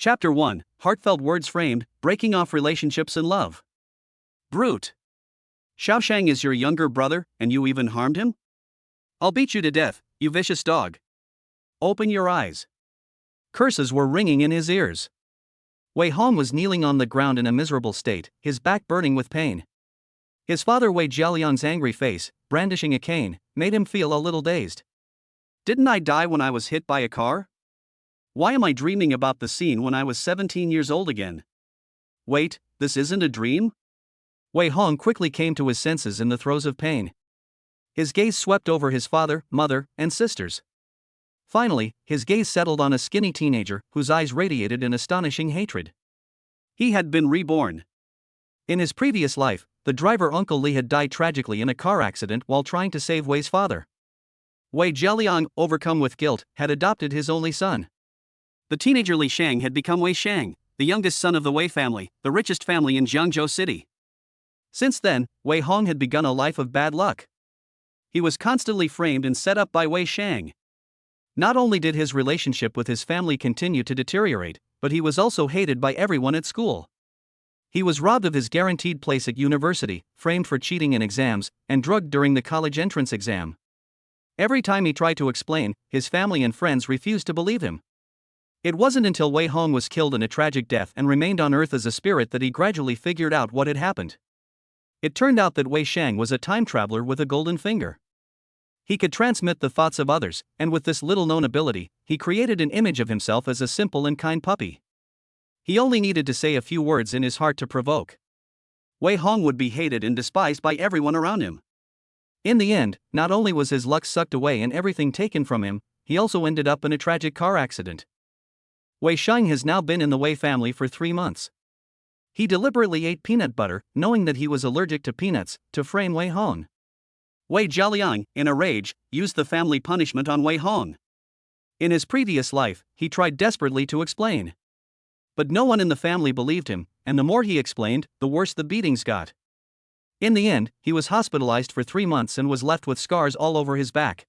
Chapter 1, Heartfelt Words Framed, Breaking Off Relationships in Love. Brute. Xiaoshang is your younger brother, and you even harmed him? I'll beat you to death, you vicious dog. Open your eyes. Curses were ringing in his ears. Wei Hong was kneeling on the ground in a miserable state, his back burning with pain. His father Wei Jialiang's angry face, brandishing a cane, made him feel a little dazed. Didn't I die when I was hit by a car? Why am I dreaming about the scene when I was 17 years old again? Wait, this isn't a dream? Wei Hong quickly came to his senses in the throes of pain. His gaze swept over his father, mother, and sisters. Finally, his gaze settled on a skinny teenager whose eyes radiated an astonishing hatred. He had been reborn. In his previous life, the driver Uncle Li had died tragically in a car accident while trying to save Wei's father. Wei Jialiang, overcome with guilt, had adopted his only son. The teenager Li Shang had become Wei Shang, the youngest son of the Wei family, the richest family in Jiangzhou City. Since then, Wei Hong had begun a life of bad luck. He was constantly framed and set up by Wei Shang. Not only did his relationship with his family continue to deteriorate, but he was also hated by everyone at school. He was robbed of his guaranteed place at university, framed for cheating in exams, and drugged during the college entrance exam. Every time he tried to explain, his family and friends refused to believe him. It wasn't until Wei Hong was killed in a tragic death and remained on Earth as a spirit that he gradually figured out what had happened. It turned out that Wei Shang was a time traveler with a golden finger. He could transmit the thoughts of others, and with this little-known ability, he created an image of himself as a simple and kind puppy. He only needed to say a few words in his heart to provoke. Wei Hong would be hated and despised by everyone around him. In the end, not only was his luck sucked away and everything taken from him, he also ended up in a tragic car accident. Wei Shang has now been in the Wei family for 3 months. He deliberately ate peanut butter, knowing that he was allergic to peanuts, to frame Wei Hong. Wei Jialiang, in a rage, used the family punishment on Wei Hong. In his previous life, he tried desperately to explain. But no one in the family believed him, and the more he explained, the worse the beatings got. In the end, he was hospitalized for 3 months and was left with scars all over his back.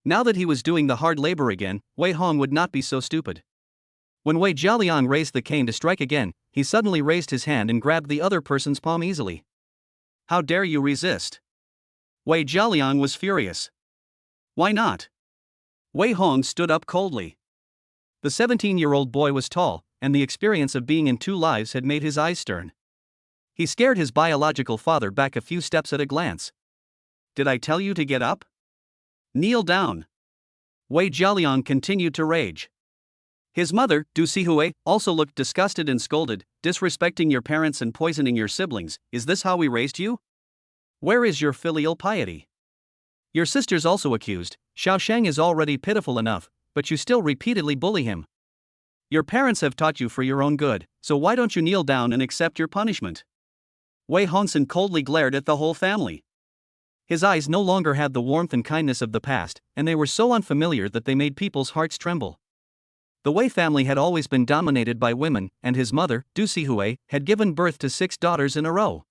Now that he was doing the hard labor again, Wei Hong would not be so stupid. When Wei Jialiang raised the cane to strike again, he suddenly raised his hand and grabbed the other person's palm easily. How dare you resist? Wei Jialiang was furious. Why not? Wei Hong stood up coldly. The 17-year-old boy was tall, and the experience of being in 2 lives had made his eyes stern. He scared his biological father back a few steps at a glance. Did I tell you to get up? Kneel down. Wei Jialiang continued to rage. His mother, Du Sihui, also looked disgusted and scolded, disrespecting your parents and poisoning your siblings. Is this how we raised you? Where is your filial piety? Your sisters also accused. Xiaoshang is already pitiful enough, but you still repeatedly bully him. Your parents have taught you for your own good, so why don't you kneel down and accept your punishment? Wei Hongsen coldly glared at the whole family. His eyes no longer had the warmth and kindness of the past, and they were so unfamiliar that they made people's hearts tremble. The Wei family had always been dominated by women, and his mother, Du Sihui, had given birth to 6 daughters in a row.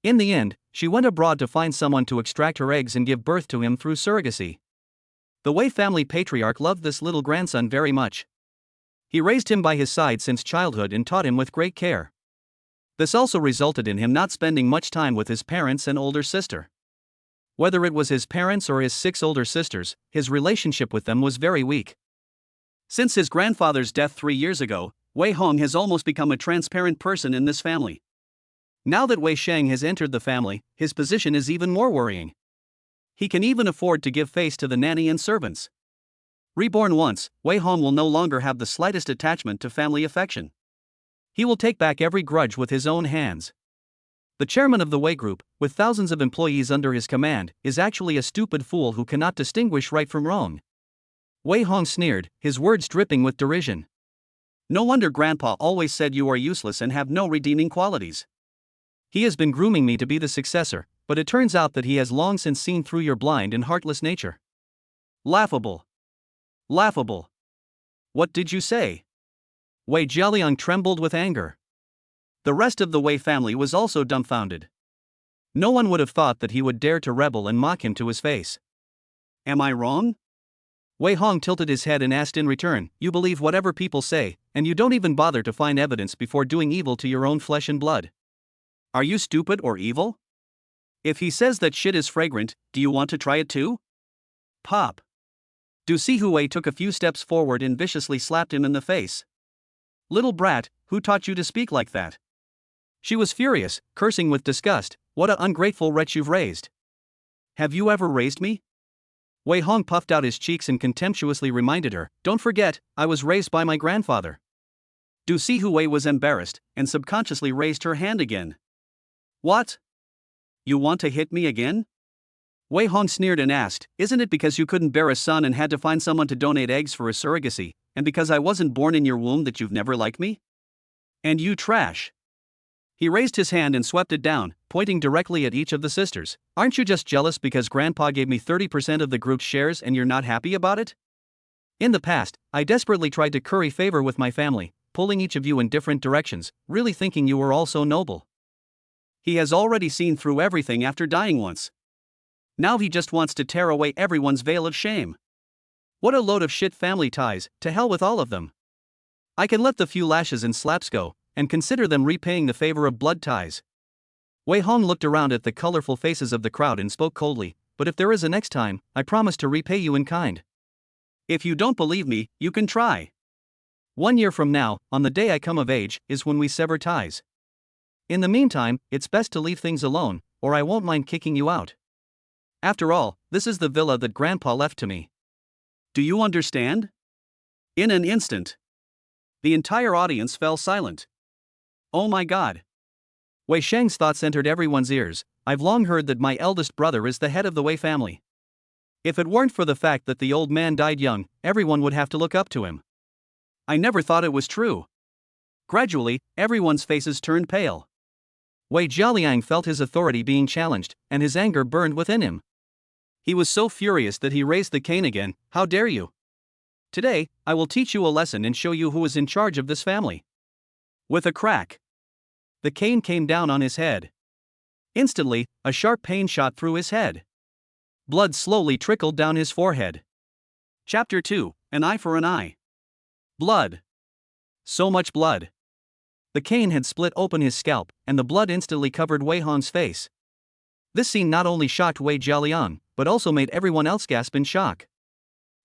In the end, she went abroad to find someone to extract her eggs and give birth to him through surrogacy. The Wei family patriarch loved this little grandson very much. He raised him by his side since childhood and taught him with great care. This also resulted in him not spending much time with his parents and older sister. Whether it was his parents or his 6 older sisters, his relationship with them was very weak. Since his grandfather's death 3 years ago, Wei Hong has almost become a transparent person in this family. Now that Wei Shang has entered the family, his position is even more worrying. He can even afford to give face to the nanny and servants. Reborn once, Wei Hong will no longer have the slightest attachment to family affection. He will take back every grudge with his own hands. The chairman of the Wei Group, with thousands of employees under his command, is actually a stupid fool who cannot distinguish right from wrong. Wei Hong sneered, his words dripping with derision. No wonder Grandpa always said you are useless and have no redeeming qualities. He has been grooming me to be the successor, but it turns out that he has long since seen through your blind and heartless nature. Laughable. Laughable. What did you say? Wei Jialiang trembled with anger. The rest of the Wei family was also dumbfounded. No one would have thought that he would dare to rebel and mock him to his face. Am I wrong? Wei Hong tilted his head and asked in return, "You believe whatever people say, and you don't even bother to find evidence before doing evil to your own flesh and blood. Are you stupid or evil? If he says that shit is fragrant, do you want to try it too?" Pop. Du Sihui took a few steps forward and viciously slapped him in the face. "Little brat, who taught you to speak like that?" She was furious, cursing with disgust. "What a ungrateful wretch you've raised. Have you ever raised me?" Wei Hong puffed out his cheeks and contemptuously reminded her, "Don't forget, I was raised by my grandfather." Du Sihui was embarrassed, and subconsciously raised her hand again. "What? You want to hit me again?" Wei Hong sneered and asked, "Isn't it because you couldn't bear a son and had to find someone to donate eggs for a surrogacy, and because I wasn't born in your womb that you've never liked me? And you trash." He raised his hand and swept it down, pointing directly at each of the sisters. "Aren't you just jealous because Grandpa gave me 30% of the group's shares and you're not happy about it? In the past, I desperately tried to curry favor with my family, pulling each of you in different directions, really thinking you were all so noble. He has already seen through everything after dying once. Now he just wants to tear away everyone's veil of shame. What a load of shit family ties, to hell with all of them. I can let the few lashes and slaps go, and consider them repaying the favor of blood ties." Wei Hong looked around at the colorful faces of the crowd and spoke coldly, "But if there is a next time, I promise to repay you in kind. If you don't believe me, you can try. 1 year from now, on the day I come of age, is when we sever ties. In the meantime, it's best to leave things alone, or I won't mind kicking you out. After all, this is the villa that Grandpa left to me. Do you understand?" In an instant, the entire audience fell silent. "Oh my God." Wei Sheng's thoughts entered everyone's ears. "I've long heard that my eldest brother is the head of the Wei family. If it weren't for the fact that the old man died young, everyone would have to look up to him. I never thought it was true." Gradually, everyone's faces turned pale. Wei Jialiang felt his authority being challenged, and his anger burned within him. He was so furious that he raised the cane again. "How dare you? Today, I will teach you a lesson and show you who is in charge of this family." With a crack, the cane came down on his head. Instantly, a sharp pain shot through his head. Blood slowly trickled down his forehead. Chapter 2, An Eye for an Eye. Blood. So much blood. The cane had split open his scalp, and the blood instantly covered Wei Hong's face. This scene not only shocked Wei Jialiang, but also made everyone else gasp in shock.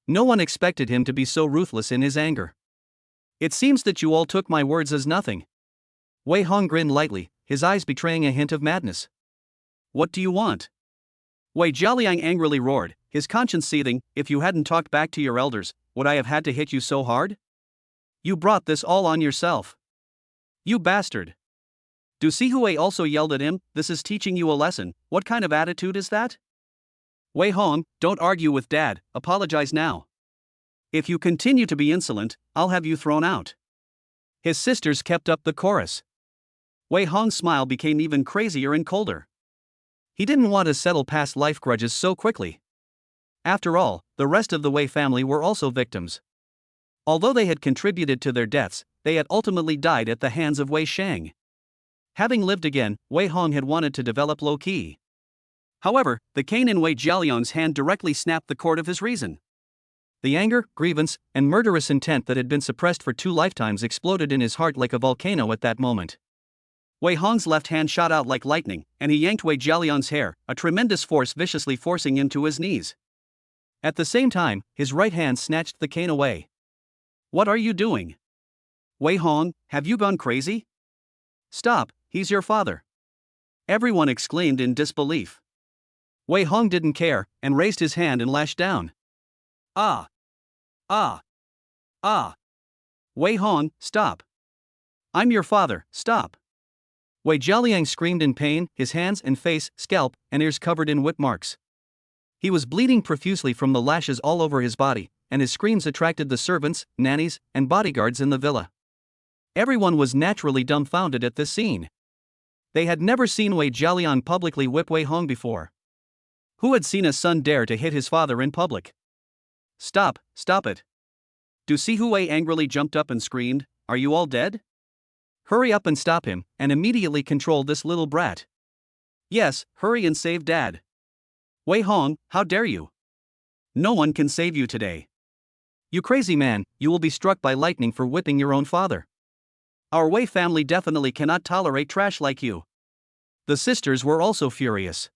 No one expected him to be so ruthless in his anger. "It seems that you all took my words as nothing." Wei Hong grinned lightly, his eyes betraying a hint of madness. "What do you want?" Wei Jialiang angrily roared, his conscience seething. "If you hadn't talked back to your elders, would I have had to hit you so hard? You brought this all on yourself. You bastard." Du Sihui also yelled at him, "This is teaching you a lesson. What kind of attitude is that? Wei Hong, don't argue with Dad, apologize now. If you continue to be insolent, I'll have you thrown out." His sisters kept up the chorus. Wei Hong's smile became even crazier and colder. He didn't want to settle past life grudges so quickly. After all, the rest of the Wei family were also victims. Although they had contributed to their deaths, they had ultimately died at the hands of Wei Sheng. Having lived again, Wei Hong had wanted to develop low-key. However, the cane in Wei Jialiang's hand directly snapped the cord of his reason. The anger, grievance, and murderous intent that had been suppressed for 2 lifetimes exploded in his heart like a volcano at that moment. Wei Hong's left hand shot out like lightning, and he yanked Wei Jialiang's hair, a tremendous force viciously forcing him to his knees. At the same time, his right hand snatched the cane away. "What are you doing? Wei Hong, have you gone crazy? Stop, he's your father." Everyone exclaimed in disbelief. Wei Hong didn't care, and raised his hand and lashed down. "Ah! Ah! Ah! Wei Hong, stop! I'm your father, stop!" Wei Jialiang screamed in pain, his hands and face, scalp, and ears covered in whip marks. He was bleeding profusely from the lashes all over his body, and his screams attracted the servants, nannies, and bodyguards in the villa. Everyone was naturally dumbfounded at this scene. They had never seen Wei Jialiang publicly whip Wei Hong before. Who had seen a son dare to hit his father in public? "Stop, stop it." Du Sihui angrily jumped up and screamed, "Are you all dead? Hurry up and stop him, and immediately control this little brat. Yes, hurry and save Dad. Wei Hong, how dare you? No one can save you today. "You crazy man, you will be struck by lightning for whipping your own father. Our Wei family definitely cannot tolerate trash like you." The sisters were also furious.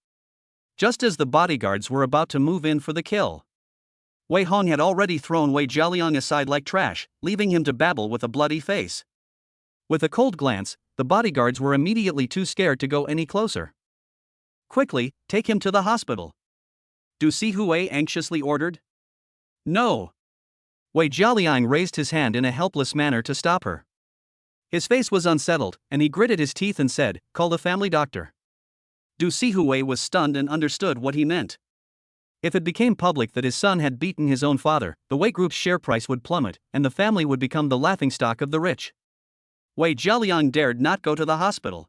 Just as the bodyguards were about to move in for the kill, Wei Hong had already thrown Wei Jialiang aside like trash, leaving him to babble with a bloody face. With a cold glance, the bodyguards were immediately too scared to go any closer. "Quickly, take him to the hospital," Du Sihui anxiously ordered. "No." Wei Jialiang raised his hand in a helpless manner to stop her. His face was unsettled, and he gritted his teeth and said, "Call the family doctor." Du Sihui was stunned and understood what he meant. If it became public that his son had beaten his own father, the Wei Group's share price would plummet, and the family would become the laughingstock of the rich. Wei Jialiang dared not go to the hospital.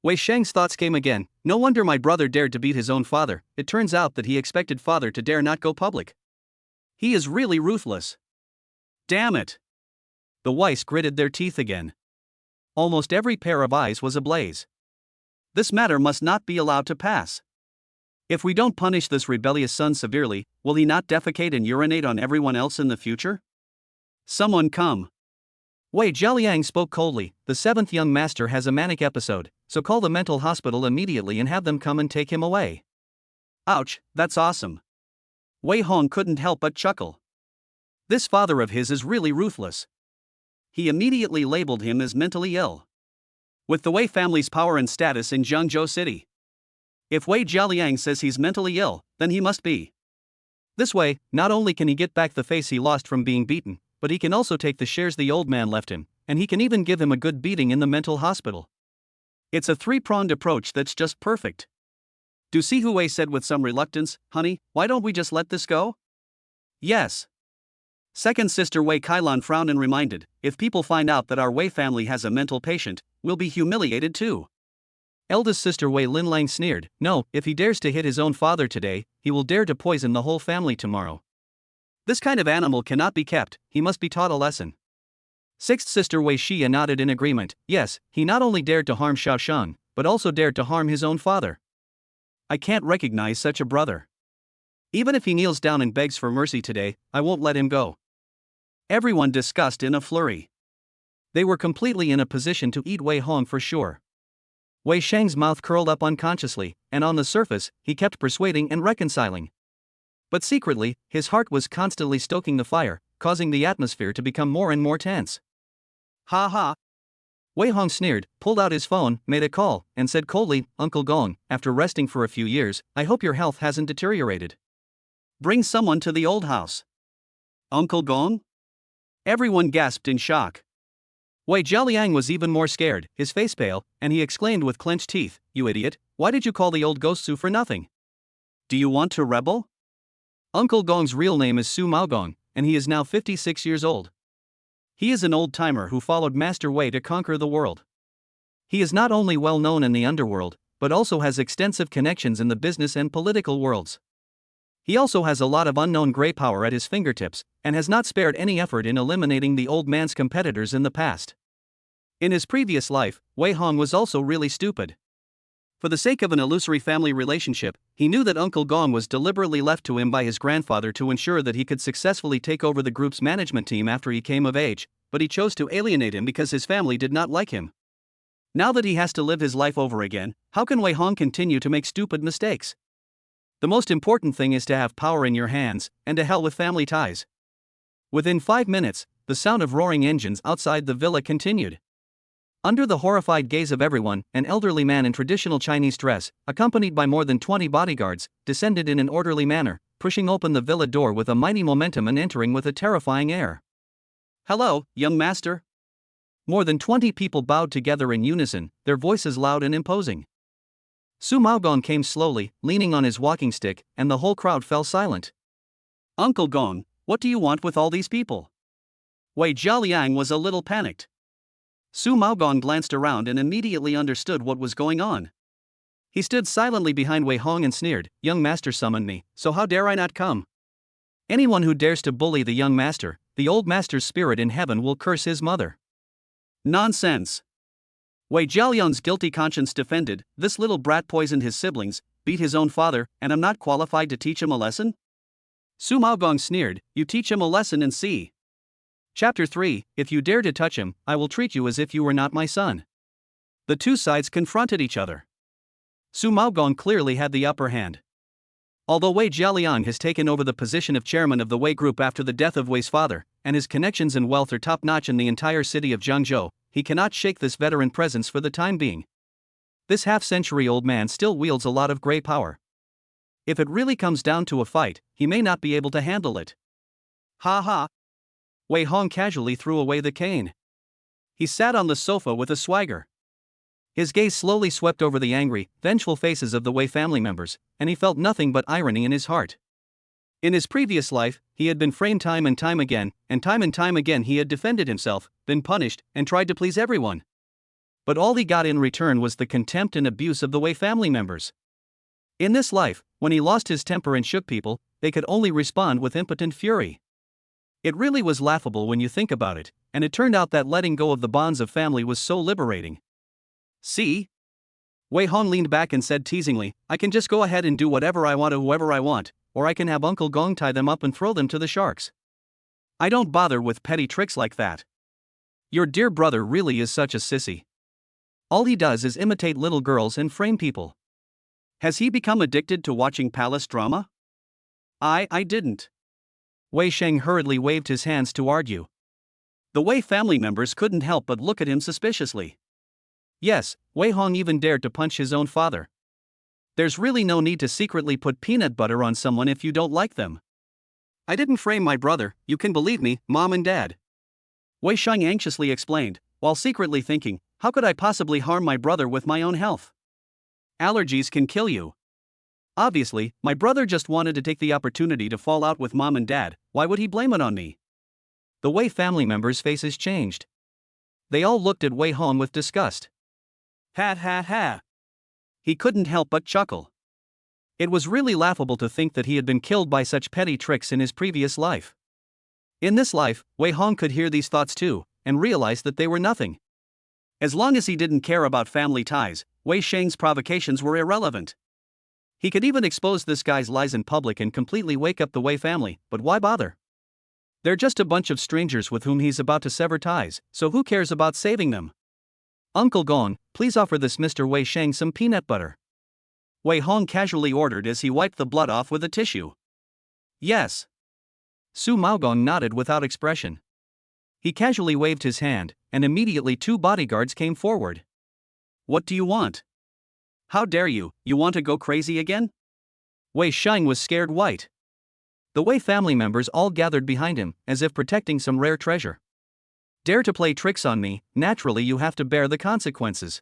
Wei Sheng's thoughts came again. No wonder my brother dared to beat his own father. It turns out that he expected father to dare not go public. He is really ruthless. Damn it. The Weiss gritted their teeth again. Almost every pair of eyes was ablaze. This matter must not be allowed to pass. If we don't punish this rebellious son severely, will he not defecate and urinate on everyone else in the future? Someone come. Wei Jialiang spoke coldly. "The seventh young master has a manic episode, so call the mental hospital immediately and have them come and take him away." Ouch, that's awesome. Wei Hong couldn't help but chuckle. This father of his is really ruthless. He immediately labeled him as mentally ill. With the Wei family's power and status in Jiangzhou City, if Wei Jialiang says he's mentally ill, then he must be. This way, not only can he get back the face he lost from being beaten, but he can also take the shares the old man left him, and he can even give him a good beating in the mental hospital. It's a three-pronged approach that's just perfect. Du Sihui said with some reluctance, "Honey, why don't we just let this go?" "Yes." Second sister Wei Kailan frowned and reminded, "If people find out that our Wei family has a mental patient, we'll be humiliated too." Eldest sister Wei Linlang sneered, "No, if he dares to hit his own father today, he will dare to poison the whole family tomorrow. This kind of animal cannot be kept, he must be taught a lesson." Sixth sister Wei Xia nodded in agreement. "Yes, he not only dared to harm Xiaoshan, but also dared to harm his own father. I can't recognize such a brother. Even if he kneels down and begs for mercy today, I won't let him go." Everyone discussed in a flurry. They were completely in a position to eat Wei Hong for sure. Wei Sheng's mouth curled up unconsciously, and on the surface, he kept persuading and reconciling. But secretly, his heart was constantly stoking the fire, causing the atmosphere to become more and more tense. "Ha ha." Wei Hong sneered, pulled out his phone, made a call, and said coldly, "Uncle Gong, after resting for a few years, I hope your health hasn't deteriorated. Bring someone to the old house." "Uncle Gong?" Everyone gasped in shock. Wei Jialiang was even more scared, his face pale, and he exclaimed with clenched teeth, "You idiot, why did you call the old ghost Su for nothing? Do you want to rebel?" Uncle Gong's real name is Su Maogong, and he is now 56 years old. He is an old-timer who followed Master Wei to conquer the world. He is not only well known in the underworld, but also has extensive connections in the business and political worlds. He also has a lot of unknown grey power at his fingertips, and has not spared any effort in eliminating the old man's competitors in the past. In his previous life, Wei Hong was also really stupid. For the sake of an illusory family relationship, he knew that Uncle Gong was deliberately left to him by his grandfather to ensure that he could successfully take over the group's management team after he came of age, but he chose to alienate him because his family did not like him. Now that he has to live his life over again, how can Wei Hong continue to make stupid mistakes? The most important thing is to have power in your hands, and to hell with family ties. Within 5 minutes, the sound of roaring engines outside the villa continued. Under the horrified gaze of everyone, an elderly man in traditional Chinese dress, accompanied by more than 20 bodyguards, descended in an orderly manner, pushing open the villa door with a mighty momentum and entering with a terrifying air. "Hello, young master." More than 20 people bowed together in unison, their voices loud and imposing. Su Maogong came slowly, leaning on his walking stick, and the whole crowd fell silent. "Uncle Gong, what do you want with all these people?" Wei Jialiang was a little panicked. Su Maogong glanced around and immediately understood what was going on. He stood silently behind Wei Hong and sneered, "Young master summoned me, so how dare I not come? Anyone who dares to bully the young master, the old master's spirit in heaven will curse his mother." "Nonsense." Wei Jialiang's guilty conscience defended, "This little brat poisoned his siblings, beat his own father, and I'm not qualified to teach him a lesson?" Su Maogong sneered, "You teach him a lesson and see." Chapter 3, If you dare to touch him, I will treat you as if you were not my son. The two sides confronted each other. Su Maogong clearly had the upper hand. Although Wei Jialiang has taken over the position of chairman of the Wei Group after the death of Wei's father, and his connections and wealth are top-notch in the entire city of Zhengzhou, he cannot shake this veteran presence for the time being. This half-century-old man still wields a lot of grey power. If it really comes down to a fight, he may not be able to handle it. Ha ha! Wei Hong casually threw away the cane. He sat on the sofa with a swagger. His gaze slowly swept over the angry, vengeful faces of the Wei family members, and he felt nothing but irony in his heart. In his previous life, he had been framed time and time again he had defended himself, been punished, and tried to please everyone. But all he got in return was the contempt and abuse of the Wei family members. In this life, when he lost his temper and shook people, they could only respond with impotent fury. It really was laughable when you think about it, and it turned out that letting go of the bonds of family was so liberating. See? Wei Hong leaned back and said teasingly, I can just go ahead and do whatever I want to whoever I want, or I can have Uncle Gong tie them up and throw them to the sharks. I don't bother with petty tricks like that. Your dear brother really is such a sissy. All he does is imitate little girls and frame people. Has he become addicted to watching palace drama? I didn't. Wei Sheng hurriedly waved his hands to argue. The Wei family members couldn't help but look at him suspiciously. Yes, Wei Hong even dared to punch his own father. There's really no need to secretly put peanut butter on someone if you don't like them. I didn't frame my brother, you can believe me, Mom and Dad. Wei Sheng anxiously explained, while secretly thinking, how could I possibly harm my brother with my own health? Allergies can kill you. Obviously, my brother just wanted to take the opportunity to fall out with Mom and Dad, why would he blame it on me? The Wei family members' faces changed. They all looked at Wei Hong with disgust. Ha ha ha. He couldn't help but chuckle. It was really laughable to think that he had been killed by such petty tricks in his previous life. In this life, Wei Hong could hear these thoughts too, and realize that they were nothing. As long as he didn't care about family ties, Wei Sheng's provocations were irrelevant. He could even expose this guy's lies in public and completely wake up the Wei family, but why bother? They're just a bunch of strangers with whom he's about to sever ties, so who cares about saving them? Uncle Gong, please offer this Mr. Wei Sheng some peanut butter. Wei Hong casually ordered as he wiped the blood off with a tissue. Yes. Su Maogong nodded without expression. He casually waved his hand, and immediately two bodyguards came forward. What do you want? How dare you want to go crazy again? Wei Sheng was scared white. The Wei family members all gathered behind him, as if protecting some rare treasure. Dare to play tricks on me, naturally you have to bear the consequences.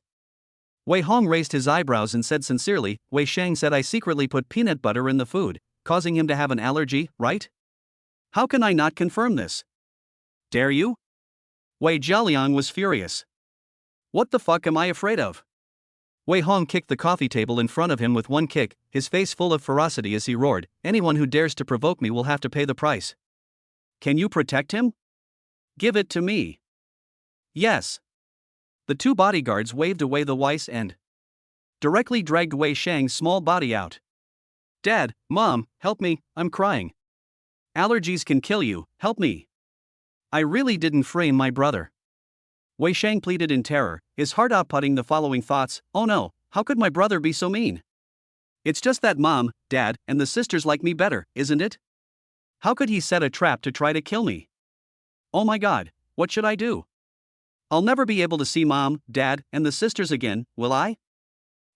Wei Hong raised his eyebrows and said sincerely, Wei Sheng said I secretly put peanut butter in the food, causing him to have an allergy, right? How can I not confirm this? Dare you? Wei Jialiang was furious. What the fuck am I afraid of? Wei Hong kicked the coffee table in front of him with one kick, his face full of ferocity as he roared, anyone who dares to provoke me will have to pay the price. Can you protect him? Give it to me. Yes. The two bodyguards waved away the Weiss and directly dragged Wei Sheng's small body out. Dad, Mom, help me, I'm crying. Allergies can kill you, help me. I really didn't frame my brother. Wei Sheng pleaded in terror, his heart outputting the following thoughts, oh no, how could my brother be so mean? It's just that Mom, Dad, and the sisters like me better, isn't it? How could he set a trap to try to kill me? Oh my god, what should I do? I'll never be able to see Mom, Dad, and the sisters again, will I?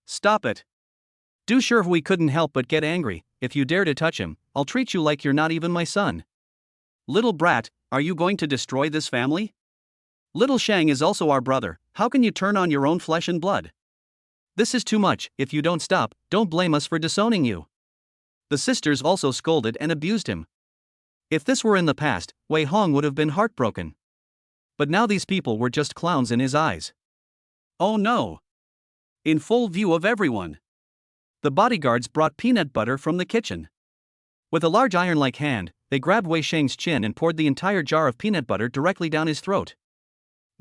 Stop it. Do sure we couldn't help but get angry, if you dare to touch him, I'll treat you like you're not even my son. Little brat, are you going to destroy this family? Little Sheng is also our brother, how can you turn on your own flesh and blood? This is too much, if you don't stop, don't blame us for disowning you. The sisters also scolded and abused him. If this were in the past, Wei Hong would have been heartbroken. But now these people were just clowns in his eyes. Oh no! In full view of everyone. The bodyguards brought peanut butter from the kitchen. With a large iron-like hand, they grabbed Wei Sheng's chin and poured the entire jar of peanut butter directly down his throat.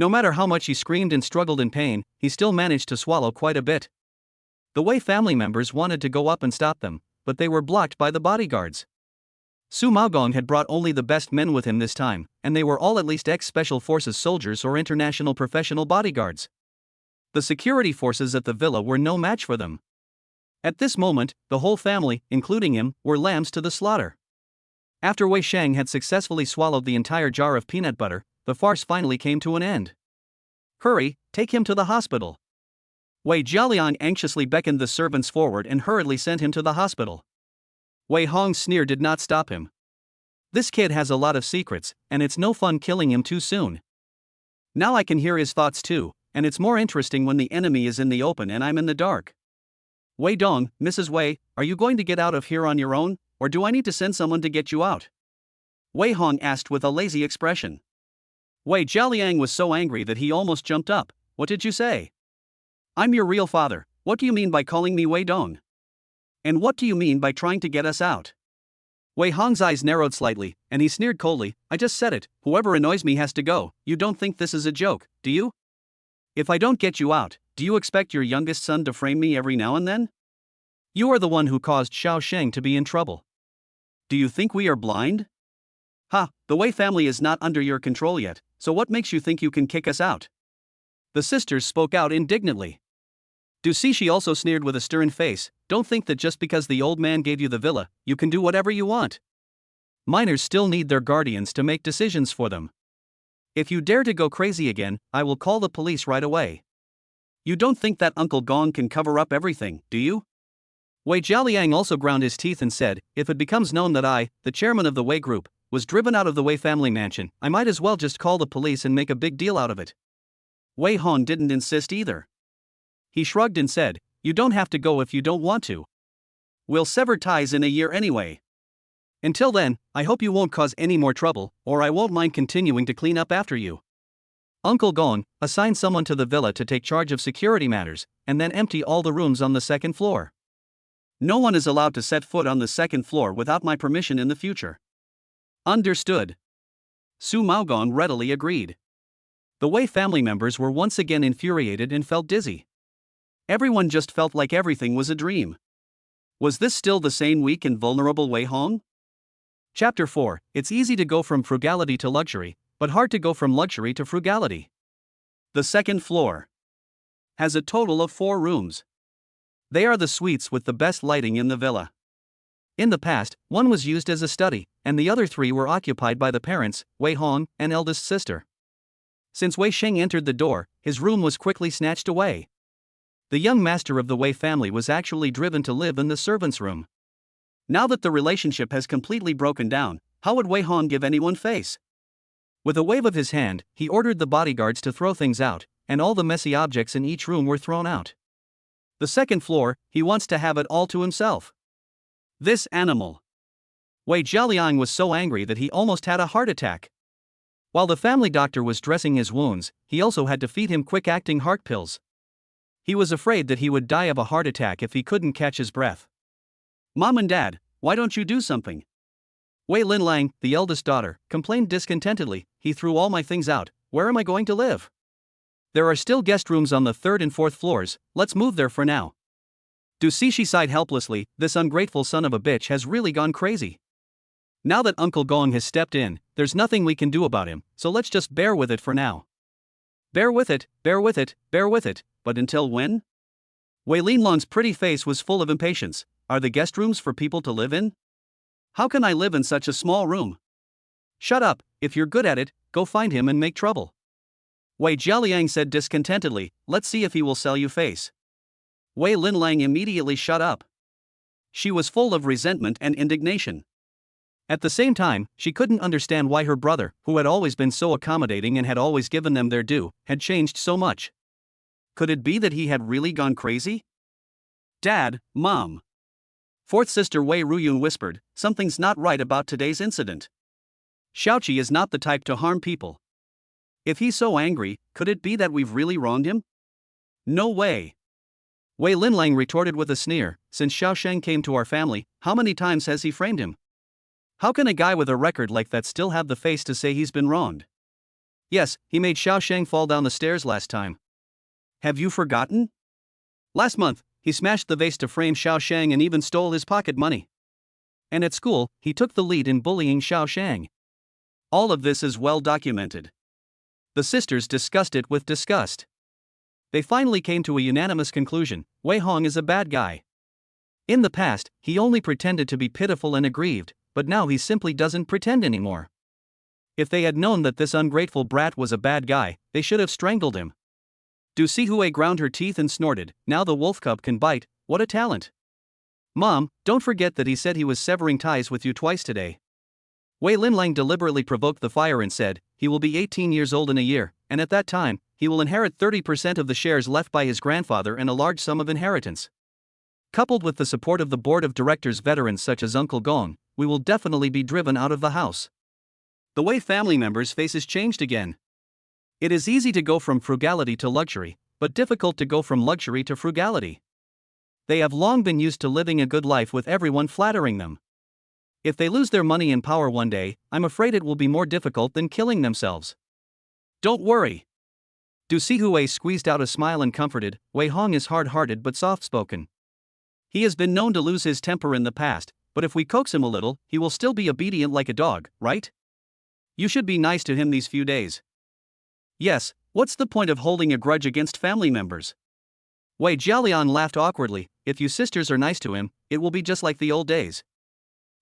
No matter how much he screamed and struggled in pain, he still managed to swallow quite a bit. The Wei family members wanted to go up and stop them, but they were blocked by the bodyguards. Su Maogong had brought only the best men with him this time, and they were all at least ex-special forces soldiers or international professional bodyguards. The security forces at the villa were no match for them. At this moment, the whole family, including him, were lambs to the slaughter. After Wei Shang had successfully swallowed the entire jar of peanut butter, the farce finally came to an end. "Hurry, take him to the hospital." Wei Jialiang anxiously beckoned the servants forward and hurriedly sent him to the hospital. Wei Hong's sneer did not stop him. "This kid has a lot of secrets, and it's no fun killing him too soon. Now I can hear his thoughts too, and it's more interesting when the enemy is in the open and I'm in the dark. Wei Dong, Mrs. Wei, are you going to get out of here on your own, or do I need to send someone to get you out?" Wei Hong asked with a lazy expression. Wei Jialiang was so angry that he almost jumped up. "What did you say? I'm your real father. What do you mean by calling me Wei Dong? And what do you mean by trying to get us out?" Wei Hong's eyes narrowed slightly, and he sneered coldly. "I just said it, whoever annoys me has to go. You don't think this is a joke, do you? If I don't get you out, do you expect your youngest son to frame me every now and then? You are the one who caused Xiao Sheng to be in trouble. Do you think we are blind? Ha, the Wei family is not under your control yet, so what makes you think you can kick us out?" The sisters spoke out indignantly. Du Cixi also sneered with a stern face. "Don't think that just because the old man gave you the villa, you can do whatever you want. Minors still need their guardians to make decisions for them. If you dare to go crazy again, I will call the police right away. You don't think that Uncle Gong can cover up everything, do you?" Wei Jialiang also ground his teeth and said, "If it becomes known that I, the chairman of the Wei Group, was driven out of the Wei family mansion, I might as well just call the police and make a big deal out of it." Wei Hong didn't insist either. He shrugged and said, "You don't have to go if you don't want to. We'll sever ties in a year anyway. Until then, I hope you won't cause any more trouble, or I won't mind continuing to clean up after you. Uncle Gong, assign someone to the villa to take charge of security matters, and then empty all the rooms on the second floor. No one is allowed to set foot on the second floor without my permission in the future." "Understood." Su Maogong readily agreed. The Wei family members were once again infuriated and felt dizzy. Everyone just felt like everything was a dream. Was this still the same weak and vulnerable Wei Hong? Chapter 4. It's easy to go from frugality to luxury, but hard to go from luxury to frugality. The second floor has a total of 4 rooms. They are the suites with the best lighting in the villa. In the past, one was used as a study, and the other 3 were occupied by the parents, Wei Hong, and eldest sister. Since Wei Sheng entered the door, his room was quickly snatched away. The young master of the Wei family was actually driven to live in the servants' room. Now that the relationship has completely broken down, how would Wei Hong give anyone face? With a wave of his hand, he ordered the bodyguards to throw things out, and all the messy objects in each room were thrown out. The second floor, he wants to have it all to himself. This animal. Wei Jialiang was so angry that he almost had a heart attack. While the family doctor was dressing his wounds, he also had to feed him quick-acting heart pills. He was afraid that he would die of a heart attack if he couldn't catch his breath. "Mom and Dad, why don't you do something?" Wei Linlang, the eldest daughter, complained discontentedly. "He threw all my things out. Where am I going to live? There are still guest rooms on the 3rd and 4th floors, let's move there for now." Du Cixi sighed helplessly. "This ungrateful son of a bitch has really gone crazy. Now that Uncle Gong has stepped in, there's nothing we can do about him, so let's just bear with it for now." Bear with it, bear with it, bear with it, but until when? Wei Linlong's pretty face was full of impatience. "Are the guest rooms for people to live in? How can I live in such a small room?" "Shut up, if you're good at it, go find him and make trouble." Wei Jialiang said discontentedly. "Let's see if he will sell you face." Wei Linlang immediately shut up. She was full of resentment and indignation. At the same time, she couldn't understand why her brother, who had always been so accommodating and had always given them their due, had changed so much. Could it be that he had really gone crazy? "Dad, Mom." Fourth sister Wei Ruyun whispered, "Something's not right about today's incident. Xiaoqi is not the type to harm people. If he's so angry, could it be that we've really wronged him?" "No way." Wei Linlang retorted with a sneer, "Since Xiao Sheng came to our family, how many times has he framed him? How can a guy with a record like that still have the face to say he's been wronged? Yes, he made Xiao Sheng fall down the stairs last time. Have you forgotten? Last month, he smashed the vase to frame Xiao Sheng and even stole his pocket money. And at school, he took the lead in bullying Xiaoshang. All of this is well documented. The sisters discussed it with disgust. They finally came to a unanimous conclusion: Wei Hong is a bad guy. In the past, he only pretended to be pitiful and aggrieved, but now he simply doesn't pretend anymore. If they had known that this ungrateful brat was a bad guy, they should have strangled him. Du Sihui ground her teeth and snorted, now the wolf cub can bite, what a talent. Mom, don't forget that he said he was severing ties with you twice today. Wei Linlang deliberately provoked the fire and said, he will be 18 years old in a year, and at that time, he will inherit 30% of the shares left by his grandfather and a large sum of inheritance. Coupled with the support of the board of directors veterans such as Uncle Gong, we will definitely be driven out of the house. The Wei family members' faces changed again. It is easy to go from frugality to luxury, but difficult to go from luxury to frugality. They have long been used to living a good life with everyone flattering them. If they lose their money and power one day, I'm afraid it will be more difficult than killing themselves. Don't worry. Du Sihui squeezed out a smile and comforted, Wei Hong is hard-hearted but soft-spoken. He has been known to lose his temper in the past, but if we coax him a little, he will still be obedient like a dog, right? You should be nice to him these few days. Yes, what's the point of holding a grudge against family members? Wei Jialian laughed awkwardly, if you sisters are nice to him, it will be just like the old days.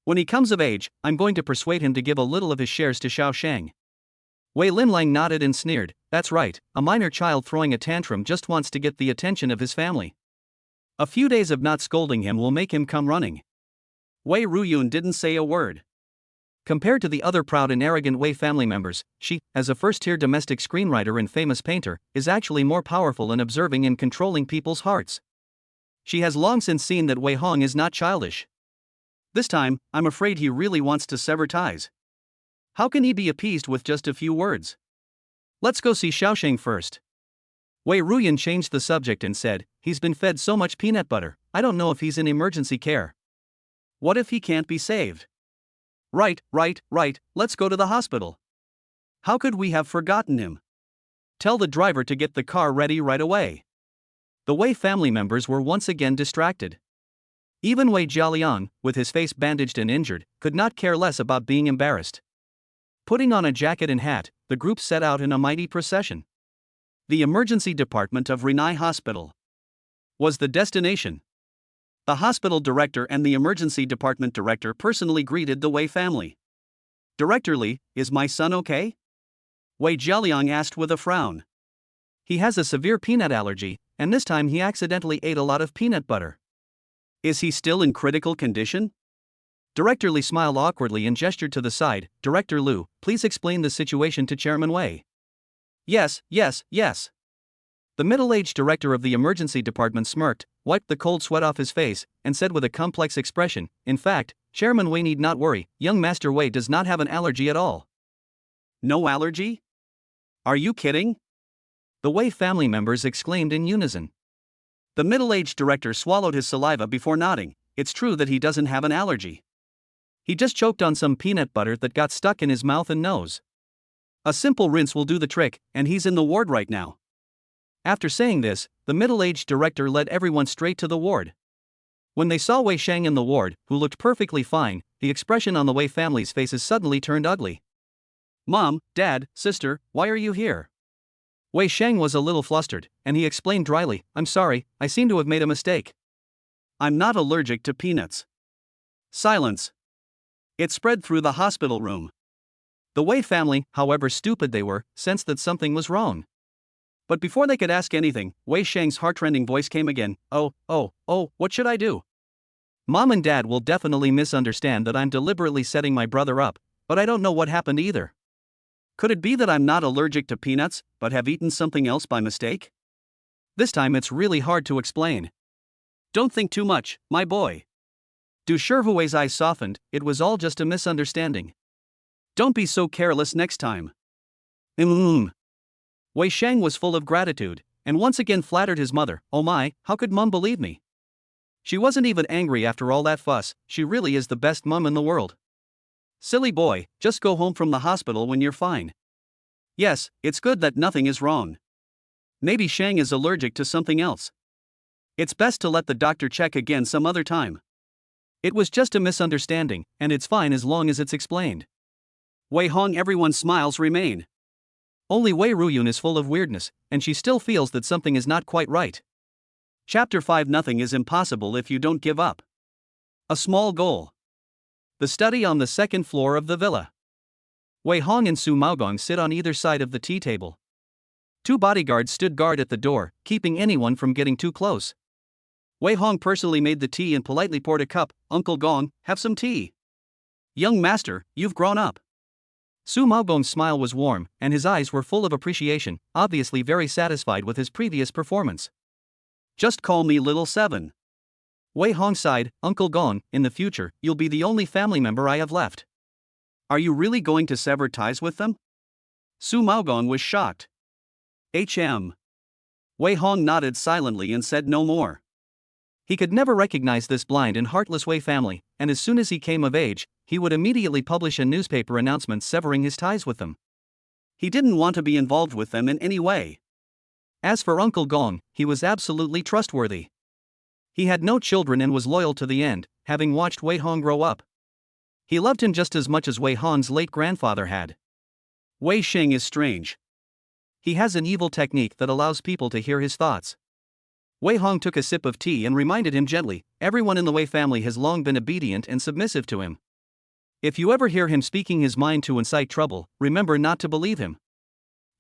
When he comes of age, I'm going to persuade him to give a little of his shares to Xiaoshang. Wei Linlang nodded and sneered, that's right, a minor child throwing a tantrum just wants to get the attention of his family. A few days of not scolding him will make him come running. Wei Ruyun didn't say a word. Compared to the other proud and arrogant Wei family members, she, as a first-tier domestic screenwriter and famous painter, is actually more powerful in observing and controlling people's hearts. She has long since seen that Wei Hong is not childish. This time, I'm afraid he really wants to sever ties. How can he be appeased with just a few words? Let's go see Xiaoshang first. Wei Ruyan changed the subject and said, he's been fed so much peanut butter, I don't know if he's in emergency care. What if he can't be saved? Right, let's go to the hospital. How could we have forgotten him? Tell the driver to get the car ready right away. The Wei family members were once again distracted. Even Wei Jialiang, with his face bandaged and injured, could not care less about being embarrassed. Putting on a jacket and hat, the group set out in a mighty procession. The emergency department of Renai Hospital was the destination. The hospital director and the emergency department director personally greeted the Wei family. Director Li, is my son okay? Wei Jialiang asked with a frown. He has a severe peanut allergy, and this time he accidentally ate a lot of peanut butter. Is he still in critical condition? Director Li smiled awkwardly and gestured to the side. Director Lu, please explain the situation to Chairman Wei. Yes. The middle-aged director of the emergency department smirked, wiped the cold sweat off his face, and said with a complex expression, in fact, Chairman Wei need not worry, young Master Wei does not have an allergy at all. No allergy? Are you kidding? The Wei family members exclaimed in unison. The middle-aged director swallowed his saliva before nodding. It's true that he doesn't have an allergy. He just choked on some peanut butter that got stuck in his mouth and nose. A simple rinse will do the trick, and he's in the ward right now. After saying this, the middle-aged director led everyone straight to the ward. When they saw Wei Shang in the ward, who looked perfectly fine, the expression on the Wei family's faces suddenly turned ugly. Mom, Dad, sister, why are you here? Wei Shang was a little flustered, and he explained dryly, I'm sorry, I seem to have made a mistake. I'm not allergic to peanuts. Silence. It spread through the hospital room. The Wei family, however stupid they were, sensed that something was wrong. But before they could ask anything, Wei Shang's heartrending voice came again, oh, what should I do? Mom and Dad will definitely misunderstand that I'm deliberately setting my brother up, but I don't know what happened either. Could it be that I'm not allergic to peanuts, but have eaten something else by mistake? This time it's really hard to explain. Don't think too much, my boy. Du Shihui's eyes softened, it was all just a misunderstanding. Don't be so careless next time. Wei Shang was full of gratitude, and once again flattered his mother, oh my, how could Mum believe me? She wasn't even angry after all that fuss, she really is the best mum in the world. Silly boy, just go home from the hospital when you're fine. Yes, it's good that nothing is wrong. Maybe Shang is allergic to something else. It's best to let the doctor check again some other time. It was just a misunderstanding, and it's fine as long as it's explained. Wei Hong, everyone's smiles remain. Only Wei Ruyun is full of weirdness, and she still feels that something is not quite right. Chapter 5. Nothing is impossible if you don't give up. A small goal. The study on the second floor of the villa. Wei Hong and Su Maogong sit on either side of the tea table. Two bodyguards stood guard at the door, keeping anyone from getting too close. Wei Hong personally made the tea and politely poured a cup. Uncle Gong, have some tea. Young master, you've grown up. Su Maogong's smile was warm, and his eyes were full of appreciation, obviously very satisfied with his previous performance. Just call me Little Seven. Wei Hong sighed. Uncle Gong, in the future, you'll be the only family member I have left. Are you really going to sever ties with them? Su Maogong was shocked. Wei Hong nodded silently and said no more. He could never recognize this blind and heartless Wei family, and as soon as he came of age, he would immediately publish a newspaper announcement severing his ties with them. He didn't want to be involved with them in any way. As for Uncle Gong, he was absolutely trustworthy. He had no children and was loyal to the end, having watched Wei Hong grow up. He loved him just as much as Wei Hong's late grandfather had. Wei Xing is strange. He has an evil technique that allows people to hear his thoughts. Wei Hong took a sip of tea and reminded him gently, everyone in the Wei family has long been obedient and submissive to him. If you ever hear him speaking his mind to incite trouble, remember not to believe him.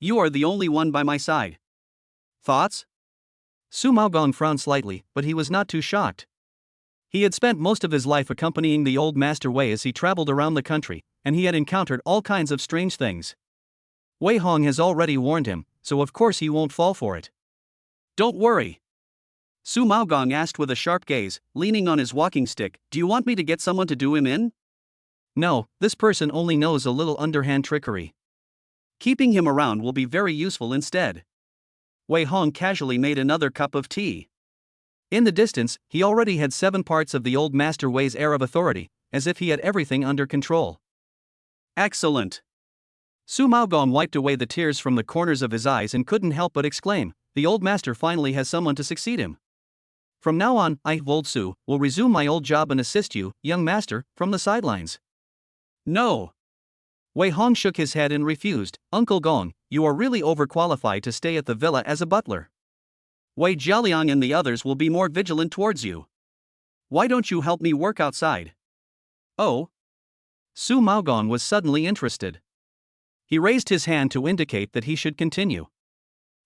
You are the only one by my side. Thoughts? Su Maogong frowned slightly, but he was not too shocked. He had spent most of his life accompanying the old Master Wei as he traveled around the country, and he had encountered all kinds of strange things. Wei Hong has already warned him, so of course he won't fall for it. Don't worry. Su Maogong asked with a sharp gaze, leaning on his walking stick, do you want me to get someone to do him in? No, this person only knows a little underhand trickery. Keeping him around will be very useful instead. Wei Hong casually made another cup of tea. In the distance, he already had 7 parts of the old Master Wei's air of authority, as if he had everything under control. Excellent. Su Maogong wiped away the tears from the corners of his eyes and couldn't help but exclaim, the old master finally has someone to succeed him. From now on, I, Old Su, will resume my old job and assist you, young master, from the sidelines. No. Wei Hong shook his head and refused. Uncle Gong, you are really overqualified to stay at the villa as a butler. Wei Jialiang and the others will be more vigilant towards you. Why don't you help me work outside? Oh? Su Maogong was suddenly interested. He raised his hand to indicate that he should continue.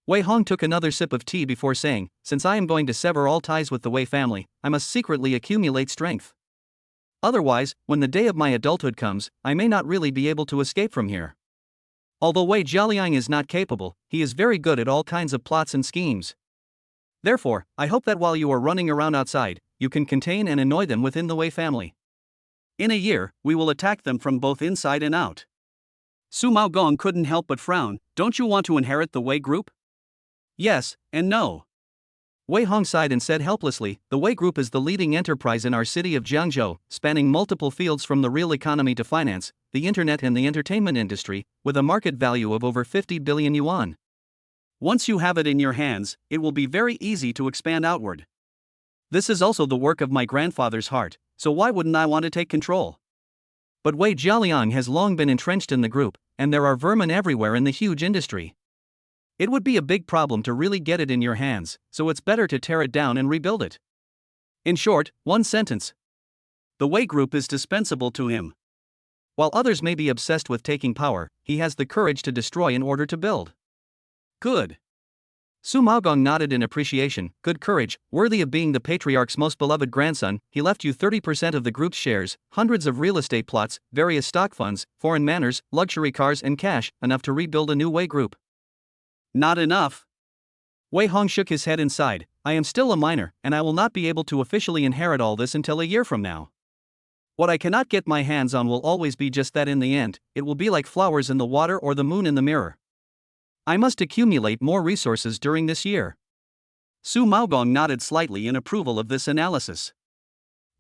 Wei Hong took another sip of tea before saying, since I am going to sever all ties with the Wei family, I must secretly accumulate strength. Otherwise, when the day of my adulthood comes, I may not really be able to escape from here. Although Wei Jialiang is not capable, he is very good at all kinds of plots and schemes. Therefore, I hope that while you are running around outside, you can contain and annoy them within the Wei family. In a year, we will attack them from both inside and out. Su Maogong couldn't help but frown. Don't you want to inherit the Wei group? Yes, and no. Wei Hong sighed and said helplessly, the Wei Group is the leading enterprise in our city of Jiangzhou, spanning multiple fields from the real economy to finance, the internet and the entertainment industry, with a market value of over 50 billion yuan. Once you have it in your hands, it will be very easy to expand outward. This is also the work of my grandfather's heart, so why wouldn't I want to take control? But Wei Jialiang has long been entrenched in the group, and there are vermin everywhere in the huge industry. It would be a big problem to really get it in your hands, so it's better to tear it down and rebuild it. In short, one sentence. The Wei Group is dispensable to him. While others may be obsessed with taking power, he has the courage to destroy in order to build. Good. Su Maogong nodded in appreciation. Good courage, worthy of being the patriarch's most beloved grandson. He left you 30% of the group's shares, hundreds of real estate plots, various stock funds, foreign manors, luxury cars and cash, enough to rebuild a new Wei Group. Not enough. Wei Hong shook his head and sighed. I am still a minor, and I will not be able to officially inherit all this until a year from now. What I cannot get my hands on will always be just that in the end, it will be like flowers in the water or the moon in the mirror. I must accumulate more resources during this year. Su Maogong nodded slightly in approval of this analysis.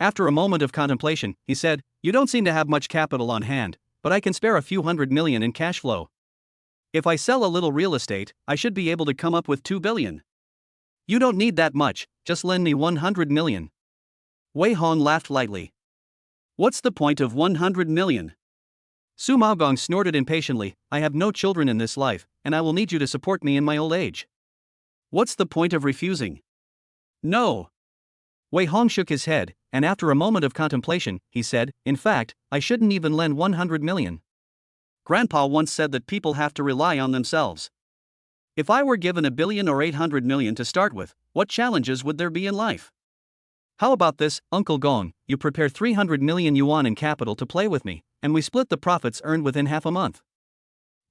After a moment of contemplation, he said, You don't seem to have much capital on hand, but I can spare a few hundred million in cash flow. If I sell a little real estate, I should be able to come up with 2 billion. You don't need that much, just lend me 100 million. Wei Hong laughed lightly. What's the point of 100 million? Su Maogong snorted impatiently, I have no children in this life, and I will need you to support me in my old age. What's the point of refusing? No. Wei Hong shook his head, and after a moment of contemplation, he said, in fact, I shouldn't even lend 100 million. Grandpa once said that people have to rely on themselves. If I were given $1 billion or 800 million to start with, what challenges would there be in life? How about this, Uncle Gong, you prepare 300 million yuan in capital to play with me, and we split the profits earned within half a month.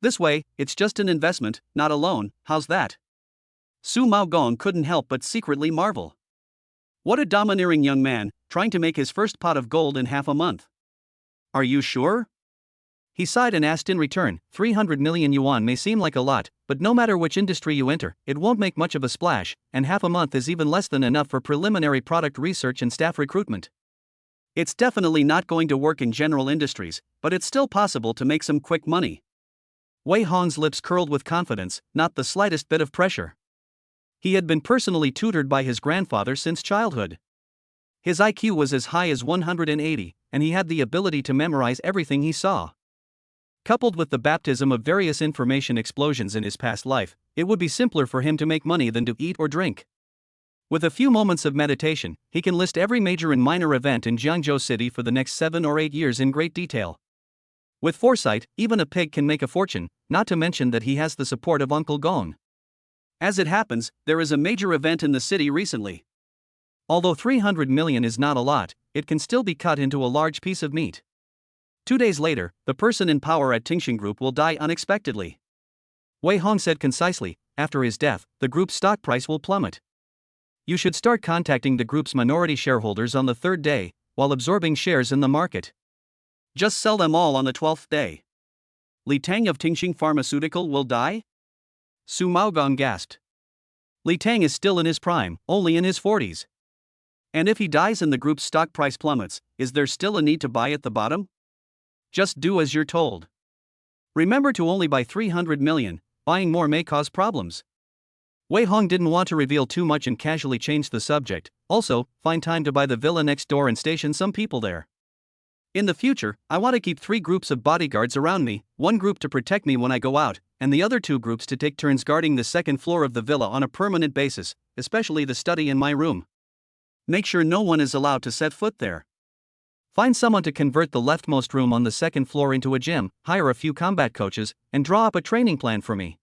This way, it's just an investment, not a loan, how's that? Su Maogong couldn't help but secretly marvel. What a domineering young man, trying to make his first pot of gold in half a month. Are you sure? He sighed and asked in return, 300 million yuan may seem like a lot, but no matter which industry you enter, it won't make much of a splash, and half a month is even less than enough for preliminary product research and staff recruitment. It's definitely not going to work in general industries, but it's still possible to make some quick money. Wei Hong's lips curled with confidence, not the slightest bit of pressure. He had been personally tutored by his grandfather since childhood. His IQ was as high as 180, and he had the ability to memorize everything he saw. Coupled with the baptism of various information explosions in his past life, it would be simpler for him to make money than to eat or drink. With a few moments of meditation, he can list every major and minor event in Jiangzhou City for the next 7 or 8 years in great detail. With foresight, even a pig can make a fortune, not to mention that he has the support of Uncle Gong. As it happens, there is a major event in the city recently. Although 300 million is not a lot, it can still be cut into a large piece of meat. 2 days later, the person in power at Tingxing Group will die unexpectedly. Wei Hong said concisely, after his death, the group's stock price will plummet. You should start contacting the group's minority shareholders on the 3rd day, while absorbing shares in the market. Just sell them all on the 12th day. Li Tang of Tingxing Pharmaceutical will die? Su Maogong gasped. Li Tang is still in his prime, only in his 40s. And if he dies and the group's stock price plummets, is there still a need to buy at the bottom? Just do as you're told. Remember to only buy 300 million, buying more may cause problems. Wei Hong didn't want to reveal too much and casually changed the subject. Also, find time to buy the villa next door and station some people there. In the future, I want to keep 3 groups of bodyguards around me, 1 group to protect me when I go out, and the other 2 groups to take turns guarding the 2nd floor of the villa on a permanent basis, especially the study and my room. Make sure no one is allowed to set foot there. Find someone to convert the leftmost room on the 2nd floor into a gym, hire a few combat coaches, and draw up a training plan for me.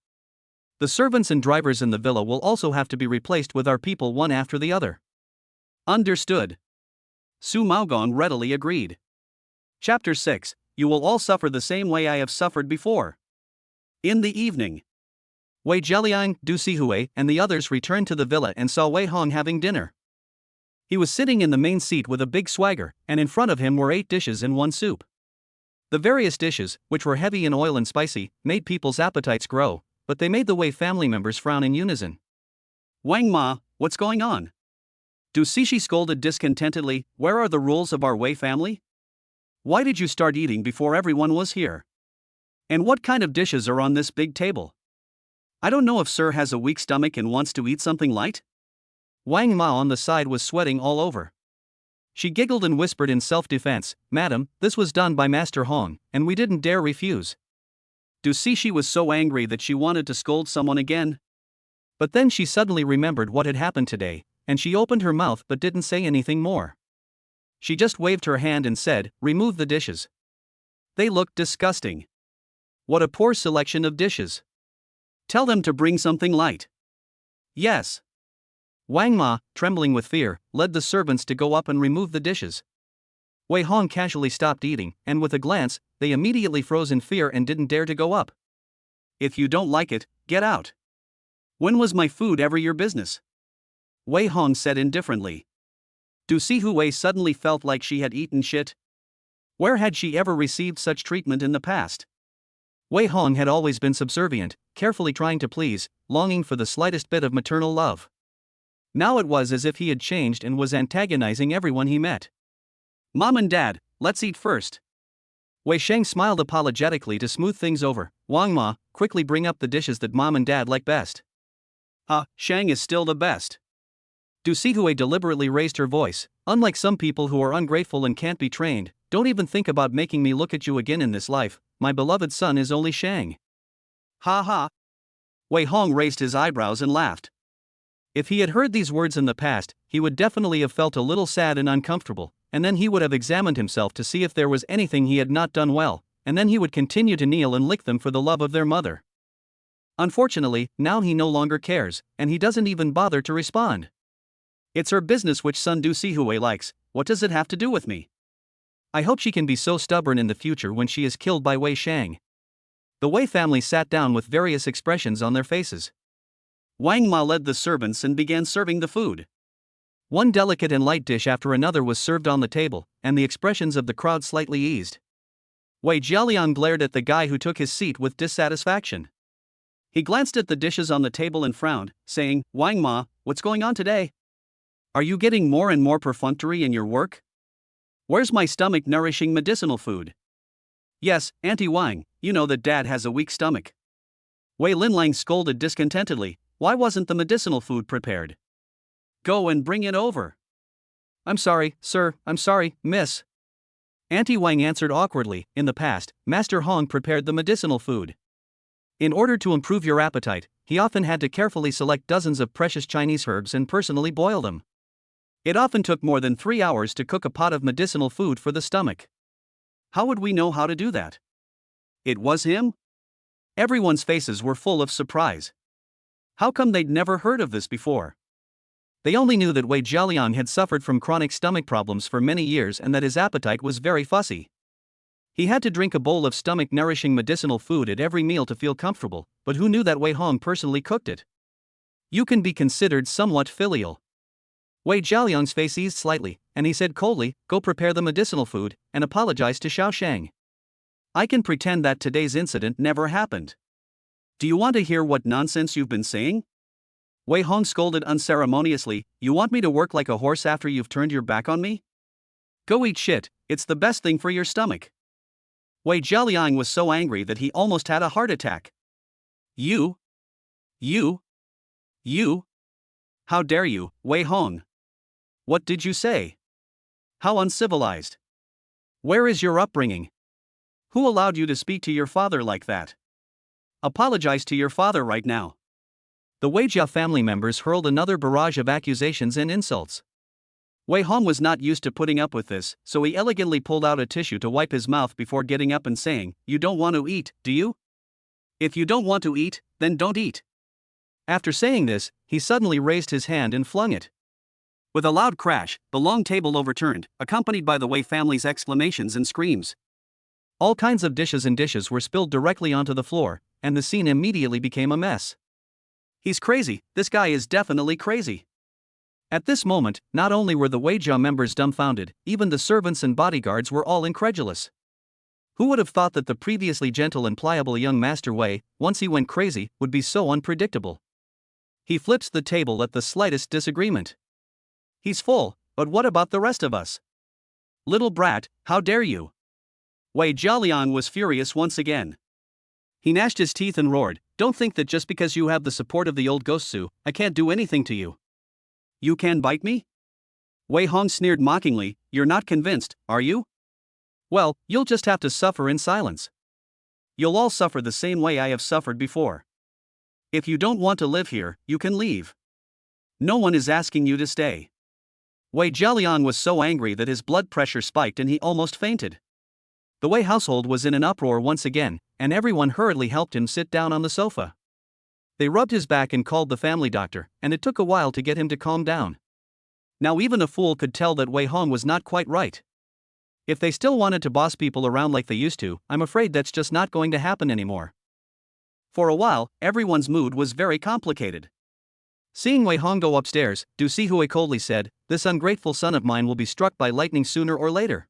The servants and drivers in the villa will also have to be replaced with our people one after the other. Understood. Su Maogong readily agreed. Chapter 6, You will all suffer the same way I have suffered before. In the evening, Wei Zheliang, Du Sihui, and the others returned to the villa and saw Wei Hong having dinner. He was sitting in the main seat with a big swagger, and in front of him were 8 dishes and 1 soup. The various dishes, which were heavy in oil and spicy, made people's appetites grow, but they made the Wei family members frown in unison. Wang Ma, what's going on? Du Sishi scolded discontentedly, where are the rules of our Wei family? Why did you start eating before everyone was here? And what kind of dishes are on this big table? I don't know if Sir has a weak stomach and wants to eat something light? Wang Ma on the side was sweating all over. She giggled and whispered in self-defense, Madam, this was done by Master Hong, and we didn't dare refuse. Du Sishi was so angry that she wanted to scold someone again. But then she suddenly remembered what had happened today, and she opened her mouth but didn't say anything more. She just waved her hand and said, remove the dishes. They look disgusting. What a poor selection of dishes. Tell them to bring something light. Yes. Wang Ma, trembling with fear, led the servants to go up and remove the dishes. Wei Hong casually stopped eating, and with a glance, they immediately froze in fear and didn't dare to go up. If you don't like it, get out. When was my food ever your business? Wei Hong said indifferently. Du Sihui suddenly felt like she had eaten shit. Where had she ever received such treatment in the past? Wei Hong had always been subservient, carefully trying to please, longing for the slightest bit of maternal love. Now it was as if he had changed and was antagonizing everyone he met. Mom and Dad, let's eat first. Wei Sheng smiled apologetically to smooth things over. Wang Ma, quickly bring up the dishes that Mom and Dad like best. Sheng is still the best. Du Sihui deliberately raised her voice. Unlike some people who are ungrateful and can't be trained, don't even think about making me look at you again in this life, my beloved son is only Shang. Ha ha. Wei Hong raised his eyebrows and laughed. If he had heard these words in the past, he would definitely have felt a little sad and uncomfortable, and then he would have examined himself to see if there was anything he had not done well, and then he would continue to kneel and lick them for the love of their mother. Unfortunately, now he no longer cares, and he doesn't even bother to respond. It's her business which son Du Sihui likes, what does it have to do with me? I hope she can be so stubborn in the future when she is killed by Wei Shang. The Wei family sat down with various expressions on their faces. Wang Ma led the servants and began serving the food. One delicate and light dish after another was served on the table, and the expressions of the crowd slightly eased. Wei Jialiang glared at the guy who took his seat with dissatisfaction. He glanced at the dishes on the table and frowned, saying, Wang Ma, what's going on today? Are you getting more and more perfunctory in your work? Where's my stomach nourishing medicinal food? Yes, Auntie Wang, you know that Dad has a weak stomach. Wei Linlang scolded discontentedly, why wasn't the medicinal food prepared? Go and bring it over. I'm sorry, sir, I'm sorry, miss. Auntie Wang answered awkwardly, in the past, Master Hong prepared the medicinal food. In order to improve your appetite, he often had to carefully select dozens of precious Chinese herbs and personally boil them. It often took more than 3 hours to cook a pot of medicinal food for the stomach. How would we know how to do that? It was him? Everyone's faces were full of surprise. How come they'd never heard of this before? They only knew that Wei Jialiang had suffered from chronic stomach problems for many years and that his appetite was very fussy. He had to drink a bowl of stomach-nourishing medicinal food at every meal to feel comfortable, but who knew that Wei Hong personally cooked it? You can be considered somewhat filial. Wei Jialiang's face eased slightly, and he said coldly, go prepare the medicinal food, and apologize to Xiao Shang. I can pretend that today's incident never happened. Do you want to hear what nonsense you've been saying? Wei Hong scolded unceremoniously, you want me to work like a horse after you've turned your back on me? Go eat shit, it's the best thing for your stomach. Wei Jialiang was so angry that he almost had a heart attack. You? How dare you, Wei Hong? What did you say? How uncivilized. Where is your upbringing? Who allowed you to speak to your father like that? Apologize to your father right now. The Wei Jia family members hurled another barrage of accusations and insults. Wei Hong was not used to putting up with this, so he elegantly pulled out a tissue to wipe his mouth before getting up and saying, you don't want to eat, do you? If you don't want to eat, then don't eat. After saying this, he suddenly raised his hand and flung it. With a loud crash, the long table overturned, accompanied by the Wei family's exclamations and screams. All kinds of dishes were spilled directly onto the floor, and the scene immediately became a mess. He's crazy, this guy is definitely crazy. At this moment, not only were the Wei Jia members dumbfounded, even the servants and bodyguards were all incredulous. Who would have thought that the previously gentle and pliable young Master Wei, once he went crazy, would be so unpredictable? He flips the table at the slightest disagreement. He's full, but what about the rest of us? Little brat, how dare you? Wei Jialiang was furious once again. He gnashed his teeth and roared, don't think that just because you have the support of the old Gostsu, I can't do anything to you. You can bite me? Wei Hong sneered mockingly, you're not convinced, are you? Well, you'll just have to suffer in silence. You'll all suffer the same way I have suffered before. If you don't want to live here, you can leave. No one is asking you to stay. Wei Jialiang was so angry that his blood pressure spiked and he almost fainted. The Wei household was in an uproar once again, and everyone hurriedly helped him sit down on the sofa. They rubbed his back and called the family doctor, and it took a while to get him to calm down. Now even a fool could tell that Wei Hong was not quite right. If they still wanted to boss people around like they used to, I'm afraid that's just not going to happen anymore. For a while, everyone's mood was very complicated. Seeing Wei Hong go upstairs, Du Sihui coldly said, this ungrateful son of mine will be struck by lightning sooner or later.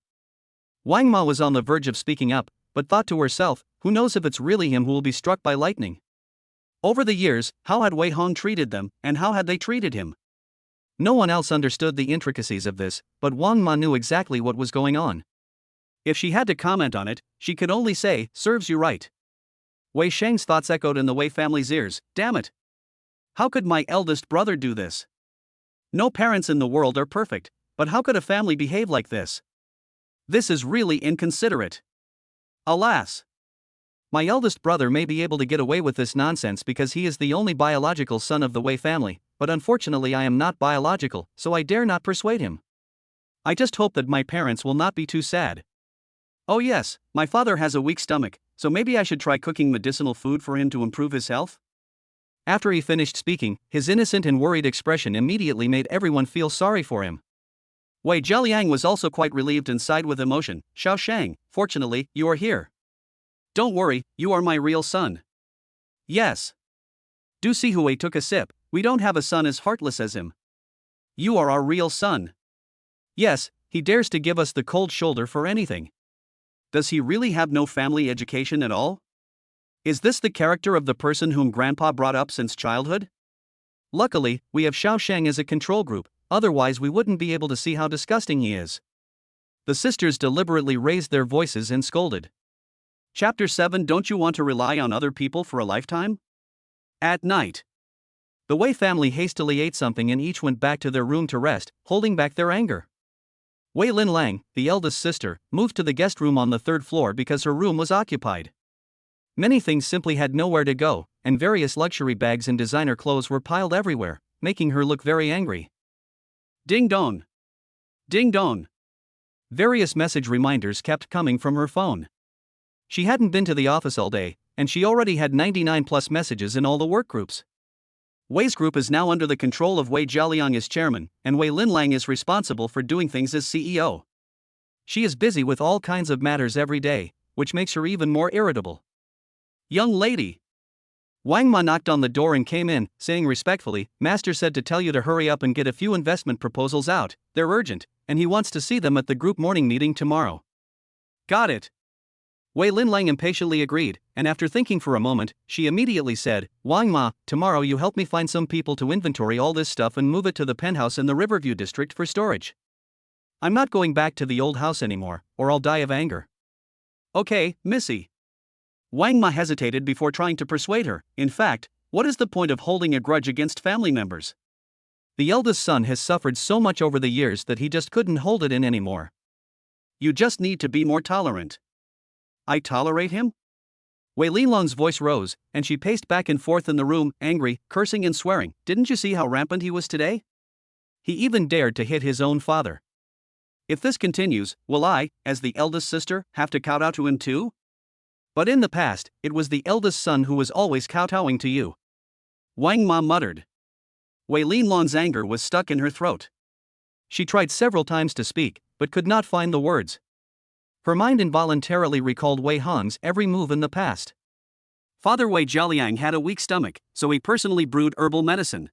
Wang Ma was on the verge of speaking up, but thought to herself, who knows if it's really him who will be struck by lightning. Over the years, how had Wei Hong treated them, and how had they treated him? No one else understood the intricacies of this, but Wang Ma knew exactly what was going on. If she had to comment on it, she could only say, serves you right. Wei Shang's thoughts echoed in the Wei family's ears, damn it. How could my eldest brother do this? No parents in the world are perfect, but how could a family behave like this? This is really inconsiderate. Alas. My eldest brother may be able to get away with this nonsense because he is the only biological son of the Wei family, but unfortunately I am not biological, so I dare not persuade him. I just hope that my parents will not be too sad. Oh yes, my father has a weak stomach, so maybe I should try cooking medicinal food for him to improve his health? After he finished speaking, his innocent and worried expression immediately made everyone feel sorry for him. Wei Jialiang was also quite relieved and sighed with emotion. Xiao Shang, fortunately, you are here. Don't worry, you are my real son. Yes. Du Sihui took a sip. We don't have a son as heartless as him. You are our real son. Yes, he dares to give us the cold shoulder for anything. Does he really have no family education at all? Is this the character of the person whom Grandpa brought up since childhood? Luckily, we have Xiao Shang as a control group, otherwise we wouldn't be able to see how disgusting he is. The sisters deliberately raised their voices and scolded. Chapter 7. Don't you want to rely on other people for a lifetime? At night. The Wei family hastily ate something and each went back to their room to rest, holding back their anger. Wei Linlang, the eldest sister, moved to the guest room on the third floor because her room was occupied. Many things simply had nowhere to go, and various luxury bags and designer clothes were piled everywhere, making her look very angry. Ding dong. Ding dong. Various message reminders kept coming from her phone. She hadn't been to the office all day, and she already had 99 plus messages in all the work groups. Wei's group is now under the control of Wei Jialiang as chairman, and Wei Linlang is responsible for doing things as CEO. She is busy with all kinds of matters every day, which makes her even more irritable. Young lady. Wang Ma knocked on the door and came in, saying respectfully, Master said to tell you to hurry up and get a few investment proposals out, they're urgent, and he wants to see them at the group morning meeting tomorrow. Got it. Wei Linlang impatiently agreed, and after thinking for a moment, she immediately said, Wang Ma, tomorrow you help me find some people to inventory all this stuff and move it to the penthouse in the Riverview district for storage. I'm not going back to the old house anymore, or I'll die of anger. Okay, Missy. Wang Ma hesitated before trying to persuade her. In fact, what is the point of holding a grudge against family members? The eldest son has suffered so much over the years that he just couldn't hold it in anymore. You just need to be more tolerant. I tolerate him? Wei Linlong's voice rose, and she paced back and forth in the room, angry, cursing and swearing. Didn't you see how rampant he was today? He even dared to hit his own father. If this continues, will I, as the eldest sister, have to kowtow to him too? But in the past, it was the eldest son who was always kowtowing to you. Wang Ma muttered. Wei Linlong's anger was stuck in her throat. She tried several times to speak, but could not find the words. Her mind involuntarily recalled Wei Hong's every move in the past. Father Wei Jialiang had a weak stomach, so he personally brewed herbal medicine.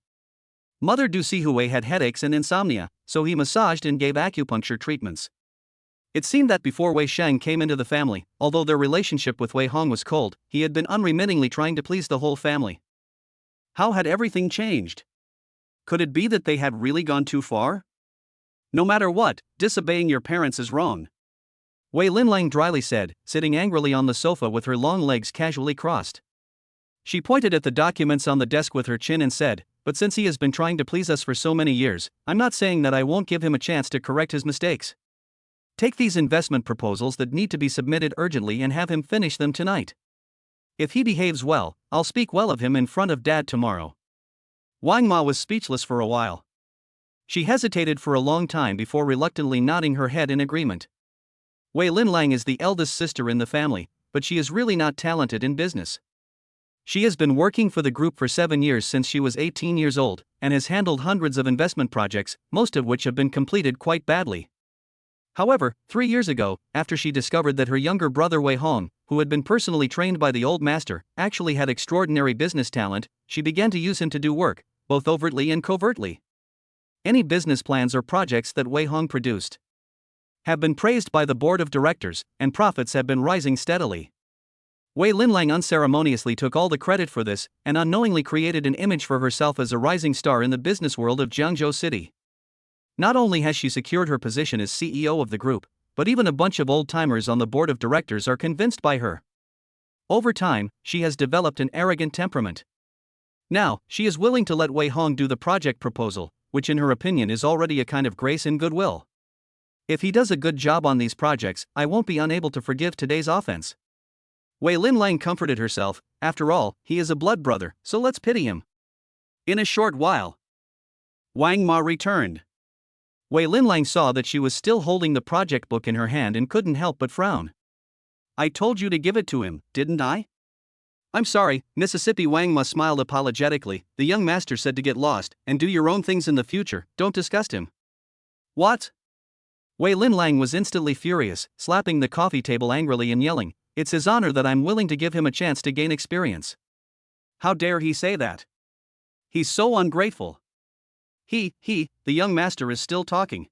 Mother Du Sihui had headaches and insomnia, so he massaged and gave acupuncture treatments. It seemed that before Wei Shang came into the family, although their relationship with Wei Hong was cold, he had been unremittingly trying to please the whole family. How had everything changed? Could it be that they had really gone too far? No matter what, disobeying your parents is wrong. Wei Linlang dryly said, sitting angrily on the sofa with her long legs casually crossed. She pointed at the documents on the desk with her chin and said, but since he has been trying to please us for so many years, I'm not saying that I won't give him a chance to correct his mistakes. Take these investment proposals that need to be submitted urgently and have him finish them tonight. If he behaves well, I'll speak well of him in front of Dad tomorrow. Wang Ma was speechless for a while. She hesitated for a long time before reluctantly nodding her head in agreement. Wei Linlang is the eldest sister in the family, but she is really not talented in business. She has been working for the group for 7 years since she was 18 years old, and has handled hundreds of investment projects, most of which have been completed quite badly. However, 3 years ago, after she discovered that her younger brother Wei Hong, who had been personally trained by the old master, actually had extraordinary business talent, she began to use him to do work, both overtly and covertly. Any business plans or projects that Wei Hong produced have been praised by the board of directors, and profits have been rising steadily. Wei Linlang unceremoniously took all the credit for this, and unknowingly created an image for herself as a rising star in the business world of Jiangzhou City. Not only has she secured her position as CEO of the group, but even a bunch of old-timers on the board of directors are convinced by her. Over time, she has developed an arrogant temperament. Now, she is willing to let Wei Hong do the project proposal, which in her opinion is already a kind of grace and goodwill. If he does a good job on these projects, I won't be unable to forgive today's offense. Wei Linlang comforted herself. After all, he is a blood brother, so let's pity him. In a short while, Wang Ma returned. Wei Linlang saw that she was still holding the project book in her hand and couldn't help but frown. I told you to give it to him, didn't I? I'm sorry, Mississippi. Wang Ma smiled apologetically. The young master said to get lost and do your own things in the future, don't disgust him. What? Wei Linlang was instantly furious, slapping the coffee table angrily and yelling, it's his honor that I'm willing to give him a chance to gain experience. How dare he say that? He's so ungrateful. The young master is still talking.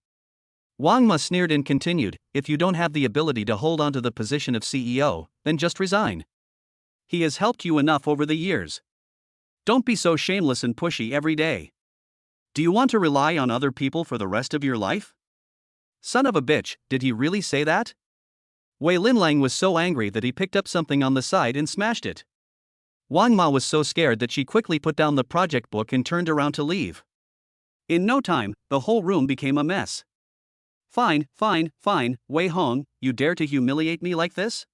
Wang Ma sneered and continued, if you don't have the ability to hold on to the position of CEO, then just resign. He has helped you enough over the years. Don't be so shameless and pushy every day. Do you want to rely on other people for the rest of your life? Son of a bitch, did he really say that? Wei Linlang was so angry that he picked up something on the side and smashed it. Wang Ma was so scared that she quickly put down the project book and turned around to leave. In no time, the whole room became a mess. Fine, Wei Hong, you dare to humiliate me like this?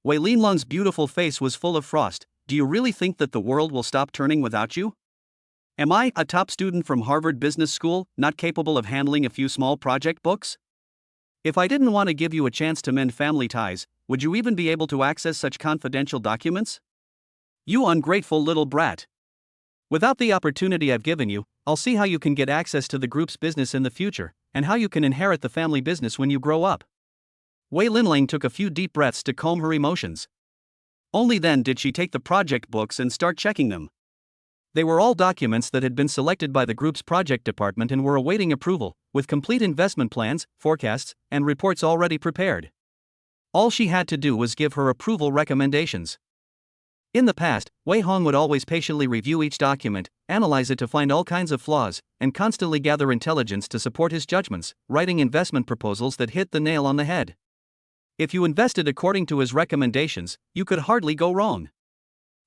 Wei Linlang's beautiful face was full of frost. Do you really think that the world will stop turning without you? Am I, a top student from Harvard Business School, not capable of handling a few small project books? If I didn't want to give you a chance to mend family ties, would you even be able to access such confidential documents? You ungrateful little brat. Without the opportunity I've given you, I'll see how you can get access to the group's business in the future, and how you can inherit the family business when you grow up. Wei Linlang took a few deep breaths to calm her emotions. Only then did she take the project books and start checking them. They were all documents that had been selected by the group's project department and were awaiting approval, with complete investment plans, forecasts, and reports already prepared. All she had to do was give her approval recommendations. In the past, Wei Hong would always patiently review each document, analyze it to find all kinds of flaws, and constantly gather intelligence to support his judgments, writing investment proposals that hit the nail on the head. If you invested according to his recommendations, you could hardly go wrong.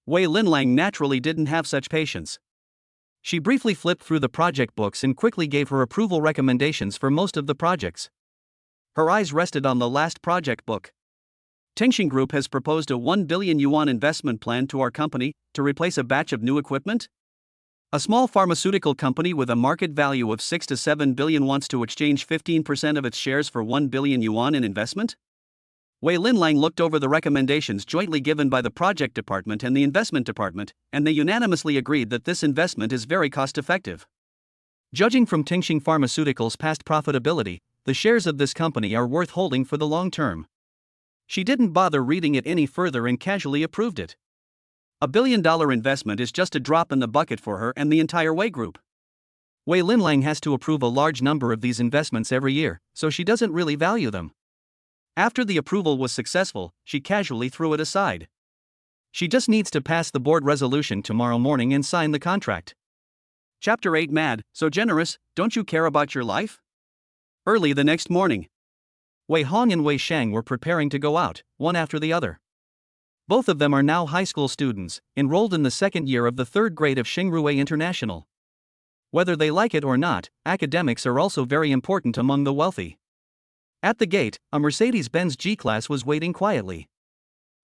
Wei Linlang naturally didn't have such patience. She briefly flipped through the project books and quickly gave her approval recommendations for most of the projects. Her eyes rested on the last project book. Tengxing Group has proposed a 1 billion yuan investment plan to our company to replace a batch of new equipment. A small pharmaceutical company with a market value of 6 to 7 billion wants to exchange 15% of its shares for 1 billion yuan in investment. Wei Linlang looked over the recommendations jointly given by the project department and the investment department, and they unanimously agreed that this investment is very cost-effective. Judging from Tengxing Pharmaceuticals' past profitability, the shares of this company are worth holding for the long term. She didn't bother reading it any further and casually approved it. $1 billion investment is just a drop in the bucket for her and the entire Wei Group. Wei Linlang has to approve a large number of these investments every year, so she doesn't really value them. After the approval was successful, she casually threw it aside. She just needs to pass the board resolution tomorrow morning and sign the contract. Chapter 8. Mad, so generous, don't you care about your life? Early the next morning, Wei Hong and Wei Shang were preparing to go out, one after the other. Both of them are now high school students, enrolled in the second year of the third grade of Xingrui International. Whether they like it or not, academics are also very important among the wealthy. At the gate, a Mercedes-Benz G-Class was waiting quietly.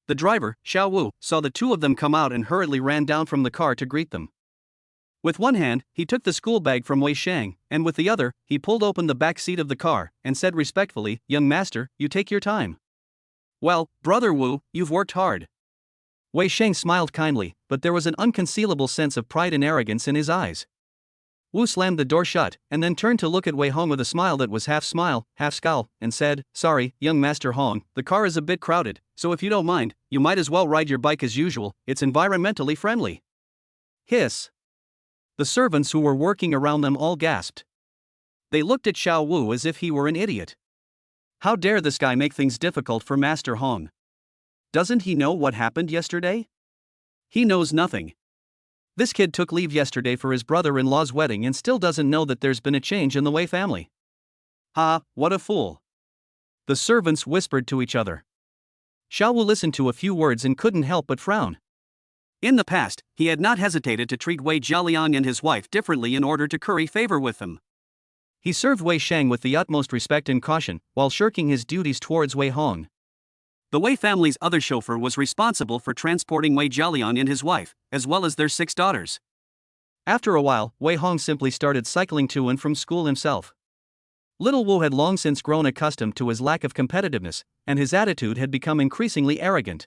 The driver, Xiao Wu, saw the two of them come out and hurriedly ran down from the car to greet them. With one hand, he took the school bag from Wei Shang, and with the other, he pulled open the back seat of the car, and said respectfully, "Young master, you take your time." "Well, brother Wu, you've worked hard." Wei Shang smiled kindly, but there was an unconcealable sense of pride and arrogance in his eyes. Wu slammed the door shut, and then turned to look at Wei Hong with a smile that was half smile, half scowl, and said, "Sorry, young master Hong, the car is a bit crowded, so if you don't mind, you might as well ride your bike as usual, it's environmentally friendly." Hiss. The servants who were working around them all gasped. They looked at Xiao Wu as if he were an idiot. How dare this guy make things difficult for Master Hong? Doesn't he know what happened yesterday? He knows nothing. This kid took leave yesterday for his brother-in-law's wedding and still doesn't know that there's been a change in the Wei family. Ha, what a fool. The servants whispered to each other. Xiao Wu listened to a few words and couldn't help but frown. In the past, he had not hesitated to treat Wei Jialiang and his wife differently in order to curry favor with them. He served Wei Shang with the utmost respect and caution, while shirking his duties towards Wei Hong. The Wei family's other chauffeur was responsible for transporting Wei Jialian and his wife, as well as their 6 daughters. After a while, Wei Hong simply started cycling to and from school himself. Little Wu had long since grown accustomed to his lack of competitiveness, and his attitude had become increasingly arrogant.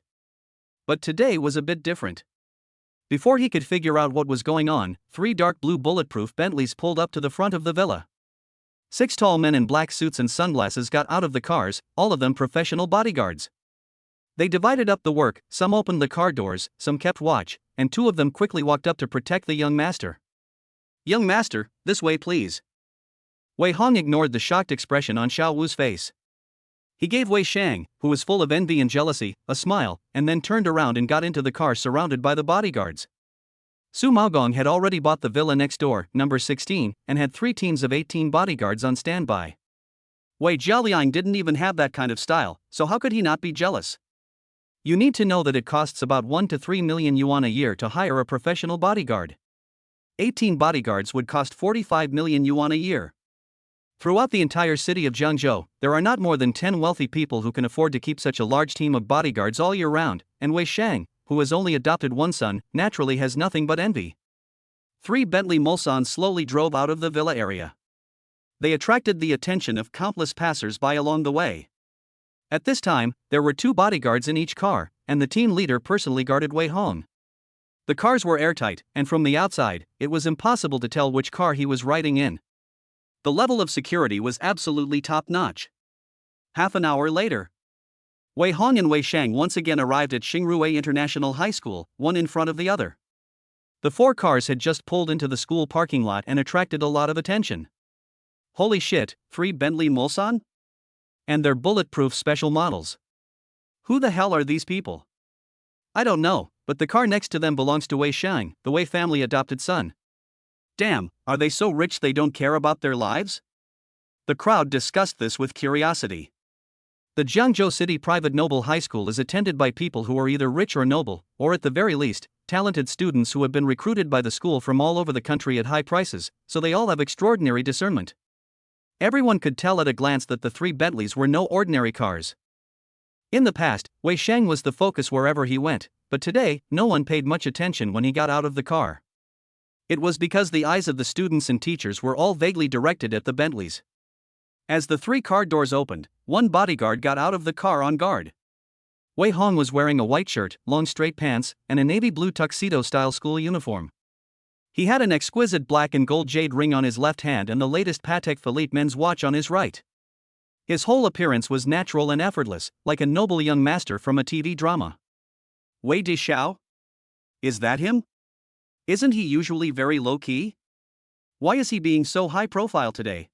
But today was a bit different. Before he could figure out what was going on, 3 dark blue bulletproof Bentleys pulled up to the front of the villa. 6 tall men in black suits and sunglasses got out of the cars, all of them professional bodyguards. They divided up the work, some opened the car doors, some kept watch, and 2 of them quickly walked up to protect the young master. "Young master, this way please." Wei Hong ignored the shocked expression on Xiao Wu's face. He gave Wei Shang, who was full of envy and jealousy, a smile, and then turned around and got into the car surrounded by the bodyguards. Su Maogong had already bought the villa next door, number 16, and had 3 teams of 18 bodyguards on standby. Wei Jialiang didn't even have that kind of style, so how could he not be jealous? You need to know that it costs about 1 to 3 million yuan a year to hire a professional bodyguard. 18 bodyguards would cost 45 million yuan a year. Throughout the entire city of Jiangzhou, there are not more than 10 wealthy people who can afford to keep such a large team of bodyguards all year round, and Wei Shang, who has only adopted 1 son, naturally has nothing but envy. 3 Bentley Mulsans slowly drove out of the villa area. They attracted the attention of countless passers-by along the way. At this time, there were 2 bodyguards in each car, and the team leader personally guarded Wei Hong. The cars were airtight, and from the outside, it was impossible to tell which car he was riding in. The level of security was absolutely top-notch. Half an hour later, Wei Hong and Wei Shang once again arrived at Xingrui International High School, one in front of the other. The 4 cars had just pulled into the school parking lot and attracted a lot of attention. Holy shit, 3 Bentley Mulsan? And they're bulletproof special models. Who the hell are these people? I don't know, but the car next to them belongs to Wei Shang, the Wei family adopted son. Damn, are they so rich they don't care about their lives? The crowd discussed this with curiosity. The Jiangzhou City Private Noble High School is attended by people who are either rich or noble, or at the very least, talented students who have been recruited by the school from all over the country at high prices, so they all have extraordinary discernment. Everyone could tell at a glance that the 3 Bentleys were no ordinary cars. In the past, Wei Shang was the focus wherever he went, but today, no one paid much attention when he got out of the car. It was because the eyes of the students and teachers were all vaguely directed at the Bentleys. As the 3 car doors opened, 1 bodyguard got out of the car on guard. Wei Hong was wearing a white shirt, long straight pants, and a navy blue tuxedo-style school uniform. He had an exquisite black and gold jade ring on his left hand and the latest Patek Philippe men's watch on his right. His whole appearance was natural and effortless, like a noble young master from a TV drama. Wei Dixiao? Is that him? Isn't he usually very low-key? Why is he being so high-profile today?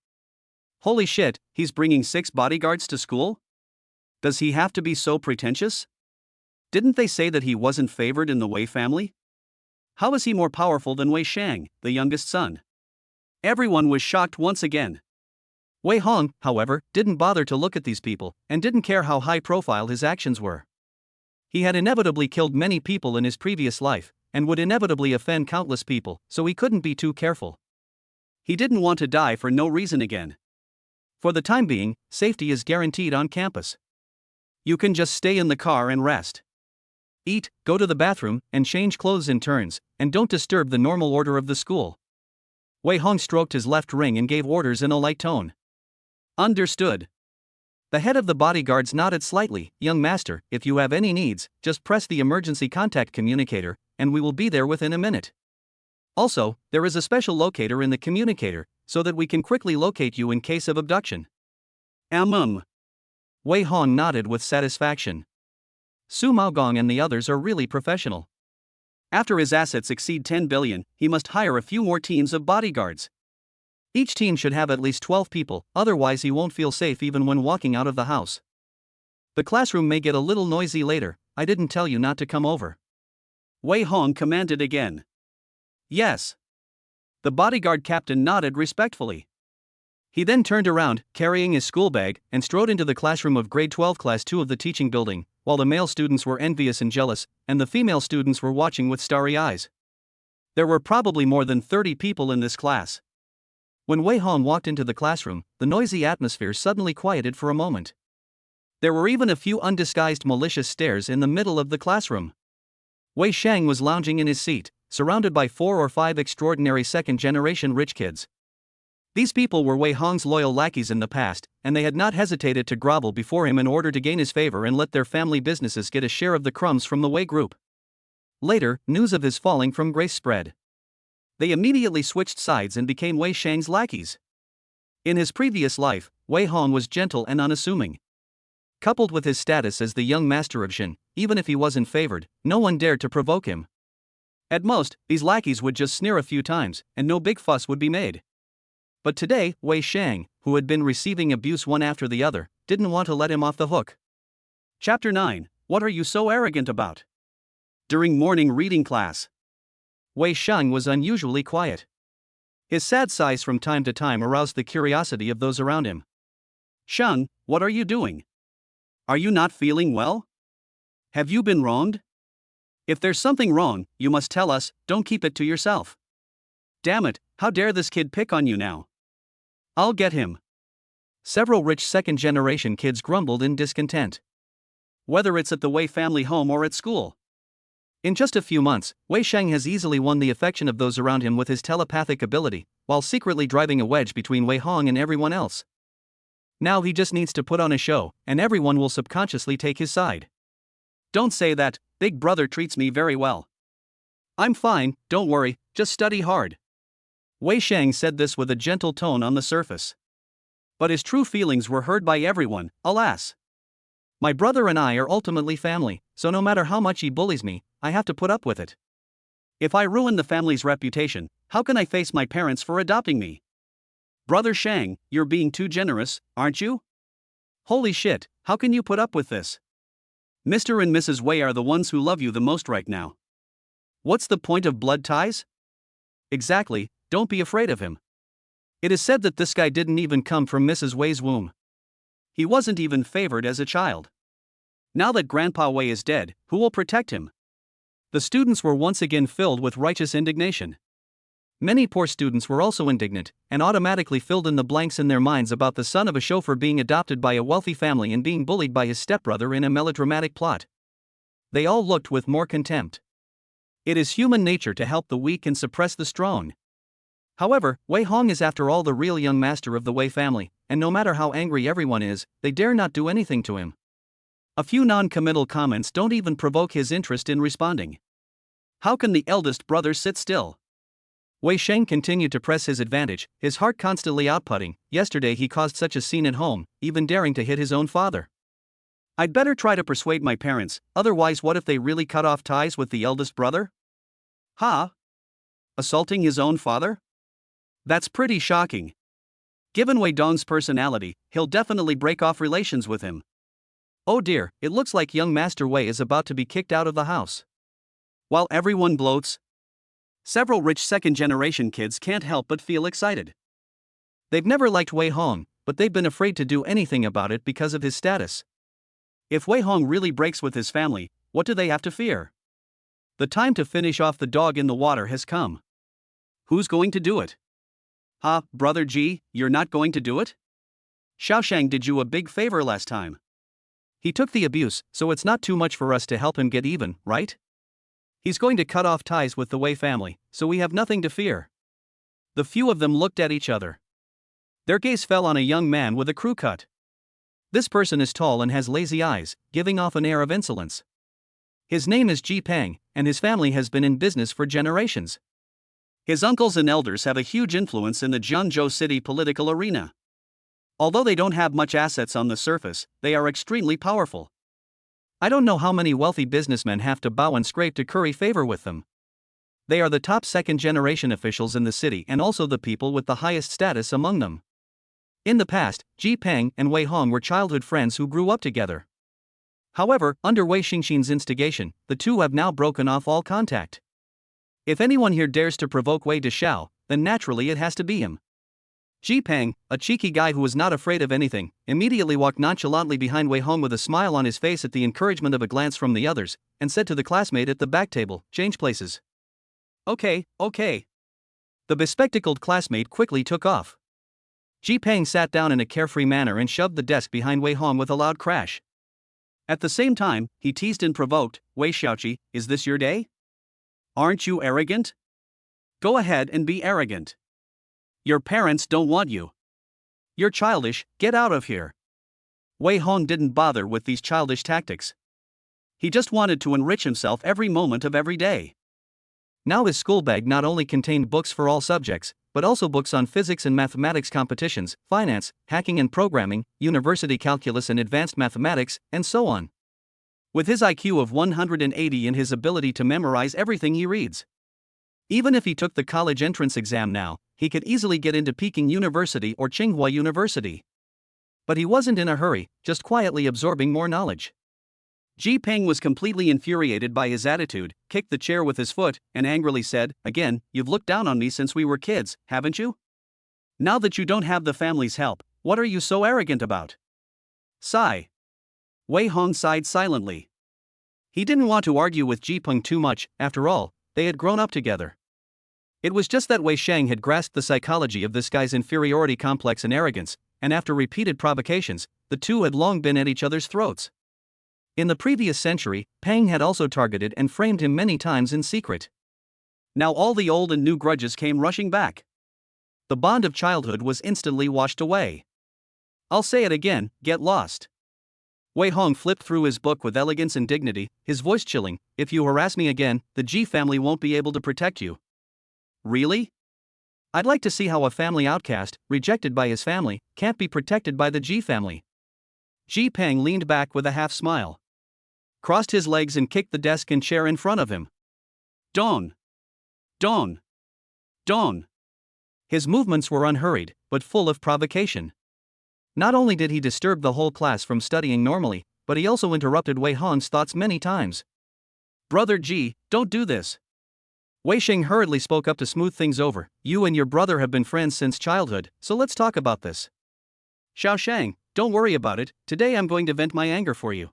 Holy shit, he's bringing 6 bodyguards to school? Does he have to be so pretentious? Didn't they say that he wasn't favored in the Wei family? How is he more powerful than Wei Shang, the youngest son? Everyone was shocked once again. Wei Hong, however, didn't bother to look at these people, and didn't care how high-profile his actions were. He had inevitably killed many people in his previous life, and would inevitably offend countless people, so he couldn't be too careful. He didn't want to die for no reason again. For the time being, safety is guaranteed on campus. You can just stay in the car and rest. Eat, go to the bathroom, and change clothes in turns, and don't disturb the normal order of the school. Wei Hong stroked his left ring and gave orders in a light tone. Understood. The head of the bodyguards nodded slightly. Young master, if you have any needs, just press the emergency contact communicator, and we will be there within a minute. Also, there is a special locator in the communicator, so that we can quickly locate you in case of abduction. Wei Hong nodded with satisfaction. Su Maogong and the others are really professional. After his assets exceed 10 billion, he must hire a few more teams of bodyguards. Each team should have at least 12 people, otherwise he won't feel safe even when walking out of the house. The classroom may get a little noisy later, I didn't tell you not to come over. Wei Hong commanded again. Yes. The bodyguard captain nodded respectfully. He then turned around, carrying his school bag, and strode into the classroom of grade 12 class 2 of the teaching building, while the male students were envious and jealous, and the female students were watching with starry eyes. There were probably more than 30 people in this class. When Wei Hong walked into the classroom, the noisy atmosphere suddenly quieted for a moment. There were even a few undisguised malicious stares in the middle of the classroom. Wei Shang was lounging in his seat, surrounded by 4 or 5 extraordinary second-generation rich kids. These people were Wei Hong's loyal lackeys in the past, and they had not hesitated to grovel before him in order to gain his favor and let their family businesses get a share of the crumbs from the Wei group. Later, news of his falling from grace spread. They immediately switched sides and became Wei Shang's lackeys. In his previous life, Wei Hong was gentle and unassuming. Coupled with his status as the young master of Shen, even if he wasn't favored, no one dared to provoke him. At most, these lackeys would just sneer a few times, and no big fuss would be made. But today, Wei Shang, who had been receiving abuse one after the other, didn't want to let him off the hook. Chapter 9. What are you so arrogant about? During morning reading class, Wei Shang was unusually quiet. His sad sighs from time to time aroused the curiosity of those around him. Shang, what are you doing? Are you not feeling well? Have you been wronged? If there's something wrong, you must tell us, don't keep it to yourself. Damn it, how dare this kid pick on you now? I'll get him. Several rich second-generation kids grumbled in discontent. Whether it's at the Wei family home or at school. In just a few months, Wei Shang has easily won the affection of those around him with his telepathic ability, while secretly driving a wedge between Wei Hong and everyone else. Now he just needs to put on a show, and everyone will subconsciously take his side. Don't say that, Big Brother treats me very well. I'm fine, don't worry, just study hard. Wei Shang said this with a gentle tone on the surface. But his true feelings were heard by everyone, alas. My brother and I are ultimately family, so no matter how much he bullies me, I have to put up with it. If I ruin the family's reputation, how can I face my parents for adopting me? Brother Shang, you're being too generous, aren't you? Holy shit, how can you put up with this? Mr. and Mrs. Wei are the ones who love you the most right now. What's the point of blood ties? Exactly, don't be afraid of him. It is said that this guy didn't even come from Mrs. Wei's womb. He wasn't even favored as a child. Now that Grandpa Wei is dead, who will protect him? The students were once again filled with righteous indignation. Many poor students were also indignant, and automatically filled in the blanks in their minds about the son of a chauffeur being adopted by a wealthy family and being bullied by his stepbrother in a melodramatic plot. They all looked with more contempt. It is human nature to help the weak and suppress the strong. However, Wei Hong is after all the real young master of the Wei family, and no matter how angry everyone is, they dare not do anything to him. A few non-committal comments don't even provoke his interest in responding. How can the eldest brother sit still? Wei Shang continued to press his advantage, his heart constantly outputting. Yesterday he caused such a scene at home, even daring to hit his own father. I'd better try to persuade my parents, otherwise what if they really cut off ties with the eldest brother? Huh? Assaulting his own father? That's pretty shocking. Given Wei Dong's personality, he'll definitely break off relations with him. Oh dear, it looks like young Master Wei is about to be kicked out of the house. While everyone bloats, several rich second-generation kids can't help but feel excited. They've never liked Wei Hong, but they've been afraid to do anything about it because of his status. If Wei Hong really breaks with his family, what do they have to fear? The time to finish off the dog in the water has come. Who's going to do it? Brother G, you're not going to do it? Xiaoshang did you a big favor last time. He took the abuse, so it's not too much for us to help him get even, right? He's going to cut off ties with the Wei family, so we have nothing to fear. The few of them looked at each other. Their gaze fell on a young man with a crew cut. This person is tall and has lazy eyes, giving off an air of insolence. His name is Ji Peng, and his family has been in business for generations. His uncles and elders have a huge influence in the Jiangzhou city political arena. Although they don't have much assets on the surface, they are extremely powerful. I don't know how many wealthy businessmen have to bow and scrape to curry favor with them. They are the top second-generation officials in the city and also the people with the highest status among them. In the past, Ji Peng and Wei Hong were childhood friends who grew up together. However, under Wei Xingxin's instigation, the two have now broken off all contact. If anyone here dares to provoke Wei Deshao, then naturally it has to be him. Ji Peng, a cheeky guy who was not afraid of anything, immediately walked nonchalantly behind Wei Hong with a smile on his face at the encouragement of a glance from the others, and said to the classmate at the back table, "Change places." Okay. The The bespectacled classmate quickly took off. Ji Peng sat down in a carefree manner and shoved the desk behind Wei Hong with a loud crash. At the same time, he teased and provoked, Wei Xiaoqi, is this your day? Aren't you arrogant? Go ahead and be arrogant. Your parents don't want you. You're childish, get out of here. Wei Hong didn't bother with these childish tactics. He just wanted to enrich himself every moment of every day. Now his school bag not only contained books for all subjects, but also books on physics and mathematics competitions, finance, hacking and programming, university calculus and advanced mathematics, and so on. With his IQ of 180 and his ability to memorize everything he reads. Even if he took the college entrance exam now, he could easily get into Peking University or Tsinghua University. But he wasn't in a hurry, just quietly absorbing more knowledge. Ji Peng was completely infuriated by his attitude, kicked the chair with his foot, and angrily said, again, you've looked down on me since we were kids, haven't you? Now that you don't have the family's help, what are you so arrogant about? Sigh. Wei Hong sighed silently. He didn't want to argue with Ji Peng too much, after all, they had grown up together. It was just that Wei Shang had grasped the psychology of this guy's inferiority complex and arrogance, and after repeated provocations, the two had long been at each other's throats. In the previous century, Peng had also targeted and framed him many times in secret. Now all the old and new grudges came rushing back. The bond of childhood was instantly washed away. I'll say it again, get lost. Wei Hong flipped through his book with elegance and dignity, his voice chilling, if you harass me again, the Ji family won't be able to protect you. Really? I'd like to see how a family outcast, rejected by his family, can't be protected by the Ji family. Ji Peng leaned back with a half smile, crossed his legs and kicked the desk and chair in front of him. Don! Don! Don! His movements were unhurried, but full of provocation. Not only did he disturb the whole class from studying normally, but he also interrupted Wei Hong's thoughts many times. Brother Ji, don't do this. Wei Sheng hurriedly spoke up to smooth things over. You and your brother have been friends since childhood, so let's talk about this. Xiao Shang, don't worry about it, today I'm going to vent my anger for you.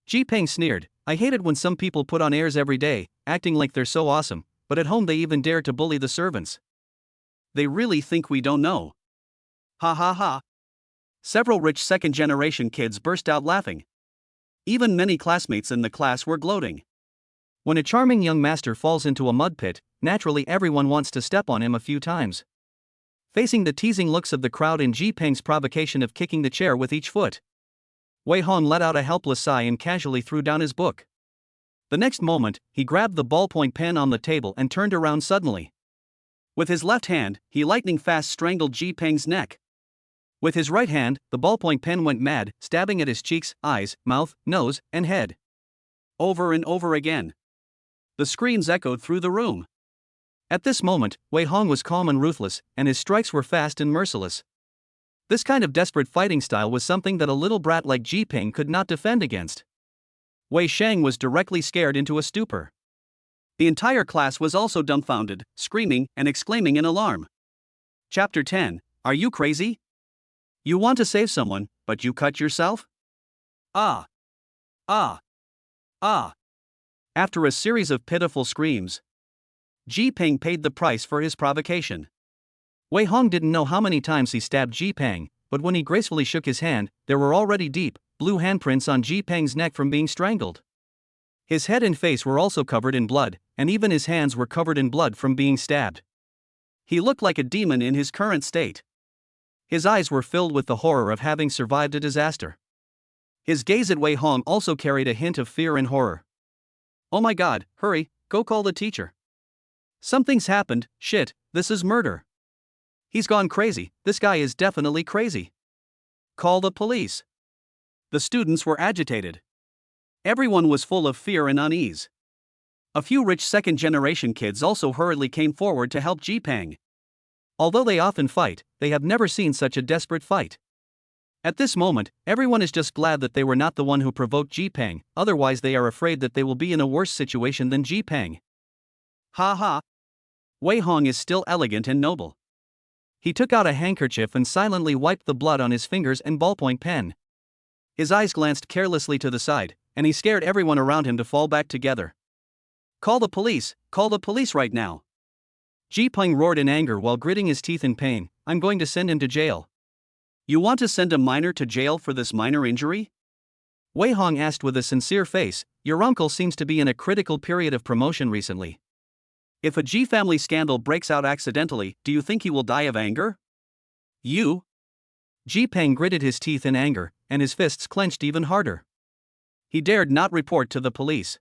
Ji Peng sneered, I hate it when some people put on airs every day, acting like they're so awesome, but at home they even dare to bully the servants. They really think we don't know. Ha ha ha. Several rich second-generation kids burst out laughing. Even many classmates in the class were gloating. When a charming young master falls into a mud pit, naturally everyone wants to step on him a few times. Facing the teasing looks of the crowd and Ji Peng's provocation of kicking the chair with each foot, Wei Hong let out a helpless sigh and casually threw down his book. The next moment, he grabbed the ballpoint pen on the table and turned around suddenly. With his left hand, he lightning-fast strangled Ji Peng's neck. With his right hand, the ballpoint pen went mad, stabbing at his cheeks, eyes, mouth, nose, and head. Over and over again. The screams echoed through the room. At this moment, Wei Hong was calm and ruthless, and his strikes were fast and merciless. This kind of desperate fighting style was something that a little brat like Ji Peng could not defend against. Wei Shang was directly scared into a stupor. The entire class was also dumbfounded, screaming and exclaiming in alarm. Chapter 10. Are you crazy? You want to save someone, but you cut yourself? Ah! Ah! Ah! After a series of pitiful screams, Ji Peng paid the price for his provocation. Wei Hong didn't know how many times he stabbed Ji Peng, but when he gracefully shook his hand, there were already deep, blue handprints on Ji Peng's neck from being strangled. His head and face were also covered in blood, and even his hands were covered in blood from being stabbed. He looked like a demon in his current state. His eyes were filled with the horror of having survived a disaster. His gaze at Wei Hong also carried a hint of fear and horror. Oh my god, hurry, go call the teacher. Something's happened, shit, this is murder. He's gone crazy, this guy is definitely crazy. Call the police. The students were agitated. Everyone was full of fear and unease. A few rich second-generation kids also hurriedly came forward to help Ji Peng. Although they often fight, they have never seen such a desperate fight. At this moment, everyone is just glad that they were not the one who provoked Ji Peng, otherwise they are afraid that they will be in a worse situation than Ji Peng. Ha ha! Wei Hong is still elegant and noble. He took out a handkerchief and silently wiped the blood on his fingers and ballpoint pen. His eyes glanced carelessly to the side, and he scared everyone around him to fall back together. Call the police right now. Ji Peng roared in anger while gritting his teeth in pain. I'm going to send him to jail. You want to send a minor to jail for this minor injury? Wei Hong asked with a sincere face. Your uncle seems to be in a critical period of promotion recently. If a Ji family scandal breaks out accidentally, do you think he will die of anger? You? Ji Peng gritted his teeth in anger, and his fists clenched even harder. He dared not report to the police.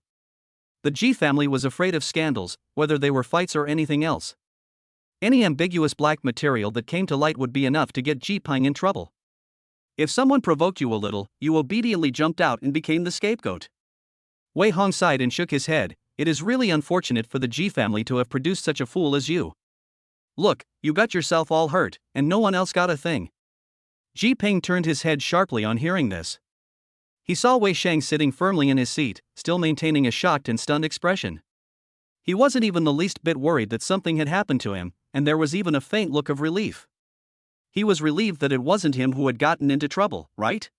The Ji family was afraid of scandals, whether they were fights or anything else. Any ambiguous black material that came to light would be enough to get Ji Peng in trouble. If someone provoked you a little, you obediently jumped out and became the scapegoat. Wei Hong sighed and shook his head. It is really unfortunate for the Ji family to have produced such a fool as you. Look, you got yourself all hurt, and no one else got a thing. Ji Peng turned his head sharply on hearing this. He saw Wei Shang sitting firmly in his seat, still maintaining a shocked and stunned expression. He wasn't even the least bit worried that something had happened to him, and there was even a faint look of relief. He was relieved that it wasn't him who had gotten into trouble, right?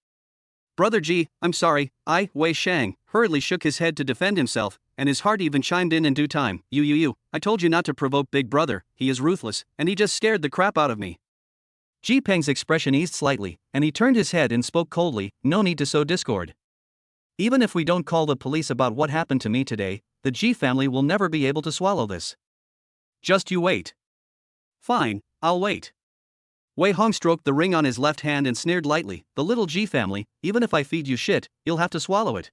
Brother Ji, I'm sorry, Wei Shang, hurriedly shook his head to defend himself, and his heart even chimed in due time. You, I told you not to provoke Big Brother, he is ruthless, and he just scared the crap out of me. Ji Peng's expression eased slightly, and he turned his head and spoke coldly. No need to sow discord. Even if we don't call the police about what happened to me today, the Ji family will never be able to swallow this. Just you wait. Fine, I'll wait. Wei Hong stroked the ring on his left hand and sneered lightly. The little Ji family, even if I feed you shit, you'll have to swallow it.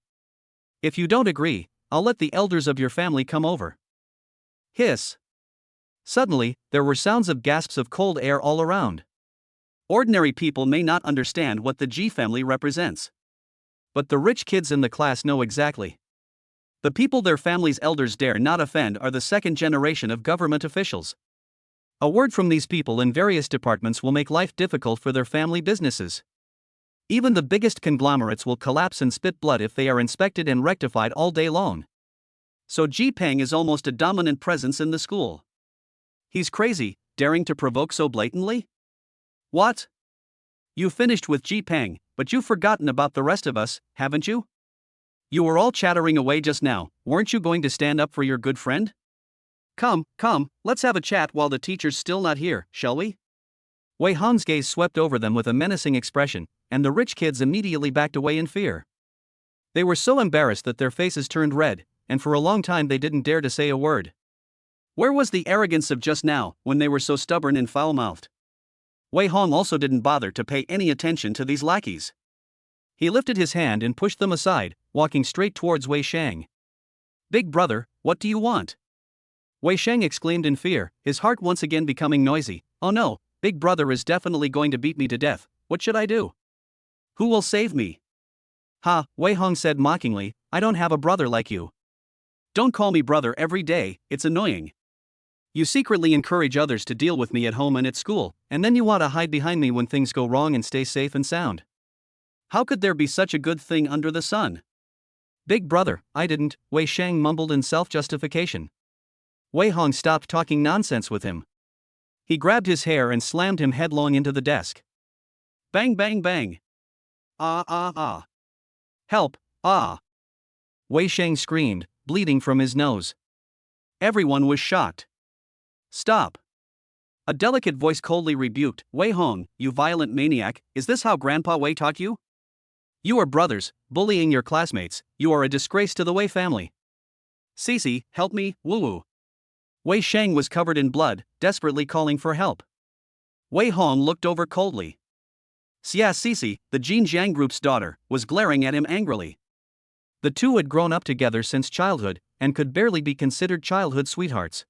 If you don't agree, I'll let the elders of your family come over. Hiss. Suddenly, there were sounds of gasps of cold air all around. Ordinary people may not understand what the Ji family represents. But the rich kids in the class know exactly. The people their family's elders dare not offend are the second generation of government officials. A word from these people in various departments will make life difficult for their family businesses. Even the biggest conglomerates will collapse and spit blood if they are inspected and rectified all day long. So Ji Peng is almost a dominant presence in the school. He's crazy, daring to provoke so blatantly? What? You finished with Ji Peng, but you've forgotten about the rest of us, haven't you? You were all chattering away just now. Weren't you going to stand up for your good friend? Come, let's have a chat while the teacher's still not here, shall we? Wei Hong's gaze swept over them with a menacing expression, and the rich kids immediately backed away in fear. They were so embarrassed that their faces turned red, and for a long time they didn't dare to say a word. Where was the arrogance of just now, when they were so stubborn and foul-mouthed? Wei Hong also didn't bother to pay any attention to these lackeys. He lifted his hand and pushed them aside, walking straight towards Wei Shang. Big brother, what do you want? Wei Shang exclaimed in fear, his heart once again becoming noisy. Oh no, Big Brother is definitely going to beat me to death. What should I do? Who will save me? Ha, Wei Hong said mockingly, I don't have a brother like you. Don't call me brother every day, it's annoying. You secretly encourage others to deal with me at home and at school, and then you want to hide behind me when things go wrong and stay safe and sound. How could there be such a good thing under the sun? Big brother, I didn't, Wei Shang mumbled in self-justification. Wei Hong stopped talking nonsense with him. He grabbed his hair and slammed him headlong into the desk. Bang bang bang. Ah. Help, ah. Wei Shang screamed, bleeding from his nose. Everyone was shocked. Stop. A delicate voice coldly rebuked, Wei Hong, you violent maniac, is this how Grandpa Wei taught you? You are brothers, bullying your classmates, you are a disgrace to the Wei family. Cece, help me, woo-woo. Wei Shang was covered in blood, desperately calling for help. Wei Hong looked over coldly. Xia Cece, the Jin Jiang group's daughter, was glaring at him angrily. The two had grown up together since childhood, and could barely be considered childhood sweethearts.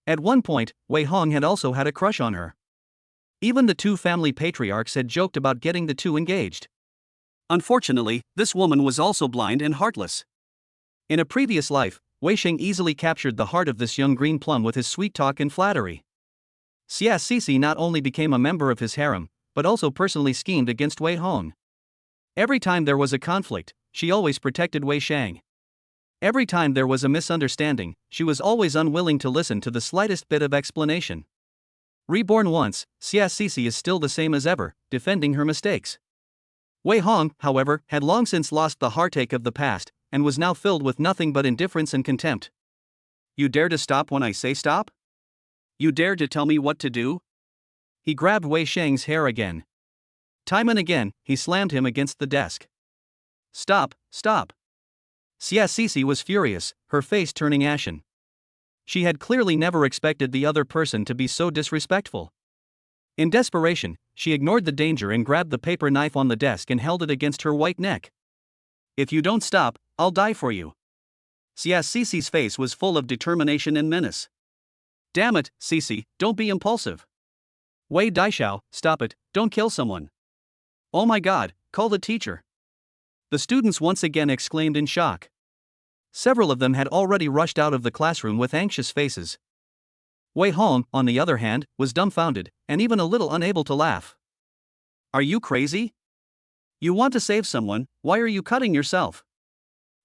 At one point, Wei Hong had also had a crush on her. Even the two family patriarchs had joked about getting the two engaged. Unfortunately, this woman was also blind and heartless. In a previous life, Wei Shang easily captured the heart of this young green plum with his sweet talk and flattery. Xia Cece not only became a member of his harem, but also personally schemed against Wei Hong. Every time there was a conflict, she always protected Wei Shang. Every time there was a misunderstanding, she was always unwilling to listen to the slightest bit of explanation. Reborn once, Xia Cece is still the same as ever, defending her mistakes. Wei Hong, however, had long since lost the heartache of the past, and was now filled with nothing but indifference and contempt. You dare to stop when I say stop? You dare to tell me what to do? He grabbed Wei Sheng's hair again. Time and again, he slammed him against the desk. Stop, stop. Xia Sisi was furious, her face turning ashen. She had clearly never expected the other person to be so disrespectful. In desperation, she ignored the danger and grabbed the paper knife on the desk and held it against her white neck. If you don't stop, I'll die for you. Xia Sisi's face was full of determination and menace. Damn it, Sisi, don't be impulsive. Wei Daishao, stop it, don't kill someone. Oh my god, call the teacher. The students once again exclaimed in shock. Several of them had already rushed out of the classroom with anxious faces. Wei Hong, on the other hand, was dumbfounded, and even a little unable to laugh. Are you crazy? You want to save someone, why are you cutting yourself?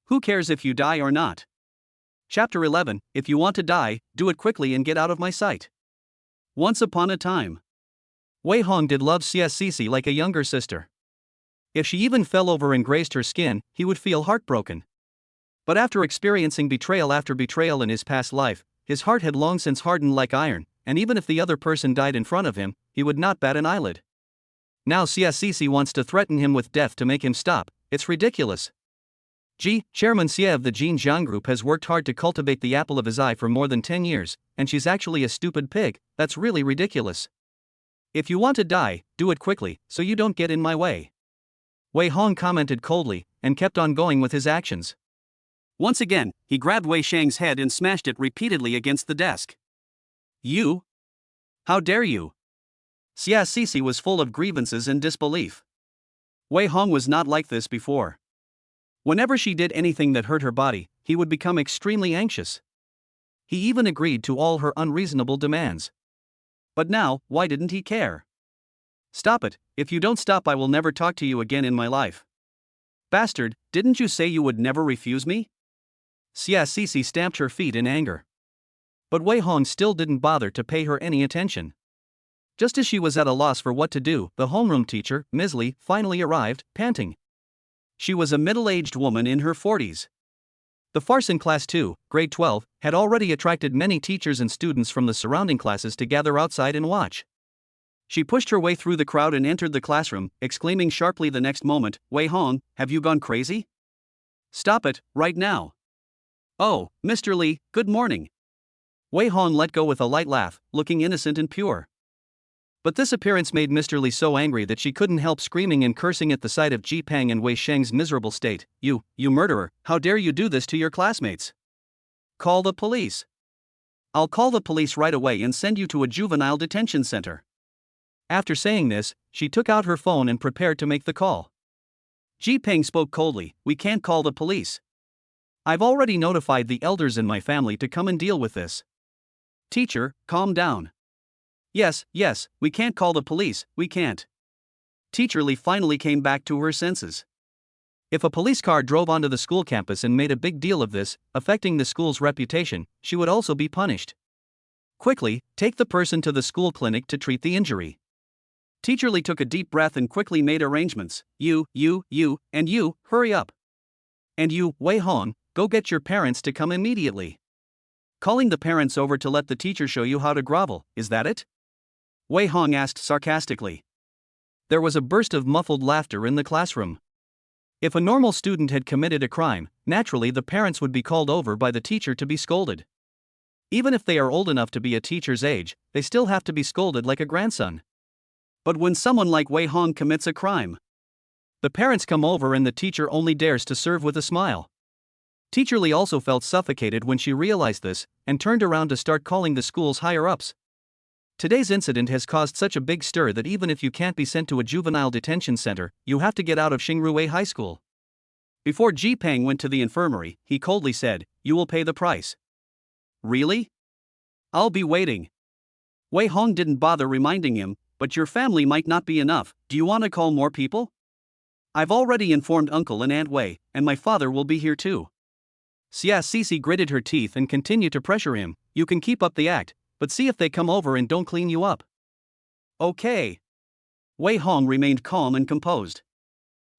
Who cares if you die or not? Chapter 11, if you want to die, do it quickly and get out of my sight. Once upon a time, Wei Hong did love Xia Sisi like a younger sister. If she even fell over and grazed her skin, he would feel heartbroken. But after experiencing betrayal after betrayal in his past life, his heart had long since hardened like iron, and even if the other person died in front of him, he would not bat an eyelid. Now Xia Sisi wants to threaten him with death to make him stop. It's ridiculous. Chairman Xia of the Jin Jiang Group has worked hard to cultivate the apple of his eye for more than 10 years, and she's actually a stupid pig. That's really ridiculous. If you want to die, do it quickly, so you don't get in my way. Wei Hong commented coldly, and kept on going with his actions. Once again, he grabbed Wei Sheng's head and smashed it repeatedly against the desk. You? How dare you? Xia Sisi was full of grievances and disbelief. Wei Hong was not like this before. Whenever she did anything that hurt her body, he would become extremely anxious. He even agreed to all her unreasonable demands. But now, why didn't he care? Stop it, if you don't stop I will never talk to you again in my life. Bastard, didn't you say you would never refuse me? Xia Sisi stamped her feet in anger. But Wei Hong still didn't bother to pay her any attention. Just as she was at a loss for what to do, the homeroom teacher, Ms. Li, finally arrived, panting. She was a middle-aged woman in her 40s. The farce in Class 2, Grade 12, had already attracted many teachers and students from the surrounding classes to gather outside and watch. She pushed her way through the crowd and entered the classroom, exclaiming sharply the next moment, Wei Hong, have you gone crazy? Stop it, right now. Oh, Mr. Li, good morning. Wei Hong let go with a light laugh, looking innocent and pure. But this appearance made Mr. Li so angry that she couldn't help screaming and cursing at the sight of Ji Peng and Wei Sheng's miserable state. You murderer, how dare you do this to your classmates? Call the police. I'll call the police right away and send you to a juvenile detention center. After saying this, she took out her phone and prepared to make the call. Ji Peng spoke coldly, we can't call the police. I've already notified the elders in my family to come and deal with this. Teacher, calm down. Yes, we can't call the police, we can't. Teacher Li finally came back to her senses. If a police car drove onto the school campus and made a big deal of this, affecting the school's reputation, she would also be punished. Quickly, take the person to the school clinic to treat the injury. Teacher Li took a deep breath and quickly made arrangements. You, and you, hurry up. And you, Wei Hong, go get your parents to come immediately. Calling the parents over to let the teacher show you how to grovel, is that it? Wei Hong asked sarcastically. There was a burst of muffled laughter in the classroom. If a normal student had committed a crime, naturally the parents would be called over by the teacher to be scolded. Even if they are old enough to be a teacher's age, they still have to be scolded like a grandson. But when someone like Wei Hong commits a crime, the parents come over and the teacher only dares to serve with a smile. Teacher Li also felt suffocated when she realized this, and turned around to start calling the school's higher-ups. Today's incident has caused such a big stir that even if you can't be sent to a juvenile detention center, you have to get out of Xingrui High School. Before Ji Peng went to the infirmary, he coldly said, you will pay the price. Really? I'll be waiting. Wei Hong didn't bother reminding him, but your family might not be enough, do you want to call more people? I've already informed Uncle and Aunt Wei, and my father will be here too. Xia Sisi gritted her teeth and continued to pressure him, you can keep up the act, but see if they come over and don't clean you up. Okay. Wei Hong remained calm and composed.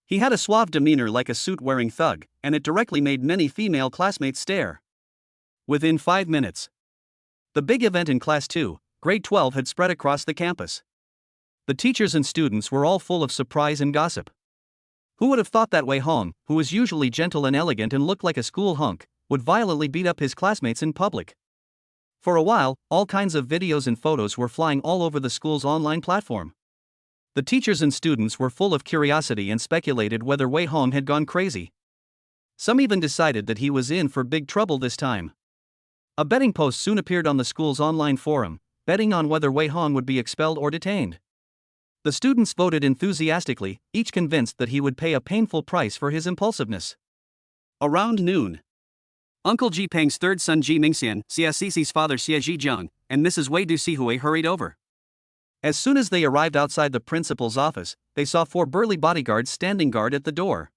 He had a suave demeanor like a suit-wearing thug, and it directly made many female classmates stare. Within 5 minutes, The big event in Class 2, Grade 12 had spread across the campus. The teachers and students were all full of surprise and gossip. Who would have thought that Wei Hong, who was usually gentle and elegant and looked like a school hunk, would violently beat up his classmates in public? For a while, all kinds of videos and photos were flying all over the school's online platform. The teachers and students were full of curiosity and speculated whether Wei Hong had gone crazy. Some even decided that he was in for big trouble this time. A betting post soon appeared on the school's online forum, betting on whether Wei Hong would be expelled or detained. The students voted enthusiastically, each convinced that he would pay a painful price for his impulsiveness. Around noon, Uncle Ji Peng's third son Ji Mingxian, Xia Xixi's father Xia Zhijiang, and Mrs. Wei Du Sihui hurried over. As soon as they arrived outside the principal's office, they saw 4 burly bodyguards standing guard at the door.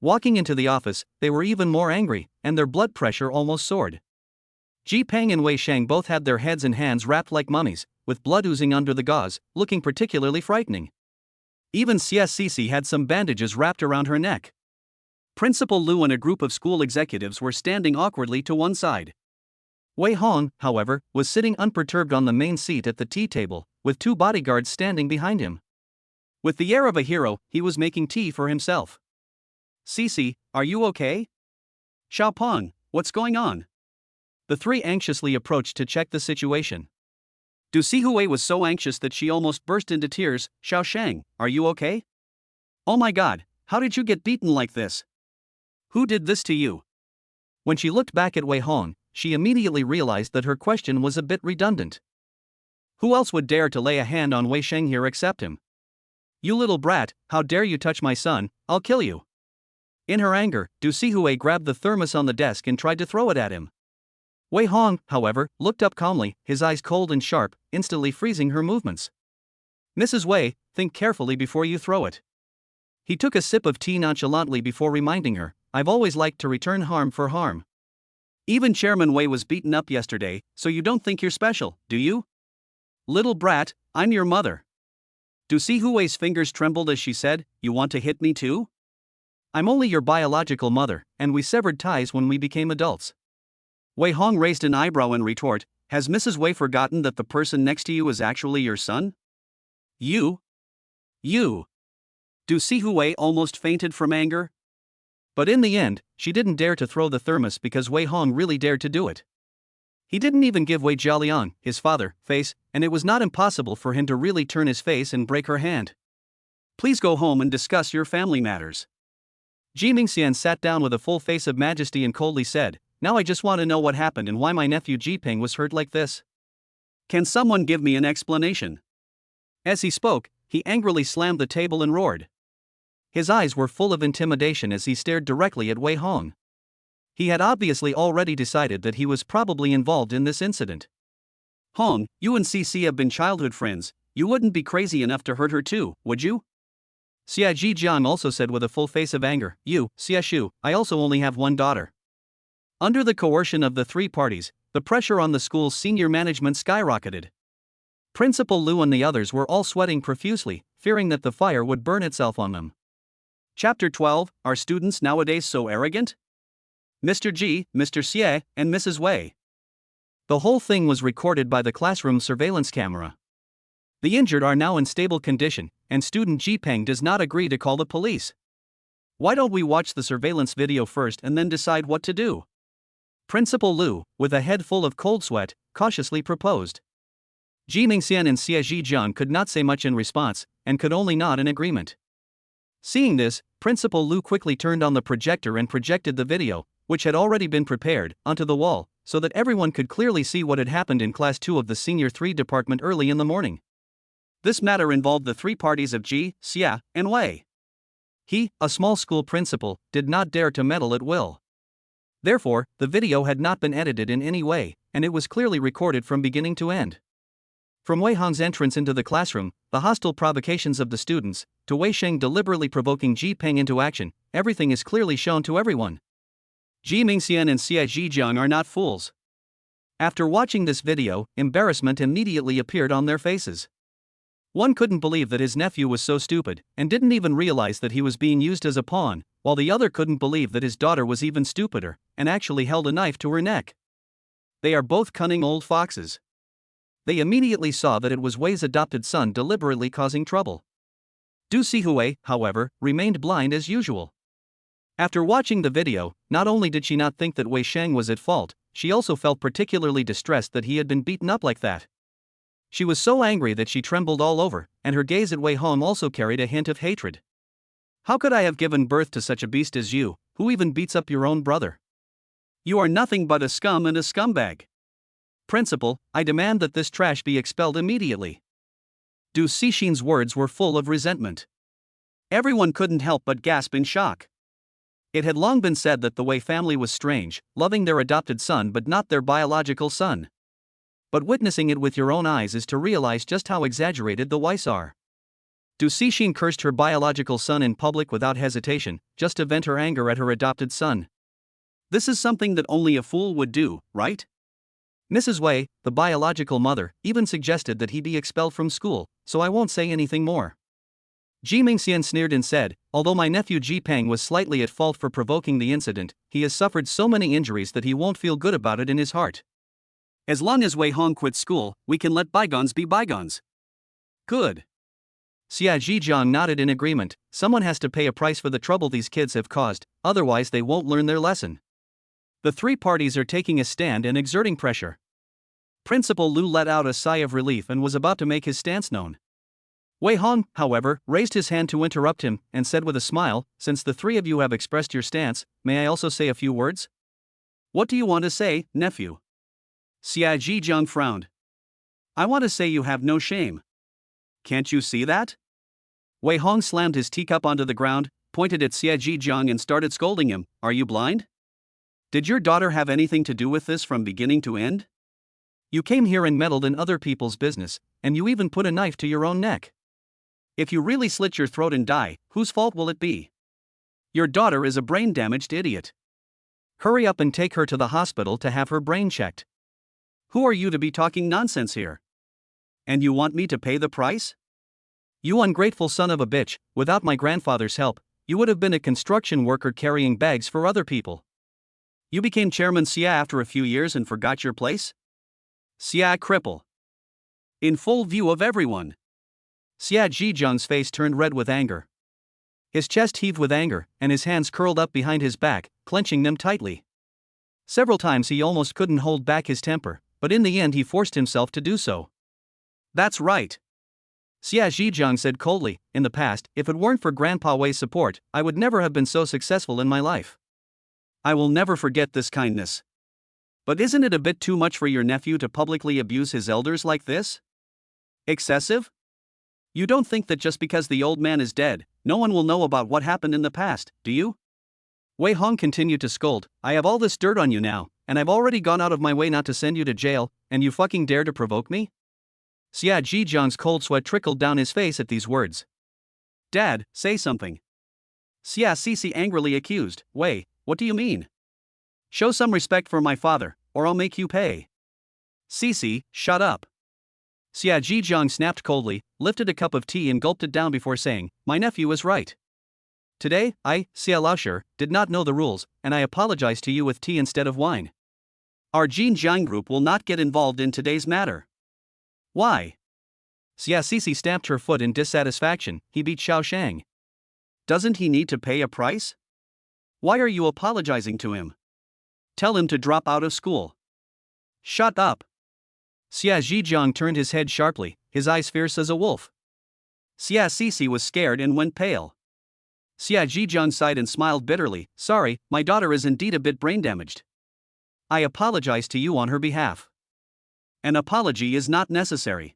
Walking into the office, they were even more angry, and their blood pressure almost soared. Ji Peng and Wei Sheng both had their heads and hands wrapped like mummies, with blood oozing under the gauze, looking particularly frightening. Even Xia Xixi had some bandages wrapped around her neck. Principal Lu and a group of school executives were standing awkwardly to one side. Wei Hong, however, was sitting unperturbed on the main seat at the tea table, with 2 bodyguards standing behind him. With the air of a hero, he was making tea for himself. "Cece, are you okay? Xiaopeng, what's going on?" The 3 anxiously approached to check the situation. Du Sihui was so anxious that she almost burst into tears. "Xiao Shang, are you okay? Oh my god, how did you get beaten like this? Who did this to you?" When she looked back at Wei Hong, she immediately realized that her question was a bit redundant. Who else would dare to lay a hand on Wei Sheng here except him? "You little brat, how dare you touch my son, I'll kill you." In her anger, Du Sihui grabbed the thermos on the desk and tried to throw it at him. Wei Hong, however, looked up calmly, his eyes cold and sharp, instantly freezing her movements. "Mrs. Wei, think carefully before you throw it." He took a sip of tea nonchalantly before reminding her, "I've always liked to return harm for harm. Even Chairman Wei was beaten up yesterday, so you don't think you're special, do you? Little brat, I'm your mother." Du Sihui's fingers trembled as she said, "You want to hit me too? I'm only your biological mother, and we severed ties when we became adults." Wei Hong raised an eyebrow in retort, "Has Mrs. Wei forgotten that the person next to you is actually your son? You? Du Sihui almost fainted from anger. But in the end, she didn't dare to throw the thermos because Wei Hong really dared to do it. He didn't even give Wei Jialiang, his father, face, and it was not impossible for him to really turn his face and break her hand. "Please go home and discuss your family matters." Ji Mingxian sat down with a full face of majesty and coldly said, "Now I just want to know what happened and why my nephew Ji Peng was hurt like this. Can someone give me an explanation?" As he spoke, he angrily slammed the table and roared. His eyes were full of intimidation as he stared directly at Wei Hong. He had obviously already decided that he was probably involved in this incident. "Hong, you and CC have been childhood friends, you wouldn't be crazy enough to hurt her too, would you?" Xia Zhijiang also said with a full face of anger, "You, Xia Shu, I also only have one daughter." Under the coercion of the 3 parties, the pressure on the school's senior management skyrocketed. Principal Lu and the others were all sweating profusely, fearing that the fire would burn itself on them. Chapter 12, Are Students Nowadays So Arrogant? Mr. Ji, Mr. Xie, and Mrs. Wei. The whole thing was recorded by the classroom surveillance camera. The injured are now in stable condition, and student Ji Peng does not agree to call the police. "Why don't we watch the surveillance video first and then decide what to do?" Principal Lu, with a head full of cold sweat, cautiously proposed. Ji Mingxian and Xie Zhijiang could not say much in response, and could only nod in agreement. Seeing this, Principal Lu quickly turned on the projector and projected the video, which had already been prepared, onto the wall, so that everyone could clearly see what had happened in Class 2 of the Senior 3 department early in the morning. This matter involved the 3 parties of Ji, Xia, and Wei. He, a small school principal, did not dare to meddle at will. Therefore, the video had not been edited in any way, and it was clearly recorded from beginning to end. From Wei Hong's entrance into the classroom, the hostile provocations of the students, to Wei Sheng deliberately provoking Ji Peng into action, everything is clearly shown to everyone. Ji Mingxian and Xie Zhijiang are not fools. After watching this video, embarrassment immediately appeared on their faces. One couldn't believe that his nephew was so stupid, and didn't even realize that he was being used as a pawn, while the other couldn't believe that his daughter was even stupider, and actually held a knife to her neck. They are both cunning old foxes. They immediately saw that it was Wei's adopted son deliberately causing trouble. Du Sihui, however, remained blind as usual. After watching the video, not only did she not think that Wei Shang was at fault, she also felt particularly distressed that he had been beaten up like that. She was so angry that she trembled all over, and her gaze at Wei Hong also carried a hint of hatred. How could I have given birth to such a beast as you, who even beats up your own brother? You are nothing but a scum and a scumbag. Principal, I demand that this trash be expelled immediately. Du Sixin's words were full of resentment. Everyone couldn't help but gasp in shock. It had long been said that the Wei family was strange, loving their adopted son but not their biological son. But witnessing it with your own eyes is to realize just how exaggerated the Weis are. Du Sixin cursed her biological son in public without hesitation, just to vent her anger at her adopted son. This is something that only a fool would do, right? Mrs. Wei, the biological mother, even suggested that he be expelled from school, so I won't say anything more. Ji Mingxian sneered and said, although my nephew Ji Peng was slightly at fault for provoking the incident, he has suffered so many injuries that he won't feel good about it in his heart. As long as Wei Hong quits school, we can let bygones be bygones. Good. Xia Zhijiang nodded in agreement. Someone has to pay a price for the trouble these kids have caused, otherwise they won't learn their lesson. The three parties are taking a stand and exerting pressure. Principal Lu let out a sigh of relief and was about to make his stance known. Wei Hong, however, raised his hand to interrupt him and said with a smile, since the three of you have expressed your stance, may I also say a few words? What do you want to say, nephew? Xia Zhijiang frowned. I want to say you have no shame. Can't you see that? Wei Hong slammed his teacup onto the ground, pointed at Xia Zhijiang and started scolding him. Are you blind? Did your daughter have anything to do with this from beginning to end? You came here and meddled in other people's business, and you even put a knife to your own neck. If you really slit your throat and die, whose fault will it be? Your daughter is a brain-damaged idiot. Hurry up and take her to the hospital to have her brain checked. Who are you to be talking nonsense here? And you want me to pay the price? You ungrateful son of a bitch, without my grandfather's help, you would have been a construction worker carrying bags for other people. You became Chairman Xia after a few years and forgot your place? Xia cripple. In full view of everyone. Xia Zhijiang's face turned red with anger. His chest heaved with anger, and his hands curled up behind his back, clenching them tightly. Several times he almost couldn't hold back his temper, but in the end he forced himself to do so. That's right. Xia Zhijiang said coldly, in the past, if it weren't for Grandpa Wei's support, I would never have been so successful in my life. I will never forget this kindness. But isn't it a bit too much for your nephew to publicly abuse his elders like this? Excessive? You don't think that just because the old man is dead, no one will know about what happened in the past, do you? Wei Hong continued to scold. I have all this dirt on you now, and I've already gone out of my way not to send you to jail, and you fucking dare to provoke me? Xia Zhijiang's cold sweat trickled down his face at these words. Dad, say something. Xia Sisi angrily accused. Wei, what do you mean? Show some respect for my father, or I'll make you pay. Sisi, shut up. Xia Zhijiang snapped coldly, lifted a cup of tea and gulped it down before saying, my nephew is right. Today, I, Xia Laoshi, did not know the rules, and I apologize to you with tea instead of wine. Our Jinjiang group will not get involved in today's matter. Why? Xia Sisi stamped her foot in dissatisfaction. He beat Xiao Shang. Doesn't he need to pay a price? Why are you apologizing to him? Tell him to drop out of school. Shut up. Xia Zhijiang turned his head sharply, his eyes fierce as a wolf. Xia Sisi was scared and went pale. Xia Zhijiang sighed and smiled bitterly. Sorry, my daughter is indeed a bit brain damaged. I apologize to you on her behalf. An apology is not necessary.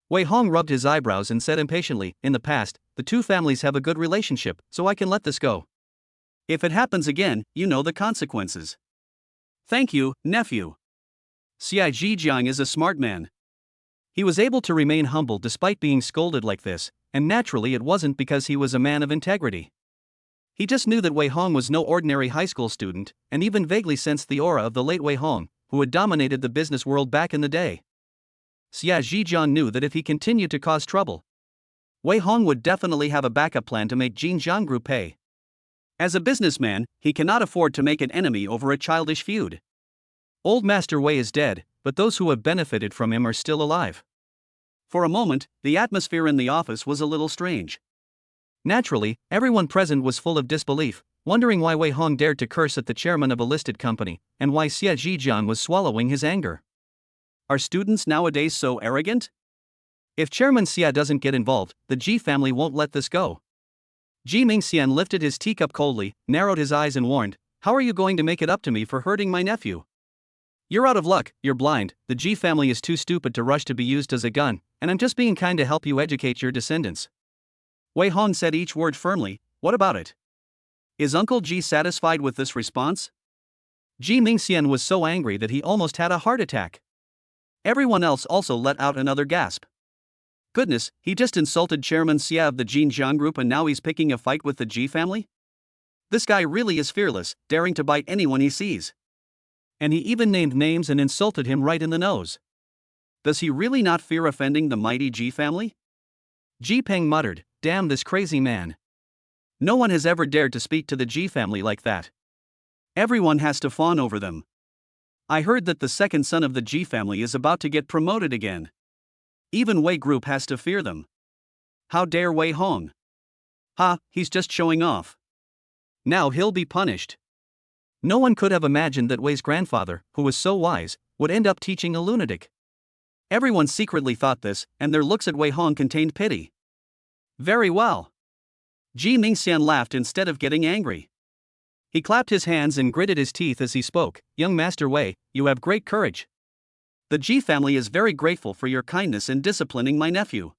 Wei Hong rubbed his eyebrows and said impatiently, in the past, the two families have a good relationship, so I can let this go. If it happens again, you know the consequences. Thank you, nephew. Xia Zhijiang is a smart man. He was able to remain humble despite being scolded like this, and naturally it wasn't because he was a man of integrity. He just knew that Wei Hong was no ordinary high school student, and even vaguely sensed the aura of the late Wei Hong, who had dominated the business world back in the day. Xia Zhijiang knew that if he continued to cause trouble, Wei Hong would definitely have a backup plan to make Jinjiang Group pay. As a businessman, he cannot afford to make an enemy over a childish feud. Old Master Wei is dead, but those who have benefited from him are still alive. For a moment, the atmosphere in the office was a little strange. Naturally, everyone present was full of disbelief, wondering why Wei Hong dared to curse at the chairman of a listed company, and why Xie Zhijiang was swallowing his anger. Are students nowadays so arrogant? If Chairman Xie doesn't get involved, the Ji family won't let this go. Ji Mingxian lifted his teacup coldly, narrowed his eyes and warned, "How are you going to make it up to me for hurting my nephew? You're out of luck, you're blind, the Ji family is too stupid to rush to be used as a gun, and I'm just being kind to help you educate your descendants." Wei Hong said each word firmly. What about it? Is Uncle Ji satisfied with this response? Ji Mingxian was so angry that he almost had a heart attack. Everyone else also let out another gasp. Goodness, he just insulted Chairman Xie of the Jinjiang Group and now he's picking a fight with the Ji family? This guy really is fearless, daring to bite anyone he sees. And he even named names and insulted him right in the nose. Does he really not fear offending the mighty Ji family? Ji Peng muttered, "Damn this crazy man. No one has ever dared to speak to the Ji family like that. Everyone has to fawn over them. I heard that the second son of the Ji family is about to get promoted again. Even Wei Group has to fear them. How dare Wei Hong? Ha, he's just showing off. Now he'll be punished." No one could have imagined that Wei's grandfather, who was so wise, would end up teaching a lunatic. Everyone secretly thought this, and their looks at Wei Hong contained pity. Very well. Ji Mingxian laughed instead of getting angry. He clapped his hands and gritted his teeth as he spoke. "Young Master Wei, you have great courage. The Ji family is very grateful for your kindness in disciplining my nephew.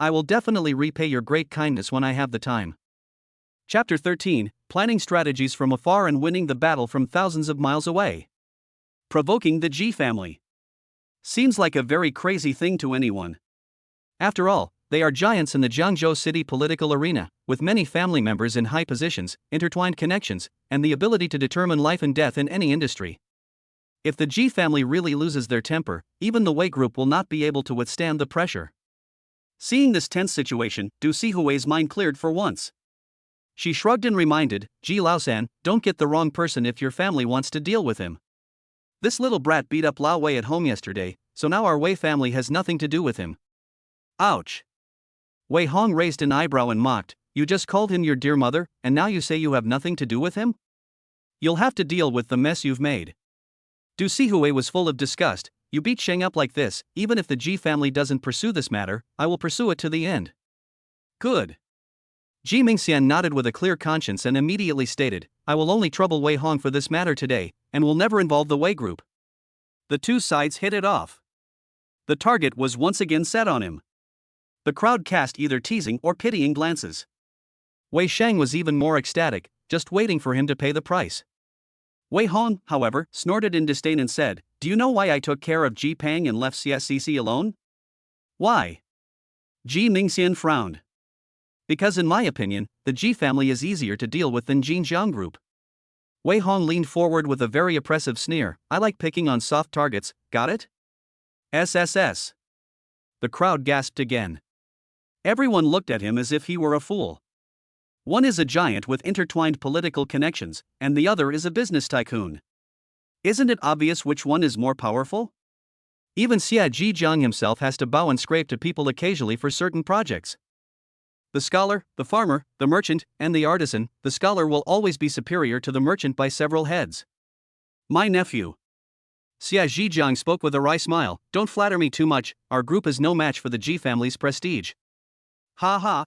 I will definitely repay your great kindness when I have the time." Chapter 13, Planning Strategies from Afar and Winning the Battle from Thousands of Miles Away. Provoking the Ji family. Seems like a very crazy thing to anyone. After all, they are giants in the Jiangzhou city political arena, with many family members in high positions, intertwined connections, and the ability to determine life and death in any industry. If the Ji family really loses their temper, even the Wei Group will not be able to withstand the pressure. Seeing this tense situation, Du Sihui's mind cleared for once. She shrugged and reminded, "Ji Laosan, don't get the wrong person if your family wants to deal with him. This little brat beat up Lao Wei at home yesterday, so now our Wei family has nothing to do with him." Ouch. Wei Hong raised an eyebrow and mocked, "You just called him your dear mother, and now you say you have nothing to do with him? You'll have to deal with the mess you've made." Du Sihui was full of disgust. "You beat Sheng up like this, even if the Ji family doesn't pursue this matter, I will pursue it to the end." Good. Ji Mingxian nodded with a clear conscience and immediately stated, "I will only trouble Wei Hong for this matter today, and will never involve the Wei Group." The two sides hit it off. The target was once again set on him. The crowd cast either teasing or pitying glances. Wei Sheng was even more ecstatic, just waiting for him to pay the price. Wei Hong, however, snorted in disdain and said, "Do you know why I took care of Ji Peng and left CSCC alone?" "Why?" Ji Mingxian frowned. "Because in my opinion, the Ji family is easier to deal with than Jinjiang Group." Wei Hong leaned forward with a very oppressive sneer, "I like picking on soft targets, got it?" SSS. The crowd gasped again. Everyone looked at him as if he were a fool. One is a giant with intertwined political connections, and the other is a business tycoon. Isn't it obvious which one is more powerful? Even Xie Zhijiang himself has to bow and scrape to people occasionally for certain projects. The scholar, the farmer, the merchant, and the artisan, the scholar will always be superior to the merchant by several heads. My nephew. Xie Zhijiang spoke with a wry smile, "Don't flatter me too much, our group is no match for the Ji family's prestige." Ha ha.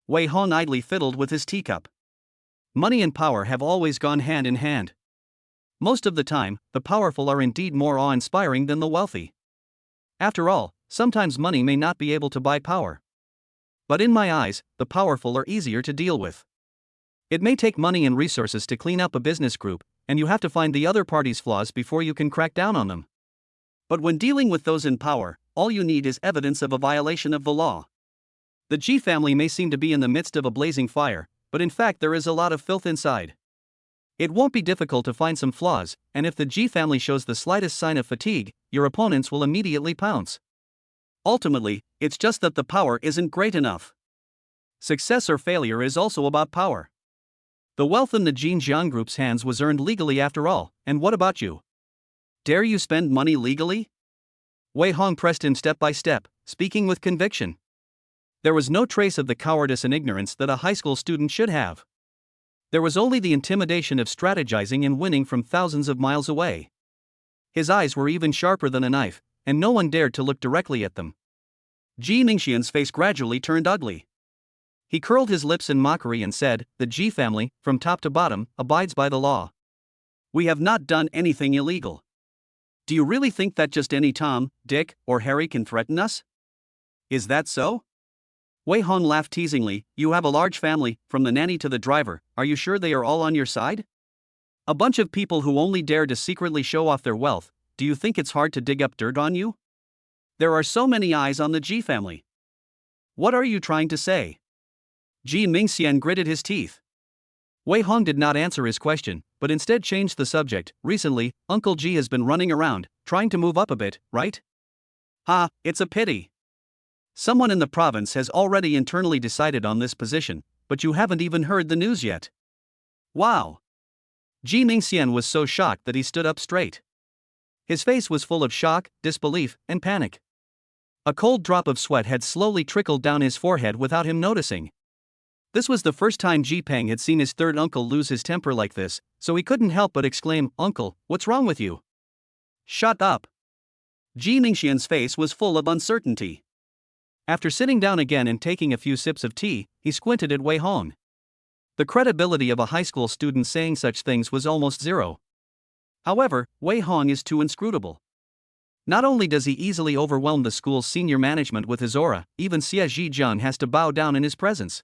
Wei Hong idly fiddled with his teacup. Money and power have always gone hand in hand. Most of the time, the powerful are indeed more awe-inspiring than the wealthy. After all, sometimes money may not be able to buy power. But in my eyes, the powerful are easier to deal with. It may take money and resources to clean up a business group, and you have to find the other party's flaws before you can crack down on them. But when dealing with those in power, all you need is evidence of a violation of the law. The Ji family may seem to be in the midst of a blazing fire, but in fact there is a lot of filth inside. It won't be difficult to find some flaws, and if the Ji family shows the slightest sign of fatigue, your opponents will immediately pounce. Ultimately, it's just that the power isn't great enough. Success or failure is also about power. The wealth in the Jinjiang Group's hands was earned legally after all, and what about you? Dare you spend money legally? Wei Hong pressed him step by step, speaking with conviction. There was no trace of the cowardice and ignorance that a high school student should have. There was only the intimidation of strategizing and winning from thousands of miles away. His eyes were even sharper than a knife, and no one dared to look directly at them. Ji Mingxian's face gradually turned ugly. He curled his lips in mockery and said, "The Ji family, from top to bottom, abides by the law. We have not done anything illegal. Do you really think that just any Tom, Dick, or Harry can threaten us? Is that so?" Wei Hong laughed teasingly. "You have a large family, from the nanny to the driver. Are you sure they are all on your side? A bunch of people who only dare to secretly show off their wealth. Do you think it's hard to dig up dirt on you? There are so many eyes on the Ji family. What are you trying to say?" Ji Mingxian gritted his teeth. Wei Hong did not answer his question, but instead changed the subject. "Recently, Uncle Ji has been running around, trying to move up a bit, right? Ha, it's a pity. Someone in the province has already internally decided on this position, but you haven't even heard the news yet." Wow! Ji Mingxian was so shocked that he stood up straight. His face was full of shock, disbelief, and panic. A cold drop of sweat had slowly trickled down his forehead without him noticing. This was the first time Ji Peng had seen his third uncle lose his temper like this, so he couldn't help but exclaim, "Uncle, what's wrong with you?" "Shut up." Ji Mingxian's face was full of uncertainty. After sitting down again and taking a few sips of tea, he squinted at Wei Hong. The credibility of a high school student saying such things was almost zero. However, Wei Hong is too inscrutable. Not only does he easily overwhelm the school's senior management with his aura, even Xie Zhijiang has to bow down in his presence.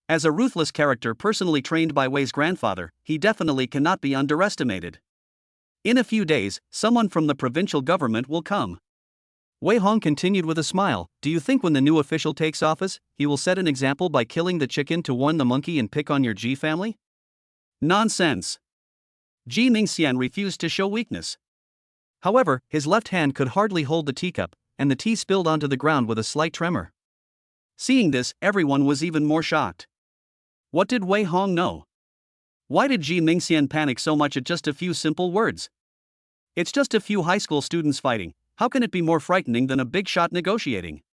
As a ruthless character personally trained by Wei's grandfather, he definitely cannot be underestimated. In a few days, someone from the provincial government will come. Wei Hong continued with a smile. "Do you think when the new official takes office, he will set an example by killing the chicken to warn the monkey and pick on your Ji family?" Nonsense. Ji Mingxian refused to show weakness. However, his left hand could hardly hold the teacup, and the tea spilled onto the ground with a slight tremor. Seeing this, everyone was even more shocked. What did Wei Hong know? Why did Ji Mingxian panic so much at just a few simple words? It's just a few high school students fighting. How can it be more frightening than a big shot negotiating?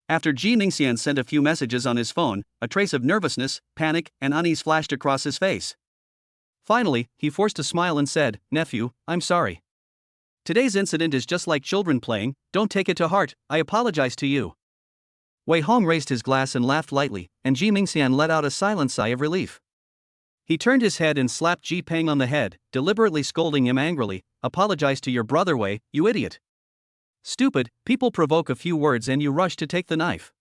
After Ji Mingxian sent a few messages on his phone, a trace of nervousness, panic, and unease flashed across his face. Finally, he forced a smile and said, "Nephew, I'm sorry. Today's incident is just like children playing, don't take it to heart, I apologize to you." Wei Hong raised his glass and laughed lightly, and Ji Mingxian let out a silent sigh of relief. He turned his head and slapped Ji Peng on the head, deliberately scolding him angrily. "Apologize to your brother Wei, you idiot. Stupid, people provoke a few words and you rush to take the knife.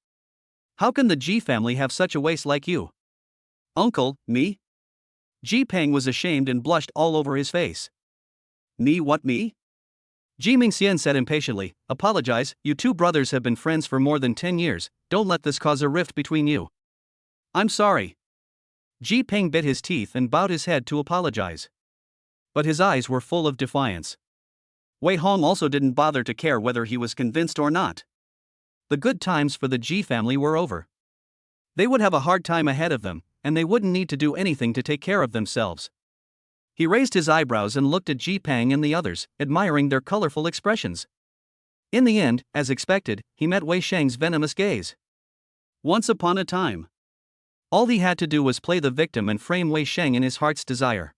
How can the Ji family have such a waste like you?" "Uncle, me?" Ji Peng was ashamed and blushed all over his face. "Me what me?" Ji Mingxian said impatiently, "Apologize, you two brothers have been friends for more than 10 years, don't let this cause a rift between you." "I'm sorry." Ji Peng bit his teeth and bowed his head to apologize. But his eyes were full of defiance. Wei Hong also didn't bother to care whether he was convinced or not. The good times for the Ji family were over. They would have a hard time ahead of them, and they wouldn't need to do anything to take care of themselves. He raised his eyebrows and looked at Ji Peng and the others, admiring their colorful expressions. In the end, as expected, he met Wei Sheng's venomous gaze. Once upon a time, all he had to do was play the victim and frame Wei Sheng in his heart's desire.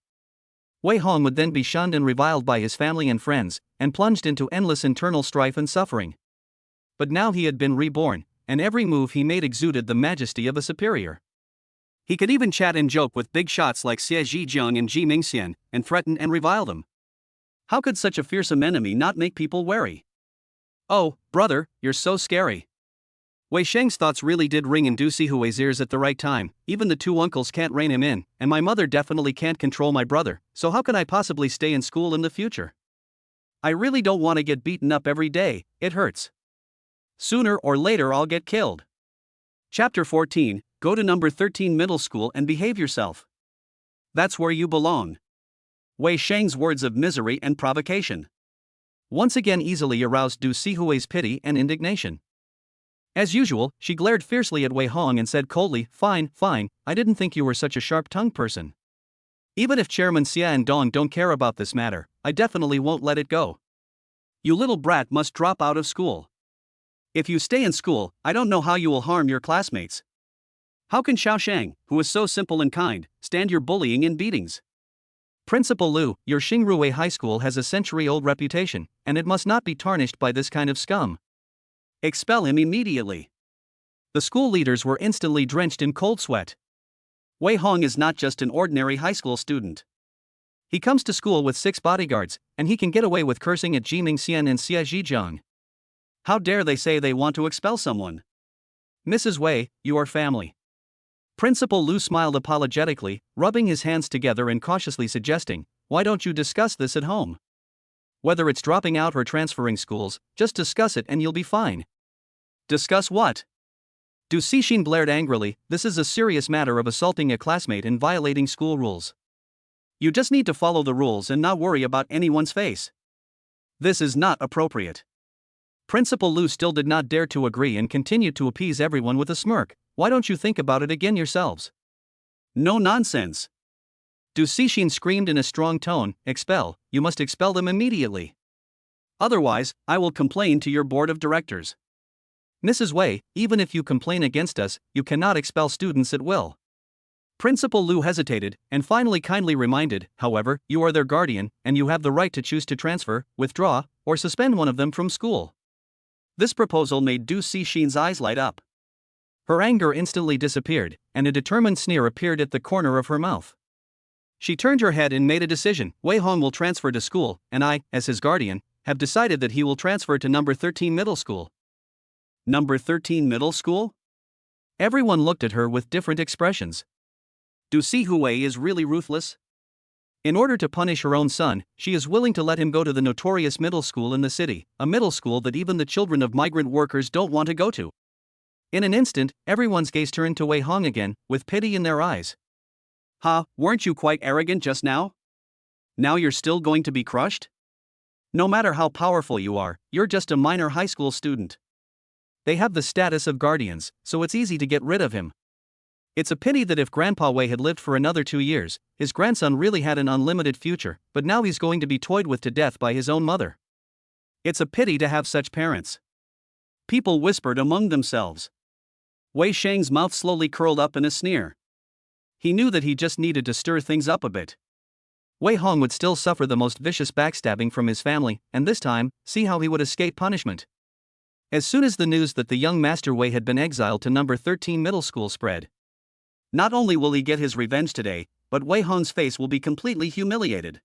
Wei Hong would then be shunned and reviled by his family and friends, and plunged into endless internal strife and suffering. But now he had been reborn, and every move he made exuded the majesty of a superior. He could even chat and joke with big shots like Xie Zhijiang and Ji Mingxian, and threaten and revile them. How could such a fearsome enemy not make people wary? "Oh, brother, you're so scary." Wei Sheng's thoughts really did ring in Du Sihui's ears at the right time. Even the two uncles can't rein him in, and my mother definitely can't control my brother, so how can I possibly stay in school in the future? I really don't want to get beaten up every day, it hurts. Sooner or later I'll get killed. Chapter 14, Go to number 13 middle school and behave yourself. That's where you belong. Wei Sheng's words of misery and provocation once again easily aroused Du Sihui's pity and indignation. As usual, she glared fiercely at Wei Hong and said coldly, Fine, I didn't think you were such a sharp-tongued person. Even if Chairman Xia and Dong don't care about this matter, I definitely won't let it go. You little brat must drop out of school. If you stay in school, I don't know how you will harm your classmates. How can Xiaoshang, who is so simple and kind, stand your bullying and beatings? Principal Lu, your Xingruwei High School has a century-old reputation, and it must not be tarnished by this kind of scum. Expel him immediately. The school leaders were instantly drenched in cold sweat. Wei Hong is not just an ordinary high school student. He comes to school with 6 bodyguards, and he can get away with cursing at Jiming Xian and Xia Zhijiang. How dare they say they want to expel someone? Mrs. Wei, you are family. Principal Lu smiled apologetically, rubbing his hands together and cautiously suggesting, why don't you discuss this at home? Whether it's dropping out or transferring schools, just discuss it and you'll be fine. Discuss what? Du Cixin blared angrily, this is a serious matter of assaulting a classmate and violating school rules. You just need to follow the rules and not worry about anyone's face. This is not appropriate. Principal Lu still did not dare to agree and continued to appease everyone with a smirk. Why don't you think about it again yourselves? No nonsense. Du Cixin screamed in a strong tone, expel, you must expel them immediately. Otherwise, I will complain to your board of directors. Mrs. Wei, even if you complain against us, you cannot expel students at will. Principal Lu hesitated, and finally kindly reminded, however, you are their guardian, and you have the right to choose to transfer, withdraw, or suspend one of them from school. This proposal made Du Cixin's eyes light up. Her anger instantly disappeared, and a determined sneer appeared at the corner of her mouth. She turned her head and made a decision. Wei Hong will transfer to school, and I, as his guardian, have decided that he will transfer to number 13 middle school. Number 13 middle school? Everyone looked at her with different expressions. Du Sihui is really ruthless? In order to punish her own son, she is willing to let him go to the notorious middle school in the city, a middle school that even the children of migrant workers don't want to go to. In an instant, everyone's gaze turned to Wei Hong again, with pity in their eyes. Ha, weren't you quite arrogant just now? Now you're still going to be crushed? No matter how powerful you are, you're just a minor high school student. They have the status of guardians, so it's easy to get rid of him. It's a pity that if Grandpa Wei had lived for another 2 years, his grandson really had an unlimited future, but now he's going to be toyed with to death by his own mother. It's a pity to have such parents. People whispered among themselves. Wei Shang's mouth slowly curled up in a sneer. He knew that he just needed to stir things up a bit. Wei Hong would still suffer the most vicious backstabbing from his family, and this time, see how he would escape punishment. As soon as the news that the young Master Wei had been exiled to number 13 middle school spread, not only will he get his revenge today, but Wei Hong's face will be completely humiliated.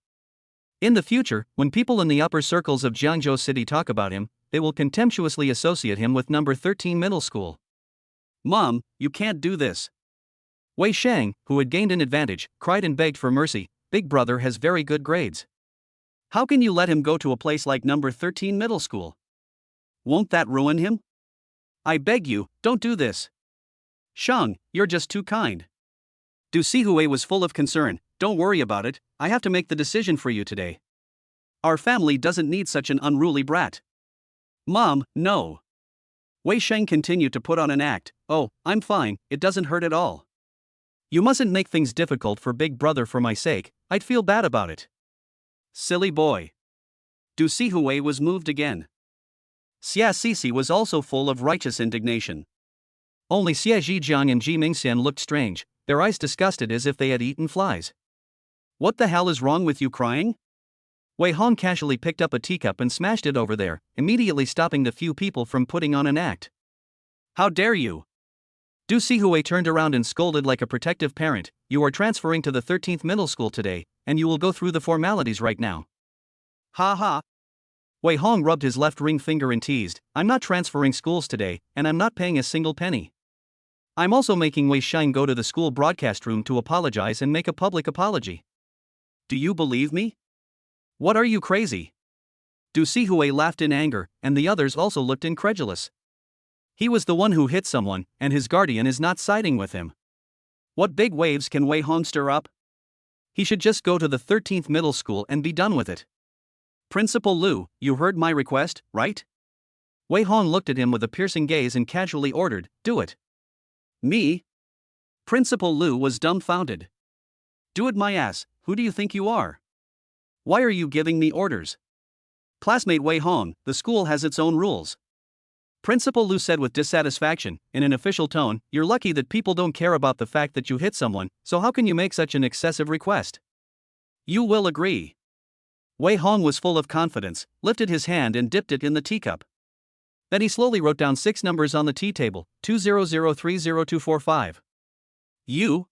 In the future, when people in the upper circles of Jiangzhou City talk about him, they will contemptuously associate him with number 13 middle school. Mom, you can't do this. Wei Shang, who had gained an advantage, cried and begged for mercy. Big brother has very good grades. How can you let him go to a place like number 13 middle school? Won't that ruin him? I beg you, don't do this. Shang, you're just too kind. Du Sihui was full of concern. Don't worry about it, I have to make the decision for you today. Our family doesn't need such an unruly brat. Mom, no. Wei Sheng continued to put on an act. Oh, I'm fine, it doesn't hurt at all. You mustn't make things difficult for big brother for my sake, I'd feel bad about it. Silly boy. Du Sihui was moved again. Xia Sisi was also full of righteous indignation. Only Xia Zhijiang and Ji Mingxian looked strange, their eyes disgusted as if they had eaten flies. What the hell is wrong with you crying? Wei Hong casually picked up a teacup and smashed it over there, immediately stopping the few people from putting on an act. How dare you? Du Sihui turned around and scolded like a protective parent. You are transferring to the 13th middle school today, and you will go through the formalities right now. Ha ha. Wei Hong rubbed his left ring finger and teased, I'm not transferring schools today, and I'm not paying a single penny. I'm also making Wei Shang go to the school broadcast room to apologize and make a public apology. Do you believe me? What are you crazy? Du Sihui laughed in anger, and the others also looked incredulous. He was the one who hit someone, and his guardian is not siding with him. What big waves can Wei Hong stir up? He should just go to the 13th middle school and be done with it. Principal Lu, you heard my request, right? Wei Hong looked at him with a piercing gaze and casually ordered, do it. Me? Principal Lu was dumbfounded. Do it my ass, Who do you think you are? Why are you giving me orders? Classmate Wei Hong, the school has its own rules. Principal Lu said with dissatisfaction, in an official tone, you're lucky that people don't care about the fact that you hit someone, so how can you make such an excessive request? You will agree. Wei Hong was full of confidence, lifted his hand and dipped it in the teacup. Then he slowly wrote down 6 numbers on the tea table, 200300245. You?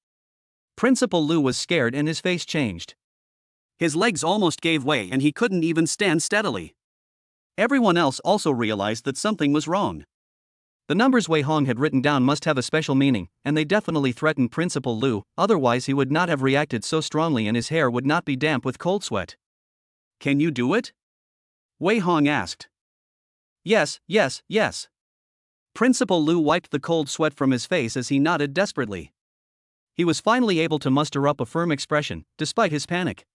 Principal Lu was scared and his face changed. His legs almost gave way and he couldn't even stand steadily. Everyone else also realized that something was wrong. The numbers Wei Hong had written down must have a special meaning, and they definitely threatened Principal Lu, otherwise he would not have reacted so strongly and his hair would not be damp with cold sweat. Can you do it? Wei Hong asked. Yes. Principal Lu wiped the cold sweat from his face as he nodded desperately. He was finally able to muster up a firm expression, despite his panic.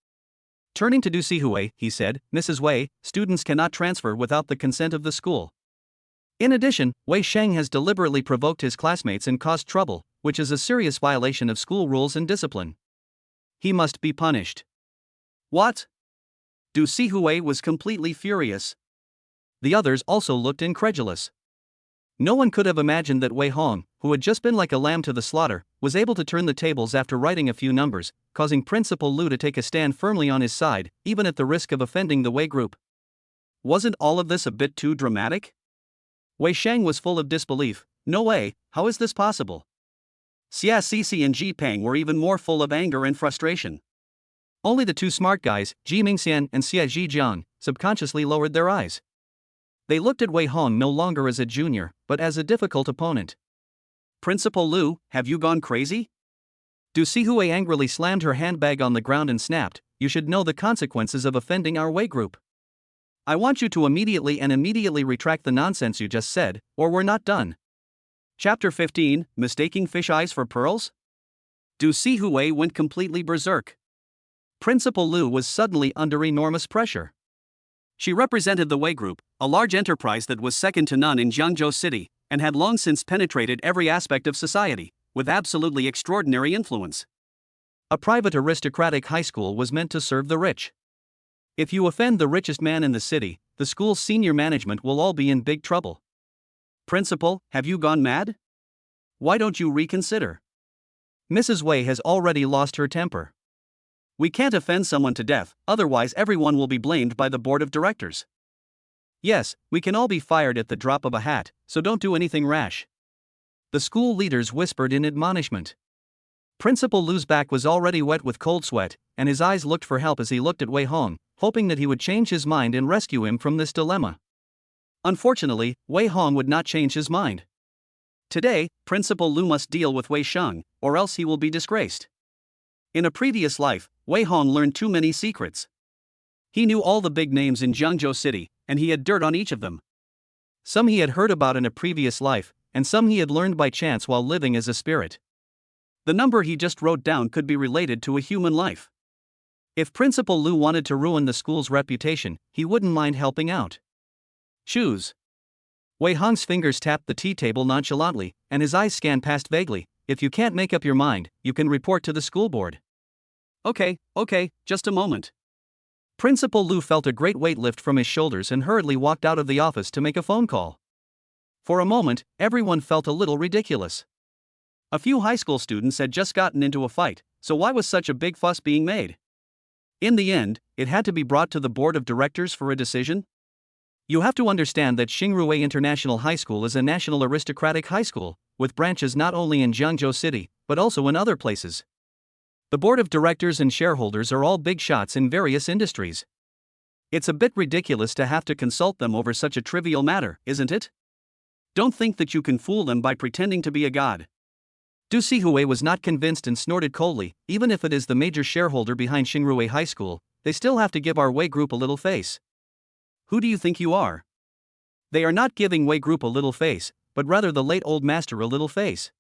Turning to Du Sihui, he said, Mrs. Wei, students cannot transfer without the consent of the school. In addition, Wei Sheng has deliberately provoked his classmates and caused trouble, which is a serious violation of school rules and discipline. He must be punished. What? Du Sihui was completely furious. The others also looked incredulous. No one could have imagined that Wei Hong, who had just been like a lamb to the slaughter, was able to turn the tables after writing a few numbers, causing Principal Lu to take a stand firmly on his side, even at the risk of offending the Wei group. Wasn't all of this a bit too dramatic? Wei Sheng was full of disbelief. No way, how is this possible? Xia Sisi and Ji Peng were even more full of anger and frustration. Only the 2 smart guys, Ji Mingxian and Xia Zhijiang, subconsciously lowered their eyes. They looked at Wei Hong no longer as a junior, but as a difficult opponent. Principal Lu, have you gone crazy? Du Sihui angrily slammed her handbag on the ground and snapped, you should know the consequences of offending our Wei group. I want you to immediately retract the nonsense you just said, or we're not done. Chapter 15, Mistaking Fish Eyes for Pearls? Du Sihui went completely berserk. Principal Lu was suddenly under enormous pressure. She represented the Wei Group, a large enterprise that was second to none in Jiangzhou City, and had long since penetrated every aspect of society, with absolutely extraordinary influence. A private aristocratic high school was meant to serve the rich. If you offend the richest man in the city, the school's senior management will all be in big trouble. Principal, have you gone mad? Why don't you reconsider? Mrs. Wei has already lost her temper. We can't offend someone to death, otherwise everyone will be blamed by the board of directors. Yes, we can all be fired at the drop of a hat, so don't do anything rash. The school leaders whispered in admonishment. Principal Lu's back was already wet with cold sweat, and his eyes looked for help as he looked at Wei Hong, hoping that he would change his mind and rescue him from this dilemma. Unfortunately, Wei Hong would not change his mind. Today, Principal Lu must deal with Wei Sheng, or else he will be disgraced. In a previous life, Wei Hong learned too many secrets. He knew all the big names in Jiangzhou City, and he had dirt on each of them. Some he had heard about in a previous life, and some he had learned by chance while living as a spirit. The number he just wrote down could be related to a human life. If Principal Lu wanted to ruin the school's reputation, he wouldn't mind helping out. Choose. Wei Hong's fingers tapped the tea table nonchalantly, and his eyes scanned past vaguely. If you can't make up your mind, you can report to the school board. Okay, just a moment. Principal Lu felt a great weight lift from his shoulders and hurriedly walked out of the office to make a phone call. For a moment, everyone felt a little ridiculous. A few high school students had just gotten into a fight, so why was such a big fuss being made? In the end, it had to be brought to the board of directors for a decision. You have to understand that Xingrui International High School is a national aristocratic high school, with branches not only in Jiangzhou City, but also in other places. The board of directors and shareholders are all big shots in various industries. It's a bit ridiculous to have to consult them over such a trivial matter, isn't it? Don't think that you can fool them by pretending to be a god. Du Sihui was not convinced and snorted coldly. Even if it is the major shareholder behind Xingrui High School, they still have to give our Wei Group a little face. Who do you think you are? They are not giving Wei Group a little face, but rather the late old master a little face.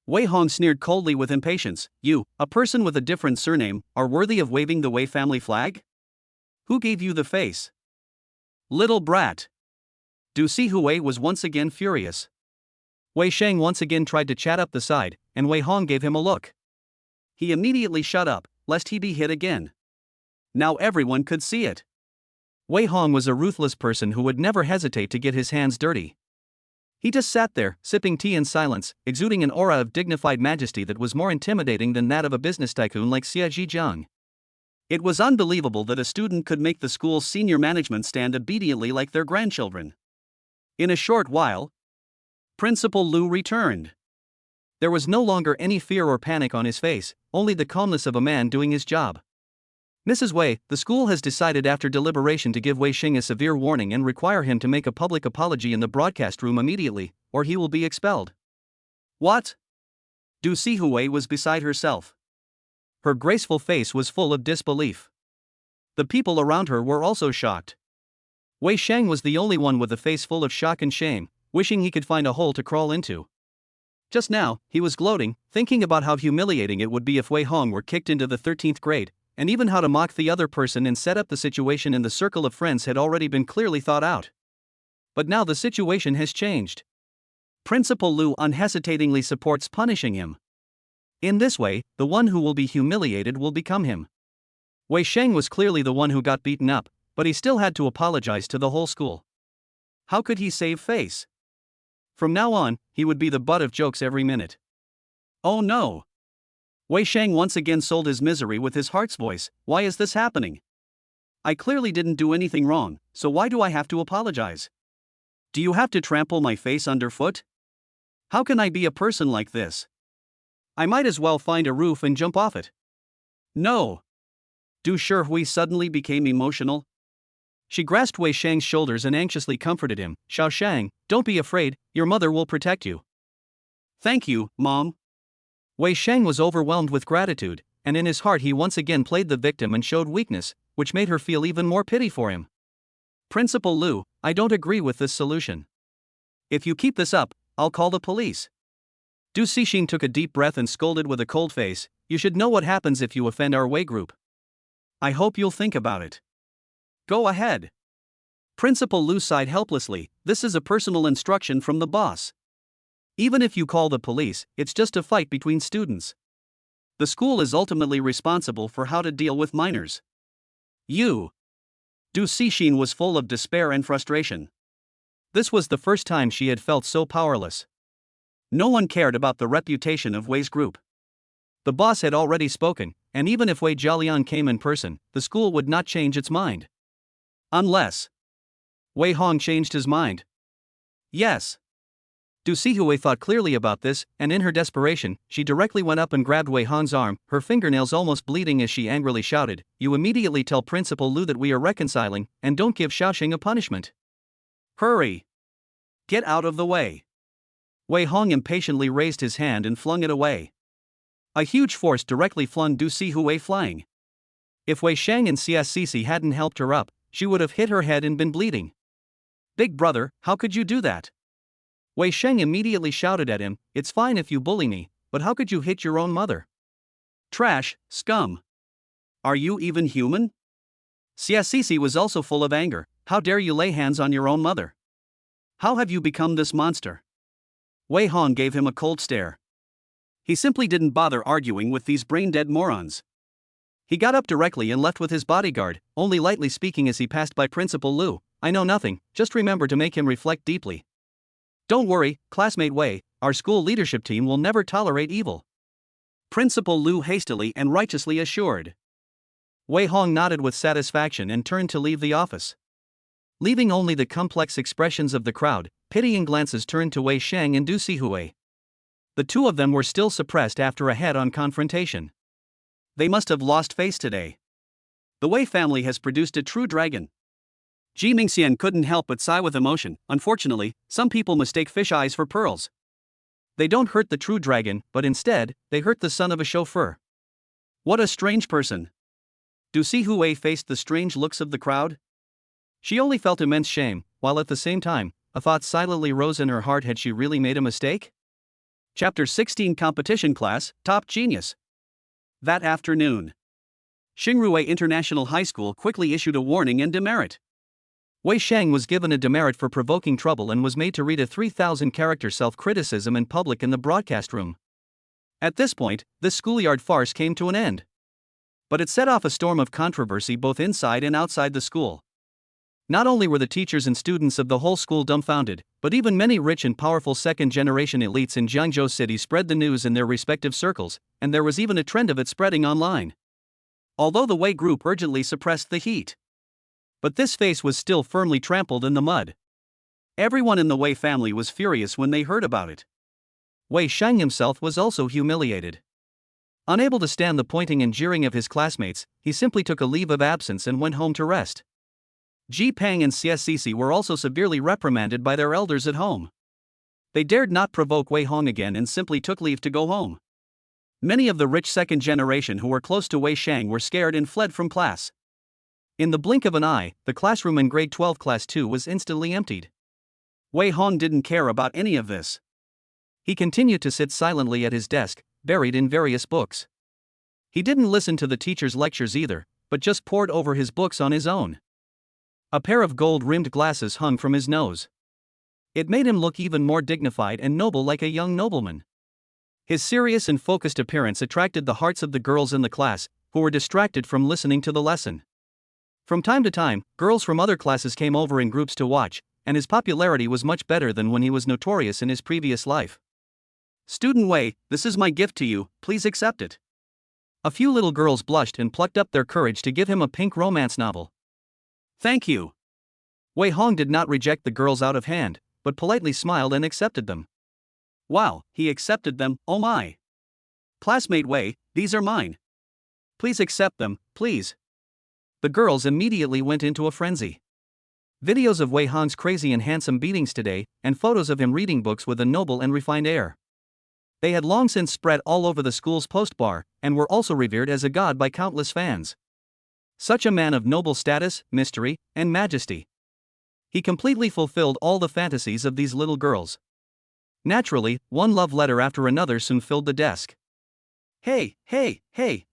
Wei Hong sneered coldly with impatience. You, a person with a different surname, are worthy of waving the Wei family flag? Who gave you the face? Little brat. Du Sihui was once again furious. Wei Sheng once again tried to chat up the side, and Wei Hong gave him a look. He immediately shut up, lest he be hit again. Now everyone could see it. Wei Hong was a ruthless person who would never hesitate to get his hands dirty. He just sat there, sipping tea in silence, exuding an aura of dignified majesty that was more intimidating than that of a business tycoon like Xie Zhijiang. It was unbelievable that a student could make the school's senior management stand obediently like their grandchildren. In a short while, Principal Lu returned. There was no longer any fear or panic on his face, only the calmness of a man doing his job. Mrs. Wei, the school has decided after deliberation to give Wei Xing a severe warning and require him to make a public apology in the broadcast room immediately, or he will be expelled. What? Du Sihui was beside herself. Her graceful face was full of disbelief. The people around her were also shocked. Wei Sheng was the only one with a face full of shock and shame, wishing he could find a hole to crawl into. Just now, he was gloating, thinking about how humiliating it would be if Wei Hong were kicked into the 13th grade, and even how to mock the other person and set up the situation in the circle of friends had already been clearly thought out. But now the situation has changed. Principal Lu unhesitatingly supports punishing him. In this way, the one who will be humiliated will become him. Wei Sheng was clearly the one who got beaten up, but he still had to apologize to the whole school. How could he save face? From now on, he would be the butt of jokes every minute. Oh no! Wei Sheng once again sold his misery with his heart's voice. Why is this happening? I clearly didn't do anything wrong, so why do I have to apologize? Do you have to trample my face underfoot? How can I be a person like this? I might as well find a roof and jump off it. No! Du Shihui suddenly became emotional. She grasped Wei Sheng's shoulders and anxiously comforted him. Xiao Shang, don't be afraid, your mother will protect you. Thank you, Mom. Wei Sheng was overwhelmed with gratitude, and in his heart he once again played the victim and showed weakness, which made her feel even more pity for him. Principal Lu, I don't agree with this solution. If you keep this up, I'll call the police. Du Xixin took a deep breath and scolded with a cold face. You should know what happens if you offend our Wei group. I hope you'll think about it. Go ahead. Principal Lu sighed helplessly. This is a personal instruction from the boss. Even if you call the police, it's just a fight between students. The school is ultimately responsible for how to deal with minors. Du Xixin was full of despair and frustration. This was the first time she had felt so powerless. No one cared about the reputation of Wei's group. The boss had already spoken, and even if Wei Jialian came in person, the school would not change its mind. Unless Wei Hong changed his mind. Yes. Du Sihui thought clearly about this, and in her desperation, she directly went up and grabbed Wei Hong's arm, her fingernails almost bleeding as she angrily shouted, You immediately tell Principal Lu that we are reconciling, and don't give Xiaoxing a punishment. Hurry! Get out of the way! Wei Hong impatiently raised his hand and flung it away. A huge force directly flung Du Sihui flying. If Wei Sheng and Xia Sisi hadn't helped her up, she would have hit her head and been bleeding. Big brother, how could you do that? Wei Sheng immediately shouted at him, It's fine if you bully me, but how could you hit your own mother? Trash, scum. Are you even human? Xia Sisi was also full of anger. How dare you lay hands on your own mother? How have you become this monster? Wei Hong gave him a cold stare. He simply didn't bother arguing with these brain-dead morons. He got up directly and left with his bodyguard, only lightly speaking as he passed by Principal Lu. I know nothing, just remember to make him reflect deeply. Don't worry, classmate Wei, our school leadership team will never tolerate evil. Principal Lu hastily and righteously assured. Wei Hong nodded with satisfaction and turned to leave the office. Leaving only the complex expressions of the crowd, pitying glances turned to Wei Sheng and Du Sihui. The two of them were still suppressed after a head-on confrontation. They must have lost face today. The Wei family has produced a true dragon. Ji Mingxian couldn't help but sigh with emotion. Unfortunately, some people mistake fish eyes for pearls. They don't hurt the true dragon, but instead, they hurt the son of a chauffeur. What a strange person. Du Sihui faced the strange looks of the crowd. She only felt immense shame, while at the same time, a thought silently rose in her heart. Had she really made a mistake? Chapter 16 Competition Class, Top Genius. That afternoon, Xingrui International High School quickly issued a warning and demerit. Wei Sheng was given a demerit for provoking trouble and was made to read a 3,000-character self-criticism in public in the broadcast room. At this point, this schoolyard farce came to an end. But it set off a storm of controversy both inside and outside the school. Not only were the teachers and students of the whole school dumbfounded, but even many rich and powerful second-generation elites in Jiangzhou City spread the news in their respective circles, and there was even a trend of it spreading online. Although the Wei group urgently suppressed the heat. But this face was still firmly trampled in the mud. Everyone in the Wei family was furious when they heard about it. Wei Shang himself was also humiliated. Unable to stand the pointing and jeering of his classmates, he simply took a leave of absence and went home to rest. Ji Pang and CSCC were also severely reprimanded by their elders at home. They dared not provoke Wei Hong again and simply took leave to go home. Many of the rich second generation who were close to Wei Shang were scared and fled from class. In the blink of an eye, the classroom in grade 12 class 2 was instantly emptied. Wei Hong didn't care about any of this. He continued to sit silently at his desk, buried in various books. He didn't listen to the teacher's lectures either, but just pored over his books on his own. A pair of gold-rimmed glasses hung from his nose. It made him look even more dignified and noble, like a young nobleman. His serious and focused appearance attracted the hearts of the girls in the class, who were distracted from listening to the lesson. From time to time, girls from other classes came over in groups to watch, and his popularity was much better than when he was notorious in his previous life. "Student Wei, this is my gift to you, please accept it." A few little girls blushed and plucked up their courage to give him a pink romance novel. "Thank you." Wei Hong did not reject the girls out of hand, but politely smiled and accepted them. Wow, he accepted them, oh my. "Classmate Wei, these are mine. Please accept them, please." The girls immediately went into a frenzy. Videos of Wei Hong's crazy and handsome beatings today, and photos of him reading books with a noble and refined air. They had long since spread all over the school's post bar, and were also revered as a god by countless fans. Such a man of noble status, mystery, and majesty. He completely fulfilled all the fantasies of these little girls. Naturally, one love letter after another soon filled the desk. Hey,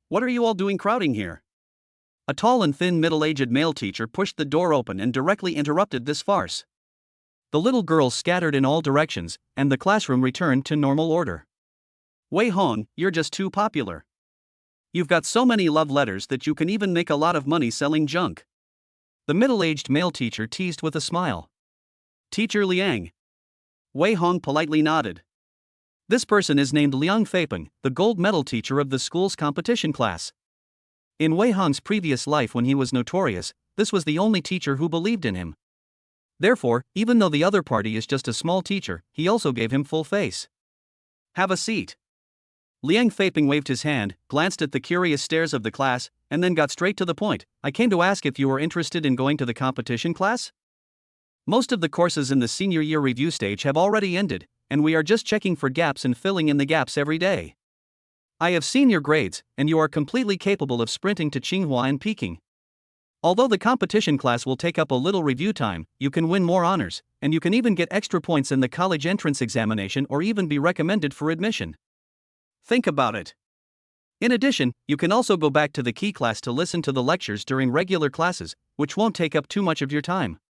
what are you all doing crowding here?" A tall and thin middle-aged male teacher pushed the door open and directly interrupted this farce. The little girls scattered in all directions, and the classroom returned to normal order. "Wei Hong, you're just too popular. You've got so many love letters that you can even make a lot of money selling junk." The middle-aged male teacher teased with a smile. "Teacher Liang." Wei Hong politely nodded. This person is named Liang Feipeng, the gold medal teacher of the school's competition class. In Wei Hong's previous life when he was notorious, this was the only teacher who believed in him. Therefore, even though the other party is just a small teacher, he also gave him full face. "Have a seat." Liang Feipeng waved his hand, glanced at the curious stares of the class, and then got straight to the point. "I came to ask if you were interested in going to the competition class? Most of the courses in the senior year review stage have already ended, and we are just checking for gaps and filling in the gaps every day. I have seen your grades, and you are completely capable of sprinting to Tsinghua and Peking. Although the competition class will take up a little review time, you can win more honors, and you can even get extra points in the college entrance examination or even be recommended for admission. Think about it. In addition, you can also go back to the key class to listen to the lectures during regular classes, which won't take up too much of your time."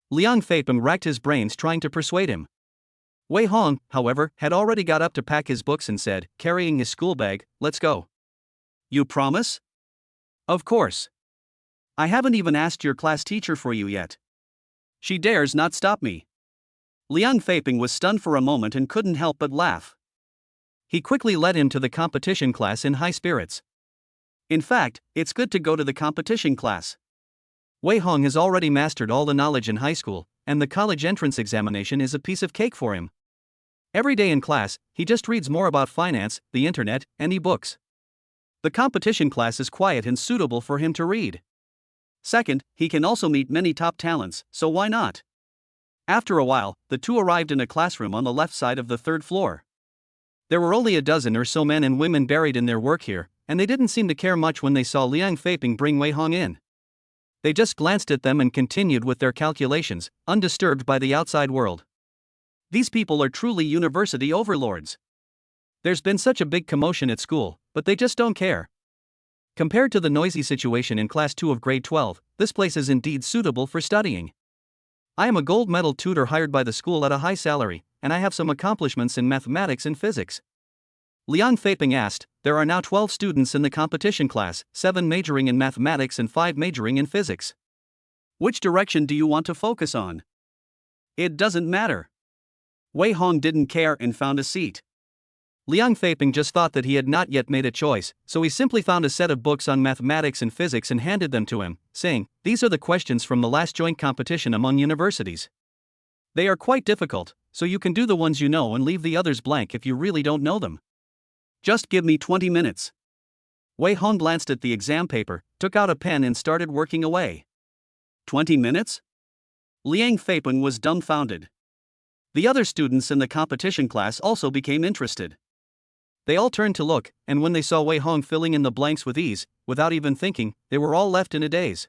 Liang Feipeng racked his brains trying to persuade him. Wei Hong, however, had already got up to pack his books and said, carrying his school bag, "Let's go." "You promise?" "Of course. I haven't even asked your class teacher for you yet. She dares not stop me." Liang Feipeng was stunned for a moment and couldn't help but laugh. He quickly led him to the competition class in high spirits. In fact, it's good to go to the competition class. Wei Hong has already mastered all the knowledge in high school, and the college entrance examination is a piece of cake for him. Every day in class, he just reads more about finance, the internet, and e-books. The competition class is quiet and suitable for him to read. Second, he can also meet many top talents, so why not? After a while, the two arrived in a classroom on the left side of the third floor. There were only a dozen or so men and women buried in their work here, and they didn't seem to care much when they saw Liang Feipeng bring Wei Hong in. They just glanced at them and continued with their calculations, undisturbed by the outside world. These people are truly university overlords. There's been such a big commotion at school, but they just don't care. Compared to the noisy situation in Class 2 of Grade 12, this place is indeed suitable for studying. I am a gold medal tutor hired by the school at a high salary, and I have some accomplishments in mathematics and physics. Liang Feiping asked, there are now 12 students in the competition class, 7 majoring in mathematics and 5 majoring in physics. Which direction do you want to focus on? It doesn't matter. Wei Hong didn't care and found a seat. Liang Feiping just thought that he had not yet made a choice, so he simply found a set of books on mathematics and physics and handed them to him, saying, these are the questions from the last joint competition among universities. They are quite difficult, so you can do the ones you know and leave the others blank if you really don't know them. Just give me 20 minutes. Wei Hong glanced at the exam paper, took out a pen and started working away. 20 minutes? Liang Feiping was dumbfounded. The other students in the competition class also became interested. They all turned to look, and when they saw Wei Hong filling in the blanks with ease, without even thinking, they were all left in a daze.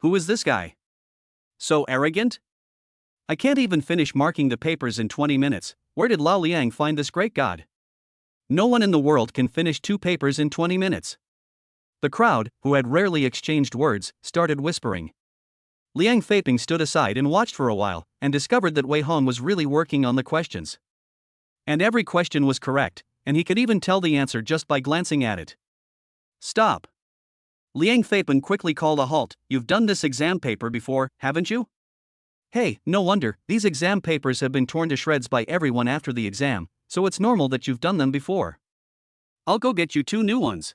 Who is this guy? So arrogant? I can't even finish marking the papers in 20 minutes. Where did Lao Liang find this great god? No one in the world can finish 2 papers in 20 minutes. The crowd, who had rarely exchanged words, started whispering. Liang Feiping stood aside and watched for a while, and discovered that Wei Hong was really working on the questions. And every question was correct, and he could even tell the answer just by glancing at it. Stop. Liang Feiping quickly called a halt. You've done this exam paper before, haven't you? Hey, no wonder, these exam papers have been torn to shreds by everyone after the exam, so it's normal that you've done them before. I'll go get you 2 new ones.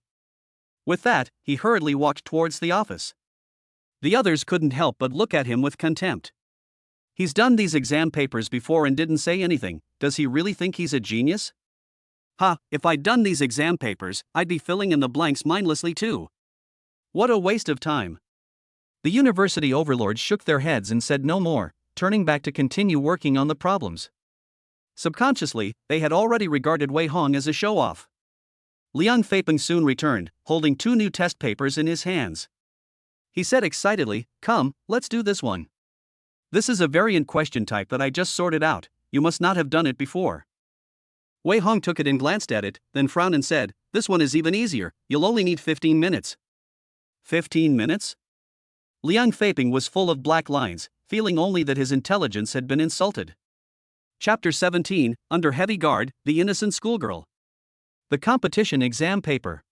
With that, he hurriedly walked towards the office. The others couldn't help but look at him with contempt. He's done these exam papers before and didn't say anything. Does he really think he's a genius? Ha, if I'd done these exam papers, I'd be filling in the blanks mindlessly too. What a waste of time. The university overlords shook their heads and said no more, turning back to continue working on the problems. Subconsciously, they had already regarded Wei Hong as a show-off. Liang Feiping soon returned, holding 2 new test papers in his hands. He said excitedly, come, let's do this one. This is a variant question type that I just sorted out. You must not have done it before. Wei Hong took it and glanced at it, then frowned and said, this one is even easier, you'll only need 15 minutes. 15 minutes? Liang Feiping was full of black lines, feeling only that his intelligence had been insulted. Chapter 17, Under Heavy Guard, The Innocent Schoolgirl. The competition exam paper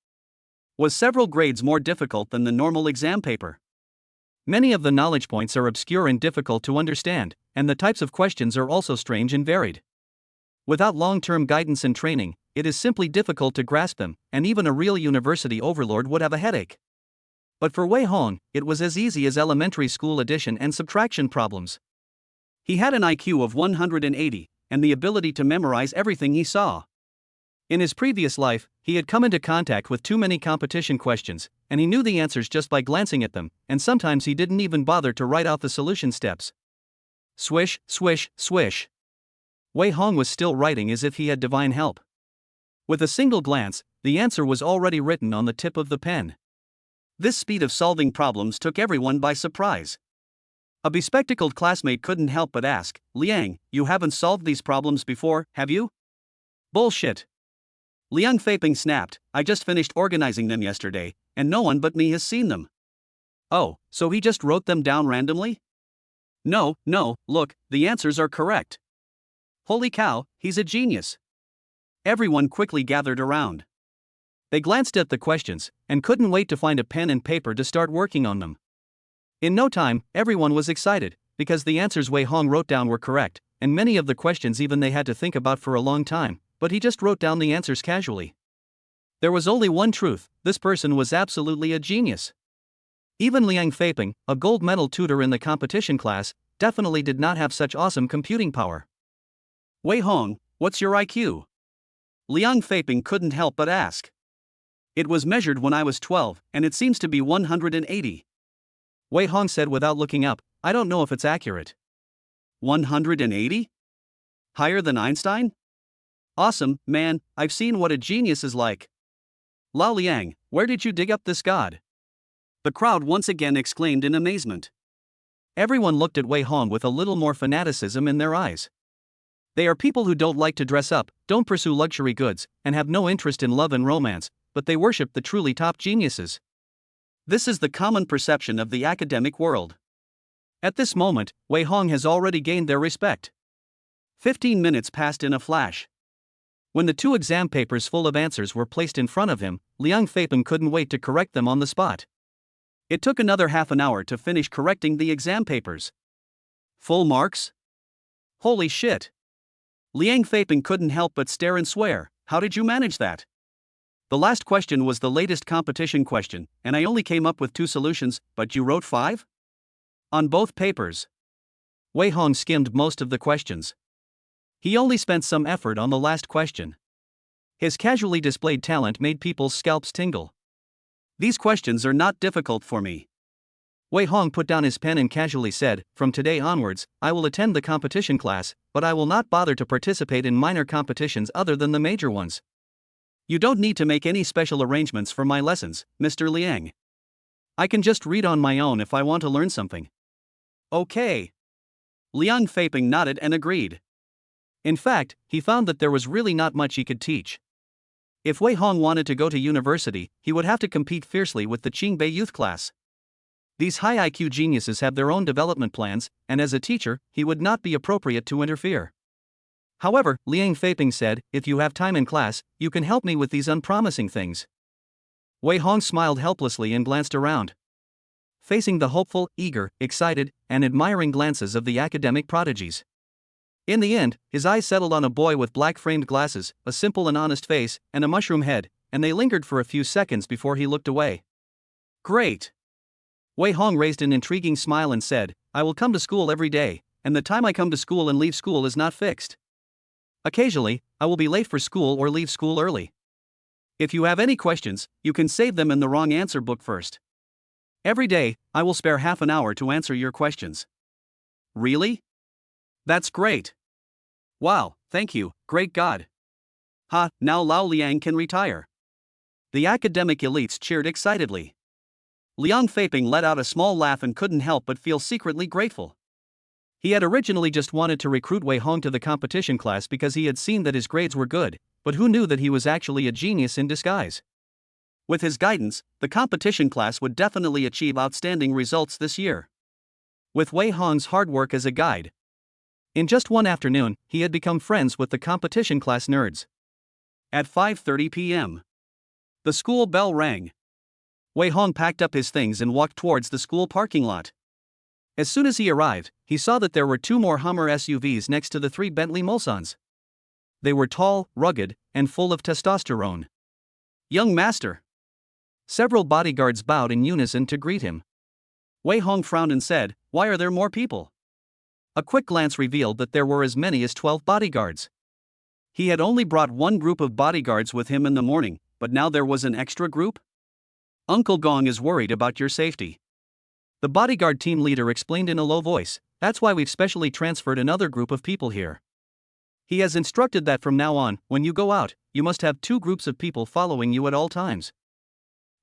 was several grades more difficult than the normal exam paper. Many of the knowledge points are obscure and difficult to understand, and the types of questions are also strange and varied. Without long-term guidance and training, it is simply difficult to grasp them, and even a real university overlord would have a headache. But for Wei Hong, it was as easy as elementary school addition and subtraction problems. He had an IQ of 180, and the ability to memorize everything he saw. In his previous life, he had come into contact with too many competition questions, and he knew the answers just by glancing at them, and sometimes he didn't even bother to write out the solution steps. Swish, swish, swish. Wei Hong was still writing as if he had divine help. With a single glance, the answer was already written on the tip of the pen. This speed of solving problems took everyone by surprise. A bespectacled classmate couldn't help but ask, Liang, you haven't solved these problems before, have you? Bullshit. Liang Feiping snapped, I just finished organizing them yesterday, and no one but me has seen them. Oh, so he just wrote them down randomly? No, look, the answers are correct. Holy cow, he's a genius. Everyone quickly gathered around. They glanced at the questions, and couldn't wait to find a pen and paper to start working on them. In no time, everyone was excited, because the answers Wei Hong wrote down were correct, and many of the questions even they had to think about for a long time, but he just wrote down the answers casually. There was only one truth, this person was absolutely a genius. Even Liang Feiping, a gold medal tutor in the competition class, definitely did not have such awesome computing power. Wei Hong, what's your IQ? Liang Feiping couldn't help but ask. It was measured when I was 12, and it seems to be 180. Wei Hong said without looking up, I don't know if it's accurate. 180? Higher than Einstein? Awesome, man, I've seen what a genius is like. Lao Liang, where did you dig up this god? The crowd once again exclaimed in amazement. Everyone looked at Wei Hong with a little more fanaticism in their eyes. They are people who don't like to dress up, don't pursue luxury goods, and have no interest in love and romance, but they worship the truly top geniuses. This is the common perception of the academic world. At this moment, Wei Hong has already gained their respect. 15 minutes passed in a flash. When the two exam papers full of answers were placed in front of him, Liang Feipeng couldn't wait to correct them on the spot. It took another half an hour to finish correcting the exam papers. Full marks? Holy shit! Liang Feipeng couldn't help but stare and swear, "How did you manage that?" The last question was the latest competition question, and I only came up with 2 solutions, but you wrote 5? On both papers. Wei Hong skimmed most of the questions. He only spent some effort on the last question. His casually displayed talent made people's scalps tingle. "These questions are not difficult for me." Wei Hong put down his pen and casually said, "From today onwards, I will attend the competition class, but I will not bother to participate in minor competitions other than the major ones. You don't need to make any special arrangements for my lessons, Mr. Liang. I can just read on my own if I want to learn something." "Okay." Liang Feipeng nodded and agreed. In fact, he found that there was really not much he could teach. If Wei Hong wanted to go to university, he would have to compete fiercely with the Qingbei youth class. These high IQ geniuses have their own development plans, and as a teacher, he would not be appropriate to interfere. However, Liang Feipeng said, "If you have time in class, you can help me with these unpromising things." Wei Hong smiled helplessly and glanced around. Facing the hopeful, eager, excited, and admiring glances of the academic prodigies. In the end, his eyes settled on a boy with black-framed glasses, a simple and honest face, and a mushroom head, and they lingered for a few seconds before he looked away. "Great." Wei Hong raised an intriguing smile and said, "I will come to school every day, and the time I come to school and leave school is not fixed. Occasionally, I will be late for school or leave school early. If you have any questions, you can save them in the wrong answer book first. Every day, I will spare half an hour to answer your questions." "Really? That's great. Wow, thank you, great God. Now Lao Liang can retire." The academic elites cheered excitedly. Liang Feipeng let out a small laugh and couldn't help but feel secretly grateful. He had originally just wanted to recruit Wei Hong to the competition class because he had seen that his grades were good, but who knew that he was actually a genius in disguise? With his guidance, the competition class would definitely achieve outstanding results this year. With Wei Hong's hard work as a guide, in just one afternoon, he had become friends with the competition class nerds. At 5:30 p.m., the school bell rang. Wei Hong packed up his things and walked towards the school parking lot. As soon as he arrived, he saw that there were 2 more Hummer SUVs next to the 3 Bentley Mulsans. They were tall, rugged, and full of testosterone. "Young master." Several bodyguards bowed in unison to greet him. Wei Hong frowned and said, "Why are there more people?" A quick glance revealed that there were as many as 12 bodyguards. He had only brought one group of bodyguards with him in the morning, but now there was an extra group? "Uncle Gong is worried about your safety," the bodyguard team leader explained in a low voice. "That's why we've specially transferred another group of people here. He has instructed that from now on, when you go out, you must have 2 groups of people following you at all times."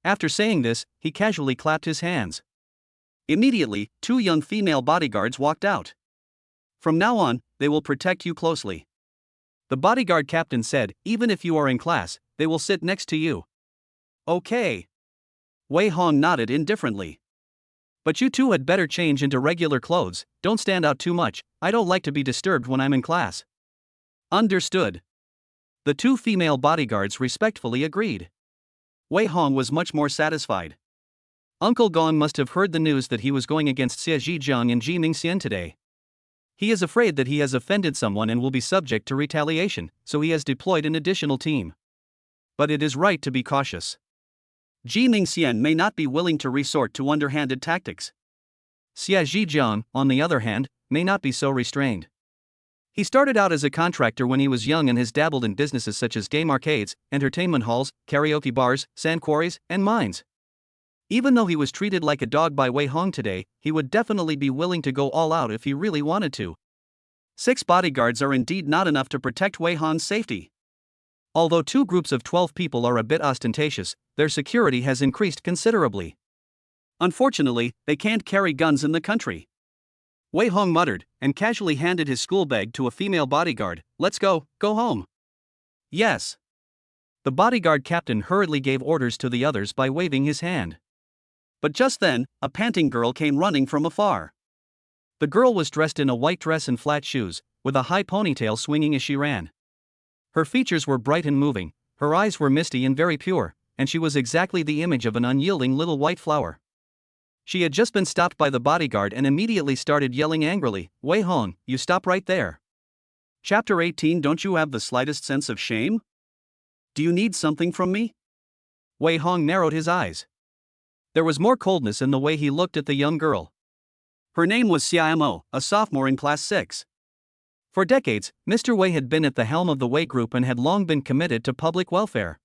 After saying this, he casually clapped his hands. Immediately, 2 young female bodyguards walked out. "From now on, they will protect you closely," the bodyguard captain said. "Even if you are in class, they will sit next to you." "Okay." Wei Hong nodded indifferently. "But you 2 had better change into regular clothes, don't stand out too much, I don't like to be disturbed when I'm in class." "Understood." The 2 female bodyguards respectfully agreed. Wei Hong was much more satisfied. Uncle Gong must have heard the news that he was going against Xie Zhijiang and Ji Mingxian today. He is afraid that he has offended someone and will be subject to retaliation, so he has deployed an additional team. But it is right to be cautious. Ji Mingxian may not be willing to resort to underhanded tactics. Xie Zhijiang, on the other hand, may not be so restrained. He started out as a contractor when he was young and has dabbled in businesses such as game arcades, entertainment halls, karaoke bars, sand quarries, and mines. Even though he was treated like a dog by Wei Hong today, he would definitely be willing to go all out if he really wanted to. 6 bodyguards are indeed not enough to protect Wei Hong's safety. Although 2 groups of 12 people are a bit ostentatious, their security has increased considerably. Unfortunately, they can't carry guns in the country. Wei Hong muttered, and casually handed his school bag to a female bodyguard. "Let's go home." "Yes." The bodyguard captain hurriedly gave orders to the others by waving his hand. But just then, a panting girl came running from afar. The girl was dressed in a white dress and flat shoes, with a high ponytail swinging as she ran. Her features were bright and moving, her eyes were misty and very pure, and she was exactly the image of an unyielding little white flower. She had just been stopped by the bodyguard and immediately started yelling angrily, "Wei Hong, you stop right there." Chapter 18. Don't you have the slightest sense of shame? Do you need something from me? Wei Hong narrowed his eyes. There was more coldness in the way he looked at the young girl. Her name was Xiamo, a sophomore in class 6. For decades, Mr. Wei had been at the helm of the Wei Group and had long been committed to public welfare.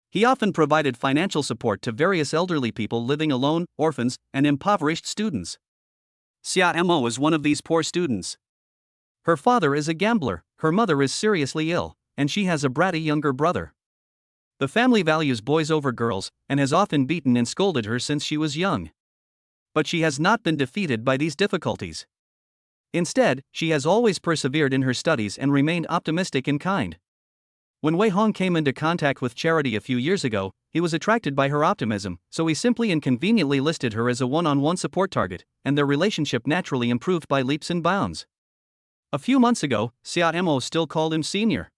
He often provided financial support to various elderly people living alone, orphans, and impoverished students. Xiamo was one of these poor students. Her father is a gambler, her mother is seriously ill, and she has a bratty younger brother. The family values boys over girls, and has often beaten and scolded her since she was young. But she has not been defeated by these difficulties. Instead, she has always persevered in her studies and remained optimistic and kind. When Wei Hong came into contact with Charity a few years ago, he was attracted by her optimism, so he simply and conveniently listed her as a one-on-one support target, and their relationship naturally improved by leaps and bounds. A few months ago, Xiamo still called him senior.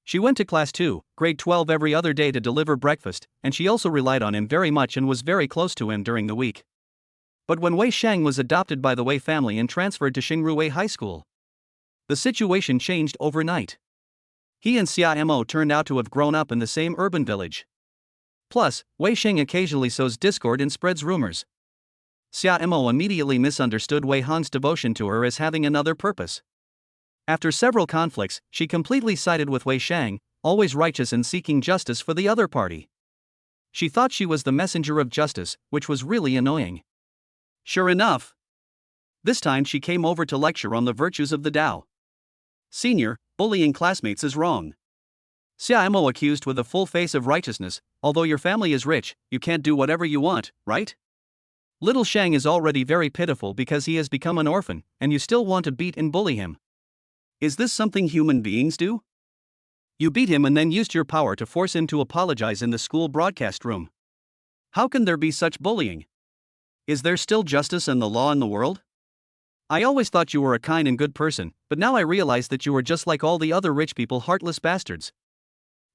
She went to class 2, grade 12 every other day to deliver breakfast, and she also relied on him very much and was very close to him during the week. But when Wei Shang was adopted by the Wei family and transferred to Xingruwei High School, the situation changed overnight. He and Xiamo turned out to have grown up in the same urban village. Plus, Wei Sheng occasionally sows discord and spreads rumors. Xiamo immediately misunderstood Wei Hong's devotion to her as having another purpose. After several conflicts, she completely sided with Wei Shang, always righteous and seeking justice for the other party. She thought she was the messenger of justice, which was really annoying. Sure enough, this time she came over to lecture on the virtues of the Tao. Senior, bullying classmates is wrong. Xiamo accused with a full face of righteousness, although your family is rich, you can't do whatever you want, right? Little Shang is already very pitiful because he has become an orphan, and you still want to beat and bully him. Is this something human beings do? You beat him and then used your power to force him to apologize in the school broadcast room. How can there be such bullying? Is there still justice and the law in the world? I always thought you were a kind and good person, but now I realize that you were just like all the other rich people, heartless bastards.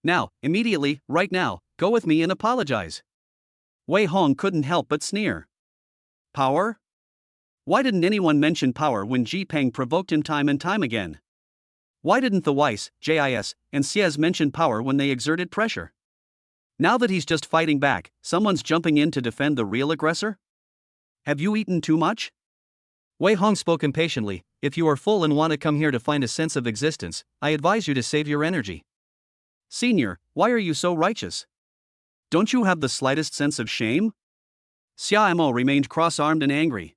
Now, immediately, right now, go with me and apologize. Wei Hong couldn't help but sneer. Power? Why didn't anyone mention power when Ji Peng provoked him time and time again? Why didn't the Weiss, JIS, and Xiez mention power when they exerted pressure? Now that he's just fighting back, someone's jumping in to defend the real aggressor? Have you eaten too much? Wei Hong spoke impatiently. If you are full and want to come here to find a sense of existence, I advise you to save your energy. Senior, why are you so righteous? Don't you have the slightest sense of shame? Xiamo remained cross-armed and angry.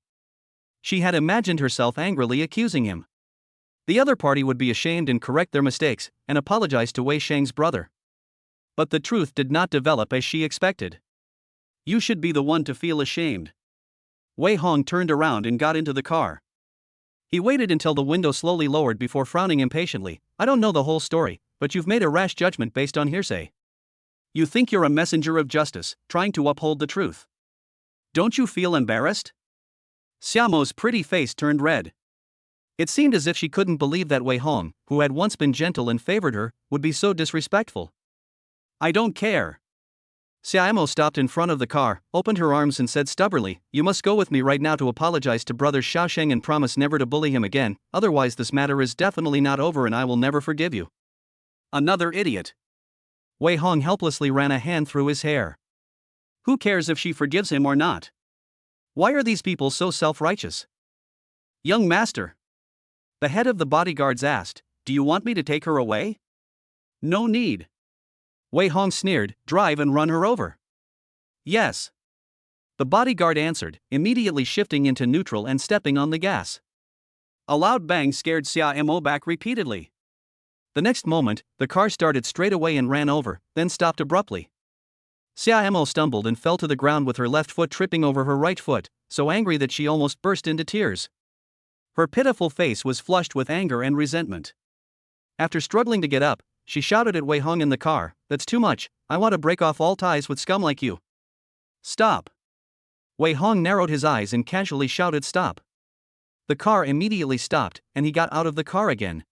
She had imagined herself angrily accusing him. The other party would be ashamed and correct their mistakes, and apologize to Wei Shang's brother. But the truth did not develop as she expected. You should be the one to feel ashamed. Wei Hong turned around and got into the car. He waited until the window slowly lowered before frowning impatiently. I don't know the whole story, but you've made a rash judgment based on hearsay. You think you're a messenger of justice, trying to uphold the truth. Don't you feel embarrassed? Xiamo's pretty face turned red. It seemed as if she couldn't believe that Wei Hong, who had once been gentle and favored her, would be so disrespectful. I don't care. Xiamo stopped in front of the car, opened her arms and said stubbornly, you must go with me right now to apologize to brothers Xiaosheng and promise never to bully him again, otherwise this matter is definitely not over and I will never forgive you. Another idiot. Wei Hong helplessly ran a hand through his hair. Who cares if she forgives him or not? Why are these people so self-righteous? Young master. The head of the bodyguards asked, do you want me to take her away? No need. Wei Hong sneered, drive and run her over. Yes. The bodyguard answered, immediately shifting into neutral and stepping on the gas. A loud bang scared Xiamo back repeatedly. The next moment, the car started straight away and ran over, then stopped abruptly. Xiamo stumbled and fell to the ground with her left foot tripping over her right foot, so angry that she almost burst into tears. Her pitiful face was flushed with anger and resentment. After struggling to get up, she shouted at Wei Hong in the car, that's too much, I want to break off all ties with scum like you. Stop. Wei Hong narrowed his eyes and casually shouted stop. The car immediately stopped, and he got out of the car again.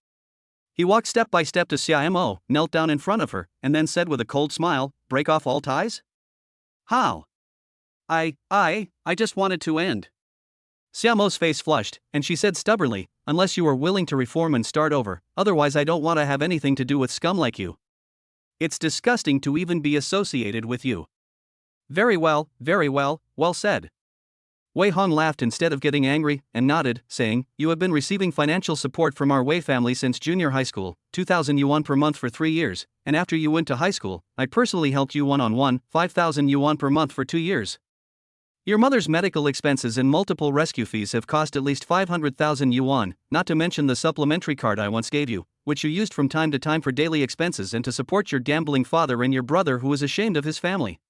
He walked step by step to Xiao, knelt down in front of her, and then said with a cold smile, "Break off all ties? How? I just wanted to end." Xiaomo's face flushed, and she said stubbornly, "Unless you are willing to reform and start over, otherwise I don't want to have anything to do with scum like you. It's disgusting to even be associated with you." Very well, well said." Wei Hong laughed instead of getting angry, and nodded, saying, "You have been receiving financial support from our Wei family since junior high school, 2,000 yuan per month for 3 years, and after you went to high school, I personally helped you one-on-one, 5,000 yuan per month for 2 years. Your mother's medical expenses and multiple rescue fees have cost at least 500,000 yuan, not to mention the supplementary card I once gave you, which you used from time to time for daily expenses and to support your gambling father and your brother who was ashamed of his family.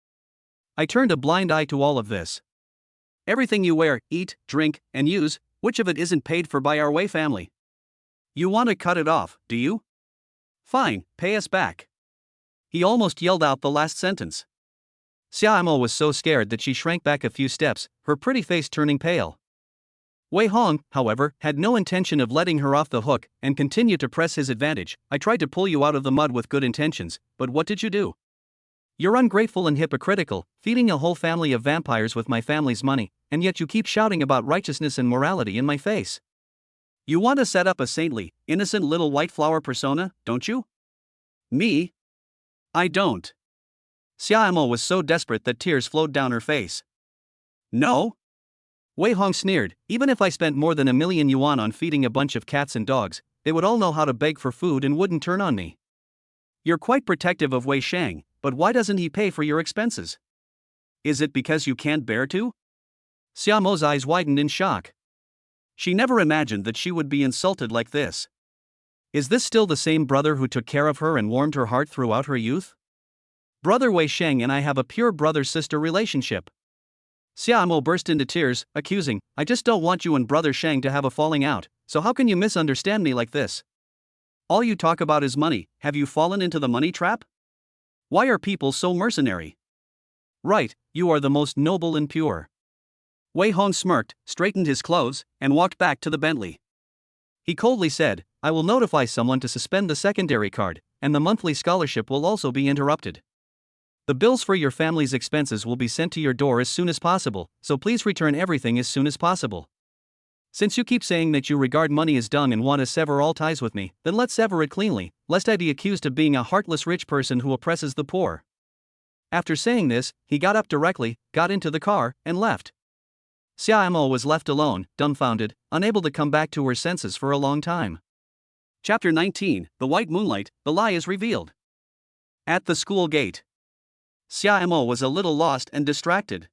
I turned a blind eye to all of this. Everything you wear, eat, drink, and use, which of it isn't paid for by our Wei family? You want to cut it off, do you? Fine, pay us back." He almost yelled out the last sentence. Xiao was so scared that she shrank back a few steps, her pretty face turning pale. Wei Hong, however, had no intention of letting her off the hook and continued to press his advantage. "I tried to pull you out of the mud with good intentions, but what did you do? You're ungrateful and hypocritical, feeding a whole family of vampires with my family's money, and yet you keep shouting about righteousness and morality in my face. You want to set up a saintly, innocent little white flower persona, don't you? Me? I don't." Xiao was so desperate that tears flowed down her face. "No?" Wei Hong sneered, "Even if I spent more than 1,000,000 yuan on feeding a bunch of cats and dogs, they would all know how to beg for food and wouldn't turn on me. You're quite protective of Wei Shang, but why doesn't he pay for your expenses? Is it because you can't bear to?" Xiaomo's eyes widened in shock. She never imagined that she would be insulted like this. Is this still the same brother who took care of her and warmed her heart throughout her youth? Brother Wei Shang and I have a pure brother-sister relationship. Xiao burst into tears, accusing, "I just don't want you and Brother Shang to have a falling out, so how can you misunderstand me like this? All you talk about is money. Have you fallen into the money trap? Why are people so mercenary? Right, you are the most noble and pure." Wei Hong smirked, straightened his clothes, and walked back to the Bentley. He coldly said, "I will notify someone to suspend the secondary card, and the monthly scholarship will also be interrupted. The bills for your family's expenses will be sent to your door as soon as possible, so please return everything as soon as possible. Since you keep saying that you regard money as dung and want to sever all ties with me, then let's sever it cleanly, lest I be accused of being a heartless rich person who oppresses the poor." After saying this, he got up directly, got into the car, and left. Xiao was left alone, dumbfounded, unable to come back to her senses for a long time. Chapter 19, The White Moonlight, The Lie is Revealed. At the school gate. Xiao was a little lost and distracted.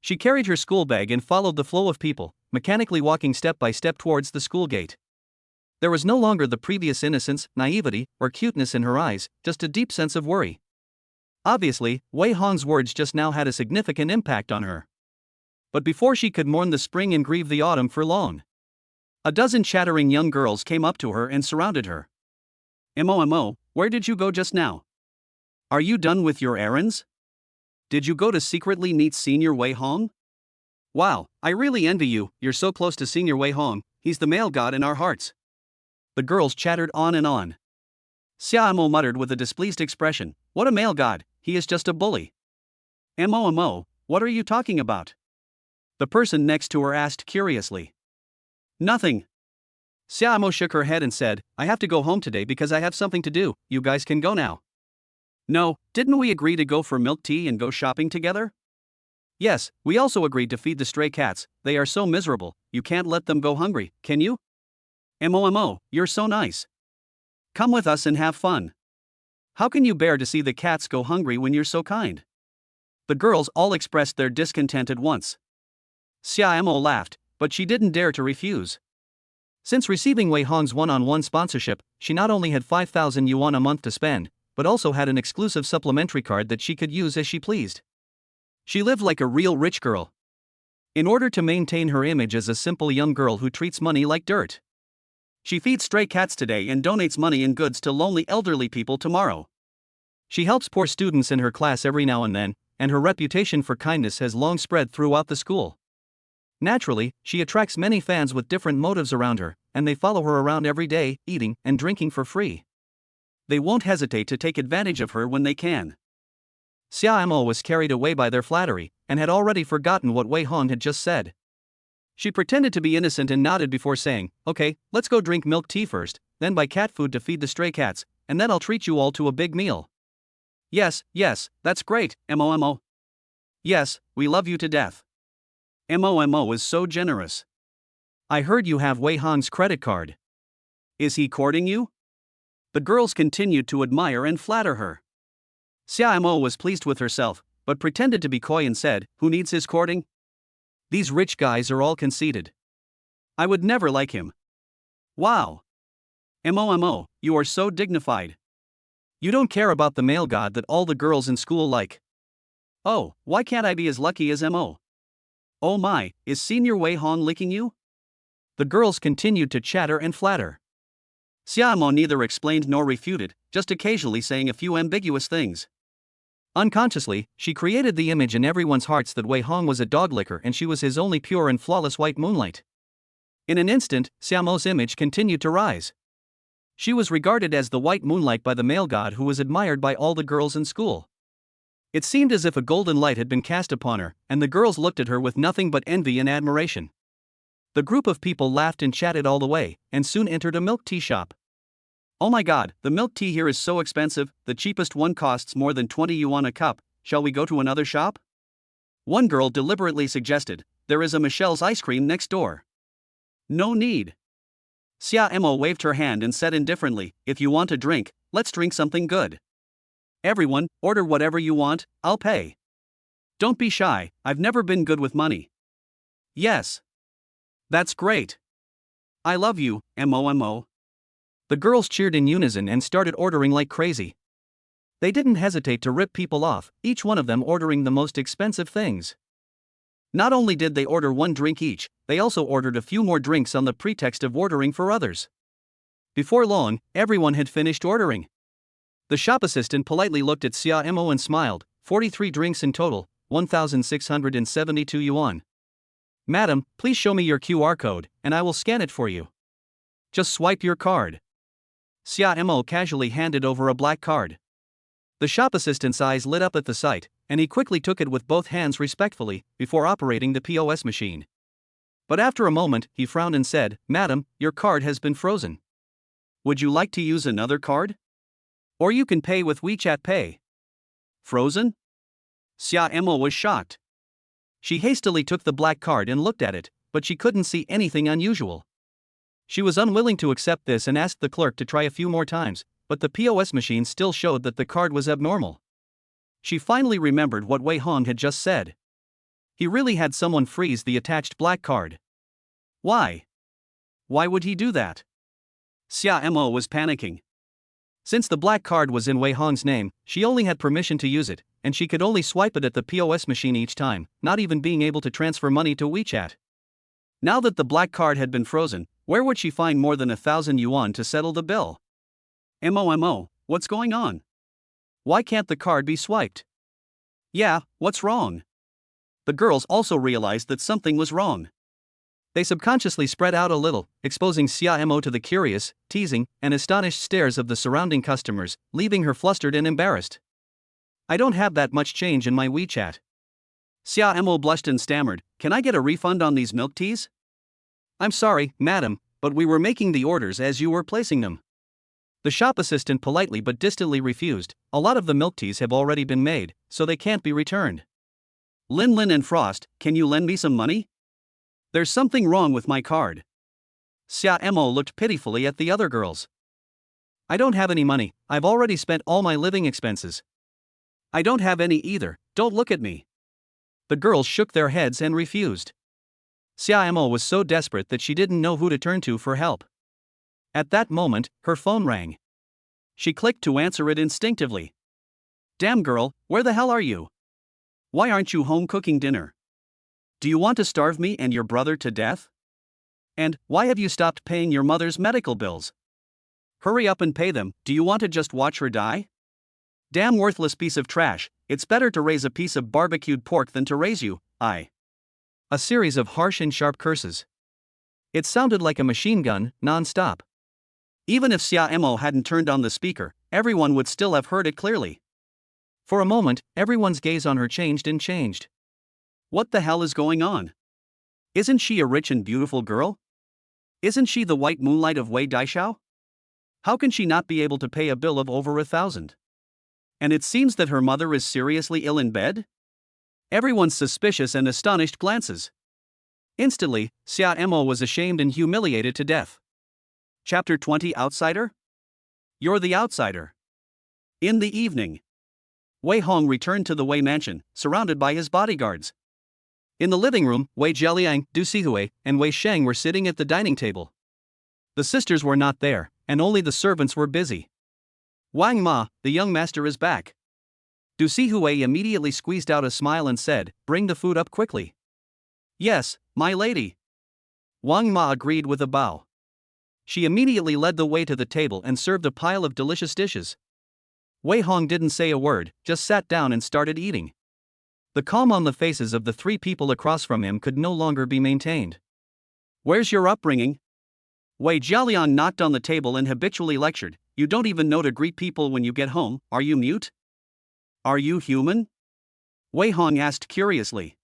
She carried her school bag and followed the flow of people, mechanically walking step by step towards the school gate. There was no longer the previous innocence, naivety, or cuteness in her eyes, just a deep sense of worry. Obviously, Wei Hong's words just now had a significant impact on her. But before she could mourn the spring and grieve the autumn for long, a dozen chattering young girls came up to her and surrounded her. "Mo, where did you go just now? Are you done with your errands? Did you go to secretly meet Senior Wei Hong? Wow, I really envy you, you're so close to Senior Wei Hong, he's the male god in our hearts." The girls chattered on and on. Xiao muttered with a displeased expression, "What a male god, he is just a bully." Mo, what are you talking about?" the person next to her asked curiously. "Nothing." Xiao shook her head and said, "I have to go home today because I have something to do, you guys can go now." "No, didn't we agree to go for milk tea and go shopping together?" "Yes, we also agreed to feed the stray cats, they are so miserable, you can't let them go hungry, can you?" Mo, you're so nice. Come with us and have fun. How can you bear to see the cats go hungry when you're so kind?" The girls all expressed their discontent at once. Xiao laughed, but she didn't dare to refuse. Since receiving Wei Hong's one-on-one sponsorship, she not only had 5,000 yuan a month to spend, but also had an exclusive supplementary card that she could use as she pleased. She lived like a real rich girl. In order to maintain her image as a simple young girl who treats money like dirt, she feeds stray cats today and donates money and goods to lonely elderly people tomorrow. She helps poor students in her class every now and then, and her reputation for kindness has long spread throughout the school. Naturally, she attracts many fans with different motives around her, and they follow her around every day, eating and drinking for free. They won't hesitate to take advantage of her when they can. Xiao was carried away by their flattery, and had already forgotten what Wei Hong had just said. She pretended to be innocent and nodded before saying, "Okay, let's go drink milk tea first, then buy cat food to feed the stray cats, and then I'll treat you all to a big meal." Yes, that's great, Mo. Yes, we love you to death. Mo is so generous. I heard you have Wei Hong's credit card. Is he courting you? The girls continued to admire and flatter her. Xiao was pleased with herself, but pretended to be coy and said, "Who needs his courting? These rich guys are all conceited. I would never like him." Wow. Mo, you are so dignified. You don't care about the male god that all the girls in school like. Oh, why can't I be as lucky as Mo? Oh my, is Senior Wei Hong licking you? The girls continued to chatter and flatter. Xiao neither explained nor refuted, just occasionally saying a few ambiguous things. Unconsciously, she created the image in everyone's hearts that Wei Hong was a dog licker and she was his only pure and flawless white moonlight. In an instant, Xiao's image continued to rise. She was regarded as the white moonlight by the male god who was admired by all the girls in school. It seemed as if a golden light had been cast upon her, and the girls looked at her with nothing but envy and admiration. The group of people laughed and chatted all the way, and soon entered a milk tea shop. Oh my god, the milk tea here is so expensive, the cheapest one costs more than 20 yuan a cup, shall we go to another shop? One girl deliberately suggested, there is a Michelle's ice cream next door. No need. Xiao waved her hand and said indifferently, if you want a drink, let's drink something good. Everyone, order whatever you want, I'll pay. Don't be shy, I've never been good with money. Yes. That's great. I love you, Mo. The girls cheered in unison and started ordering like crazy. They didn't hesitate to rip people off, each one of them ordering the most expensive things. Not only did they order one drink each, they also ordered a few more drinks on the pretext of ordering for others. Before long, everyone had finished ordering. The shop assistant politely looked at Xiao and smiled, 43 drinks in total, 1,672 yuan. Madam, please show me your QR code, and I will scan it for you. Just swipe your card. Xiao casually handed over a black card. The shop assistant's eyes lit up at the sight, and he quickly took it with both hands respectfully, before operating the POS machine. But after a moment, he frowned and said, Madam, your card has been frozen. Would you like to use another card? Or you can pay with WeChat Pay. Frozen? Xiao was shocked. She hastily took the black card and looked at it, but she couldn't see anything unusual. She was unwilling to accept this and asked the clerk to try a few more times, but the POS machine still showed that the card was abnormal. She finally remembered what Wei Hong had just said. He really had someone freeze the attached black card. Why? Why would he do that? Xiao was panicking. Since the black card was in Wei Hong's name, she only had permission to use it, and she could only swipe it at the POS machine each time, not even being able to transfer money to WeChat. Now that the black card had been frozen, where would she find more than 1,000 yuan to settle the bill? Mo, what's going on? Why can't the card be swiped? Yeah, what's wrong? The girls also realized that something was wrong. They subconsciously spread out a little, exposing Xiao to the curious, teasing, and astonished stares of the surrounding customers, leaving her flustered and embarrassed. I don't have that much change in my WeChat. Xiao blushed and stammered, can I get a refund on these milk teas? I'm sorry, madam, but we were making the orders as you were placing them. The shop assistant politely but distantly refused, a lot of the milk teas have already been made, so they can't be returned. Lin and Frost, can you lend me some money? There's something wrong with my card. Xiao looked pitifully at the other girls. I don't have any money, I've already spent all my living expenses. I don't have any either, don't look at me. The girls shook their heads and refused. Xiao was so desperate that she didn't know who to turn to for help. At that moment, her phone rang. She clicked to answer it instinctively. Damn girl, where the hell are you? Why aren't you home cooking dinner? Do you want to starve me and your brother to death? And, why have you stopped paying your mother's medical bills? Hurry up and pay them, do you want to just watch her die? Damn worthless piece of trash, it's better to raise a piece of barbecued pork than to raise you, I. A series of harsh and sharp curses. It sounded like a machine gun, non-stop. Even if Xia Mo hadn't turned on the speaker, everyone would still have heard it clearly. For a moment, everyone's gaze on her changed. What the hell is going on? Isn't she a rich and beautiful girl? Isn't she the white moonlight of Wei Daishao? How can she not be able to pay a bill of over 1,000? And it seems that her mother is seriously ill in bed? Everyone's suspicious and astonished glances. Instantly, Xia Mo was ashamed and humiliated to death. Chapter 20 Outsider? You're the outsider. In the evening, Wei Hong returned to the Wei mansion, surrounded by his bodyguards. In the living room, Wei Jialiang, Du Sihui, and Wei Sheng were sitting at the dining table. The sisters were not there, and only the servants were busy. Wang Ma, the young master is back. Du Sihui immediately squeezed out a smile and said, "Bring the food up quickly." "Yes, my lady." Wang Ma agreed with a bow. She immediately led the way to the table and served a pile of delicious dishes. Wei Hong didn't say a word, just sat down and started eating. The calm on the faces of the three people across from him could no longer be maintained. "Where's your upbringing?" Wei Jialiang knocked on the table and habitually lectured, "You don't even know to greet people when you get home, are you mute? Are you human?" Wei Hong asked curiously.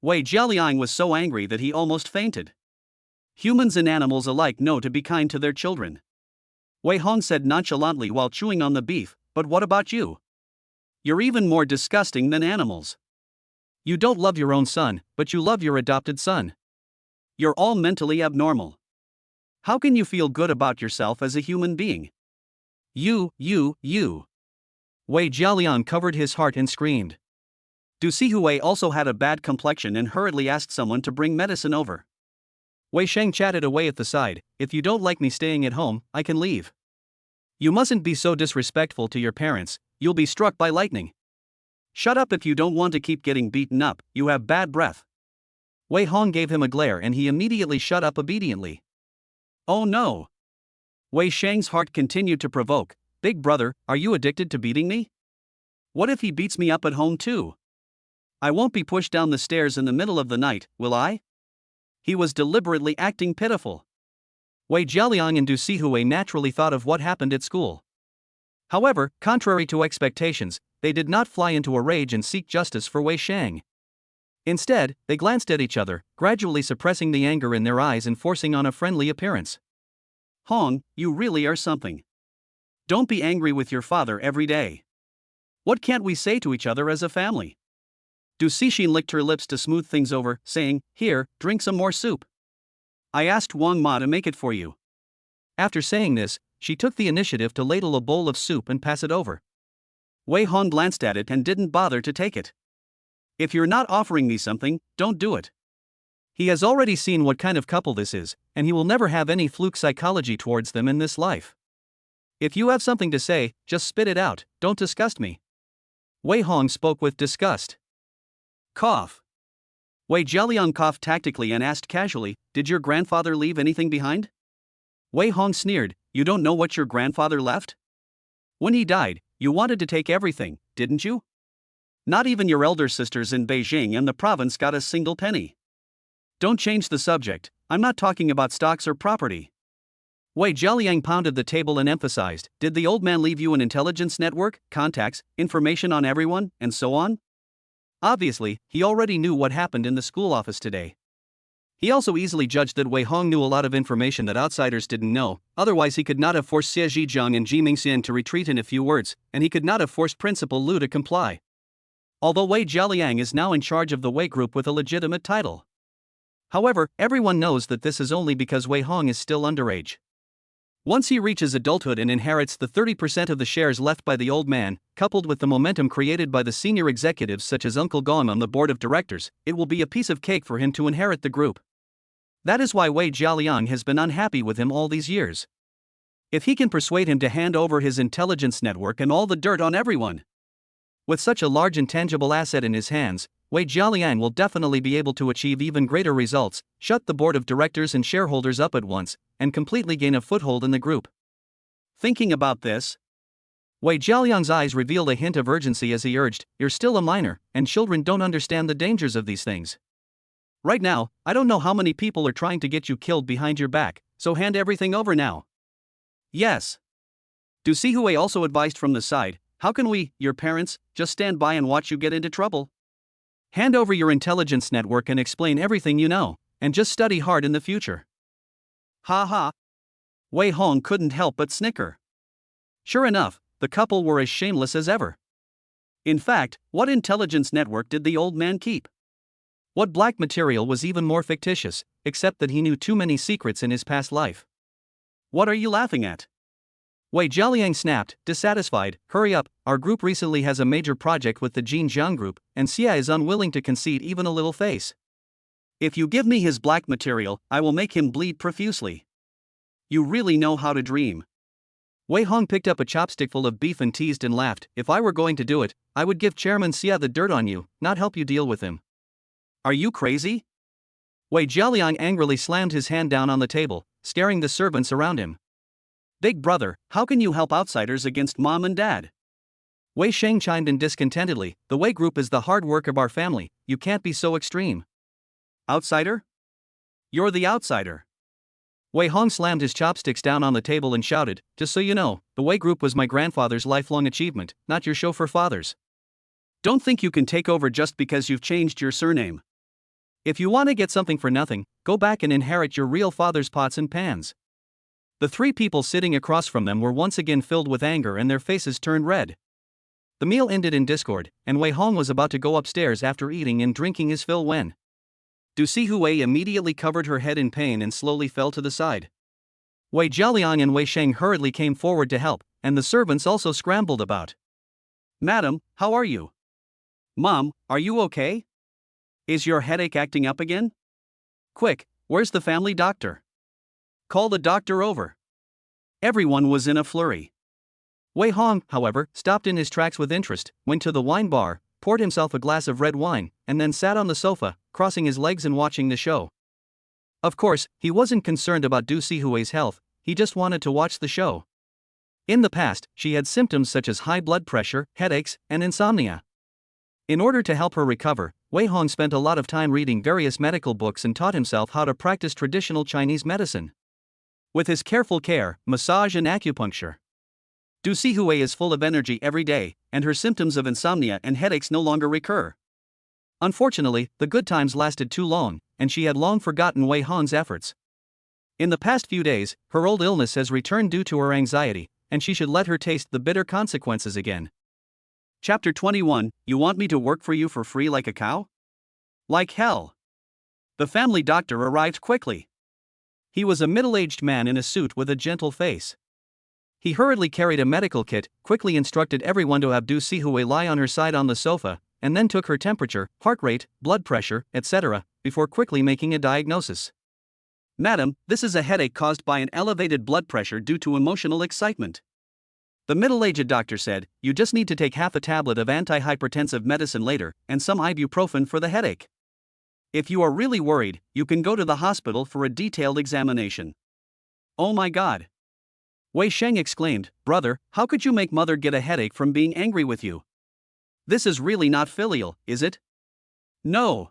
Wei Jialiang was so angry that he almost fainted. Humans and animals alike know to be kind to their children. Wei Hong said nonchalantly while chewing on the beef, "But what about you? You're even more disgusting than animals. You don't love your own son, but you love your adopted son. You're all mentally abnormal. How can you feel good about yourself as a human being? You. Wei Jialiang covered his heart and screamed. Du Sihui also had a bad complexion and hurriedly asked someone to bring medicine over. Wei Sheng chatted away at the side, "If you don't like me staying at home, I can leave. You mustn't be so disrespectful to your parents, you'll be struck by lightning. Shut up if you don't want to keep getting beaten up, you have bad breath." Wei Hong gave him a glare and he immediately shut up obediently. "Oh no." Wei Sheng's heart continued to provoke, "Big brother, are you addicted to beating me? What if he beats me up at home too? I won't be pushed down the stairs in the middle of the night, will I?" He was deliberately acting pitiful. Wei Jialiang and Du Sihui naturally thought of what happened at school. However, contrary to expectations, they did not fly into a rage and seek justice for Wei Sheng. Instead, they glanced at each other, gradually suppressing the anger in their eyes and forcing on a friendly appearance. "Hong, you really are something. Don't be angry with your father every day. What can't we say to each other as a family?" Du Sixin licked her lips to smooth things over, saying, "Here, drink some more soup. I asked Wang Ma to make it for you." After saying this, she took the initiative to ladle a bowl of soup and pass it over. Wei Hong glanced at it and didn't bother to take it. "If you're not offering me something, don't do it." He has already seen what kind of couple this is, and he will never have any fluke psychology towards them in this life. "If you have something to say, just spit it out, don't disgust me." Wei Hong spoke with disgust. Cough. Wei Jialiang coughed tactically and asked casually, "Did your grandfather leave anything behind?" Wei Hong sneered, "You don't know what your grandfather left? When he died, you wanted to take everything, didn't you? Not even your elder sisters in Beijing and the province got a single penny. Don't change the subject, I'm not talking about stocks or property." Wei Jialiang pounded the table and emphasized, "Did the old man leave you an intelligence network, contacts, information on everyone, and so on?" Obviously, he already knew what happened in the school office today. He also easily judged that Wei Hong knew a lot of information that outsiders didn't know, otherwise he could not have forced Xie Zhizhang and Ji Mingxian to retreat in a few words, and he could not have forced Principal Lu to comply. Although Wei Jialiang is now in charge of the Wei group with a legitimate title. However, everyone knows that this is only because Wei Hong is still underage. Once he reaches adulthood and inherits the 30% of the shares left by the old man, coupled with the momentum created by the senior executives such as Uncle Gong on the board of directors, it will be a piece of cake for him to inherit the group. That is why Wei Jialiang has been unhappy with him all these years. If he can persuade him to hand over his intelligence network and all the dirt on everyone. With such a large intangible asset in his hands, Wei Jialiang will definitely be able to achieve even greater results, shut the board of directors and shareholders up at once, and completely gain a foothold in the group. Thinking about this, Wei Jialiang's eyes revealed a hint of urgency as he urged, "You're still a minor, and children don't understand the dangers of these things. Right now, I don't know how many people are trying to get you killed behind your back, so hand everything over now. Yes. Du Sihui also advised from the side, how can we, your parents, just stand by and watch you get into trouble? Hand over your intelligence network and explain everything you know, and just study hard in the future. Ha ha. Wei Hong couldn't help but snicker. Sure enough, the couple were as shameless as ever. In fact, what intelligence network did the old man keep? What black material was even more fictitious, except that he knew too many secrets in his past life? What are you laughing at? Wei Jialiang snapped, dissatisfied, hurry up, our group recently has a major project with the Jin Jiang group, and Xia is unwilling to concede even a little face. If you give me his black material, I will make him bleed profusely. You really know how to dream. Wei Hong picked up a chopstickful of beef and teased and laughed, if I were going to do it, I would give Chairman Xia the dirt on you, not help you deal with him. Are you crazy? Wei Jialiang angrily slammed his hand down on the table, scaring the servants around him. Big brother, how can you help outsiders against mom and dad? Wei Sheng chimed in discontentedly, the Wei group is the hard work of our family, you can't be so extreme. Outsider? You're the outsider. Wei Hong slammed his chopsticks down on the table and shouted, just so you know, the Wei group was my grandfather's lifelong achievement, not your chauffeur father's. Don't think you can take over just because you've changed your surname. If you want to get something for nothing, go back and inherit your real father's pots and pans. The three people sitting across from them were once again filled with anger and their faces turned red. The meal ended in discord, and Wei Hong was about to go upstairs after eating and drinking his fill when Du Sihui immediately covered her head in pain and slowly fell to the side. Wei Jialiang and Wei Sheng hurriedly came forward to help, and the servants also scrambled about. Madam, how are you? Mom, are you okay? Is your headache acting up again? Quick, where's the family doctor? Call the doctor over. Everyone was in a flurry. Wei Hong, however, stopped in his tracks with interest, went to the wine bar, poured himself a glass of red wine, and then sat on the sofa, crossing his legs and watching the show. Of course, he wasn't concerned about Du Sihui's health, he just wanted to watch the show. In the past, she had symptoms such as high blood pressure, headaches, and insomnia. In order to help her recover, Wei Hong spent a lot of time reading various medical books and taught himself how to practice traditional Chinese medicine. With his careful care, massage and acupuncture, Du Sihui is full of energy every day, and her symptoms of insomnia and headaches no longer recur. Unfortunately, the good times lasted too long, and she had long forgotten Wei Hong's efforts. In the past few days, her old illness has returned due to her anxiety, and she should let her taste the bitter consequences again. Chapter 21, You want me to work for you for free like a cow? Like hell. The family doctor arrived quickly. He was a middle-aged man in a suit with a gentle face. He hurriedly carried a medical kit, quickly instructed everyone to have Du Sihui lie on her side on the sofa, and then took her temperature, heart rate, blood pressure, etc., before quickly making a diagnosis. Madam, this is a headache caused by an elevated blood pressure due to emotional excitement. The middle-aged doctor said, you just need to take half a tablet of antihypertensive medicine later, and some ibuprofen for the headache. If you are really worried, you can go to the hospital for a detailed examination. Oh my God! Wei Sheng exclaimed, brother, how could you make mother get a headache from being angry with you? This is really not filial, is it? No.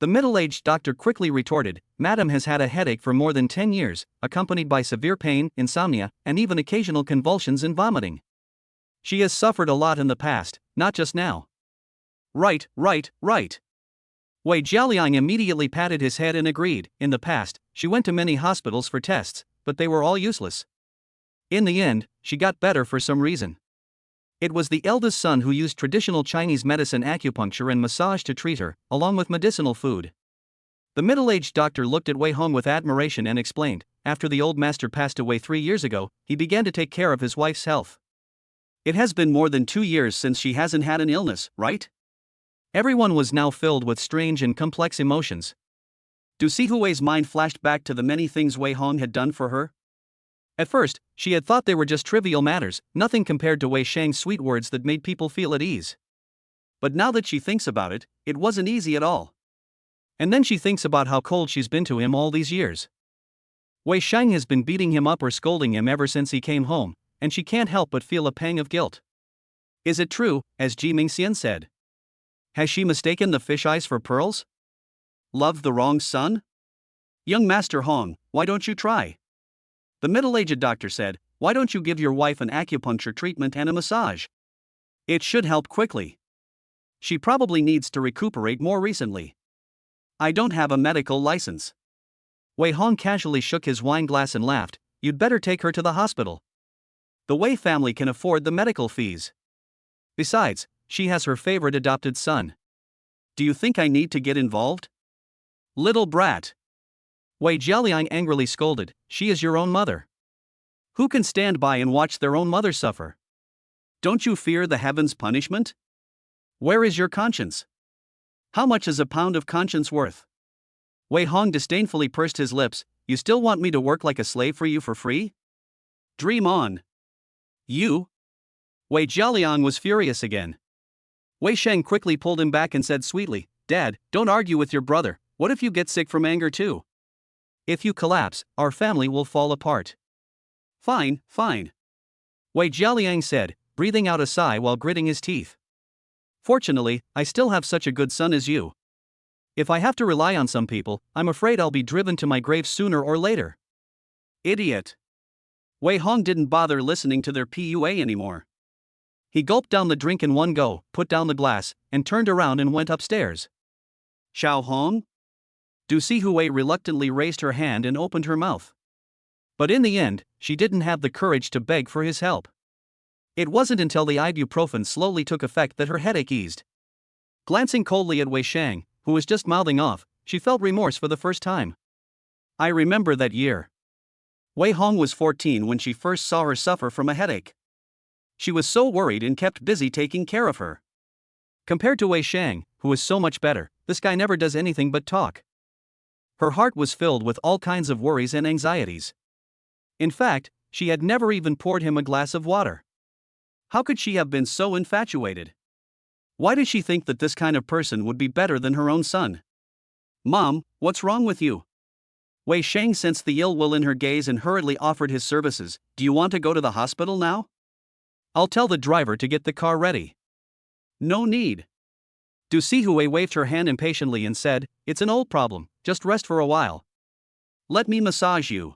The middle-aged doctor quickly retorted, Madam has had a headache for more than 10 years, accompanied by severe pain, insomnia, and even occasional convulsions and vomiting. She has suffered a lot in the past, not just now. Right. Wei Jialiang immediately patted his head and agreed, in the past, she went to many hospitals for tests, but they were all useless. In the end, she got better for some reason. It was the eldest son who used traditional Chinese medicine, acupuncture and massage to treat her, along with medicinal food. The middle-aged doctor looked at Wei Hong with admiration and explained, after the old master passed away 3 years ago, he began to take care of his wife's health. It has been more than 2 years since she hasn't had an illness, right? Everyone was now filled with strange and complex emotions. Du Sihui's mind flashed back to the many things Wei Hong had done for her. At first, she had thought they were just trivial matters, nothing compared to Wei Sheng's sweet words that made people feel at ease. But now that she thinks about it, it wasn't easy at all. And then she thinks about how cold she's been to him all these years. Wei Sheng has been beating him up or scolding him ever since he came home, and she can't help but feel a pang of guilt. Is it true, as Ji Mingxian said? Has she mistaken the fish eyes for pearls? Love the wrong son? Young Master Hong, why don't you try? The middle-aged doctor said, why don't you give your wife an acupuncture treatment and a massage? It should help quickly. She probably needs to recuperate more recently. I don't have a medical license. Wei Hong casually shook his wine glass and laughed, you'd better take her to the hospital. The Wei family can afford the medical fees. Besides, she has her favorite adopted son. Do you think I need to get involved? Little brat. Wei Jialiang angrily scolded, she is your own mother. Who can stand by and watch their own mother suffer? Don't you fear the heavens' punishment? Where is your conscience? How much is a pound of conscience worth? Wei Hong disdainfully pursed his lips, you still want me to work like a slave for you for free? Dream on. You? Wei Jialiang was furious again. Wei Sheng quickly pulled him back and said sweetly, Dad, don't argue with your brother, what if you get sick from anger too? If you collapse, our family will fall apart. Fine, fine. Wei Jialiang said, breathing out a sigh while gritting his teeth. Fortunately, I still have such a good son as you. If I have to rely on some people, I'm afraid I'll be driven to my grave sooner or later. Idiot. Wei Hong didn't bother listening to their PUA anymore. He gulped down the drink in one go, put down the glass, and turned around and went upstairs. Xiao Hong? Du Sihui reluctantly raised her hand and opened her mouth. But in the end, she didn't have the courage to beg for his help. It wasn't until the ibuprofen slowly took effect that her headache eased. Glancing coldly at Wei Shang, who was just mouthing off, she felt remorse for the first time. I remember that year. Wei Hong was 14 when she first saw her suffer from a headache. She was so worried and kept busy taking care of her. Compared to Wei Shang, who is so much better, this guy never does anything but talk. Her heart was filled with all kinds of worries and anxieties. In fact, she had never even poured him a glass of water. How could she have been so infatuated? Why did she think that this kind of person would be better than her own son? Mom, what's wrong with you? Wei Shang sensed the ill will in her gaze and hurriedly offered his services. Do you want to go to the hospital now? I'll tell the driver to get the car ready. No need. Du Sihui waved her hand impatiently and said, it's an old problem, just rest for a while. Let me massage you.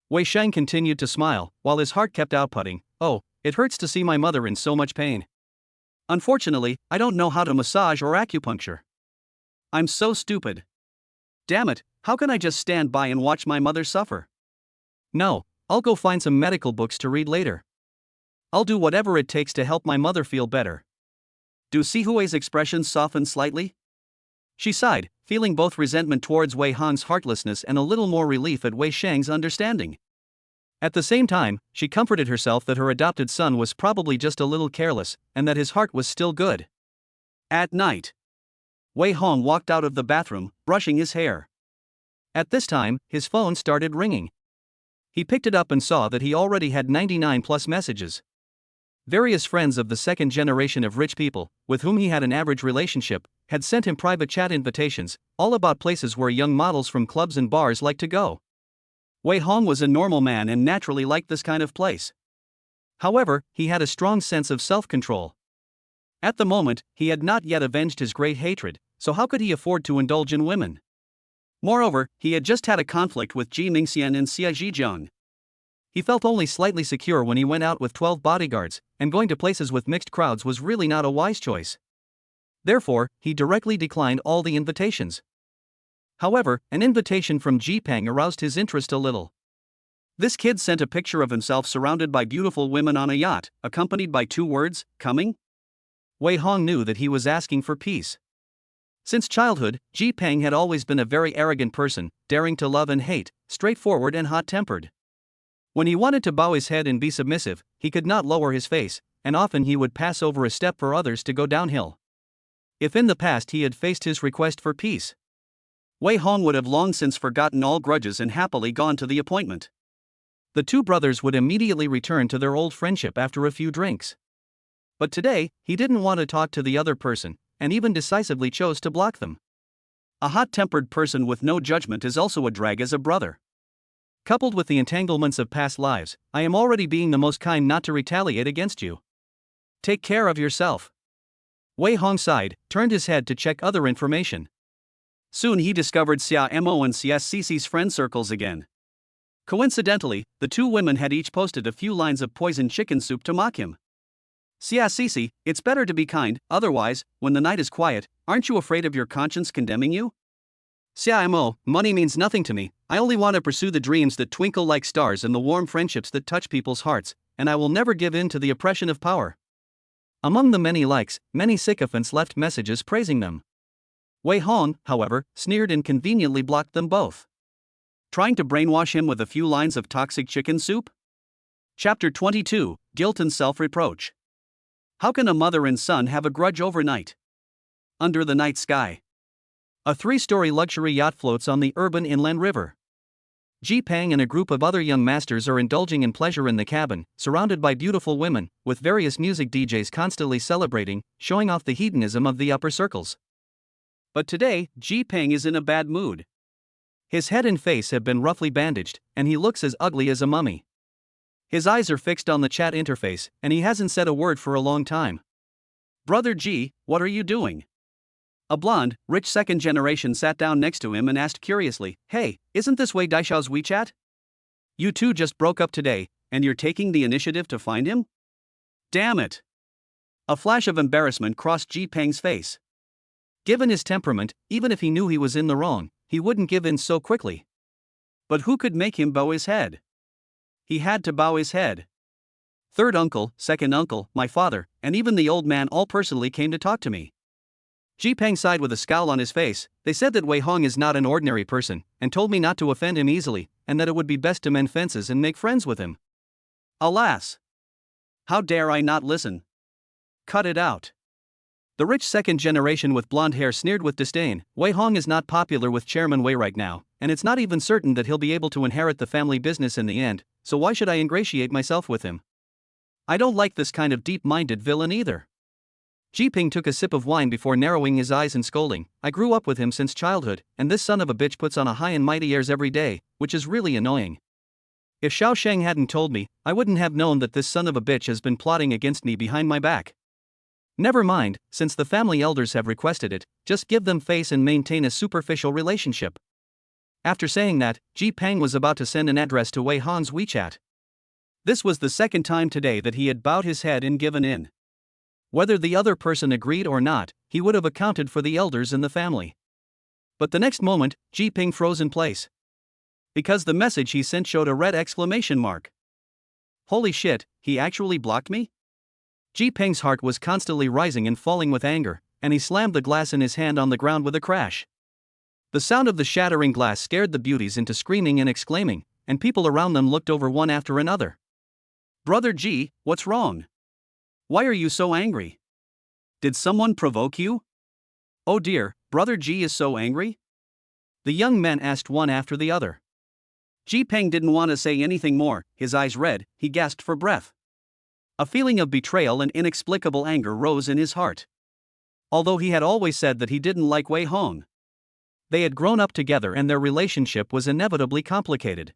Wei Shang continued to smile, while his heart kept outputting, oh, it hurts to see my mother in so much pain. Unfortunately, I don't know how to massage or acupuncture. I'm so stupid. Damn it, how can I just stand by and watch my mother suffer? No, I'll go find some medical books to read later. I'll do whatever it takes to help my mother feel better. Du Sihui's expression softened slightly. She sighed, feeling both resentment towards Wei Hong's heartlessness and a little more relief at Wei Shang's understanding. At the same time, she comforted herself that her adopted son was probably just a little careless, and that his heart was still good. At night, Wei Hong walked out of the bathroom, brushing his hair. At this time, his phone started ringing. He picked it up and saw that he already had 99 plus messages. Various friends of the second generation of rich people, with whom he had an average relationship, had sent him private chat invitations, all about places where young models from clubs and bars like to go. Wei Hong was a normal man and naturally liked this kind of place. However, he had a strong sense of self-control. At the moment, he had not yet avenged his great hatred, so how could he afford to indulge in women? Moreover, he had just had a conflict with Ji Mingxian and Xia Zhijiang. He felt only slightly secure when he went out with 12 bodyguards, and going to places with mixed crowds was really not a wise choice. Therefore, he directly declined all the invitations. However, an invitation from Ji Peng aroused his interest a little. This kid sent a picture of himself surrounded by beautiful women on a yacht, accompanied by 2 words, coming? Wei Hong knew that he was asking for peace. Since childhood, Ji Peng had always been a very arrogant person, daring to love and hate, straightforward and hot-tempered. When he wanted to bow his head and be submissive, he could not lower his face, and often he would pass over a step for others to go downhill. If in the past he had faced his request for peace, Wei Hong would have long since forgotten all grudges and happily gone to the appointment. The 2 brothers would immediately return to their old friendship after a few drinks. But today, he didn't want to talk to the other person, and even decisively chose to block them. A hot-tempered person with no judgment is also a drag as a brother. Coupled with the entanglements of past lives, I am already being the most kind not to retaliate against you. Take care of yourself. Wei Hong sighed, turned his head to check other information. Soon he discovered Xia Mo and Xia Cici's friend circles again. Coincidentally, the two women had each posted a few lines of poisoned chicken soup to mock him. Xia Cici, it's better to be kind, otherwise, when the night is quiet, aren't you afraid of your conscience condemning you? Xia Mo, money means nothing to me, I only want to pursue the dreams that twinkle like stars and the warm friendships that touch people's hearts, and I will never give in to the oppression of power. Among the many likes, many sycophants left messages praising them. Wei Hong, however, sneered and conveniently blocked them both. Trying to brainwash him with a few lines of toxic chicken soup? Chapter 22, Guilt and Self-Reproach. How can a mother and son have a grudge overnight? Under the night sky. A 3-story luxury yacht floats on the urban inland river. Ji Peng and a group of other young masters are indulging in pleasure in the cabin, surrounded by beautiful women, with various music DJs constantly celebrating, showing off the hedonism of the upper circles. But today, Ji Peng is in a bad mood. His head and face have been roughly bandaged, and he looks as ugly as a mummy. His eyes are fixed on the chat interface, and he hasn't said a word for a long time. Brother Ji, what are you doing? A blonde, rich second generation sat down next to him and asked curiously, Hey, isn't this Wei Daishao's WeChat? You two just broke up today, and you're taking the initiative to find him? Damn it! A flash of embarrassment crossed Ji Peng's face. Given his temperament, even if he knew he was in the wrong, he wouldn't give in so quickly. But who could make him bow his head? He had to bow his head. Third uncle, second uncle, my father, and even the old man all personally came to talk to me. Ji Peng sighed with a scowl on his face. They said that Wei Hong is not an ordinary person, and told me not to offend him easily, and that it would be best to mend fences and make friends with him. Alas! How dare I not listen? Cut it out. The rich second generation with blonde hair sneered with disdain. Wei Hong is not popular with Chairman Wei right now, and it's not even certain that he'll be able to inherit the family business in the end, so why should I ingratiate myself with him? I don't like this kind of deep-minded villain either. Ji Peng took a sip of wine before narrowing his eyes and scolding. I grew up with him since childhood, and this son of a bitch puts on a high and mighty airs every day, which is really annoying. If Xiao Sheng hadn't told me, I wouldn't have known that this son of a bitch has been plotting against me behind my back. Never mind, since the family elders have requested it, just give them face and maintain a superficial relationship. After saying that, Ji Peng was about to send an address to Wei Hong's WeChat. This was the second time today that he had bowed his head and given in. Whether the other person agreed or not, he would have accounted for the elders in the family. But the next moment, Ji Peng froze in place. Because the message he sent showed a red exclamation mark. Holy shit, he actually blocked me? Ji Peng's heart was constantly rising and falling with anger, and he slammed the glass in his hand on the ground with a crash. The sound of the shattering glass scared the beauties into screaming and exclaiming, and people around them looked over one after another. Brother Ji, what's wrong? Why are you so angry? Did someone provoke you? Oh dear, Brother Ji is so angry? The young men asked one after the other. Ji Peng didn't want to say anything more, his eyes red, he gasped for breath. A feeling of betrayal and inexplicable anger rose in his heart. Although he had always said that he didn't like Wei Hong. They had grown up together and their relationship was inevitably complicated.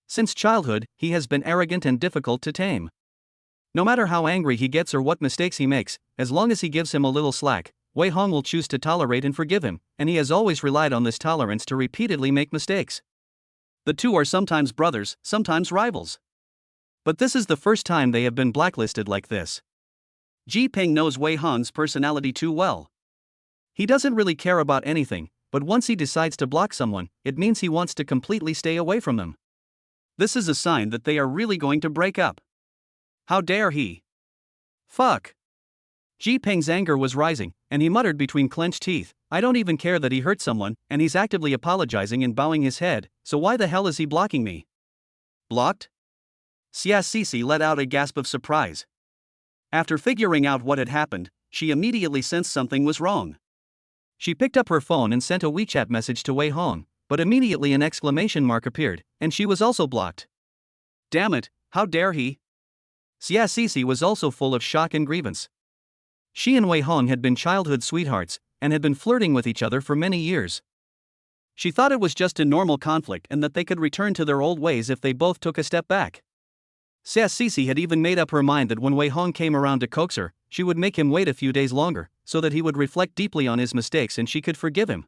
Since childhood, he has been arrogant and difficult to tame. No matter how angry he gets or what mistakes he makes, as long as he gives him a little slack, Wei Hong will choose to tolerate and forgive him, and he has always relied on this tolerance to repeatedly make mistakes. The two are sometimes brothers, sometimes rivals. But this is the first time they have been blacklisted like this. Ji Peng knows Wei Hong's personality too well. He doesn't really care about anything, but once he decides to block someone, it means he wants to completely stay away from them. This is a sign that they are really going to break up. How dare he? Fuck. Ji Peng's anger was rising, and he muttered between clenched teeth, I don't even care that he hurt someone, and he's actively apologizing and bowing his head, so why the hell is he blocking me? Blocked? Xia Cici let out a gasp of surprise. After figuring out what had happened, she immediately sensed something was wrong. She picked up her phone and sent a WeChat message to Wei Hong, but immediately an exclamation mark appeared, and she was also blocked. Damn it, how dare he? Xia Cici was also full of shock and grievance. She and Wei Hong had been childhood sweethearts, and had been flirting with each other for many years. She thought it was just a normal conflict and that they could return to their old ways if they both took a step back. Xia Cici had even made up her mind that when Wei Hong came around to coax her, she would make him wait a few days longer, so that he would reflect deeply on his mistakes and she could forgive him.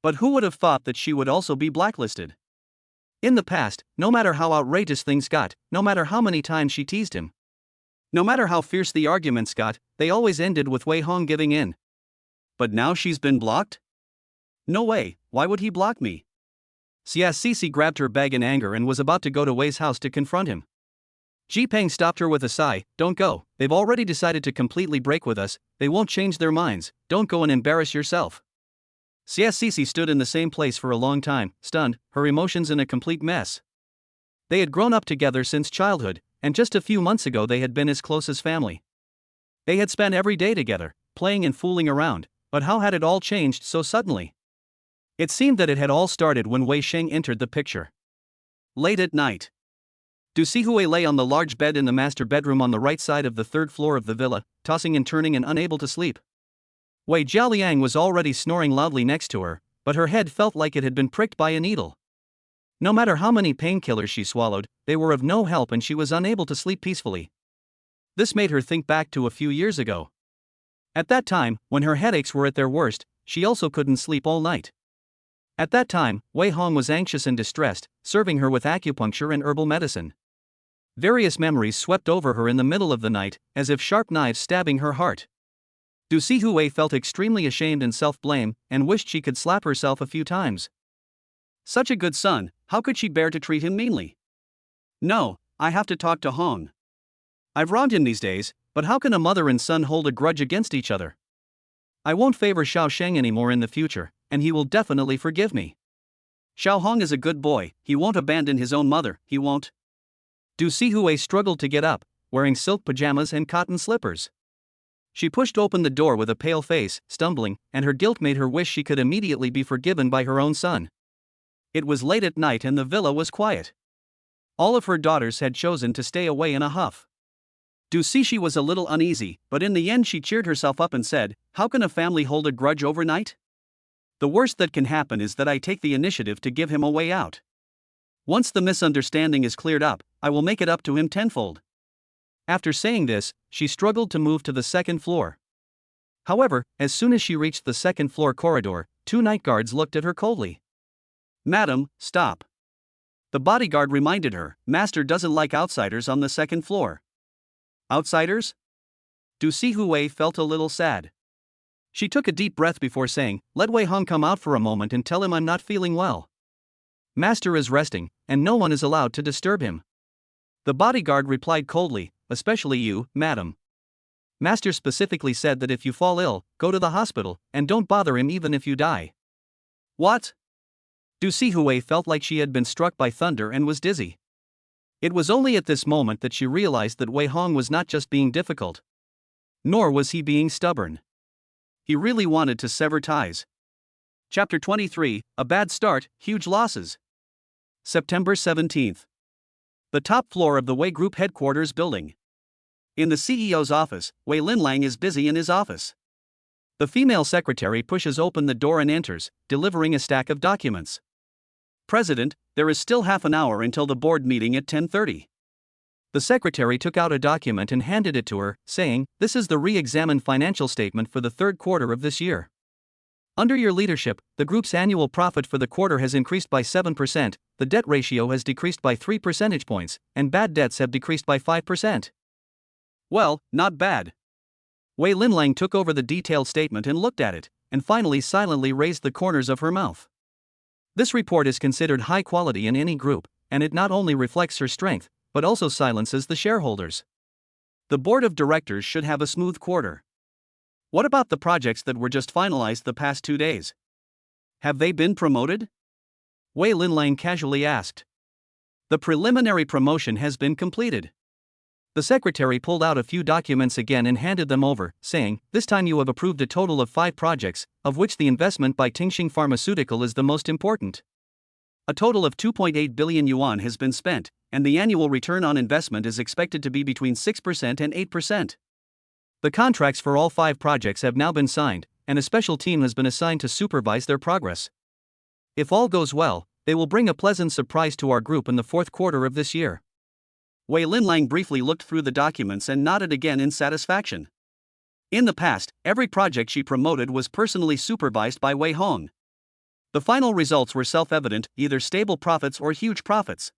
But who would have thought that she would also be blacklisted? In the past, no matter how outrageous things got, no matter how many times she teased him, no matter how fierce the arguments got, they always ended with Wei Hong giving in. But now she's been blocked? No way, why would he block me? Xia Sisi grabbed her bag in anger and was about to go to Wei's house to confront him. Ji Peng stopped her with a sigh. Don't go, they've already decided to completely break with us, they won't change their minds, don't go and embarrass yourself. Xia Sisi stood in the same place for a long time, stunned, her emotions in a complete mess. They had grown up together since childhood, and just a few months ago they had been as close as family. They had spent every day together, playing and fooling around, but how had it all changed so suddenly? It seemed that it had all started when Wei Sheng entered the picture. Late at night, Du Sihui lay on the large bed in the master bedroom on the right side of the third floor of the villa, tossing and turning and unable to sleep. Wei Jialiang was already snoring loudly next to her, but her head felt like it had been pricked by a needle. No matter how many painkillers she swallowed, they were of no help and she was unable to sleep peacefully. This made her think back to a few years ago. At that time, when her headaches were at their worst, she also couldn't sleep all night. At that time, Wei Hong was anxious and distressed, serving her with acupuncture and herbal medicine. Various memories swept over her in the middle of the night, as if sharp knives stabbing her heart. Du Sihui felt extremely ashamed and self-blame, and wished she could slap herself a few times. Such a good son, how could she bear to treat him meanly? No, I have to talk to Hong. I've wronged him these days, but how can a mother and son hold a grudge against each other? I won't favor Xiao Sheng anymore in the future, and he will definitely forgive me. Xiao Hong is a good boy, he won't abandon his own mother, he won't. Du Sihui struggled to get up, wearing silk pajamas and cotton slippers. She pushed open the door with a pale face, stumbling, and her guilt made her wish she could immediately be forgiven by her own son. It was late at night and the villa was quiet. All of her daughters had chosen to stay away in a huff. Du Sihui was a little uneasy, but in the end she cheered herself up and said, "How can a family hold a grudge overnight? The worst that can happen is that I take the initiative to give him a way out. Once the misunderstanding is cleared up, I will make it up to him tenfold." After saying this, she struggled to move to the second floor. However, as soon as she reached the second floor corridor, two night guards looked at her coldly. "Madam, stop." The bodyguard reminded her, "Master doesn't like outsiders on the second floor." Outsiders? Du Sihui felt a little sad. She took a deep breath before saying, "Let Wei Hong come out for a moment and tell him I'm not feeling well. Master is resting, and no one is allowed to disturb him." The bodyguard replied coldly, "Especially you, madam. Master specifically said that if you fall ill, go to the hospital, and don't bother him even if you die." What? Du Sihui felt like she had been struck by thunder and was dizzy. It was only at this moment that she realized that Wei Hong was not just being difficult. Nor was he being stubborn. He really wanted to sever ties. Chapter 23, A Bad Start, Huge Losses. September 17th. The top floor of the Wei Group headquarters building. In the CEO's office, Wei Linlang is busy in his office. The female secretary pushes open the door and enters, delivering a stack of documents. "President, there is still half an hour until the board meeting at 10:30. The secretary took out a document and handed it to her, saying, "This is the re-examined financial statement for the third quarter of this year. Under your leadership, the group's annual profit for the quarter has increased by 7%, the debt ratio has decreased by 3 percentage points, and bad debts have decreased by 5%. Well, not bad." Wei Linlang took over the detailed statement and looked at it, and finally silently raised the corners of her mouth. This report is considered high quality in any group, and it not only reflects her strength, but also silences the shareholders. The board of directors should have a smooth quarter. What about the projects that were just finalized the past 2 days? Have they been promoted? Wei Linlang casually asked. The preliminary promotion has been completed. The secretary pulled out a few documents again and handed them over, saying, "This time you have approved a total of 5 projects, of which the investment by Tingxing Pharmaceutical is the most important. A total of 2.8 billion yuan has been spent, and the annual return on investment is expected to be between 6% and 8%. The contracts for all 5 projects have now been signed, and a special team has been assigned to supervise their progress. If all goes well, they will bring a pleasant surprise to our group in the fourth quarter of this year." Wei Linlang briefly looked through the documents and nodded again in satisfaction. In the past, every project she promoted was personally supervised by Wei Hong. The final results were self-evident, either stable profits or huge profits.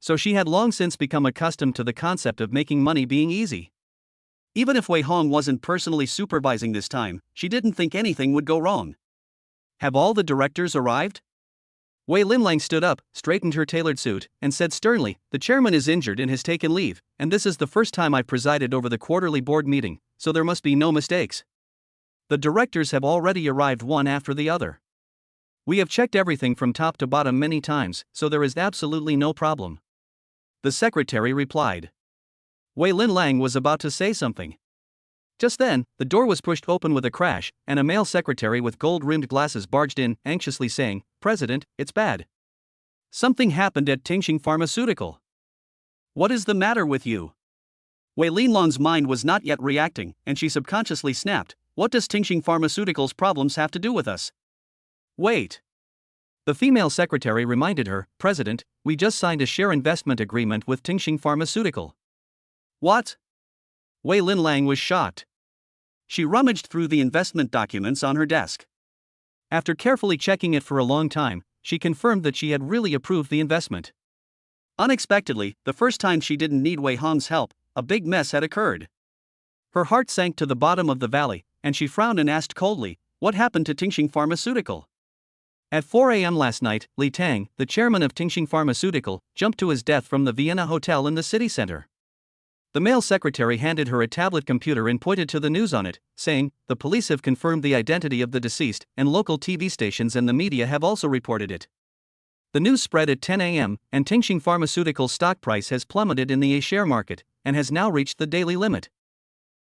So she had long since become accustomed to the concept of making money being easy. Even if Wei Hong wasn't personally supervising this time, she didn't think anything would go wrong. Have all the directors arrived? Wei Linlang stood up, straightened her tailored suit, and said sternly, "The chairman is injured and has taken leave, and this is the first time I've presided over the quarterly board meeting, so there must be no mistakes. The directors have already arrived one after the other. We have checked everything from top to bottom many times, so there is absolutely no problem." The secretary replied. Wei Linlang was about to say something. Just then, the door was pushed open with a crash, and a male secretary with gold-rimmed glasses barged in, anxiously saying, "President, it's bad. Something happened at Tingxing Pharmaceutical." "What is the matter with you?" Wei Linlong's mind was not yet reacting, and she subconsciously snapped, "What does Tingxing Pharmaceutical's problems have to do with us?" "Wait." The female secretary reminded her, "President, we just signed a share investment agreement with Tingxing Pharmaceutical." "What?" Wei Linlang was shocked. She rummaged through the investment documents on her desk. After carefully checking it for a long time, she confirmed that she had really approved the investment. Unexpectedly, the first time she didn't need Wei Hong's help, a big mess had occurred. Her heart sank to the bottom of the valley, and she frowned and asked coldly, "What happened to Tingxing Pharmaceutical?" At 4 a.m. last night, Li Tang, the chairman of Tingxing Pharmaceutical, jumped to his death from the Vienna hotel in the city center. The male secretary handed her a tablet computer and pointed to the news on it, saying, "The police have confirmed the identity of the deceased, and local TV stations and the media have also reported it." The news spread at 10 a.m., and Tingxing Pharmaceutical's stock price has plummeted in the A-share market, and has now reached the daily limit.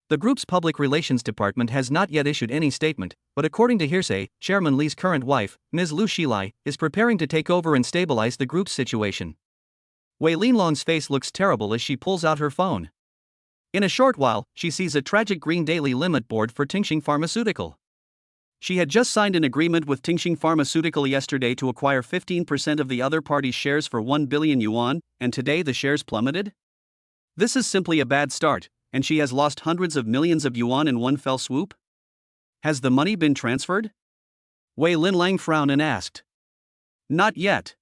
The group's public relations department has not yet issued any statement, but according to hearsay, Chairman Li's current wife, Ms. Lu Xilai, is preparing to take over and stabilize the group's situation. Wei Linlong's face looks terrible as she pulls out her phone. In a short while, she sees a tragic green daily limit board for Tingxing Pharmaceutical. She had just signed an agreement with Tingxing Pharmaceutical yesterday to acquire 15% of the other party's shares for 1 billion yuan, and today the shares plummeted? This is simply a bad start, and she has lost hundreds of millions of yuan in one fell swoop? Has the money been transferred? Wei Linlang frowned and asked. "Not yet."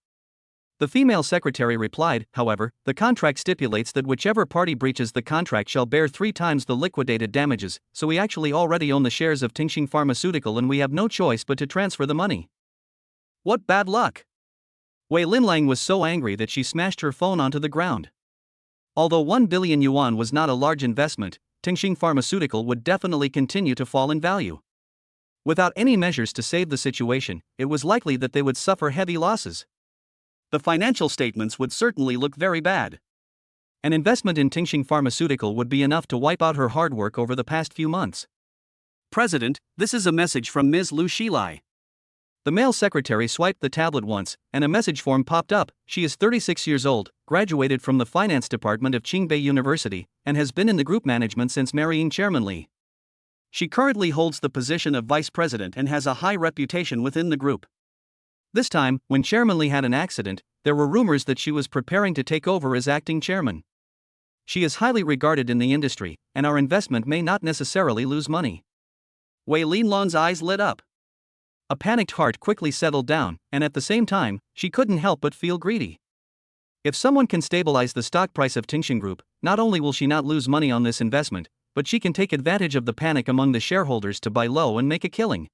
The female secretary replied, "However, the contract stipulates that whichever party breaches the contract shall bear 3 times the liquidated damages, so we actually already own the shares of Tingxing Pharmaceutical and we have no choice but to transfer the money." What bad luck! Wei Linlang was so angry that she smashed her phone onto the ground. Although 1 billion yuan was not a large investment, Tingxing Pharmaceutical would definitely continue to fall in value. Without any measures to save the situation, it was likely that they would suffer heavy losses. The financial statements would certainly look very bad. An investment in Tingxing Pharmaceutical would be enough to wipe out her hard work over the past few months. "President, this is a message from Ms. Lu Xilai." The male secretary swiped the tablet once, and a message form popped up. She is 36 years old, graduated from the finance department of Qingbei University, and has been in the group management since marrying Chairman Li. She currently holds the position of vice president and has a high reputation within the group. This time, when Chairman Li had an accident, there were rumors that she was preparing to take over as acting chairman. She is highly regarded in the industry, and our investment may not necessarily lose money. Wei Linlong's eyes lit up. A panicked heart quickly settled down, and at the same time, she couldn't help but feel greedy. If someone can stabilize the stock price of Tingxing Group, not only will she not lose money on this investment, but she can take advantage of the panic among the shareholders to buy low and make a killing.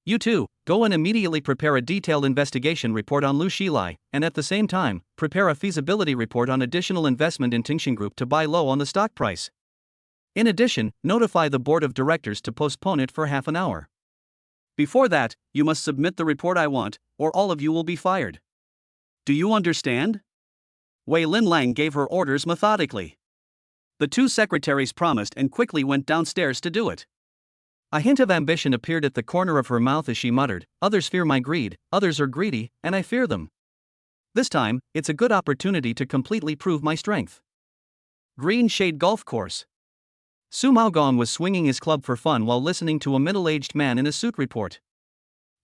You too, go and immediately prepare a detailed investigation report on Lu Xilai, and at the same time, prepare a feasibility report on additional investment in Tingxing Group to buy low on the stock price. In addition, notify the board of directors to postpone it for half an hour. Before that, you must submit the report I want, or all of you will be fired. Do you understand? Wei Linlang gave her orders methodically. The two secretaries promised and quickly went downstairs to do it. A hint of ambition appeared at the corner of her mouth as she muttered, "Others fear my greed, others are greedy, and I fear them. This time, it's a good opportunity to completely prove my strength." Green Shade Golf Course. Su Maogong was swinging his club for fun while listening to a middle-aged man in a suit report.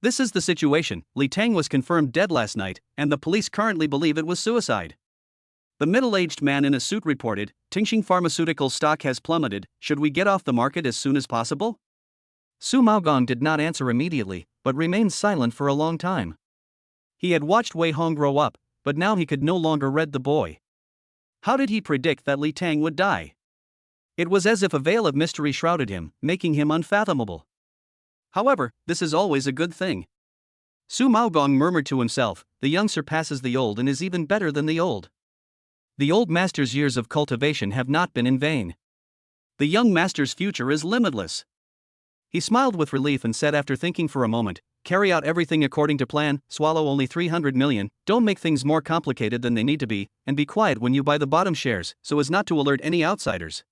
"This is the situation. Li Tang was confirmed dead last night, and the police currently believe it was suicide." The middle-aged man in a suit reported, "Tingxing Pharmaceutical stock has plummeted. Should we get off the market as soon as possible?" Su Maogong did not answer immediately, but remained silent for a long time. He had watched Wei Hong grow up, but now he could no longer read the boy. How did he predict that Li Tang would die? It was as if a veil of mystery shrouded him, making him unfathomable. However, this is always a good thing. Su Maogong murmured to himself, the young surpasses the old and is even better than the old. The old master's years of cultivation have not been in vain. The young master's future is limitless. He smiled with relief and said after thinking for a moment, carry out everything according to plan, swallow only 300 million, don't make things more complicated than they need to be, and be quiet when you buy the bottom shares, so as not to alert any outsiders.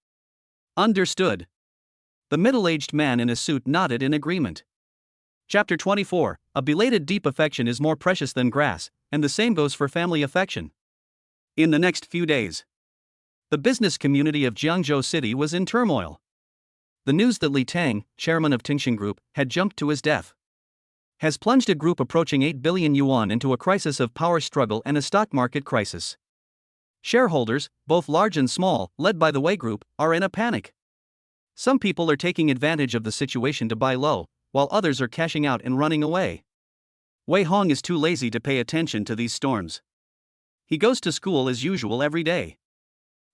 Understood. The middle-aged man in a suit nodded in agreement. Chapter 24, A belated deep affection is more precious than grass, and the same goes for family affection. In the next few days, the business community of Jiangzhou City was in turmoil. The news that Li Tang, chairman of Tingxing Group, had jumped to his death has plunged a group approaching 8 billion yuan into a crisis of power struggle and a stock market crisis. Shareholders, both large and small, led by the Wei Group, are in a panic. Some people are taking advantage of the situation to buy low, while others are cashing out and running away. Wei Hong is too lazy to pay attention to these storms. He goes to school as usual every day.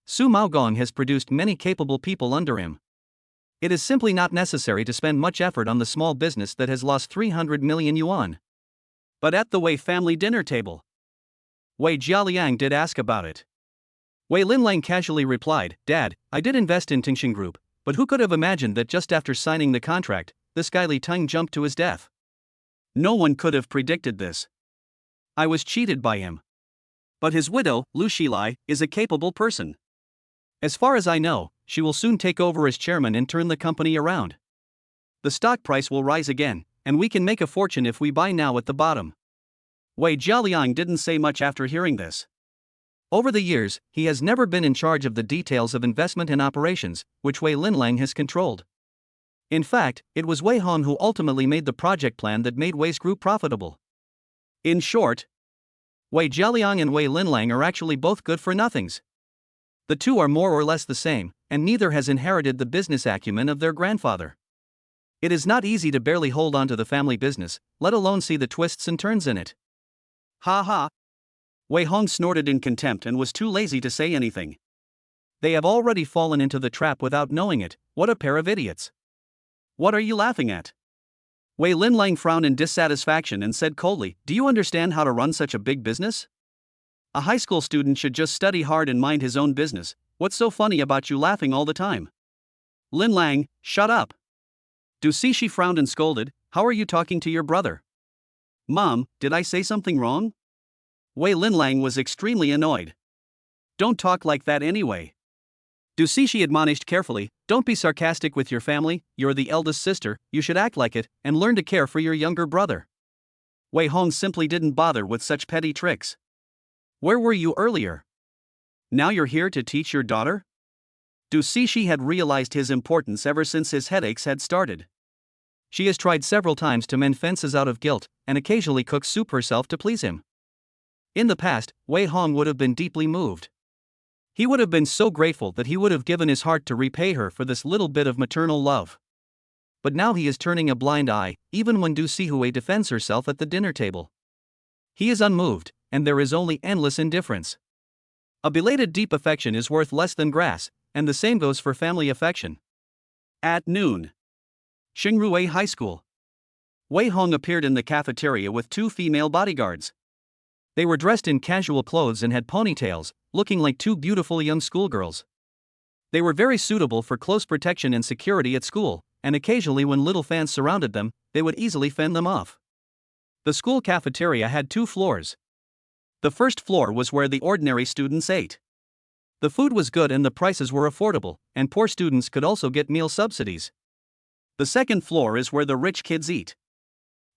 Su Maogong has produced many capable people under him. It is simply not necessary to spend much effort on the small business that has lost 300 million yuan. But at the Wei family dinner table, Wei Jialiang did ask about it. Wei Linlang casually replied, Dad, I did invest in Tingxing Group, but who could have imagined that just after signing the contract, this guy Li Tang jumped to his death? No one could have predicted this. I was cheated by him. But his widow, Lu Shilai, is a capable person. As far as I know, she will soon take over as chairman and turn the company around. The stock price will rise again, and we can make a fortune if we buy now at the bottom. Wei Jialiang didn't say much after hearing this. Over the years, he has never been in charge of the details of investment and operations, which Wei Linlang has controlled. In fact, it was Wei Hong who ultimately made the project plan that made Wei's group profitable. In short, Wei Jialiang and Wei Linlang are actually both good-for-nothings. The two are more or less the same, and neither has inherited the business acumen of their grandfather. It is not easy to barely hold on to the family business, let alone see the twists and turns in it. Ha ha! Wei Hong snorted in contempt and was too lazy to say anything. They have already fallen into the trap without knowing it. What a pair of idiots. What are you laughing at? Wei Linlang frowned in dissatisfaction and said coldly, Do you understand how to run such a big business? A high school student should just study hard and mind his own business. What's so funny about you laughing all the time? Linlang, shut up. Du Cixi frowned and scolded, How are you talking to your brother? Mom, did I say something wrong? Wei Linlang was extremely annoyed. Don't talk like that anyway. Du Cixi admonished carefully, Don't be sarcastic with your family, you're the eldest sister, you should act like it, and learn to care for your younger brother. Wei Hong simply didn't bother with such petty tricks. Where were you earlier? Now you're here to teach your daughter? Du Cixi had realized his importance ever since his headaches had started. She has tried several times to mend fences out of guilt, and occasionally cooks soup herself to please him. In the past, Wei Hong would have been deeply moved. He would have been so grateful that he would have given his heart to repay her for this little bit of maternal love. But now he is turning a blind eye, even when Du Sihui defends herself at the dinner table. He is unmoved, and there is only endless indifference. A belated deep affection is worth less than grass, and the same goes for family affection. At noon, Xingrui High School. Wei Hong appeared in the cafeteria with two female bodyguards. They were dressed in casual clothes and had ponytails, looking like two beautiful young schoolgirls. They were very suitable for close protection and security at school, and occasionally when little fans surrounded them, they would easily fend them off. The school cafeteria had 2 floors. The first floor was where the ordinary students ate. The food was good and the prices were affordable, and poor students could also get meal subsidies. The second floor is where the rich kids eat.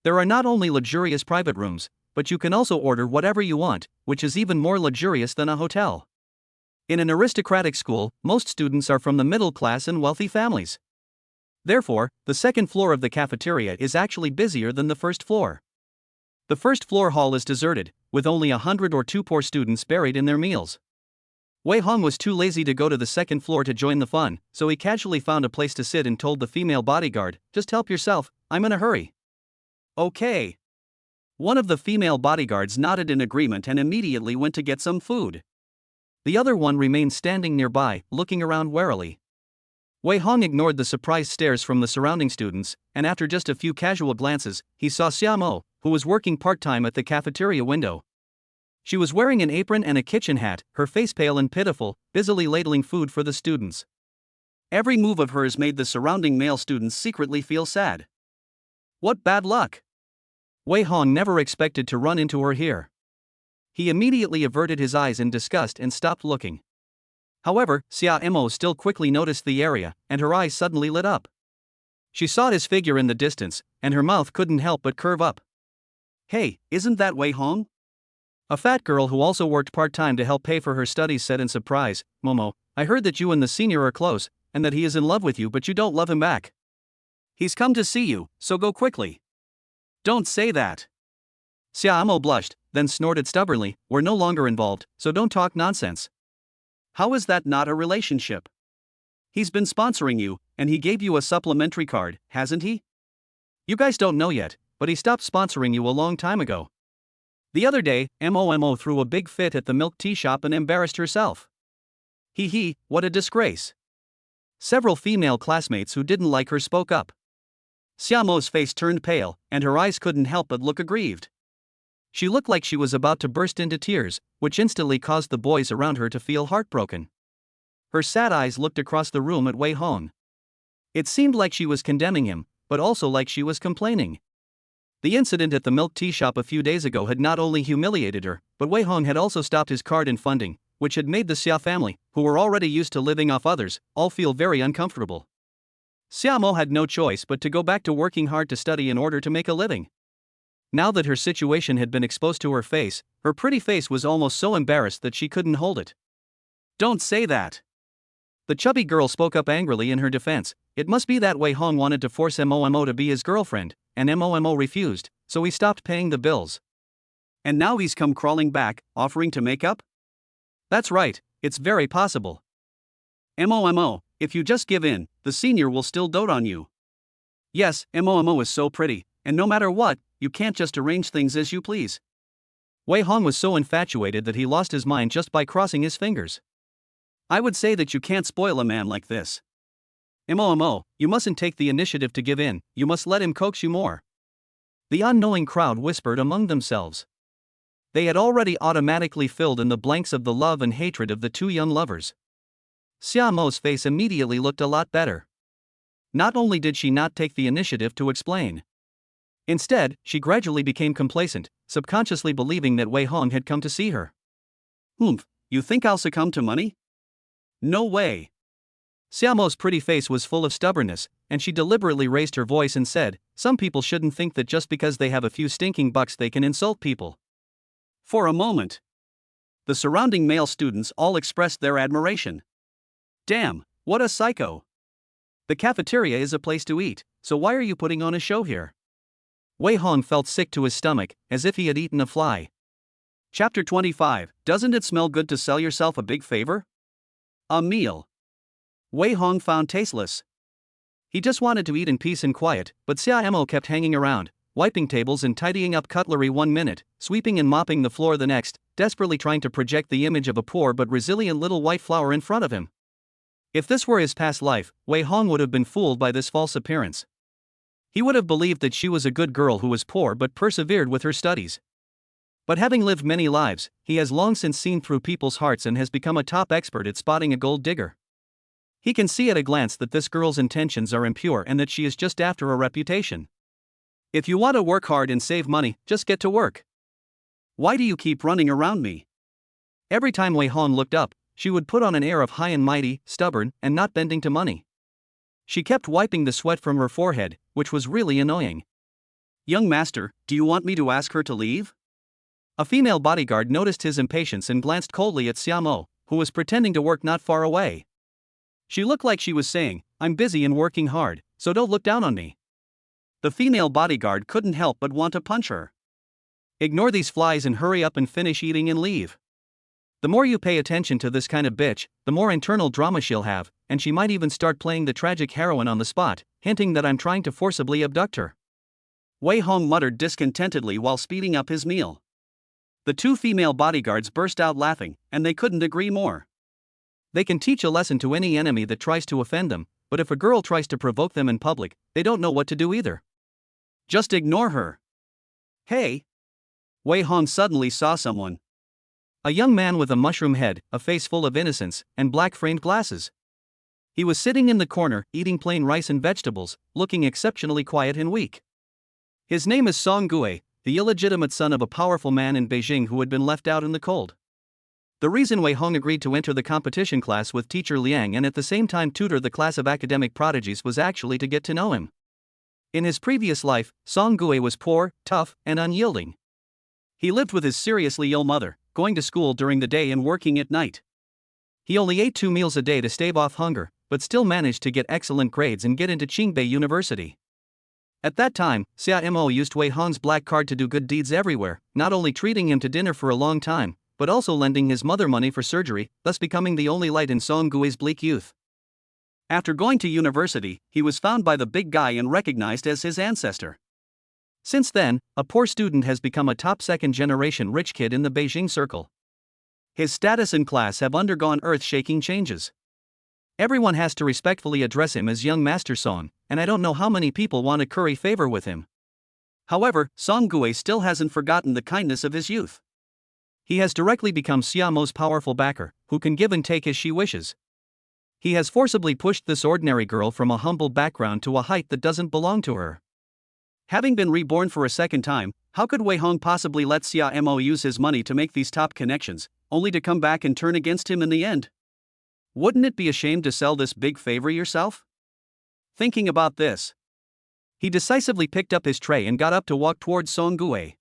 There are not only luxurious private rooms, but you can also order whatever you want, which is even more luxurious than a hotel. In an aristocratic school, most students are from the middle class and wealthy families. Therefore, the second floor of the cafeteria is actually busier than the first floor. The first floor hall is deserted, with only 100 or 2 poor students buried in their meals. Wei Hong was too lazy to go to the second floor to join the fun, so he casually found a place to sit and told the female bodyguard, Just help yourself, I'm in a hurry. Okay. One of the female bodyguards nodded in agreement and immediately went to get some food. The other one remained standing nearby, looking around warily. Wei Hong ignored the surprised stares from the surrounding students, and after just a few casual glances, he saw Xia Mo, who was working part-time at the cafeteria window. She was wearing an apron and a kitchen hat, her face pale and pitiful, busily ladling food for the students. Every move of hers made the surrounding male students secretly feel sad. What bad luck! Wei Hong never expected to run into her here. He immediately averted his eyes in disgust and stopped looking. However, Xia Mo still quickly noticed the area, and her eyes suddenly lit up. She saw his figure in the distance, and her mouth couldn't help but curve up. Hey, isn't that Wei Hong? A fat girl who also worked part-time to help pay for her studies said in surprise, Momo, I heard that you and the senior are close, and that he is in love with you but you don't love him back. He's come to see you, so go quickly. Don't say that. Xia Mo blushed, then snorted stubbornly, we're no longer involved, so don't talk nonsense. How is that not a relationship? He's been sponsoring you, and he gave you a supplementary card, hasn't he? You guys don't know yet, but he stopped sponsoring you a long time ago. The other day, Momo threw a big fit at the milk tea shop and embarrassed herself. Hee, what a disgrace. Several female classmates who didn't like her spoke up. Xia Mo's face turned pale, and her eyes couldn't help but look aggrieved. She looked like she was about to burst into tears, which instantly caused the boys around her to feel heartbroken. Her sad eyes looked across the room at Wei Hong. It seemed like she was condemning him, but also like she was complaining. The incident at the milk tea shop a few days ago had not only humiliated her, but Wei Hong had also stopped his card and funding, which had made the Xia family, who were already used to living off others, all feel very uncomfortable. Xia Mo had no choice but to go back to working hard to study in order to make a living. Now that her situation had been exposed to her face, her pretty face was almost so embarrassed that she couldn't hold it. Don't say that. The chubby girl spoke up angrily in her defense. It must be that Wei Hong wanted to force Momo to be his girlfriend, and Momo refused, so he stopped paying the bills. And now he's come crawling back, offering to make up? That's right, it's very possible. Momo, if you just give in, the senior will still dote on you. Yes, Momo is so pretty, and no matter what, you can't just arrange things as you please. Wei Hong was so infatuated that he lost his mind just by crossing his fingers. I would say that you can't spoil a man like this. Momo, you mustn't take the initiative to give in, you must let him coax you more. The unknowing crowd whispered among themselves. They had already automatically filled in the blanks of the love and hatred of the two young lovers. Xia Mo's face immediately looked a lot better. Not only did she not take the initiative to explain. Instead, she gradually became complacent, subconsciously believing that Wei Hong had come to see her. You think I'll succumb to money? No way. Xia Mo's pretty face was full of stubbornness, and she deliberately raised her voice and said, some people shouldn't think that just because they have a few stinking bucks they can insult people. For a moment, the surrounding male students all expressed their admiration. Damn, what a psycho. The cafeteria is a place to eat, so why are you putting on a show here? Wei Hong felt sick to his stomach, as if he had eaten a fly. Chapter 25, Doesn't it smell good to sell yourself a big favor? A meal. Wei Hong found tasteless. He just wanted to eat in peace and quiet, but Xia Mo kept hanging around, wiping tables and tidying up cutlery 1 minute, sweeping and mopping the floor the next, desperately trying to project the image of a poor but resilient little white flower in front of him. If this were his past life, Wei Hong would have been fooled by this false appearance. He would have believed that she was a good girl who was poor but persevered with her studies. But having lived many lives, he has long since seen through people's hearts and has become a top expert at spotting a gold digger. He can see at a glance that this girl's intentions are impure and that she is just after a reputation. If you want to work hard and save money, just get to work. Why do you keep running around me? Every time Wei Hong looked up, she would put on an air of high and mighty, stubborn, and not bending to money. She kept wiping the sweat from her forehead, which was really annoying. Young master, do you want me to ask her to leave? A female bodyguard noticed his impatience and glanced coldly at Xia Mo, who was pretending to work not far away. She looked like she was saying, I'm busy and working hard, so don't look down on me. The female bodyguard couldn't help but want to punch her. Ignore these flies and hurry up and finish eating and leave. The more you pay attention to this kind of bitch, the more internal drama she'll have, and she might even start playing the tragic heroine on the spot, hinting that I'm trying to forcibly abduct her. Wei Hong muttered discontentedly while speeding up his meal. The two female bodyguards burst out laughing, and they couldn't agree more. They can teach a lesson to any enemy that tries to offend them, but if a girl tries to provoke them in public, they don't know what to do either. Just ignore her. Hey! Wei Hong suddenly saw someone. A young man with a mushroom head, a face full of innocence, and black framed glasses. He was sitting in the corner, eating plain rice and vegetables, looking exceptionally quiet and weak. His name is Song Gui, the illegitimate son of a powerful man in Beijing who had been left out in the cold. The reason Wei Hong agreed to enter the competition class with teacher Liang and at the same time tutor the class of academic prodigies was actually to get to know him. In his previous life, Song Gui was poor, tough, and unyielding. He lived with his seriously ill mother, going to school during the day and working at night. He only ate 2 meals a day to stave off hunger, but still managed to get excellent grades and get into Qingbei University. At that time, Xia Mo used Wei Hong's black card to do good deeds everywhere, not only treating him to dinner for a long time, but also lending his mother money for surgery, thus becoming the only light in Song Gui's bleak youth. After going to university, he was found by the big guy and recognized as his ancestor. Since then, a poor student has become a top second-generation rich kid in the Beijing circle. His status and class have undergone earth-shaking changes. Everyone has to respectfully address him as young Master Song, and I don't know how many people want to curry favor with him. However, Song Gui still hasn't forgotten the kindness of his youth. He has directly become Xia Mo's powerful backer, who can give and take as she wishes. He has forcibly pushed this ordinary girl from a humble background to a height that doesn't belong to her. Having been reborn for a second time, how could Wei Hong possibly let Xia Mo use his money to make these top connections, only to come back and turn against him in the end? Wouldn't it be a shame to sell this big favor yourself? Thinking about this, he decisively picked up his tray and got up to walk towards Song Gui.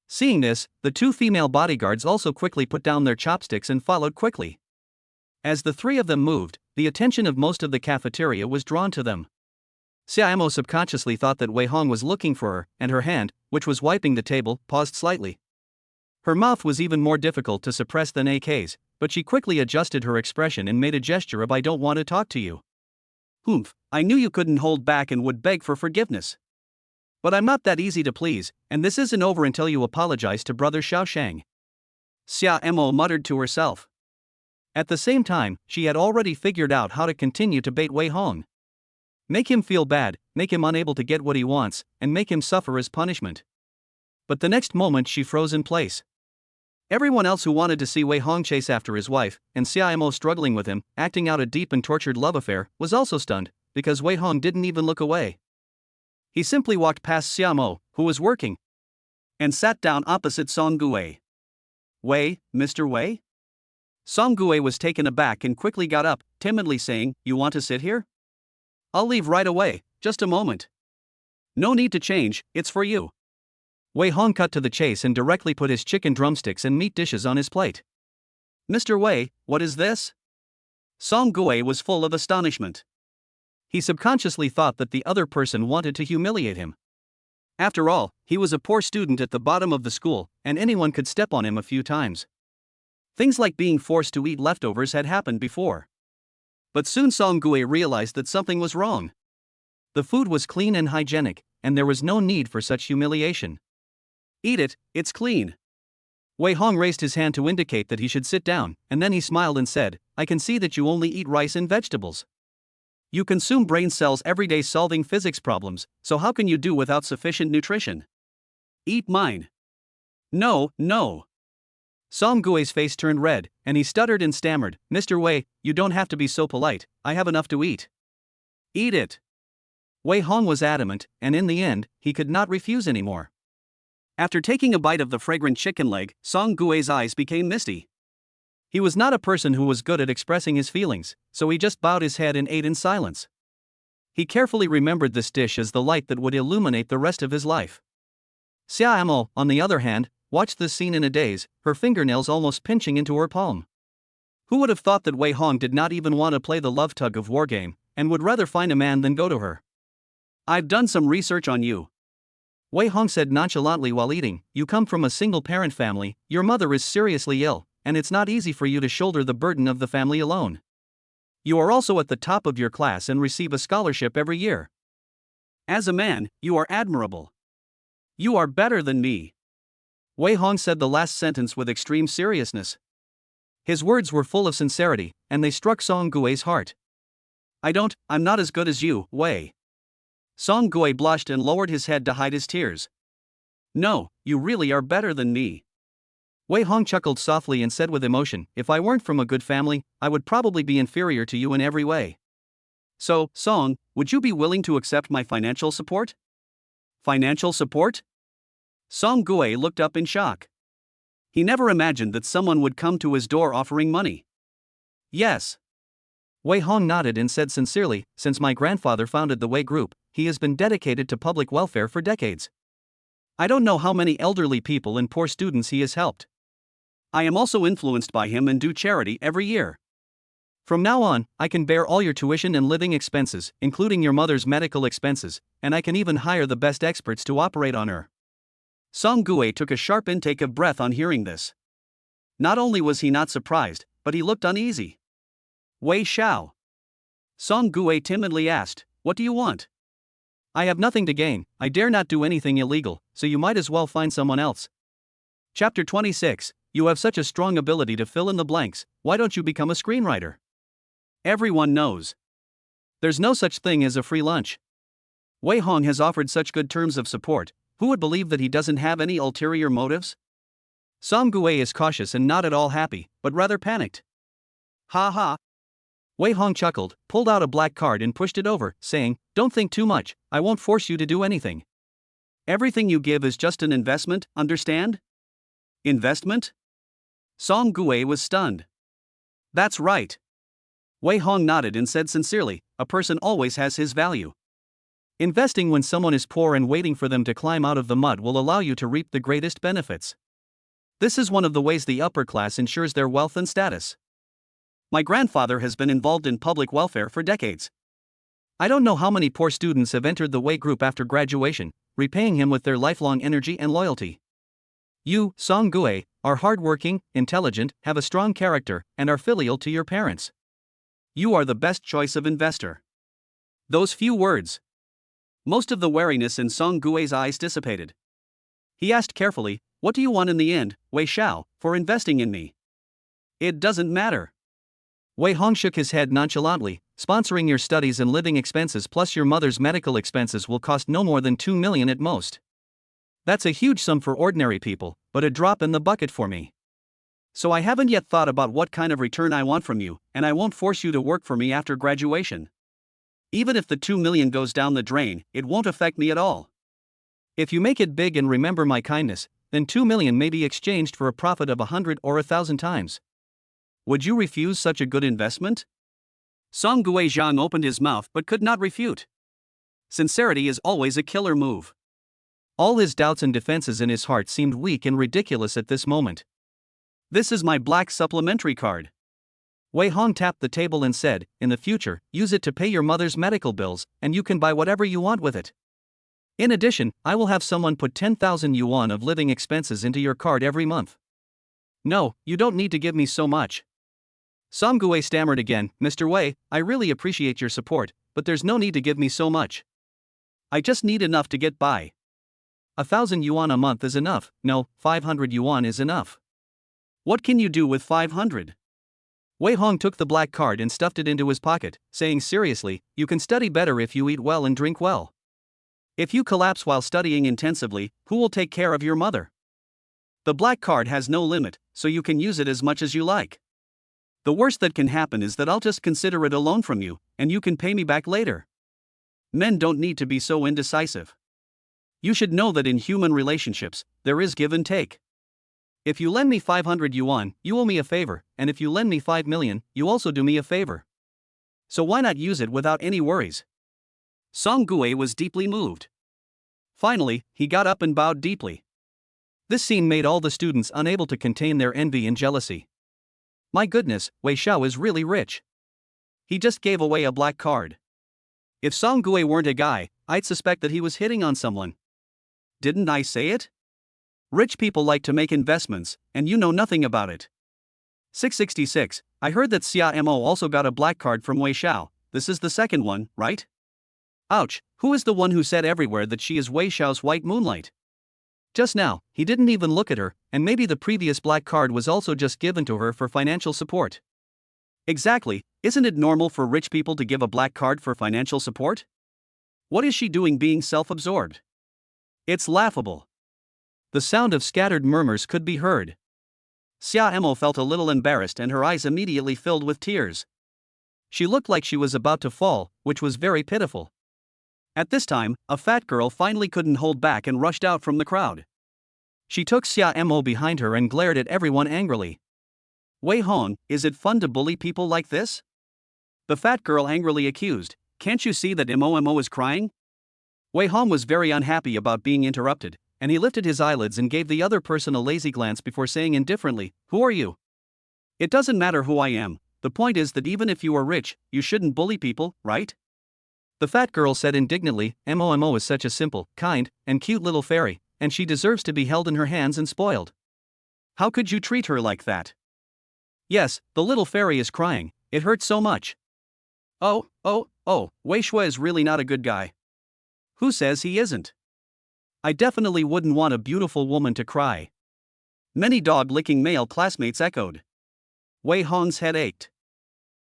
Seeing this, the two female bodyguards also quickly put down their chopsticks and followed quickly. As the three of them moved, the attention of most of the cafeteria was drawn to them. Xia Mo subconsciously thought that Wei Hong was looking for her, and her hand, which was wiping the table, paused slightly. Her mouth was even more difficult to suppress than AK's, but she quickly adjusted her expression and made a gesture of "I don't want to talk to you." "Humph, I knew you couldn't hold back and would beg for forgiveness. But I'm not that easy to please, and this isn't over until you apologize to Brother Xiaoshang." Xia Mo muttered to herself. At the same time, she had already figured out how to continue to bait Wei Hong. Make him feel bad, make him unable to get what he wants, and make him suffer as punishment. But the next moment she froze in place. Everyone else who wanted to see Wei Hong chase after his wife, and Xia Mo struggling with him, acting out a deep and tortured love affair, was also stunned, because Wei Hong didn't even look away. He simply walked past Xia Mo, who was working, and sat down opposite Song Gui. "Wei, Mr. Wei?" Song Gui was taken aback and quickly got up, timidly saying, "You want to sit here? I'll leave right away, just a moment." "No need to change, it's for you." Wei Hong cut to the chase and directly put his chicken drumsticks and meat dishes on his plate. "Mr. Wei, what is this?" Song Gui was full of astonishment. He subconsciously thought that the other person wanted to humiliate him. After all, he was a poor student at the bottom of the school, and anyone could step on him a few times. Things like being forced to eat leftovers had happened before. But soon Song Gui realized that something was wrong. The food was clean and hygienic, and there was no need for such humiliation. "Eat it, it's clean." Wei Hong raised his hand to indicate that he should sit down, and then he smiled and said, "I can see that you only eat rice and vegetables. You consume brain cells every day solving physics problems, so how can you do without sufficient nutrition? Eat mine." "No, no." Song Gui's face turned red, and he stuttered and stammered, "Mr. Wei, you don't have to be so polite, I have enough to eat." "Eat it." Wei Hong was adamant, and in the end, he could not refuse anymore. After taking a bite of the fragrant chicken leg, Song Gui's eyes became misty. He was not a person who was good at expressing his feelings, so he just bowed his head and ate in silence. He carefully remembered this dish as the light that would illuminate the rest of his life. Xia Mo, on the other hand, watched this scene in a daze, her fingernails almost pinching into her palm. Who would have thought that Wei Hong did not even want to play the love tug of war game, and would rather find a man than go to her? "I've done some research on you," Wei Hong said nonchalantly while eating. "You come from a single-parent family, your mother is seriously ill, and it's not easy for you to shoulder the burden of the family alone. You are also at the top of your class and receive a scholarship every year. As a man, you are admirable. You are better than me. Wei Hong said the last sentence with extreme seriousness. His words were full of sincerity, and they struck Song Gui's heart. I'm not as good as you, Wei. Song Gui blushed and lowered his head to hide his tears. No, you really are better than me. Wei Hong chuckled softly and said with emotion, if I weren't from a good family, I would probably be inferior to you in every way. So, Song, would you be willing to accept my financial support? Financial support? Song Gui looked up in shock. He never imagined that someone would come to his door offering money. Yes. Wei Hong nodded and said sincerely, since my grandfather founded the Wei Group, he has been dedicated to public welfare for decades. I don't know how many elderly people and poor students he has helped. I am also influenced by him and do charity every year. From now on, I can bear all your tuition and living expenses, including your mother's medical expenses, and I can even hire the best experts to operate on her. Song Gui took a sharp intake of breath on hearing this. Not only was he not surprised, but he looked uneasy. Wei Xiao. Song Gui timidly asked, what do you want? I have nothing to gain, I dare not do anything illegal, so you might as well find someone else. Chapter 26, you have such a strong ability to fill in the blanks, why don't you become a screenwriter? Everyone knows. There's no such thing as a free lunch. Wei Hong has offered such good terms of support, who would believe that he doesn't have any ulterior motives? Song Gui is cautious and not at all happy, but rather panicked. Ha ha. Wei Hong chuckled, pulled out a black card and pushed it over, saying, don't think too much, I won't force you to do anything. Everything you give is just an investment, understand? Investment? Song Gui was stunned. That's right. Wei Hong nodded and said sincerely, a person always has his value. Investing when someone is poor and waiting for them to climb out of the mud will allow you to reap the greatest benefits. This is one of the ways the upper class ensures their wealth and status. My grandfather has been involved in public welfare for decades. I don't know how many poor students have entered the Wei Group after graduation, repaying him with their lifelong energy and loyalty. You, Song Gui, are hardworking, intelligent, have a strong character, and are filial to your parents. You are the best choice of investor. Those few words. Most of the wariness in Song Gui's eyes dissipated. He asked carefully, what do you want in the end, Wei Xiao, for investing in me? It doesn't matter. Wei Hong shook his head nonchalantly, sponsoring your studies and living expenses plus your mother's medical expenses will cost no more than 2 million at most. That's a huge sum for ordinary people, but a drop in the bucket for me. So I haven't yet thought about what kind of return I want from you, and I won't force you to work for me after graduation. Even if the 2 million goes down the drain, it won't affect me at all. If you make it big and remember my kindness, then 2 million may be exchanged for a profit of 100 or 1,000 times. Would you refuse such a good investment? Song Gui Zhang opened his mouth but could not refute. Sincerity is always a killer move. All his doubts and defenses in his heart seemed weak and ridiculous at this moment. This is my black supplementary card. Wei Hong tapped the table and said, in the future, use it to pay your mother's medical bills, and you can buy whatever you want with it. In addition, I will have someone put 10,000 yuan of living expenses into your card every month. No, you don't need to give me so much. Song Gui stammered again, Mr. Wei, I really appreciate your support, but there's no need to give me so much. I just need enough to get by. 1,000 yuan a month is enough, no, 500 yuan is enough. What can you do with 500? Wei Hong took the black card and stuffed it into his pocket, saying seriously, you can study better if you eat well and drink well. If you collapse while studying intensively, who will take care of your mother? The black card has no limit, so you can use it as much as you like. The worst that can happen is that I'll just consider it a loan from you, and you can pay me back later. Men don't need to be so indecisive. You should know that in human relationships, there is give and take. If you lend me 500 yuan, you owe me a favor, and if you lend me 5 million, you also do me a favor. So why not use it without any worries? Song Gui was deeply moved. Finally, he got up and bowed deeply. This scene made all the students unable to contain their envy and jealousy. My goodness, Wei Xiao is really rich. He just gave away a black card. If Song Gui weren't a guy, I'd suspect that he was hitting on someone. Didn't I say it? Rich people like to make investments, and you know nothing about it. 666, I heard that Xia Mo also got a black card from Wei Xiao, this is the second one, right? Ouch, who is the one who said everywhere that she is Wei Xiao's white moonlight? Just now, he didn't even look at her, and maybe the previous black card was also just given to her for financial support. Exactly, isn't it normal for rich people to give a black card for financial support? What is she doing being self-absorbed? It's laughable. The sound of scattered murmurs could be heard. Xia Emo felt a little embarrassed and her eyes immediately filled with tears. She looked like she was about to fall, which was very pitiful. At this time, a fat girl finally couldn't hold back and rushed out from the crowd. She took Xia Emo behind her and glared at everyone angrily. Wei Hong, is it fun to bully people like this? The fat girl angrily accused, can't you see that Emo is crying? Wei Hong was very unhappy about being interrupted, and he lifted his eyelids and gave the other person a lazy glance before saying indifferently, who are you? It doesn't matter who I am, the point is that even if you are rich, you shouldn't bully people, right? The fat girl said indignantly, Mo is such a simple, kind, and cute little fairy, and she deserves to be held in her hands and spoiled. How could you treat her like that? Yes, the little fairy is crying, it hurts so much. Oh, Wei Shui is really not a good guy. Who says he isn't? I definitely wouldn't want a beautiful woman to cry. Many dog-licking male classmates echoed. Wei Hong's head ached.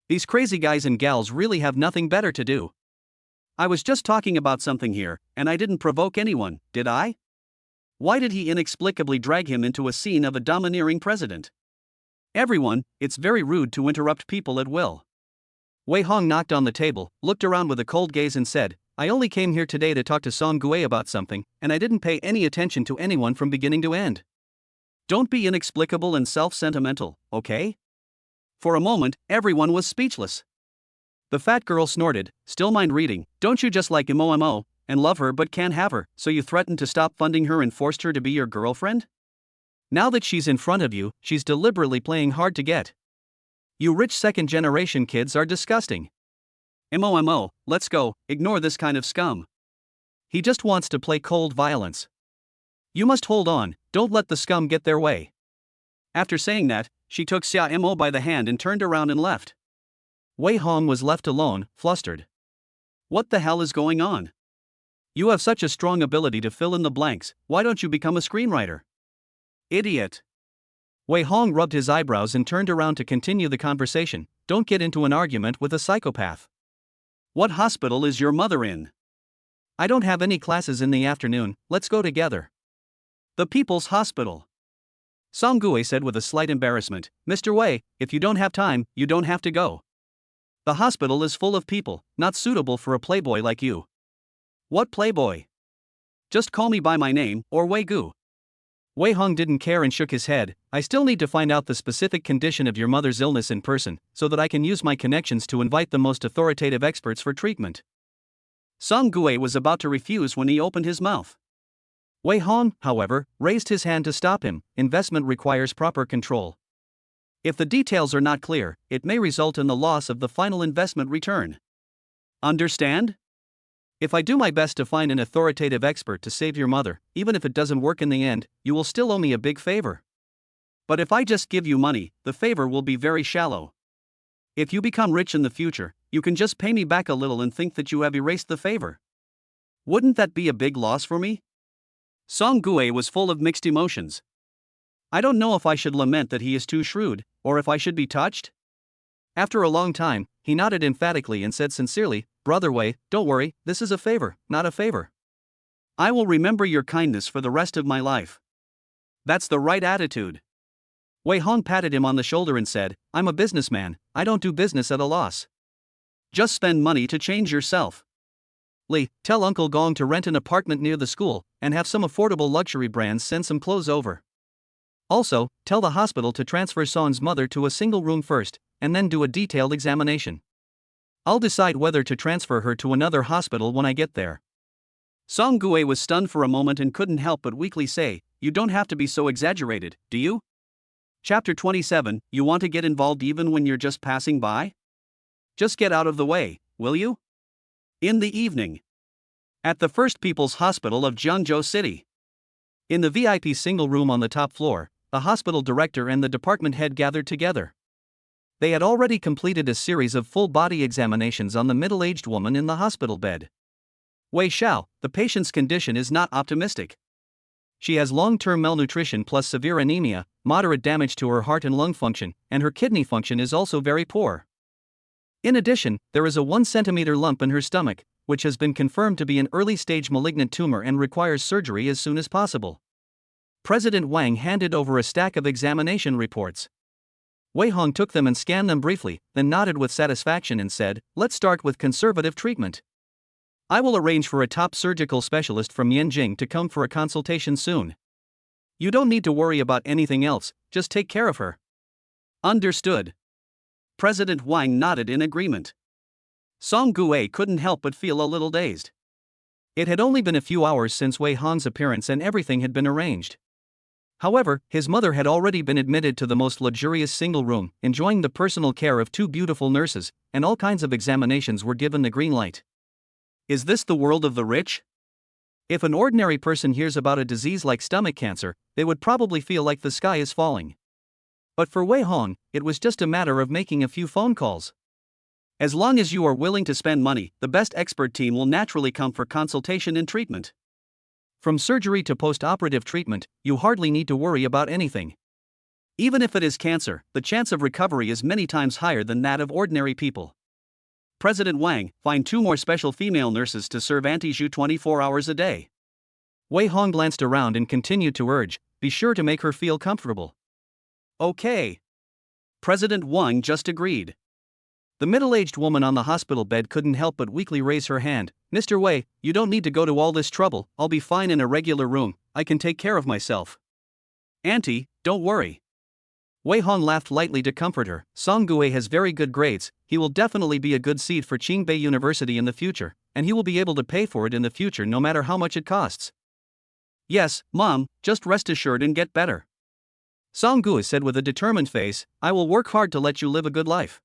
These crazy guys and gals really have nothing better to do. I was just talking about something here, and I didn't provoke anyone, did I? Why did he inexplicably drag him into a scene of a domineering president? Everyone, it's very rude to interrupt people at will. Wei Hong knocked on the table, looked around with a cold gaze and said, I only came here today to talk to Song Gui about something, and I didn't pay any attention to anyone from beginning to end. Don't be inexplicable and self-sentimental, okay? For a moment, everyone was speechless. The fat girl snorted, still mind reading, don't you just like Mo, and love her but can't have her, so you threatened to stop funding her and forced her to be your girlfriend? Now that she's in front of you, she's deliberately playing hard to get. You rich second-generation kids are disgusting. Mo, let's go, ignore this kind of scum. He just wants to play cold violence. You must hold on, don't let the scum get their way. After saying that, she took Xia Mo by the hand and turned around and left. Wei Hong was left alone, flustered. What the hell is going on? You have such a strong ability to fill in the blanks, why don't you become a screenwriter? Idiot. Wei Hong rubbed his eyebrows and turned around to continue the conversation, don't get into an argument with a psychopath. What hospital is your mother in? I don't have any classes in the afternoon, let's go together. The People's Hospital. Song Gui said with a slight embarrassment, Mr. Wei, if you don't have time, you don't have to go. The hospital is full of people, not suitable for a playboy like you. What playboy? Just call me by my name, or Wei Gu. Wei Hong didn't care and shook his head, I still need to find out the specific condition of your mother's illness in person, so that I can use my connections to invite the most authoritative experts for treatment. Song Gui was about to refuse when he opened his mouth. Wei Hong, however, raised his hand to stop him, investment requires proper control. If the details are not clear, it may result in the loss of the final investment return. Understand? If I do my best to find an authoritative expert to save your mother, even if it doesn't work in the end, you will still owe me a big favor. But if I just give you money, the favor will be very shallow. If you become rich in the future, you can just pay me back a little and think that you have erased the favor. Wouldn't that be a big loss for me? Song Gui was full of mixed emotions. I don't know if I should lament that he is too shrewd, or if I should be touched. After a long time, he nodded emphatically and said sincerely, Brother Wei, don't worry, this is a favor, not a favor. I will remember your kindness for the rest of my life. That's the right attitude. Wei Hong patted him on the shoulder and said, I'm a businessman, I don't do business at a loss. Just spend money to change yourself. Li, tell Uncle Gong to rent an apartment near the school, and have some affordable luxury brands send some clothes over. Also, tell the hospital to transfer Song's mother to a single room first, and then do a detailed examination. I'll decide whether to transfer her to another hospital when I get there. Song Gui was stunned for a moment and couldn't help but weakly say, you don't have to be so exaggerated, do you? Chapter 27, you want to get involved even when you're just passing by? Just get out of the way, will you? In the evening. At the First People's Hospital of Jiangzhou City. In the VIP single room on the top floor, the hospital director and the department head gathered together. They had already completed a series of full-body examinations on the middle-aged woman in the hospital bed. Wei Xiao, the patient's condition is not optimistic. She has long-term malnutrition plus severe anemia, moderate damage to her heart and lung function, and her kidney function is also very poor. In addition, there is a 1 centimeter lump in her stomach, which has been confirmed to be an early-stage malignant tumor and requires surgery as soon as possible. President Wang handed over a stack of examination reports. Wei Hong took them and scanned them briefly, then nodded with satisfaction and said, "Let's start with conservative treatment. I will arrange for a top surgical specialist from Yanjing to come for a consultation soon. You don't need to worry about anything else, just take care of her." Understood. President Wang nodded in agreement. Song Gue couldn't help but feel a little dazed. It had only been a few hours since Wei Hong's appearance and everything had been arranged. However, his mother had already been admitted to the most luxurious single room, enjoying the personal care of 2 beautiful nurses, and all kinds of examinations were given the green light. Is this the world of the rich? If an ordinary person hears about a disease like stomach cancer, they would probably feel like the sky is falling. But for Wei Hong, it was just a matter of making a few phone calls. As long as you are willing to spend money, the best expert team will naturally come for consultation and treatment. From surgery to post-operative treatment, you hardly need to worry about anything. Even if it is cancer, the chance of recovery is many times higher than that of ordinary people. President Wang, find 2 more special female nurses to serve Auntie Zhu 24 hours a day. Wei Hong glanced around and continued to urge, be sure to make her feel comfortable. Okay. President Wang just agreed. The middle-aged woman on the hospital bed couldn't help but weakly raise her hand. "Mr. Wei, you don't need to go to all this trouble, I'll be fine in a regular room, I can take care of myself." "Auntie, don't worry." Wei Hong laughed lightly to comfort her. "Song Gue has very good grades, he will definitely be a good seed for Qingbei University in the future, and he will be able to pay for it in the future no matter how much it costs." "Yes, Mom, just rest assured and get better." Song Gue said with a determined face, "I will work hard to let you live a good life."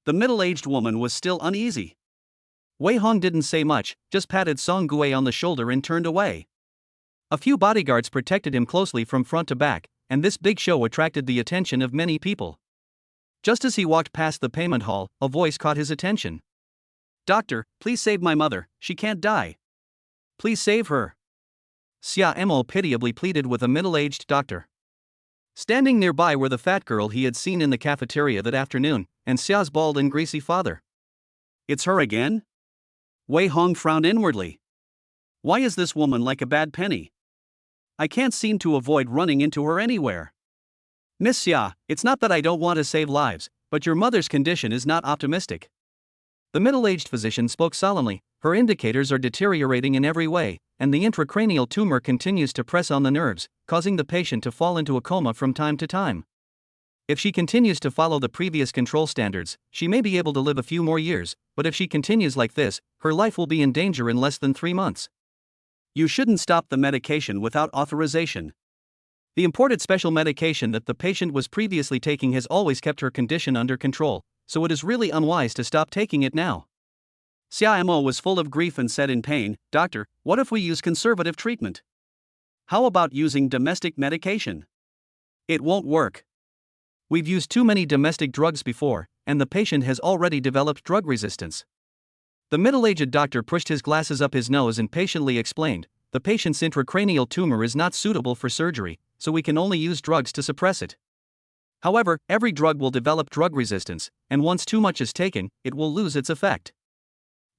The middle-aged woman was still uneasy. Wei Hong didn't say much, just patted Song Gue on the shoulder and turned away. A few bodyguards protected him closely from front to back, and this big show attracted the attention of many people. Just as he walked past the payment hall, a voice caught his attention. "Doctor, please save my mother, she can't die. Please save her." Xia Mo pitiably pleaded with a middle-aged doctor. Standing nearby were the fat girl he had seen in the cafeteria that afternoon, and Xia's bald and greasy father. "It's her again?" Wei Hong frowned inwardly. "Why is this woman like a bad penny? I can't seem to avoid running into her anywhere." "Miss Xia, it's not that I don't want to save lives, but your mother's condition is not optimistic." The middle-aged physician spoke solemnly. "Her indicators are deteriorating in every way, and the intracranial tumor continues to press on the nerves, causing the patient to fall into a coma from time to time. If she continues to follow the previous control standards, she may be able to live a few more years, but if she continues like this, her life will be in danger in less than 3 months. You shouldn't stop the medication without authorization. The imported special medication that the patient was previously taking has always kept her condition under control, so it is really unwise to stop taking it now." Xia Mo was full of grief and said in pain, "Doctor, what if we use conservative treatment? How about using domestic medication?" "It won't work. We've used too many domestic drugs before, and the patient has already developed drug resistance." The middle-aged doctor pushed his glasses up his nose and patiently explained, "The patient's intracranial tumor is not suitable for surgery, so we can only use drugs to suppress it. However, every drug will develop drug resistance, and once too much is taken, it will lose its effect.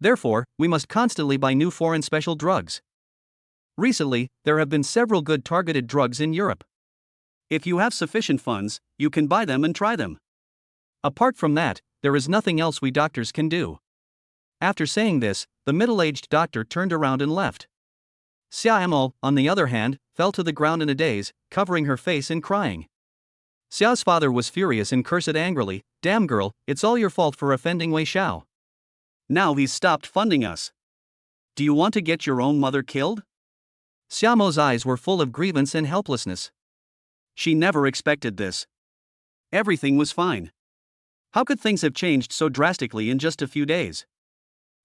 Therefore, we must constantly buy new foreign special drugs. Recently, there have been several good targeted drugs in Europe. If you have sufficient funds, you can buy them and try them. Apart from that, there is nothing else we doctors can do." After saying this, the middle-aged doctor turned around and left. Xia Mo, on the other hand, fell to the ground in a daze, covering her face and crying. Xiao's father was furious and cursed angrily, "Damn girl, it's all your fault for offending Wei Xiao. Now he's stopped funding us. Do you want to get your own mother killed?" Xiaomo's eyes were full of grievance and helplessness. She never expected this. Everything was fine. How could things have changed so drastically in just a few days?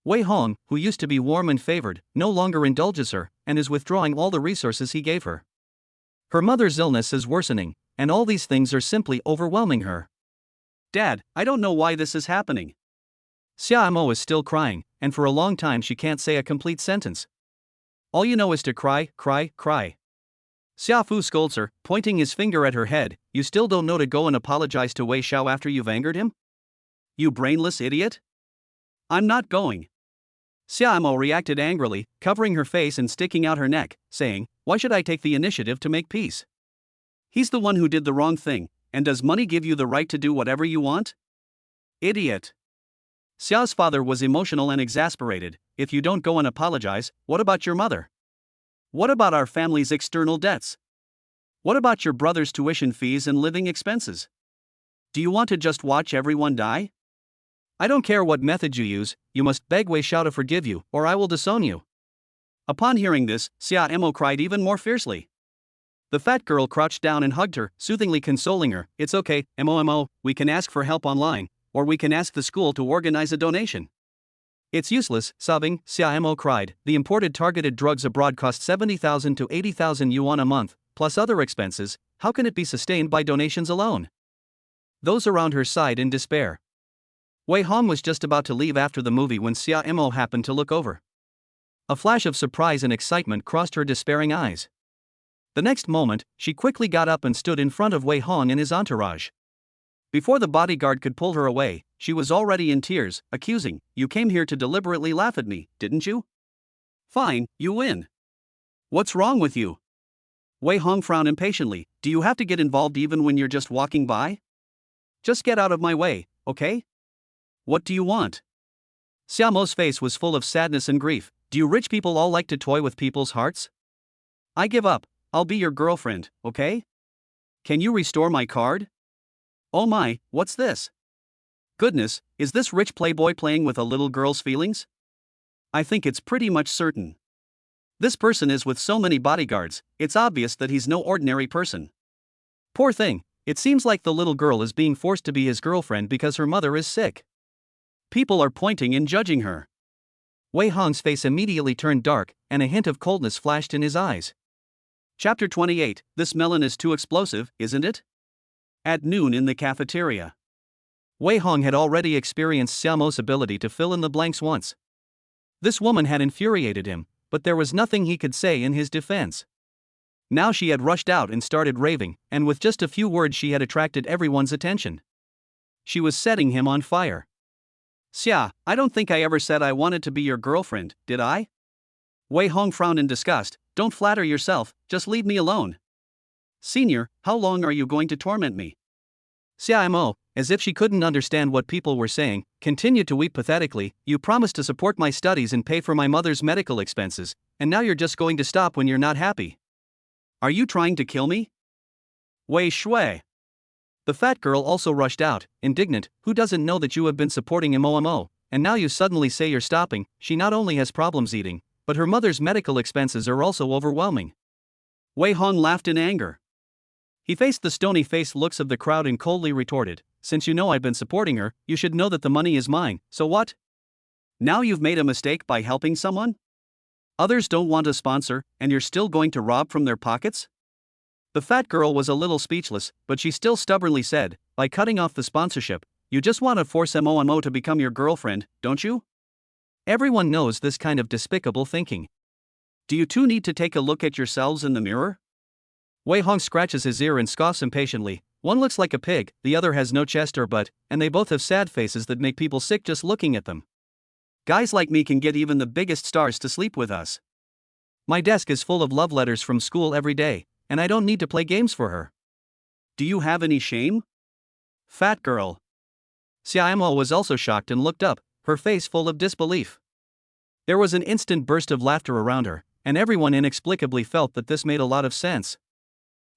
Wei Hong, who used to be warm and favored, no longer indulges her, and is withdrawing all the resources he gave her. Her mother's illness is worsening, and all these things are simply overwhelming her. "Dad, I don't know why this is happening." Xia Mo is still crying, and for a long time she can't say a complete sentence. All you know is to cry, cry, cry. Xia Fu scolds her, pointing his finger at her head. You still don't know to go and apologize to Wei Xiao after you've angered him? You brainless idiot? I'm not going. Xia Mo reacted angrily, covering her face and sticking out her neck, saying, why should I take the initiative to make peace? He's the one who did the wrong thing, and does money give you the right to do whatever you want? Idiot. Xiao's father was emotional and exasperated. If you don't go and apologize, what about your mother? What about our family's external debts? What about your brother's tuition fees and living expenses? Do you want to just watch everyone die? I don't care what method you use, you must beg Wei Xiao to forgive you, or I will disown you. Upon hearing this, Xia Mo cried even more fiercely. The fat girl crouched down and hugged her, soothingly consoling her. It's okay, Mo, we can ask for help online, or we can ask the school to organize a donation. It's useless, sobbing, Xia Mo cried. The imported targeted drugs abroad cost 70,000 to 80,000 yuan a month, plus other expenses. How can it be sustained by donations alone? Those around her sighed in despair. Wei Hong was just about to leave after the movie when Xia Mo happened to look over. A flash of surprise and excitement crossed her despairing eyes. The next moment, she quickly got up and stood in front of Wei Hong and his entourage. Before the bodyguard could pull her away, she was already in tears, accusing, you came here to deliberately laugh at me, didn't you? Fine, you win. What's wrong with you? Wei Hong frowned impatiently. Do you have to get involved even when you're just walking by? Just get out of my way, okay? What do you want? Xia Mo's face was full of sadness and grief. Do you rich people all like to toy with people's hearts? I give up, I'll be your girlfriend, okay? Can you restore my card? Oh my, what's this? Goodness, is this rich playboy playing with a little girl's feelings? I think it's pretty much certain. This person is with so many bodyguards, it's obvious that he's no ordinary person. Poor thing, it seems like the little girl is being forced to be his girlfriend because her mother is sick. People are pointing and judging her. Wei Hong's face immediately turned dark, and a hint of coldness flashed in his eyes. Chapter 28, This melon is too explosive, isn't it? At noon in the cafeteria. Wei Hong had already experienced Xia Mo's ability to fill in the blanks once. This woman had infuriated him, but there was nothing he could say in his defense. Now she had rushed out and started raving, and with just a few words she had attracted everyone's attention. She was setting him on fire. Xia, I don't think I ever said I wanted to be your girlfriend, did I? Wei Hong frowned in disgust. Don't flatter yourself, just leave me alone. Senior, how long are you going to torment me? Xia Mo, as if she couldn't understand what people were saying, continued to weep pathetically. You promised to support my studies and pay for my mother's medical expenses, and now you're just going to stop when you're not happy. Are you trying to kill me? Wei Shui. The fat girl also rushed out, indignant. Who doesn't know that you have been supporting Mo, and now you suddenly say you're stopping? She not only has problems eating, but her mother's medical expenses are also overwhelming. Wei Hong laughed in anger. He faced the stony-faced looks of the crowd and coldly retorted, since you know I've been supporting her, you should know that the money is mine, so what? Now you've made a mistake by helping someone? Others don't want a sponsor, and you're still going to rob from their pockets? The fat girl was a little speechless, but she still stubbornly said, by cutting off the sponsorship, you just want to force Mo to become your girlfriend, don't you? Everyone knows this kind of despicable thinking. Do you two need to take a look at yourselves in the mirror? Wei Hong scratches his ear and scoffs impatiently. One looks like a pig, the other has no chest or butt, and they both have sad faces that make people sick just looking at them. Guys like me can get even the biggest stars to sleep with us. My desk is full of love letters from school every day, and I don't need to play games for her. Do you have any shame? Fat girl. Xia Mo was also shocked and looked up, her face full of disbelief. There was an instant burst of laughter around her, and everyone inexplicably felt that this made a lot of sense.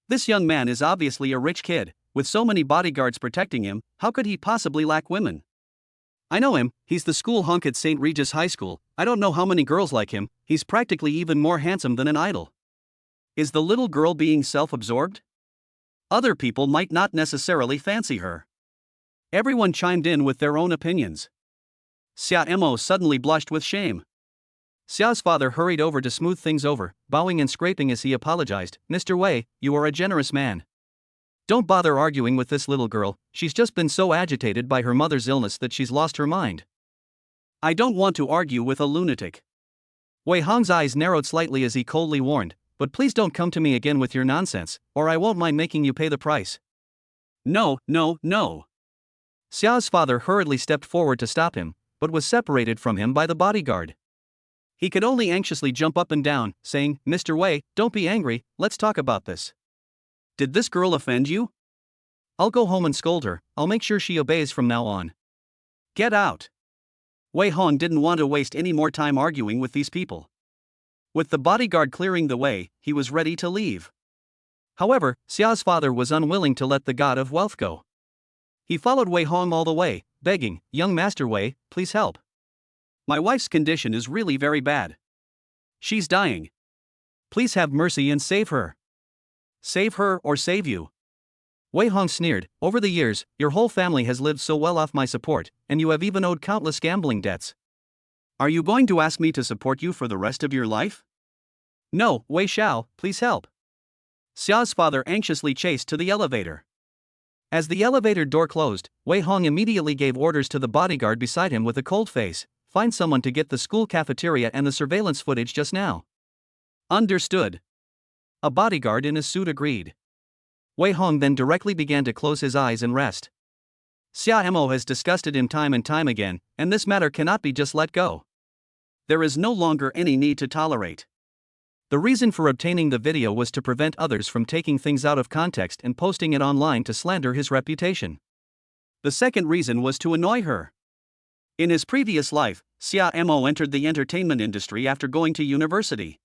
This young man is obviously a rich kid, with so many bodyguards protecting him, how could he possibly lack women? I know him, he's the school hunk at St. Regis High School. I don't know how many girls like him, he's practically even more handsome than an idol. Is the little girl being self-absorbed? Other people might not necessarily fancy her. Everyone chimed in with their own opinions. Xia Mo suddenly blushed with shame. Xiao's father hurried over to smooth things over, bowing and scraping as he apologized. Mr. Wei, you are a generous man. Don't bother arguing with this little girl, she's just been so agitated by her mother's illness that she's lost her mind. I don't want to argue with a lunatic. Wei Hong's eyes narrowed slightly as he coldly warned, but please don't come to me again with your nonsense, or I won't mind making you pay the price. No, no, no. Xia's father hurriedly stepped forward to stop him, but was separated from him by the bodyguard. He could only anxiously jump up and down, saying, Mr. Wei, don't be angry, let's talk about this. Did this girl offend you? I'll go home and scold her, I'll make sure she obeys from now on. Get out. Wei Hong didn't want to waste any more time arguing with these people. With the bodyguard clearing the way, he was ready to leave. However, Xia's father was unwilling to let the god of wealth go. He followed Wei Hong all the way, begging, Young Master Wei, please help. My wife's condition is really very bad. She's dying. Please have mercy and save her. Save her or save you. Wei Hong sneered, over the years, your whole family has lived so well off my support, and you have even owed countless gambling debts. Are you going to ask me to support you for the rest of your life? No, Wei Xiao, please help. Xia's father anxiously chased to the elevator. As the elevator door closed, Wei Hong immediately gave orders to the bodyguard beside him with a cold face, find someone to get the school cafeteria and the surveillance footage just now. Understood. A bodyguard in a suit agreed. Wei Hong then directly began to close his eyes and rest. Xia Mo has disgusted him time and time again, and this matter cannot be just let go. There is no longer any need to tolerate. The reason for obtaining the video was to prevent others from taking things out of context and posting it online to slander his reputation. The second reason was to annoy her. In his previous life, Xia Mo entered the entertainment industry after going to university.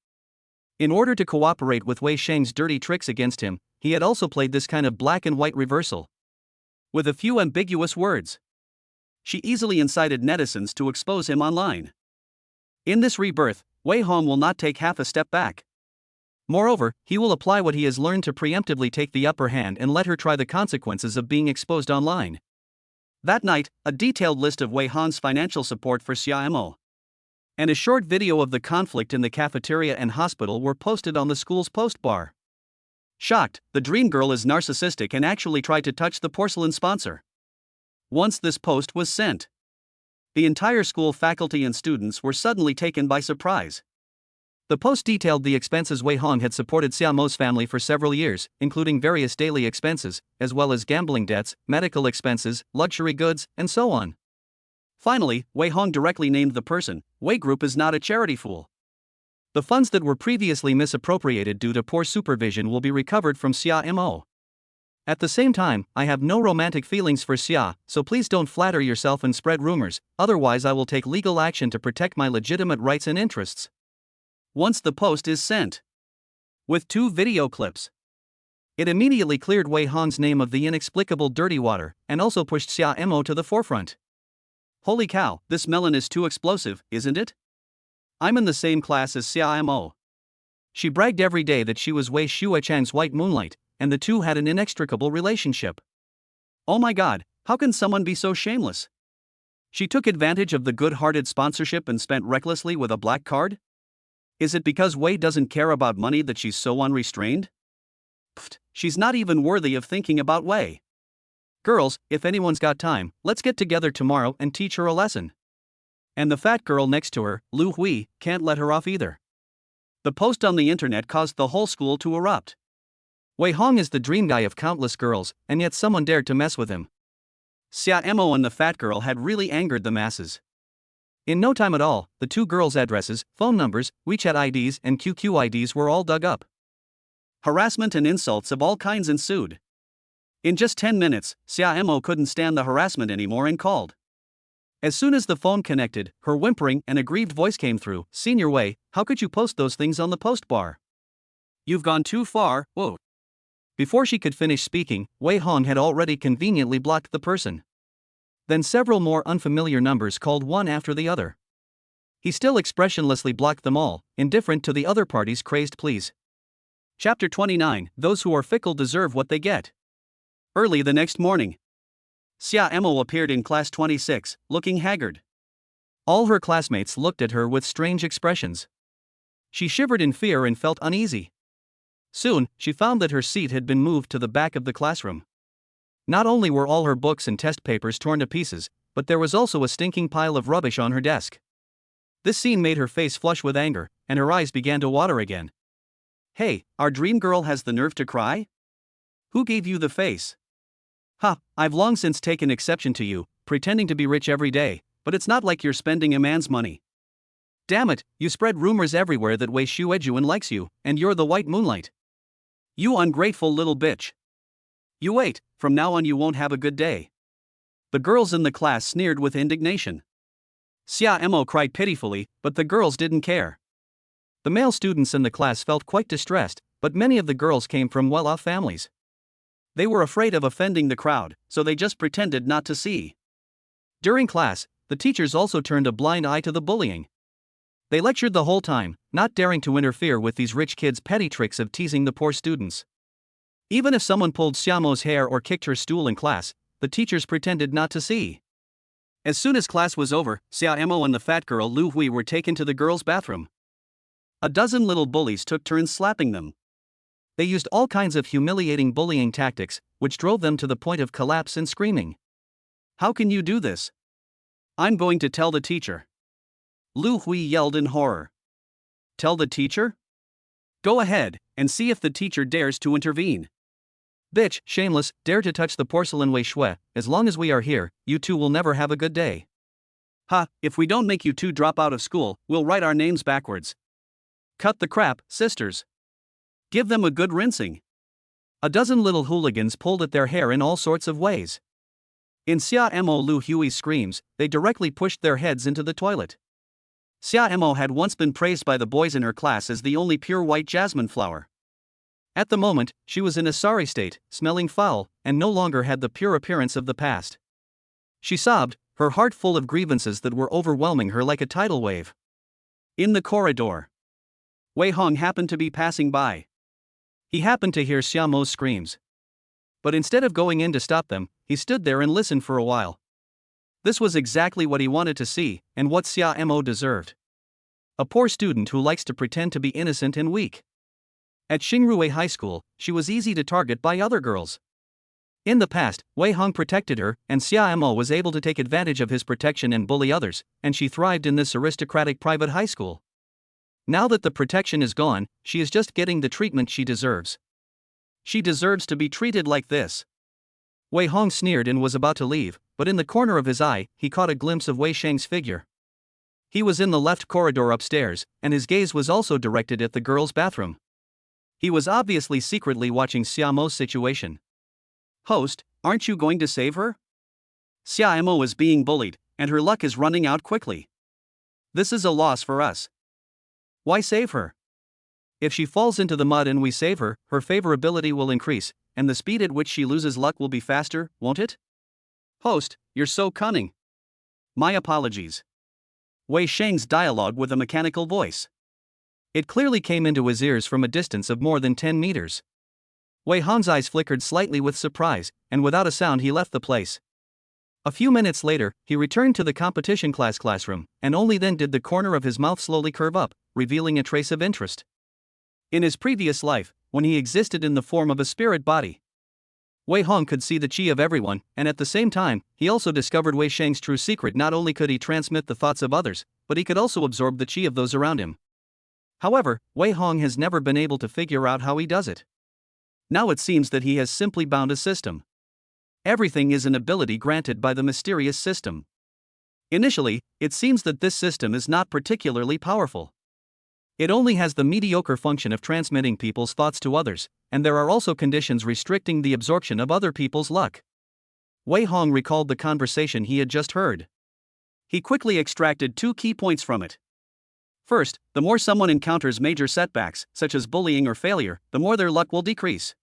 In order to cooperate with Wei Sheng's dirty tricks against him, he had also played this kind of black and white reversal. With a few ambiguous words, she easily incited netizens to expose him online. In this rebirth, Wei Hong will not take half a step back. Moreover, he will apply what he has learned to preemptively take the upper hand and let her try the consequences of being exposed online. That night, a detailed list of Wei Hong's financial support for Xia Mo and a short video of the conflict in the cafeteria and hospital were posted on the school's post bar. Shocked, the dream girl is narcissistic and actually tried to touch the porcelain sponsor. Once this post was sent, the entire school faculty and students were suddenly taken by surprise. The post detailed the expenses Wei Hong had supported Xia Mo's family for several years, including various daily expenses, as well as gambling debts, medical expenses, luxury goods, and so on. Finally, Wei Hong directly named the person, Wei Group is not a charity fool. The funds that were previously misappropriated due to poor supervision will be recovered from Xia Mo. At the same time, I have no romantic feelings for Xia, so please don't flatter yourself and spread rumors, otherwise I will take legal action to protect my legitimate rights and interests. Once the post is sent with 2 video clips, it immediately cleared Wei Hong's name of the inexplicable dirty water, and also pushed Xia Mo to the forefront. Holy cow, this melon is too explosive, isn't it? I'm in the same class as Xia Mo. She bragged every day that she was Wei Shuachang's white moonlight, and the two had an inextricable relationship. Oh my god, how can someone be so shameless? She took advantage of the good-hearted sponsorship and spent recklessly with a black card? Is it because Wei doesn't care about money that she's so unrestrained? Pfft, she's not even worthy of thinking about Wei. Girls, if anyone's got time, let's get together tomorrow and teach her a lesson. And the fat girl next to her, Lu Hui, can't let her off either. The post on the internet caused the whole school to erupt. Wei Hong is the dream guy of countless girls, and yet someone dared to mess with him. Xia Mo and the fat girl had really angered the masses. In no time at all, the 2 girls' addresses, phone numbers, WeChat IDs, and QQ IDs were all dug up. Harassment and insults of all kinds ensued. In just 10 minutes, Xia Mo couldn't stand the harassment anymore and called. As soon as the phone connected, her whimpering and aggrieved voice came through. Senior Wei, how could you post those things on the post bar? You've gone too far, whoa. Before she could finish speaking, Wei Hong had already conveniently blocked the person. Then several more unfamiliar numbers called one after the other. He still expressionlessly blocked them all, indifferent to the other party's crazed pleas. Chapter 29, Those who are fickle deserve what they get. Early the next morning, Xia Mo appeared in class 26, looking haggard. All her classmates looked at her with strange expressions. She shivered in fear and felt uneasy. Soon, she found that her seat had been moved to the back of the classroom. Not only were all her books and test papers torn to pieces, but there was also a stinking pile of rubbish on her desk. This scene made her face flush with anger, and her eyes began to water again. Hey, our dream girl has the nerve to cry? Who gave you the face? Ha, I've long since taken exception to you, pretending to be rich every day, but it's not like you're spending a man's money. Damn it, you spread rumors everywhere that Wei Shuejuan likes you, and you're the white moonlight. You ungrateful little bitch. You wait, from now on you won't have a good day. The girls in the class sneered with indignation. Xia Mo cried pitifully, but the girls didn't care. The male students in the class felt quite distressed, but many of the girls came from well-off families. They were afraid of offending the crowd, so they just pretended not to see. During class, the teachers also turned a blind eye to the bullying. They lectured the whole time, not daring to interfere with these rich kids' petty tricks of teasing the poor students. Even if someone pulled Xiamo's hair or kicked her stool in class, the teachers pretended not to see. As soon as class was over, Xiamo and the fat girl Lu Hui were taken to the girls' bathroom. A dozen little bullies took turns slapping them. They used all kinds of humiliating bullying tactics, which drove them to the point of collapse and screaming. How can you do this? I'm going to tell the teacher. Lu Hui yelled in horror. Tell the teacher? Go ahead, and see if the teacher dares to intervene. Bitch, shameless, dare to touch the porcelain Wei Shui, as long as we are here, you two will never have a good day. Ha, if we don't make you two drop out of school, we'll write our names backwards. Cut the crap, sisters. Give them a good rinsing. A dozen little hooligans pulled at their hair in all sorts of ways. In Xia Mo Lu Hui's screams, they directly pushed their heads into the toilet. Xia Mo had once been praised by the boys in her class as the only pure white jasmine flower. At the moment, she was in a sorry state, smelling foul, and no longer had the pure appearance of the past. She sobbed, her heart full of grievances that were overwhelming her like a tidal wave. In the corridor, Wei Hong happened to be passing by. He happened to hear Xiamo's screams. But instead of going in to stop them, he stood there and listened for a while. This was exactly what he wanted to see, and what Xiamo deserved. A poor student who likes to pretend to be innocent and weak. At Xingrui High School, she was easy to target by other girls. In the past, Wei Hong protected her, and Xiamo was able to take advantage of his protection and bully others, and she thrived in this aristocratic private high school. Now that the protection is gone, she is just getting the treatment she deserves. She deserves to be treated like this. Wei Hong sneered and was about to leave, but in the corner of his eye, he caught a glimpse of Wei Sheng's figure. He was in the left corridor upstairs, and his gaze was also directed at the girls' bathroom. He was obviously secretly watching Xiamo's situation. Host, aren't you going to save her? Xiamo is being bullied, and her luck is running out quickly. This is a loss for us. Why save her? If she falls into the mud and we save her, her favorability will increase, and the speed at which she loses luck will be faster, won't it? Host, you're so cunning. My apologies. Wei Sheng's dialogue with a mechanical voice. It clearly came into his ears from a distance of more than 10 meters. Wei Hong's eyes flickered slightly with surprise, and without a sound he left the place. A few minutes later, he returned to the competition classroom, and only then did the corner of his mouth slowly curve up, revealing a trace of interest. In his previous life, when he existed in the form of a spirit body, Wei Hong could see the qi of everyone, and at the same time, he also discovered Wei Sheng's true secret. Not only could he transmit the thoughts of others, but he could also absorb the qi of those around him. However, Wei Hong has never been able to figure out how he does it. Now it seems that he has simply bound a system. Everything is an ability granted by the mysterious system. Initially, it seems that this system is not particularly powerful. It only has the mediocre function of transmitting people's thoughts to others, and there are also conditions restricting the absorption of other people's luck. Wei Hong recalled the conversation he had just heard. He quickly extracted 2 key points from it. First, the more someone encounters major setbacks, such as bullying or failure, the more their luck will decrease.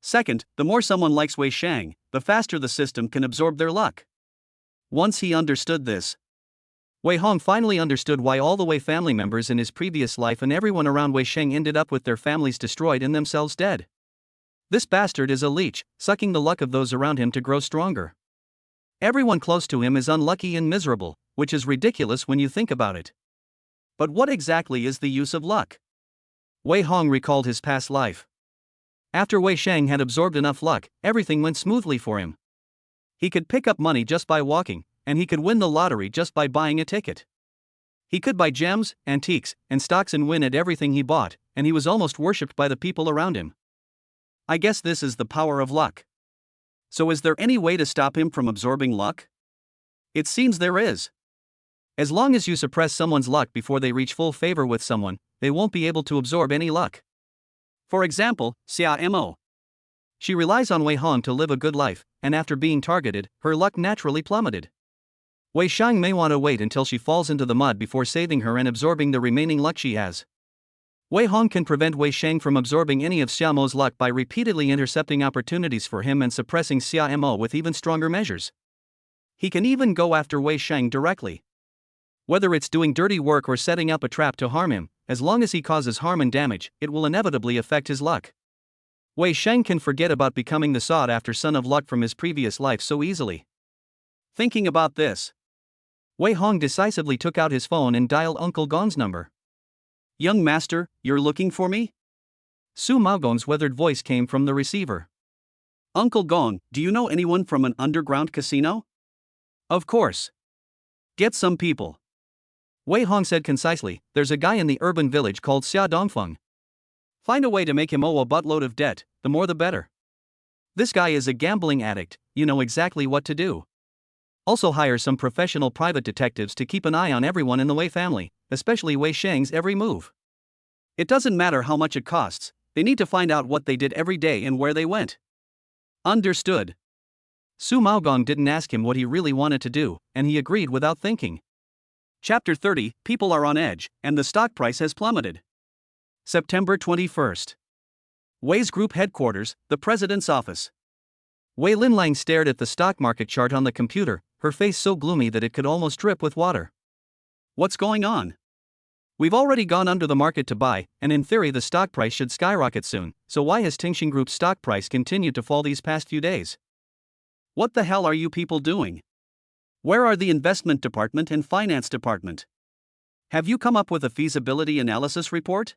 Second, the more someone likes Wei Sheng, the faster the system can absorb their luck. Once he understood this, Wei Hong finally understood why all the Wei family members in his previous life and everyone around Wei Sheng ended up with their families destroyed and themselves dead. This bastard is a leech, sucking the luck of those around him to grow stronger. Everyone close to him is unlucky and miserable, which is ridiculous when you think about it. But what exactly is the use of luck? Wei Hong recalled his past life. After Wei Sheng had absorbed enough luck, everything went smoothly for him. He could pick up money just by walking, and he could win the lottery just by buying a ticket. He could buy gems, antiques, and stocks and win at everything he bought, and he was almost worshipped by the people around him. I guess this is the power of luck. So is there any way to stop him from absorbing luck? It seems there is. As long as you suppress someone's luck before they reach full favor with someone, they won't be able to absorb any luck. For example, Xia Mo. She relies on Wei Hong to live a good life, and after being targeted, her luck naturally plummeted. Wei Shang may want to wait until she falls into the mud before saving her and absorbing the remaining luck she has. Wei Hong can prevent Wei Shang from absorbing any of Xia Mo's luck by repeatedly intercepting opportunities for him and suppressing Xia Mo with even stronger measures. He can even go after Wei Shang directly. Whether it's doing dirty work or setting up a trap to harm him, as long as he causes harm and damage, it will inevitably affect his luck. Wei Shang can forget about becoming the sought-after son of luck from his previous life so easily. Thinking about this, Wei Hong decisively took out his phone and dialed Uncle Gong's number. "Young master, you're looking for me?" Su Maogong's weathered voice came from the receiver. "Uncle Gong, do you know anyone from an underground casino?" "Of course. Get some people." Wei Hong said concisely, "There's a guy in the urban village called Xia Dongfeng. Find a way to make him owe a buttload of debt, the more the better. This guy is a gambling addict, you know exactly what to do. Also hire some professional private detectives to keep an eye on everyone in the Wei family, especially Wei Shang's every move. It doesn't matter how much it costs, they need to find out what they did every day and where they went." Understood. Su Maogong didn't ask him what he really wanted to do, and he agreed without thinking. Chapter 30, People are on edge, and the stock price has plummeted. September 21st. Wei's group headquarters, the president's office. Wei Linlang stared at the stock market chart on the computer, her face so gloomy that it could almost drip with water. "What's going on? We've already gone under the market to buy, and in theory the stock price should skyrocket soon, so why has Tingxing Group's stock price continued to fall these past few days? What the hell are you people doing? Where are the investment department and finance department? Have you come up with a feasibility analysis report?"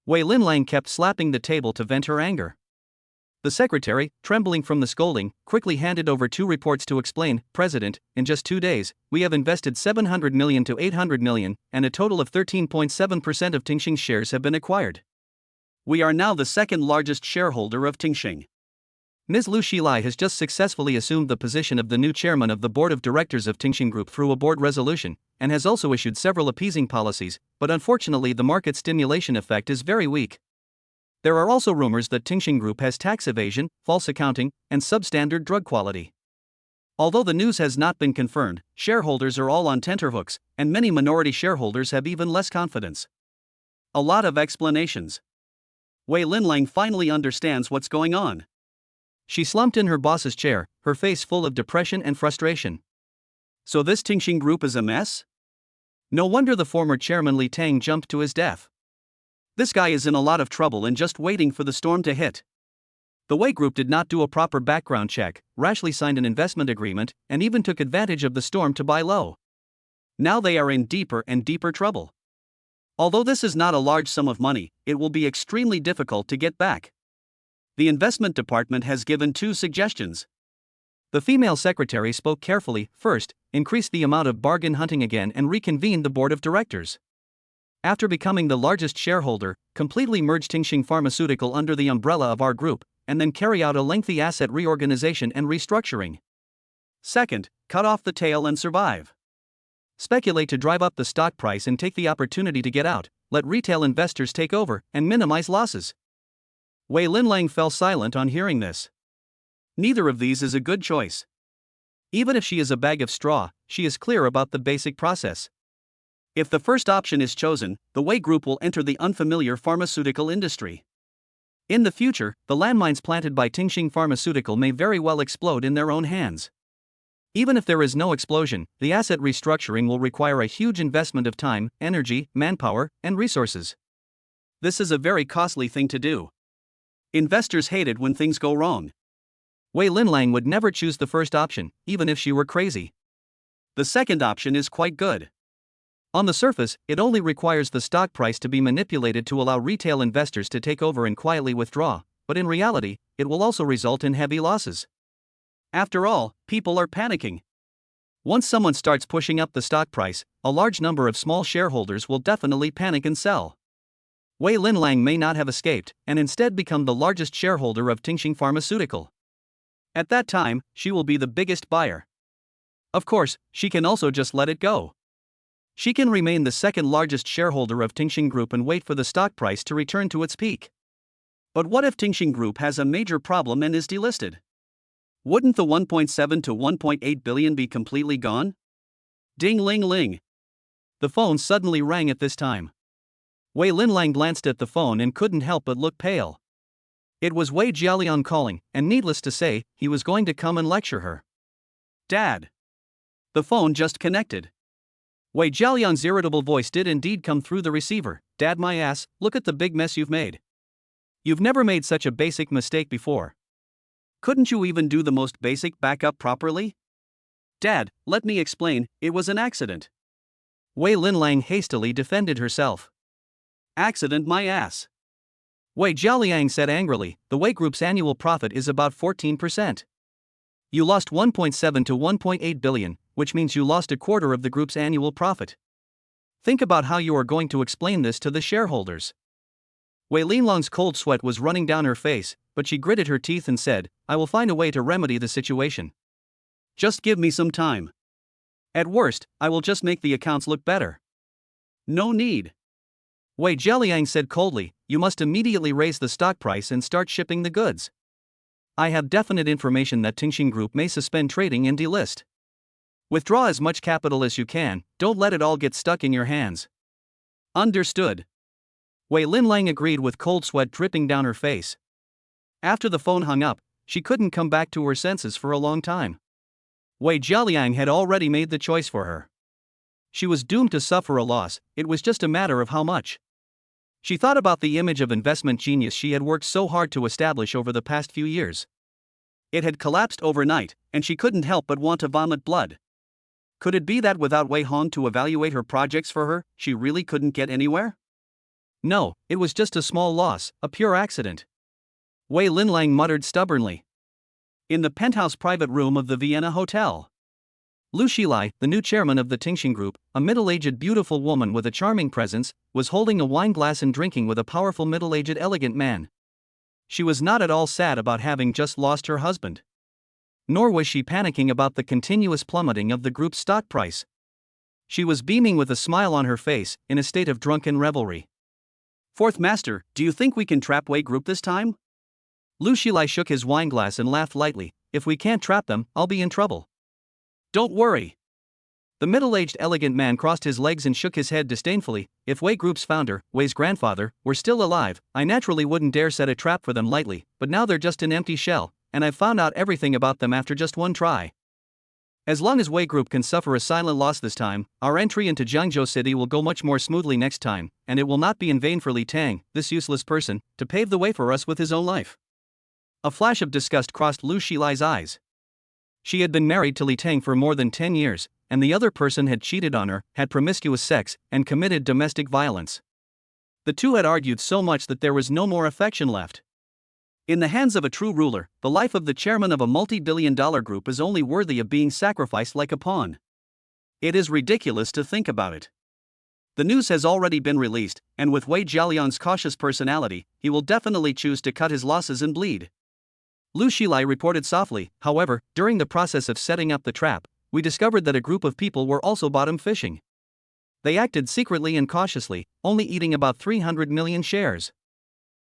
Wei Linlang kept slapping the table to vent her anger. The secretary, trembling from the scolding, quickly handed over 2 reports to explain, "President, in just 2 days, we have invested 700 million to 800 million, and a total of 13.7% of Tingxing's shares have been acquired. We are now the second largest shareholder of Tingxing. Ms. Lu Xilai has just successfully assumed the position of the new chairman of the board of directors of Tingxing Group through a board resolution, and has also issued several appeasing policies, but unfortunately the market stimulation effect is very weak. There are also rumors that Tingxing Group has tax evasion, false accounting, and substandard drug quality. Although the news has not been confirmed, shareholders are all on tenterhooks, and many minority shareholders have even less confidence." A lot of explanations. Wei Linlang finally understands what's going on. She slumped in her boss's chair, her face full of depression and frustration. So this Tingxing Group is a mess? No wonder the former chairman Li Tang jumped to his death. This guy is in a lot of trouble and just waiting for the storm to hit. The Wei Group did not do a proper background check, rashly signed an investment agreement, and even took advantage of the storm to buy low. Now they are in deeper and deeper trouble. Although this is not a large sum of money, it will be extremely difficult to get back. The investment department has given 2 suggestions. The female secretary spoke carefully. First, increase the amount of bargain hunting again and reconvene the board of directors. After becoming the largest shareholder, completely merge Tingxing Pharmaceutical under the umbrella of our group, and then carry out a lengthy asset reorganization and restructuring. Second, cut off the tail and survive. Speculate to drive up the stock price and take the opportunity to get out, let retail investors take over, and minimize losses. Wei Linlang fell silent on hearing this. Neither of these is a good choice. Even if she is a bag of straw, she is clear about the basic process. If the first option is chosen, the Wei Group will enter the unfamiliar pharmaceutical industry. In the future, the landmines planted by Tingxing Pharmaceutical may very well explode in their own hands. Even if there is no explosion, the asset restructuring will require a huge investment of time, energy, manpower, and resources. This is a very costly thing to do. Investors hate it when things go wrong. Wei Linlang would never choose the first option, even if she were crazy. The second option is quite good. On the surface, it only requires the stock price to be manipulated to allow retail investors to take over and quietly withdraw, but in reality, it will also result in heavy losses. After all, people are panicking. Once someone starts pushing up the stock price, a large number of small shareholders will definitely panic and sell. Wei Linlang may not have escaped and instead become the largest shareholder of Tingxing Pharmaceutical. At that time, she will be the biggest buyer. Of course, she can also just let it go. She can remain the second largest shareholder of Tingxing Group and wait for the stock price to return to its peak. But what if Tingxing Group has a major problem and is delisted? Wouldn't the 1.7 to 1.8 billion be completely gone? Ding ling ling. The phone suddenly rang at this time. Wei Linlang glanced at the phone and couldn't help but look pale. It was Wei Jialian calling, and needless to say, he was going to come and lecture her. Dad. The phone just connected. Wei Jialian's irritable voice did indeed come through the receiver. Dad, my ass, look at the big mess you've made. You've never made such a basic mistake before. Couldn't you even do the most basic backup properly? Dad, let me explain, it was an accident. Wei Linlang hastily defended herself. Accident my ass. Wei Jialiang said angrily, the Wei Group's annual profit is about 14%. You lost 1.7 to 1.8 billion, which means you lost a quarter of the group's annual profit. Think about how you are going to explain this to the shareholders. Wei Linlang's cold sweat was running down her face, but she gritted her teeth and said, I will find a way to remedy the situation. Just give me some time. At worst, I will just make the accounts look better. No need. Wei Jialiang said coldly, you must immediately raise the stock price and start shipping the goods. I have definite information that Tingxing Group may suspend trading and delist. Withdraw as much capital as you can, don't let it all get stuck in your hands. Understood. Wei Linlang agreed with cold sweat dripping down her face. After the phone hung up, she couldn't come back to her senses for a long time. Wei Jialiang had already made the choice for her. She was doomed to suffer a loss, it was just a matter of how much. She thought about the image of investment genius she had worked so hard to establish over the past few years. It had collapsed overnight, and she couldn't help but want to vomit blood. Could it be that without Wei Hong to evaluate her projects for her, she really couldn't get anywhere? No, it was just a small loss, a pure accident. Wei Linlang muttered stubbornly. In the penthouse private room of the Vienna Hotel. Lu Xilai, the new chairman of the Tingxing Group, a middle-aged beautiful woman with a charming presence, was holding a wine glass and drinking with a powerful middle-aged elegant man. She was not at all sad about having just lost her husband. Nor was she panicking about the continuous plummeting of the group's stock price. She was beaming with a smile on her face, in a state of drunken revelry. Fourth Master, do you think we can trap Wei Group this time? Lu Xilai shook his wineglass and laughed lightly. If we can't trap them, I'll be in trouble. Don't worry. The middle-aged elegant man crossed his legs and shook his head disdainfully. If Wei Group's founder, Wei's grandfather, were still alive, I naturally wouldn't dare set a trap for them lightly, but now they're just an empty shell, and I've found out everything about them after just one try. As long as Wei Group can suffer a silent loss this time, our entry into Jiangzhou City will go much more smoothly next time, and it will not be in vain for Li Tang, this useless person, to pave the way for us with his own life. A flash of disgust crossed Lu Xilai's eyes. She had been married to Li Tang for more than 10 years, and the other person had cheated on her, had promiscuous sex, and committed domestic violence. The two had argued so much that there was no more affection left. In the hands of a true ruler, the life of the chairman of a multi-billion-dollar group is only worthy of being sacrificed like a pawn. It is ridiculous to think about it. The news has already been released, and with Wei Jialiang's cautious personality, he will definitely choose to cut his losses and bleed. Lu Xilai reported softly, however, during the process of setting up the trap, we discovered that a group of people were also bottom fishing. They acted secretly and cautiously, only eating about 300 million shares.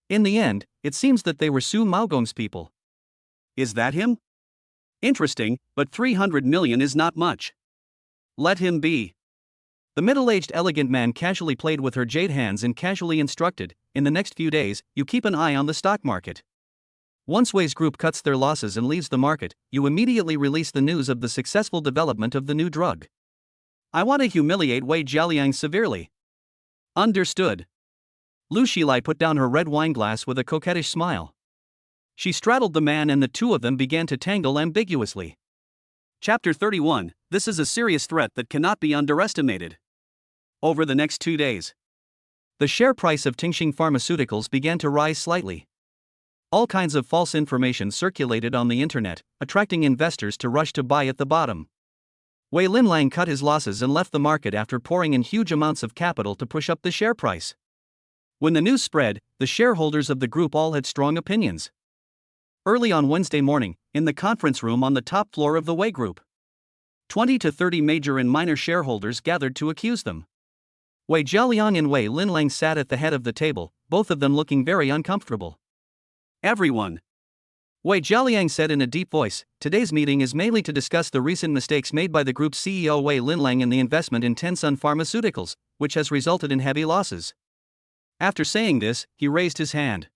In the end, it seems that they were Su Maogong's people. Is that him? Interesting, but 300 million is not much. Let him be. The middle-aged elegant man casually played with her jade hands and casually instructed, in the next few days, you keep an eye on the stock market. Once Wei's group cuts their losses and leaves the market, you immediately release the news of the successful development of the new drug. I want to humiliate Wei Jialiang severely. Understood. Lu Xilai put down her red wine glass with a coquettish smile. She straddled the man and the two of them began to tangle ambiguously. Chapter 31, This is a serious threat that cannot be underestimated. Over the next 2 days, the share price of Tingxing Pharmaceuticals began to rise slightly. All kinds of false information circulated on the internet, attracting investors to rush to buy at the bottom. Wei Linlang cut his losses and left the market after pouring in huge amounts of capital to push up the share price. When the news spread, the shareholders of the group all had strong opinions. Early on Wednesday morning, in the conference room on the top floor of the Wei Group, 20 to 30 major and minor shareholders gathered to accuse them. Wei Jialiang and Wei Linlang sat at the head of the table, both of them looking very uncomfortable. Everyone, Wei Jialiang said in a deep voice, today's meeting is mainly to discuss the recent mistakes made by the group's CEO Wei Linlang in the investment in Tencent Pharmaceuticals, which has resulted in heavy losses. After saying this, he raised his hand.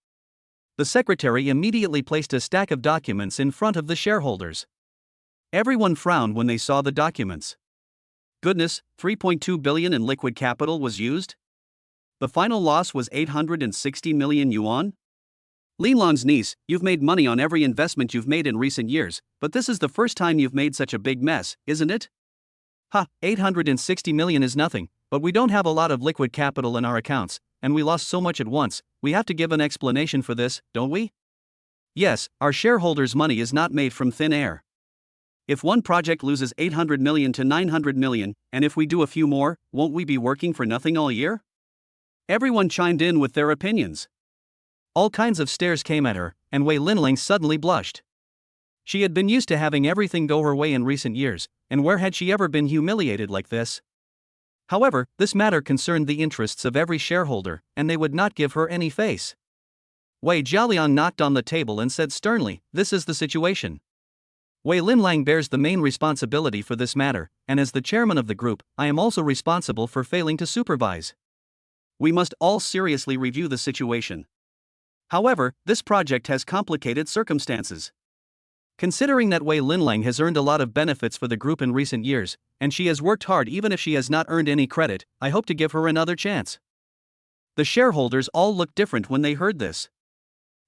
The secretary immediately placed a stack of documents in front of the shareholders. Everyone frowned when they saw the documents. Goodness, 3.2 billion in liquid capital was used? The final loss was 860 million yuan? Linlang's niece, you've made money on every investment you've made in recent years, but this is the first time you've made such a big mess, isn't it? 860 million is nothing, but we don't have a lot of liquid capital in our accounts, and we lost so much at once, we have to give an explanation for this, don't we? Yes, our shareholders' money is not made from thin air. If one project loses 800 million to 900 million, and if we do a few more, won't we be working for nothing all year? Everyone chimed in with their opinions. All kinds of stares came at her, and Wei Linlang suddenly blushed. She had been used to having everything go her way in recent years, and where had she ever been humiliated like this? However, this matter concerned the interests of every shareholder, and they would not give her any face. Wei Jialiang knocked on the table and said sternly, this is the situation. Wei Linlang bears the main responsibility for this matter, and as the chairman of the group, I am also responsible for failing to supervise. We must all seriously review the situation. However, this project has complicated circumstances. Considering that Wei Linlang has earned a lot of benefits for the group in recent years, and she has worked hard even if she has not earned any credit, I hope to give her another chance. The shareholders all looked different when they heard this.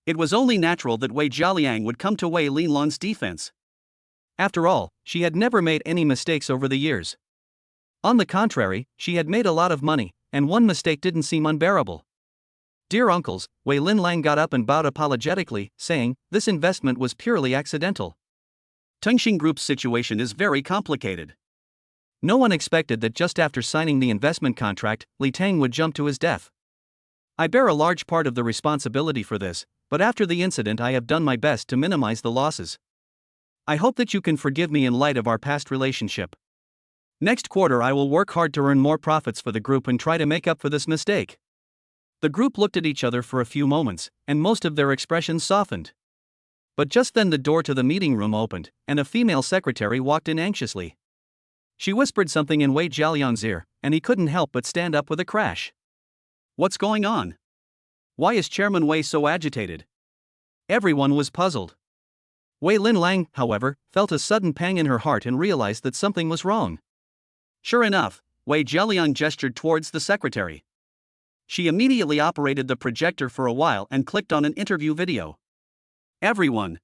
It was only natural that Wei Jialiang would come to Wei Linlang's defense. After all, she had never made any mistakes over the years. On the contrary, she had made a lot of money, and one mistake didn't seem unbearable. Dear uncles, Wei Linlang got up and bowed apologetically, saying, this investment was purely accidental. Tengxing Group's situation is very complicated. No one expected that just after signing the investment contract, Li Tang would jump to his death. I bear a large part of the responsibility for this, but after the incident I have done my best to minimize the losses. I hope that you can forgive me in light of our past relationship. Next quarter I will work hard to earn more profits for the group and try to make up for this mistake. The group looked at each other for a few moments, and most of their expressions softened. But just then the door to the meeting room opened, and a female secretary walked in anxiously. She whispered something in Wei Jialiang's ear, and he couldn't help but stand up with a crash. What's going on? Why is Chairman Wei so agitated? Everyone was puzzled. Wei Linlang, however, felt a sudden pang in her heart and realized that something was wrong. Sure enough, Wei Jialiang gestured towards the secretary. She immediately operated the projector for a while and clicked on an interview video. Everyone.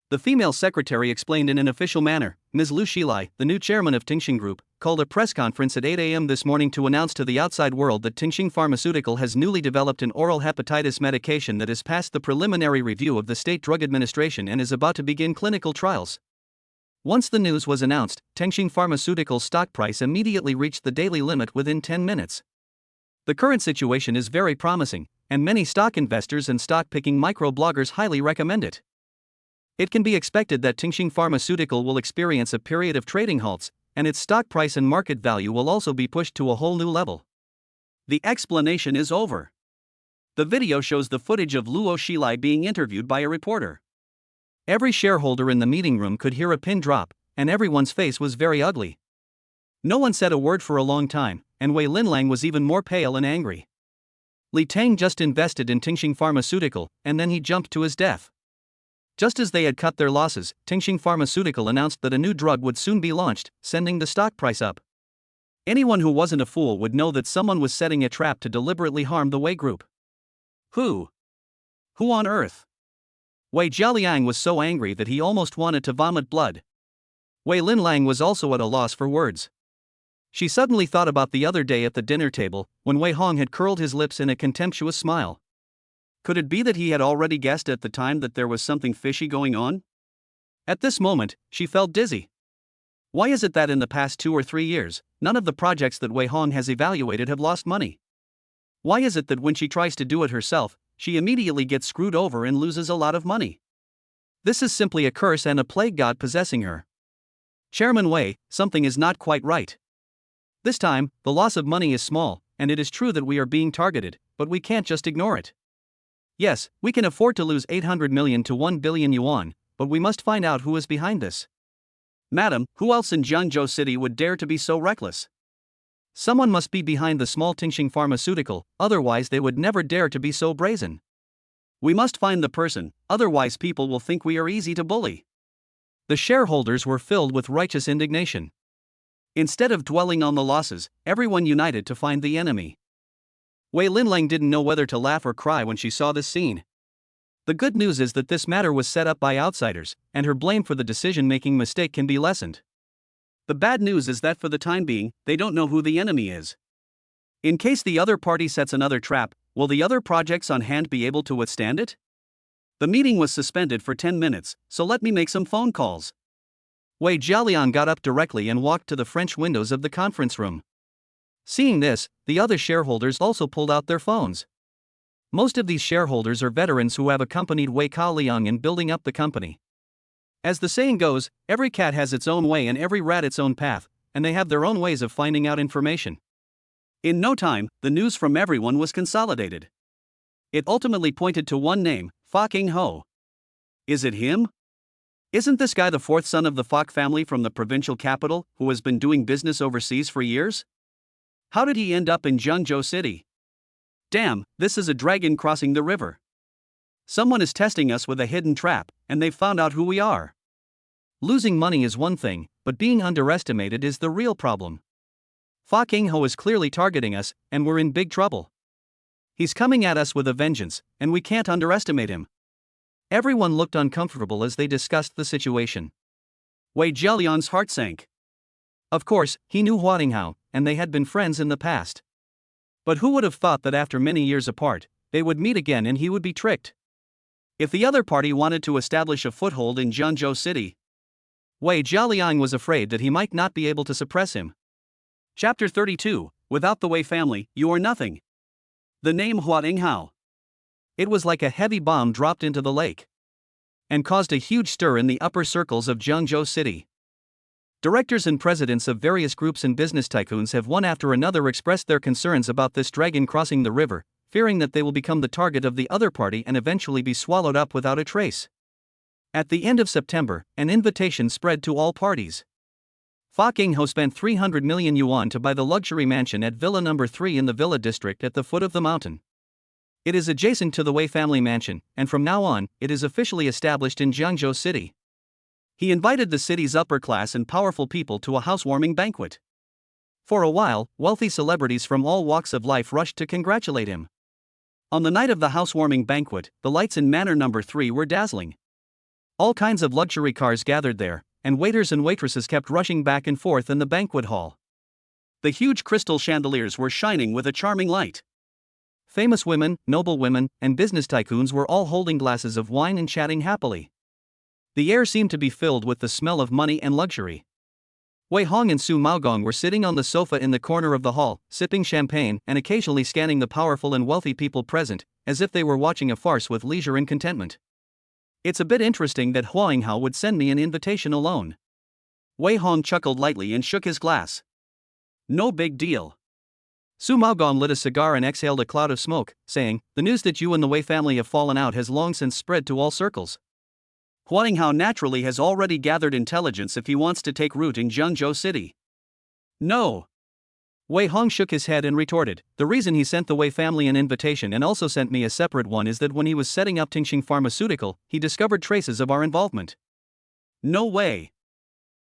The female secretary explained in an official manner, Ms. Liu Xilai, the new chairman of Tengxing Group, called a press conference at 8 a.m. this morning to announce to the outside world that Tengxing Pharmaceutical has newly developed an oral hepatitis medication that has passed the preliminary review of the State Drug Administration and is about to begin clinical trials. Once the news was announced, Tengxing Pharmaceutical's stock price immediately reached the daily limit within 10 minutes. The current situation is very promising, and many stock investors and stock-picking microbloggers highly recommend it. It can be expected that Tengxing Pharmaceutical will experience a period of trading halts, and its stock price and market value will also be pushed to a whole new level. The explanation is over. The video shows the footage of Luo Xilai being interviewed by a reporter. Every shareholder in the meeting room could hear a pin drop, and everyone's face was very ugly. No one said a word for a long time, and Wei Linlang was even more pale and angry. Li Tang just invested in Tengxing Pharmaceutical, and then he jumped to his death. Just as they had cut their losses, Tengxing Pharmaceutical announced that a new drug would soon be launched, sending the stock price up. Anyone who wasn't a fool would know that someone was setting a trap to deliberately harm the Wei Group. Who? Who on earth? Wei Jialiang was so angry that he almost wanted to vomit blood. Wei Linlang was also at a loss for words. She suddenly thought about the other day at the dinner table, when Wei Hong had curled his lips in a contemptuous smile. Could it be that he had already guessed at the time that there was something fishy going on? At this moment, she felt dizzy. Why is it that in the past 2 or 3 years, none of the projects that Wei Hong has evaluated have lost money? Why is it that when she tries to do it herself, she immediately gets screwed over and loses a lot of money? This is simply a curse and a plague god possessing her. Chairman Wei, something is not quite right. This time, the loss of money is small, and it is true that we are being targeted, but we can't just ignore it. Yes, we can afford to lose 800 million to 1 billion yuan, but we must find out who is behind this. Madam, who else in Jiangzhou City would dare to be so reckless? Someone must be behind the small Tingxing pharmaceutical, otherwise they would never dare to be so brazen. We must find the person, otherwise people will think we are easy to bully. The shareholders were filled with righteous indignation. Instead of dwelling on the losses, everyone united to find the enemy. Wei Linlang didn't know whether to laugh or cry when she saw this scene. The good news is that this matter was set up by outsiders, and her blame for the decision-making mistake can be lessened. The bad news is that for the time being, they don't know who the enemy is. In case the other party sets another trap, will the other projects on hand be able to withstand it? The meeting was suspended for 10 minutes, so let me make some phone calls. Wei Jialian got up directly and walked to the French windows of the conference room. Seeing this, the other shareholders also pulled out their phones. Most of these shareholders are veterans who have accompanied Wei Kaoliang in building up the company. As the saying goes, every cat has its own way and every rat its own path, and they have their own ways of finding out information. In no time, the news from everyone was consolidated. It ultimately pointed to one name, Fa Qingho. Is it him? Isn't this guy the fourth son of the Fok family from the provincial capital, who has been doing business overseas for years? How did he end up in Jiangzhou City? Damn, this is a dragon crossing the river. Someone is testing us with a hidden trap, and they've found out who we are. Losing money is one thing, but being underestimated is the real problem. Fa Qingho is clearly targeting us, and we're in big trouble. He's coming at us with a vengeance, and we can't underestimate him. Everyone looked uncomfortable as they discussed the situation. Wei Jialian's heart sank. Of course, he knew Hua Tinghao, and they had been friends in the past. But who would have thought that after many years apart, they would meet again and he would be tricked? If the other party wanted to establish a foothold in Jiangzhou City, Wei Jialiang was afraid that he might not be able to suppress him. Chapter 32, Without the Wei family, you are nothing. The name Hua Tinghao. It was like a heavy bomb dropped into the lake, and caused a huge stir in the upper circles of Jiangzhou City. Directors and presidents of various groups and business tycoons have one after another expressed their concerns about this dragon crossing the river, fearing that they will become the target of the other party and eventually be swallowed up without a trace. At the end of September, an invitation spread to all parties. Fa Qingho spent 300 million yuan to buy the luxury mansion at Villa No. 3 in the Villa district at the foot of the mountain. It is adjacent to the Wei family mansion, and from now on, it is officially established in Jiangzhou City. He invited the city's upper class and powerful people to a housewarming banquet. For a while, wealthy celebrities from all walks of life rushed to congratulate him. On the night of the housewarming banquet, the lights in Manor No. 3 were dazzling. All kinds of luxury cars gathered there, and waiters and waitresses kept rushing back and forth in the banquet hall. The huge crystal chandeliers were shining with a charming light. Famous women, noble women, and business tycoons were all holding glasses of wine and chatting happily. The air seemed to be filled with the smell of money and luxury. Wei Hong and Su Maogong were sitting on the sofa in the corner of the hall, sipping champagne and occasionally scanning the powerful and wealthy people present, as if they were watching a farce with leisure and contentment. It's a bit interesting that Hua Tinghao would send me an invitation alone. Wei Hong chuckled lightly and shook his glass. No big deal. Su Maogong lit a cigar and exhaled a cloud of smoke, saying, "The news that you and the Wei family have fallen out has long since spread to all circles. Hua Tinghao naturally has already gathered intelligence if he wants to take root in Jiangzhou City." No. Wei Hong shook his head and retorted, "The reason he sent the Wei family an invitation and also sent me a separate one is that when he was setting up Tingxing Pharmaceutical, he discovered traces of our involvement." No way.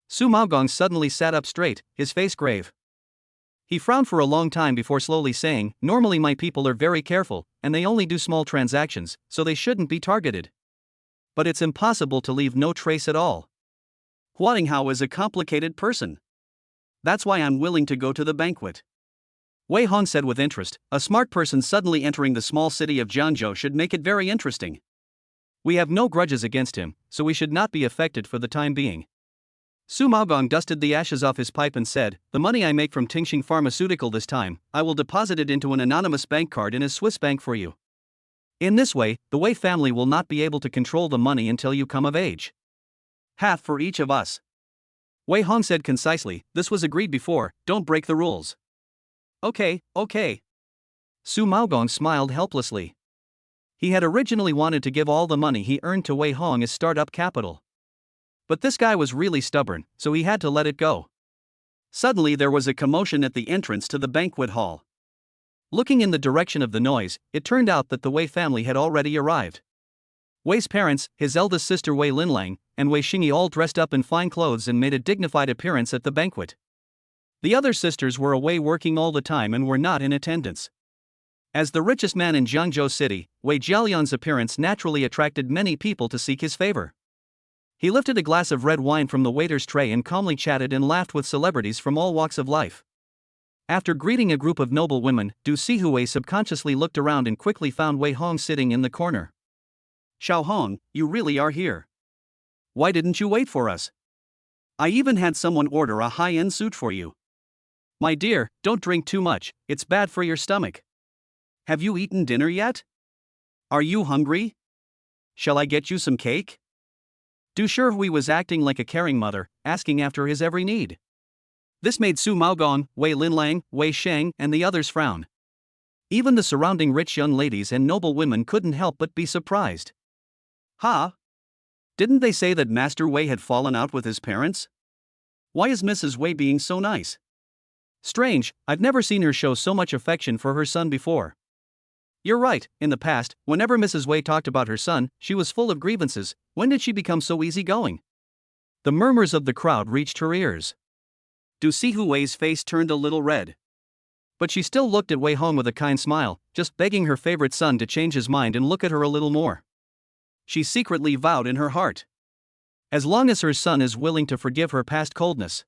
Su Maogong suddenly sat up straight, his face grave. He frowned for a long time before slowly saying, "Normally my people are very careful, and they only do small transactions, so they shouldn't be targeted. But it's impossible to leave no trace at all. Hua Tinghao is a complicated person. That's why I'm willing to go to the banquet." Wei Hong said with interest, "A smart person suddenly entering the small city of Jiangzhou should make it very interesting. We have no grudges against him, so we should not be affected for the time being." Su Maogong dusted the ashes off his pipe and said, "The money I make from Tingxing Pharmaceutical this time, I will deposit it into an anonymous bank card in a Swiss bank for you. In this way, the Wei family will not be able to control the money until you come of age. Half for each of us." Wei Hong said concisely, "This was agreed before, don't break the rules." Okay. Su Maogong smiled helplessly. He had originally wanted to give all the money he earned to Wei Hong as startup capital. But this guy was really stubborn, so he had to let it go. Suddenly there was a commotion at the entrance to the banquet hall. Looking in the direction of the noise, it turned out that the Wei family had already arrived. Wei's parents, his eldest sister Wei Linlang, and Wei Xingyi all dressed up in fine clothes and made a dignified appearance at the banquet. The other sisters were away working all the time and were not in attendance. As the richest man in Jiangzhou City, Wei Jialian's appearance naturally attracted many people to seek his favor. He lifted a glass of red wine from the waiter's tray and calmly chatted and laughed with celebrities from all walks of life. After greeting a group of noble women, Du Sihui subconsciously looked around and quickly found Wei Hong sitting in the corner. "Xiao Hong, you really are here. Why didn't you wait for us? I even had someone order a high-end suit for you. My dear, don't drink too much, it's bad for your stomach. Have you eaten dinner yet? Are you hungry? Shall I get you some cake?" Du Shihui was acting like a caring mother, asking after his every need. This made Su Maogong, Wei Linlang, Wei Sheng, and the others frown. Even the surrounding rich young ladies and noble women couldn't help but be surprised. Didn't they say that Master Wei had fallen out with his parents? Why is Mrs. Wei being so nice? Strange, I've never seen her show so much affection for her son before. You're right, in the past, whenever Mrs. Wei talked about her son, she was full of grievances. When did she become so easygoing? The murmurs of the crowd reached her ears. Du Sihui's face turned a little red. But she still looked at Wei Hong with a kind smile, just begging her favorite son to change his mind and look at her a little more. She secretly vowed in her heart. As long as her son is willing to forgive her past coldness,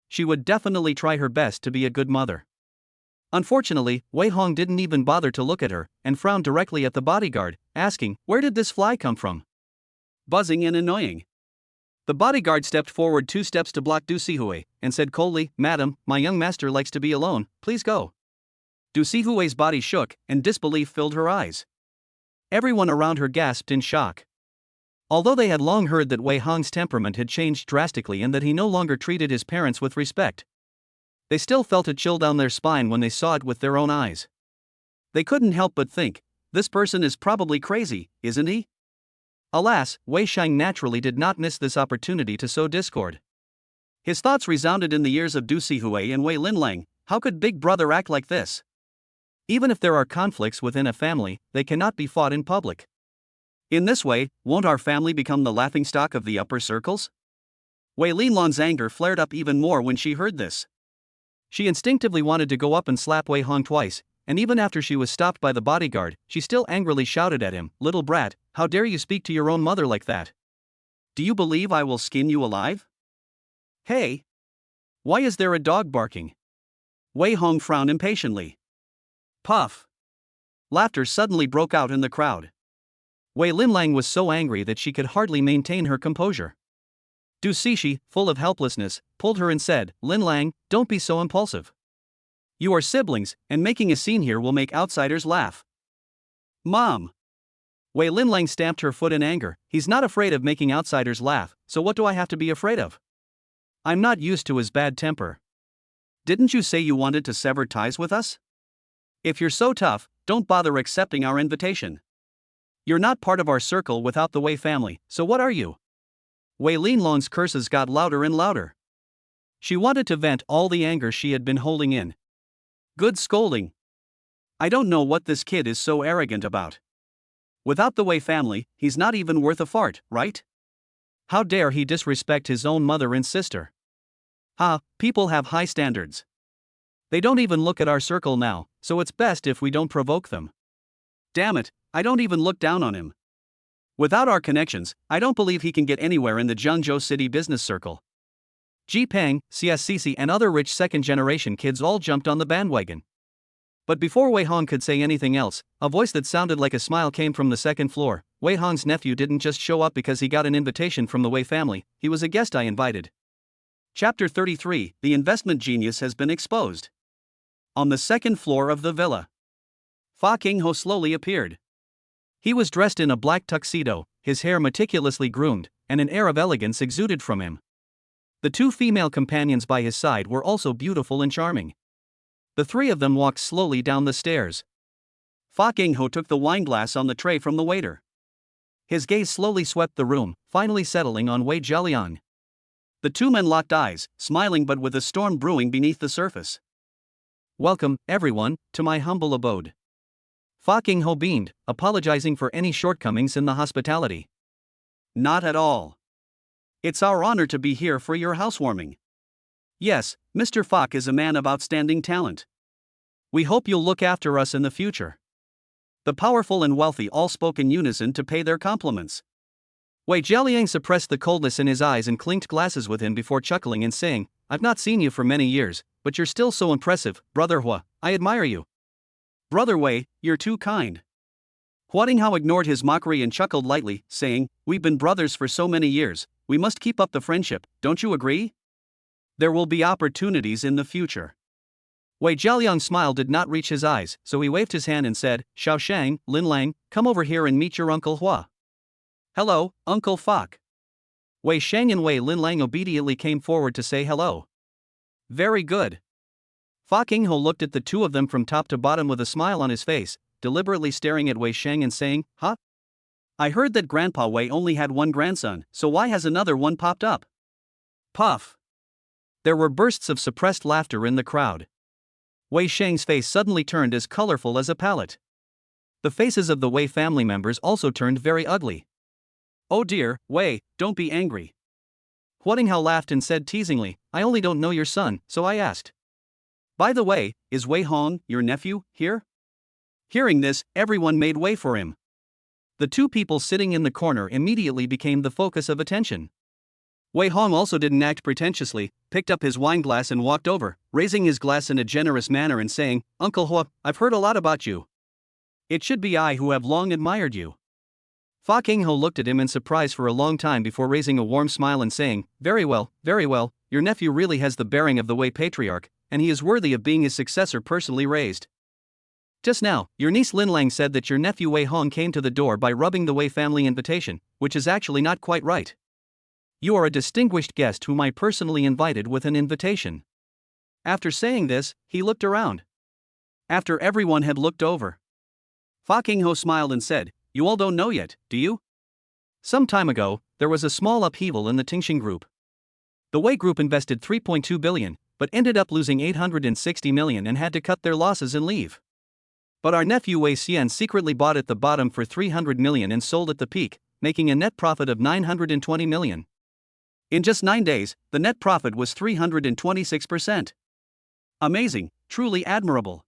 she would definitely try her best to be a good mother. Unfortunately, Wei Hong didn't even bother to look at her, and frowned directly at the bodyguard, asking, "Where did this fly come from?" Buzzing and annoying. The bodyguard stepped forward 2 steps to block Du Sihui, and said coldly, "Madam, my young master likes to be alone, please go." Du Sihui's body shook, and disbelief filled her eyes. Everyone around her gasped in shock. Although they had long heard that Wei Hong's temperament had changed drastically and that he no longer treated his parents with respect, they still felt a chill down their spine when they saw it with their own eyes. They couldn't help but think, this person is probably crazy, isn't he? Alas, Wei Shang naturally did not miss this opportunity to sow discord. His thoughts resounded in the ears of Du Sihui and Wei Linlang. How could Big Brother act like this? Even if there are conflicts within a family, they cannot be fought in public. In this way, won't our family become the laughingstock of the upper circles? Wei Linlang's anger flared up even more when she heard this. She instinctively wanted to go up and slap Wei Hong twice, and even after she was stopped by the bodyguard, she still angrily shouted at him, "Little brat, how dare you speak to your own mother like that? Do you believe I will skin you alive? Hey! Why is there a dog barking?" Wei Hong frowned impatiently. Puff! Laughter suddenly broke out in the crowd. Wei Linlang was so angry that she could hardly maintain her composure. Du Sishi, full of helplessness, pulled her and said, "Linlang, don't be so impulsive. You are siblings, and making a scene here will make outsiders laugh." "Mom!" Wei Linlang stamped her foot in anger. "He's not afraid of making outsiders laugh, so what do I have to be afraid of? I'm not used to his bad temper. Didn't you say you wanted to sever ties with us? If you're so tough, don't bother accepting our invitation. You're not part of our circle without the Wei family, so what are you?" Wei Linlong's curses got louder and louder. She wanted to vent all the anger she had been holding in. Good scolding. I don't know what this kid is so arrogant about. Without the Wei family, he's not even worth a fart, right? How dare he disrespect his own mother and sister? People have high standards. They don't even look at our circle now, so it's best if we don't provoke them. Damn it, I don't even look down on him. Without our connections, I don't believe he can get anywhere in the Jiangzhou City business circle. Ji Peng, CSCC and other rich second-generation kids all jumped on the bandwagon. But before Wei Hong could say anything else, a voice that sounded like a smile came from the second floor. "Wei Hong's nephew didn't just show up because he got an invitation from the Wei family, he was a guest I invited. Chapter 33, The Investment Genius Has Been Exposed. On the second floor of the villa, Fa Qingho slowly appeared. He was dressed in a black tuxedo, his hair meticulously groomed, and an air of elegance exuded from him. The two female companions by his side were also beautiful and charming. The three of them walked slowly down the stairs. Fa Qingho took the wineglass on the tray from the waiter. His gaze slowly swept the room, finally settling on Wei Jialiang. The two men locked eyes, smiling but with a storm brewing beneath the surface. "Welcome, everyone, to my humble abode." Fa Qingho beamed, apologizing for any shortcomings in the hospitality. "Not at all. It's our honor to be here for your housewarming. Yes, Mr. Fa is a man of outstanding talent. We hope you'll look after us in the future." The powerful and wealthy all spoke in unison to pay their compliments. Wei Jialiang suppressed the coldness in his eyes and clinked glasses with him before chuckling and saying, "I've not seen you for many years, but you're still so impressive, Brother Hua, I admire you." "Brother Wei, you're too kind." Hua Dinghao ignored his mockery and chuckled lightly, saying, "We've been brothers for so many years, we must keep up the friendship, don't you agree? There will be opportunities in the future." Wei Jialiang's smile did not reach his eyes, so he waved his hand and said, "Xiaoshang, Lin Lang, come over here and meet your Uncle Hua." "Hello, Uncle Fa." Wei Shang and Wei Lin Lang obediently came forward to say hello. "Very good." Fa Qingho looked at the two of them from top to bottom with a smile on his face, deliberately staring at Wei Shang and saying, "Huh? I heard that Grandpa Wei only had one grandson, so why has another one popped up?" Puff. There were bursts of suppressed laughter in the crowd. Wei Shang's face suddenly turned as colorful as a palette. The faces of the Wei family members also turned very ugly. "Oh dear, Wei, don't be angry." Hua Dinghao laughed and said teasingly, "I only don't know your son, so I asked. By the way, is Wei Hong, your nephew, here?" Hearing this, everyone made way for him. The two people sitting in the corner immediately became the focus of attention. Wei Hong also didn't act pretentiously, picked up his wineglass and walked over, raising his glass in a generous manner and saying, "Uncle Hua, I've heard a lot about you. It should be I who have long admired you." Fa Qingho looked at him in surprise for a long time before raising a warm smile and saying, very well, your nephew really has the bearing of the Wei patriarch, and he is worthy of being his successor personally raised. Just now, your niece Lin Lang said that your nephew Wei Hong came to the door by rubbing the Wei family invitation, which is actually not quite right. You are a distinguished guest whom I personally invited with an invitation." After saying this, he looked around. After everyone had looked over, Fa Qingho smiled and said, "You all don't know yet, do you? Some time ago, there was a small upheaval in the Tingxing Group. The Wei Group invested 3.2 billion, but ended up losing 860 million and had to cut their losses and leave. But our nephew Wei Xian secretly bought at the bottom for 300 million and sold at the peak, making a net profit of 920 million. In just 9 days, the net profit was 326%. Amazing, truly admirable.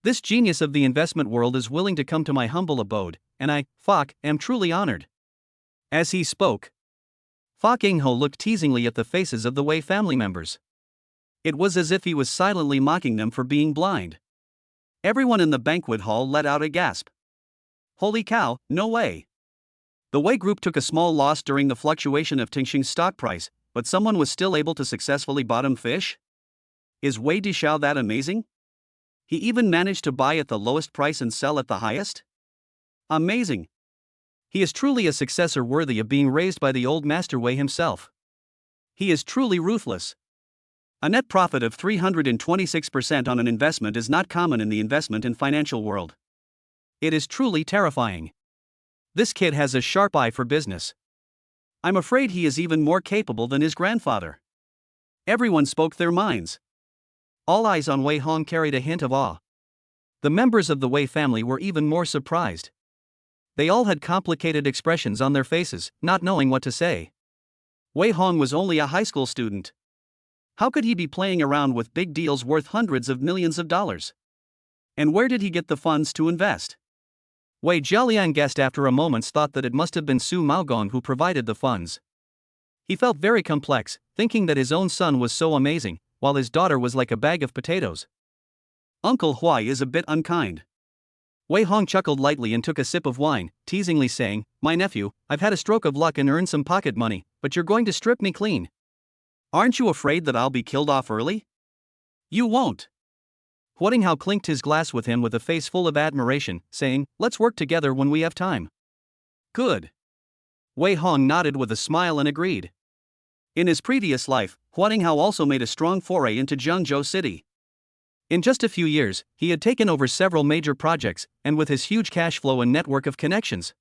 This genius of the investment world is willing to come to my humble abode, and I, Fa, am truly honored." As he spoke, Fa Qingho looked teasingly at the faces of the Wei family members. It was as if he was silently mocking them for being blind. Everyone in the banquet hall let out a gasp. Holy cow, no way. The Wei Group took a small loss during the fluctuation of Tingxing's stock price, but someone was still able to successfully bottom fish? Is Wei Dishao that amazing? He even managed to buy at the lowest price and sell at the highest? Amazing. He is truly a successor worthy of being raised by the old Master Wei himself. He is truly ruthless. A net profit of 326% on an investment is not common in the investment and financial world. It is truly terrifying. This kid has a sharp eye for business. I'm afraid he is even more capable than his grandfather. Everyone spoke their minds. All eyes on Wei Hong carried a hint of awe. The members of the Wei family were even more surprised. They all had complicated expressions on their faces, not knowing what to say. Wei Hong was only a high school student. How could he be playing around with big deals worth hundreds of millions of dollars? And where did he get the funds to invest? Wei Jialiang guessed after a moment's thought that it must have been Su Maogong who provided the funds. He felt very complex, thinking that his own son was so amazing, while his daughter was like a bag of potatoes. Uncle Huai is a bit unkind. Wei Hong chuckled lightly and took a sip of wine, teasingly saying, "My nephew, I've had a stroke of luck and earned some pocket money, but you're going to strip me clean." Aren't you afraid that I'll be killed off early? You won't. Huang Hao clinked his glass with him with a face full of admiration, saying, let's work together when we have time. Good. Wei Hong nodded with a smile and agreed. In his previous life, Huang Hao also made a strong foray into Zhengzhou City. In just a few years, he had taken over several major projects, and with his huge cash flow and network of connections,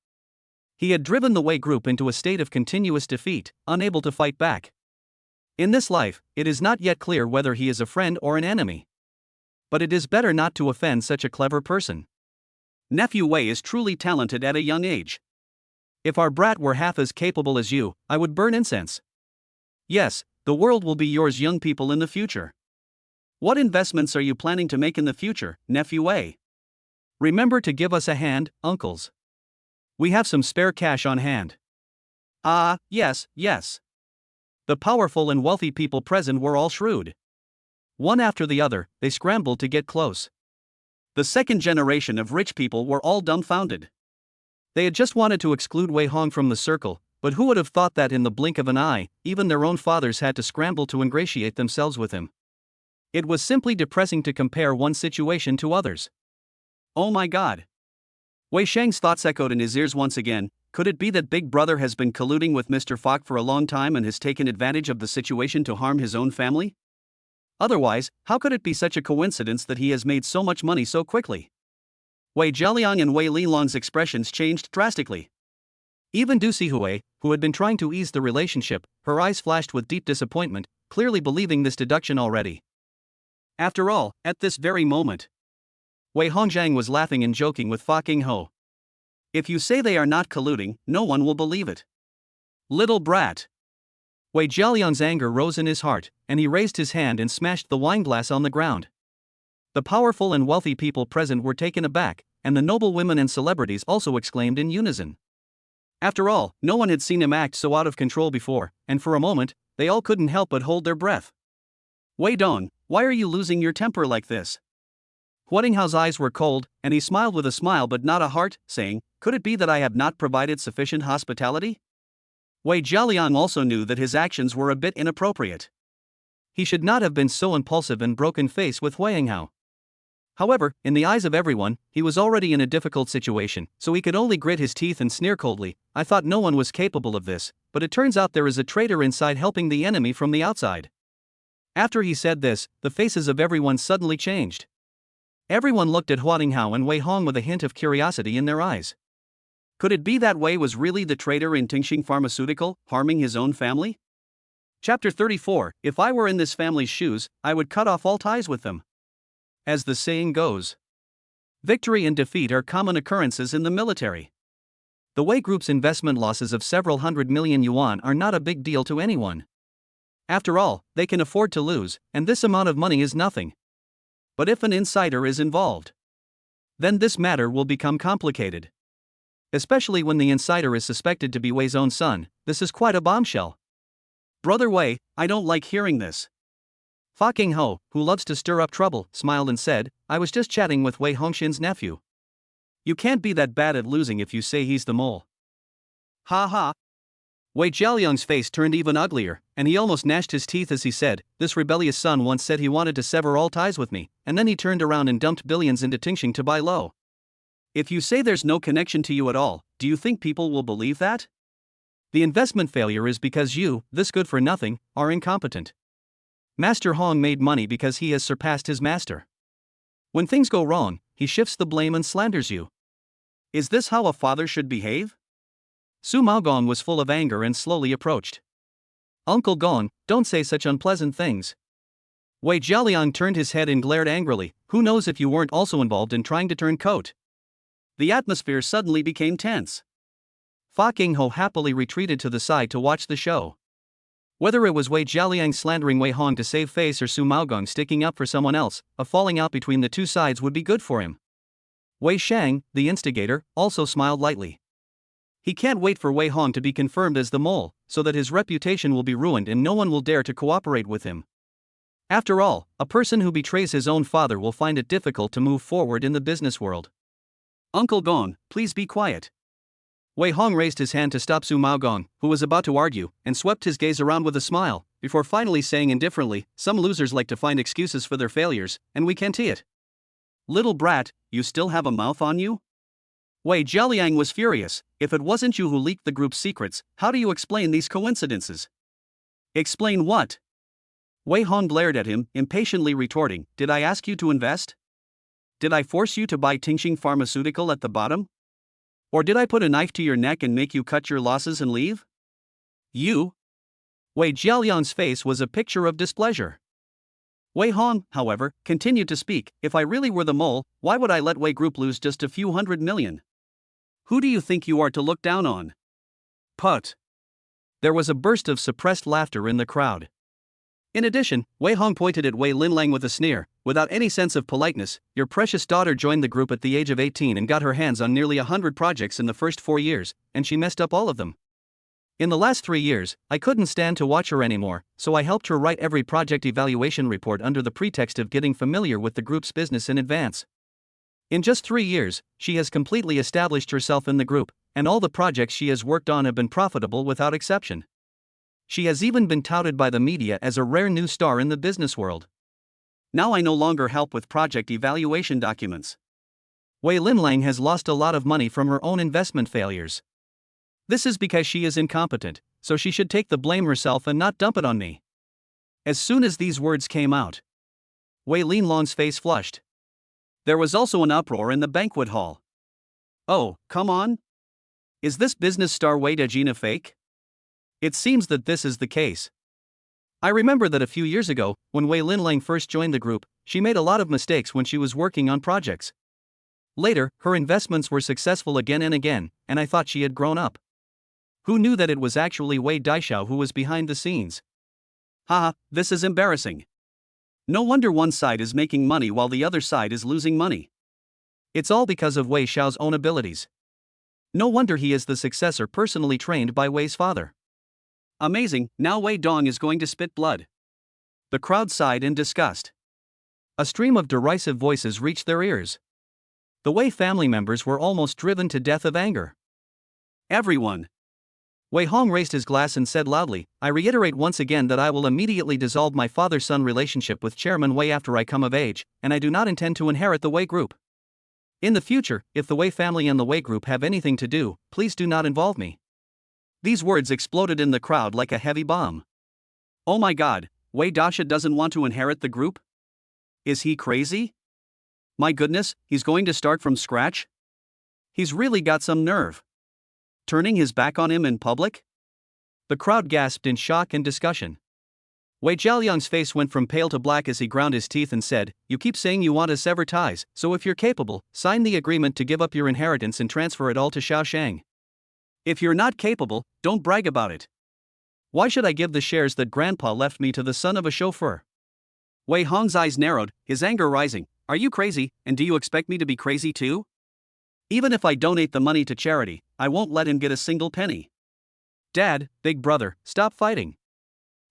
he had driven the Wei Group into a state of continuous defeat, unable to fight back. In this life, it is not yet clear whether he is a friend or an enemy. But it is better not to offend such a clever person. Nephew Wei is truly talented at a young age. If our brat were half as capable as you, I would burn incense. Yes, the world will be yours, young people, in the future. What investments are you planning to make in the future, Nephew Wei? Remember to give us a hand, uncles. We have some spare cash on hand. Yes. The powerful and wealthy people present were all shrewd. One after the other, they scrambled to get close. The second generation of rich people were all dumbfounded. They had just wanted to exclude Wei Hong from the circle, but who would have thought that in the blink of an eye, even their own fathers had to scramble to ingratiate themselves with him. It was simply depressing to compare one situation to others. Oh my God. Wei Shang's thoughts echoed in his ears once again. Could it be that Big Brother has been colluding with Mr. Fok for a long time and has taken advantage of the situation to harm his own family? Otherwise, how could it be such a coincidence that he has made so much money so quickly? Wei Zhaliang and Wei Lilong's expressions changed drastically. Even Du Sihui, who had been trying to ease the relationship, her eyes flashed with deep disappointment, clearly believing this deduction already. After all, at this very moment, Wei Hongjiang was laughing and joking with Fa Qingho. If you say they are not colluding, no one will believe it. Little brat. Wei Zhaliang's anger rose in his heart, and he raised his hand and smashed the wineglass on the ground. The powerful and wealthy people present were taken aback, and the noble women and celebrities also exclaimed in unison. After all, no one had seen him act so out of control before, and for a moment, they all couldn't help but hold their breath. Wei Dong, why are you losing your temper like this? Huang Hao's eyes were cold, and he smiled with a smile but not a heart, saying, could it be that I have not provided sufficient hospitality? Wei Zhaliang also knew that his actions were a bit inappropriate. He should not have been so impulsive and broken-faced with Huang Hao. However, in the eyes of everyone, he was already in a difficult situation, so he could only grit his teeth and sneer coldly. I thought no one was capable of this, but it turns out there is a traitor inside helping the enemy from the outside. After he said this, the faces of everyone suddenly changed. Everyone looked at Huang Hao and Wei Hong with a hint of curiosity in their eyes. Could it be that Wei was really the traitor in Tingxing Pharmaceutical, harming his own family? Chapter 34. If I were in this family's shoes, I would cut off all ties with them. As the saying goes, victory and defeat are common occurrences in the military. The Wei Group's investment losses of several hundred million yuan are not a big deal to anyone. After all, they can afford to lose, and this amount of money is nothing. But if an insider is involved, then this matter will become complicated. Especially when the insider is suspected to be Wei's own son. This is quite a bombshell. Brother Wei, I don't like hearing this. Fa Qingho, who loves to stir up trouble, smiled and said, I was just chatting with Wei Hongxin's nephew. You can't be that bad at losing if you say he's the mole. Ha ha. Wei Zhaliang's face turned even uglier, and he almost gnashed his teeth as he said, this rebellious son once said he wanted to sever all ties with me, and then he turned around and dumped billions into Tingxing to buy low. If you say there's no connection to you at all, do you think people will believe that? The investment failure is because you, this good for nothing, are incompetent. Master Hong made money because he has surpassed his master. When things go wrong, he shifts the blame and slanders you. Is this how a father should behave? Su Maogong was full of anger and slowly approached. Uncle Gong, don't say such unpleasant things. Wei Zhaliang turned his head and glared angrily, who knows if you weren't also involved in trying to turn coat? The atmosphere suddenly became tense. Fa Qingho happily retreated to the side to watch the show. Whether it was Wei Zhaliang slandering Wei Hong to save face or Su Maogong sticking up for someone else, a falling out between the two sides would be good for him. Wei Shang, the instigator, also smiled lightly. He can't wait for Wei Hong to be confirmed as the mole, so that his reputation will be ruined and no one will dare to cooperate with him. After all, a person who betrays his own father will find it difficult to move forward in the business world. Uncle Gong, please be quiet. Wei Hong raised his hand to stop Su Maogong, who was about to argue, and swept his gaze around with a smile. before finally saying indifferently, "Some losers like to find excuses for their failures, and we can't see it." "Little brat, you still have a mouth on you?" Wei Jialiang was furious. "If it wasn't you who leaked the group's secrets, how do you explain these coincidences?" "Explain what?" Wei Hong glared at him, impatiently retorting, "Did I ask you to invest? Did I force you to buy Tingxing Pharmaceutical at the bottom? Or did I put a knife to your neck and make you cut your losses and leave?" "You?" Wei Jialiang's face was a picture of displeasure. Wei Hong, however, continued to speak. "If I really were the mole, why would I let Wei Group lose just a few $100 million? Who do you think you are to look down on?" "Put." There was a burst of suppressed laughter in the crowd. In addition, Wei Hong pointed at Wei Linlang with a sneer. "Without any sense of politeness, your precious daughter joined the group at the age of 18 and got her hands on nearly 100 projects in the first 4 years, and she messed up all of them. In the last 3 years, I couldn't stand to watch her anymore, so I helped her write every project evaluation report under the pretext of getting familiar with the group's business in advance. In just 3 years, she has completely established herself in the group, and all the projects she has worked on have been profitable without exception. She has even been touted by the media as a rare new star in the business world. Now I no longer help with project evaluation documents. Wei Linlang has lost a lot of money from her own investment failures. This is because she is incompetent, so she should take the blame herself and not dump it on me." As soon as these words came out, Wei Linlang's face flushed. There was also an uproar in the banquet hall. "Oh, come on? Is this business star Wei Dejin a fake? It seems that this is the case. I remember that a few years ago, when Wei Linlang first joined the group, she made a lot of mistakes when she was working on projects. Later, her investments were successful again and again, and I thought she had grown up. Who knew that it was actually Wei Daishao who was behind the scenes? Haha, this is embarrassing. No wonder one side is making money while the other side is losing money. It's all because of Wei Xiao's own abilities. No wonder he is the successor personally trained by Wei's father. Amazing, now Wei Dong is going to spit blood." The crowd sighed in disgust. A stream of derisive voices reached their ears. The Wei family members were almost driven to death of anger. "Everyone!" Wei Hong raised his glass and said loudly, "I reiterate once again that I will immediately dissolve my father-son relationship with Chairman Wei after I come of age, and I do not intend to inherit the Wei Group. In the future, if the Wei family and the Wei Group have anything to do, please do not involve me." These words exploded in the crowd like a heavy bomb. Oh my god, Wei Daisha doesn't want to inherit the group? Is he crazy? My goodness, he's going to start from scratch? He's really got some nerve. Turning his back on him in public? The crowd gasped in shock and discussion. Wei Jialiang's face went from pale to black as he ground his teeth and said, "You keep saying you want to sever ties, so if you're capable, sign the agreement to give up your inheritance and transfer it all to Xiaoshang. If you're not capable, don't brag about it. Why should I give the shares that grandpa left me to the son of a chauffeur?" Wei Hong's eyes narrowed, his anger rising. "Are you crazy, and do you expect me to be crazy too? Even if I donate the money to charity, I won't let him get a single penny." "Dad, big brother, stop fighting."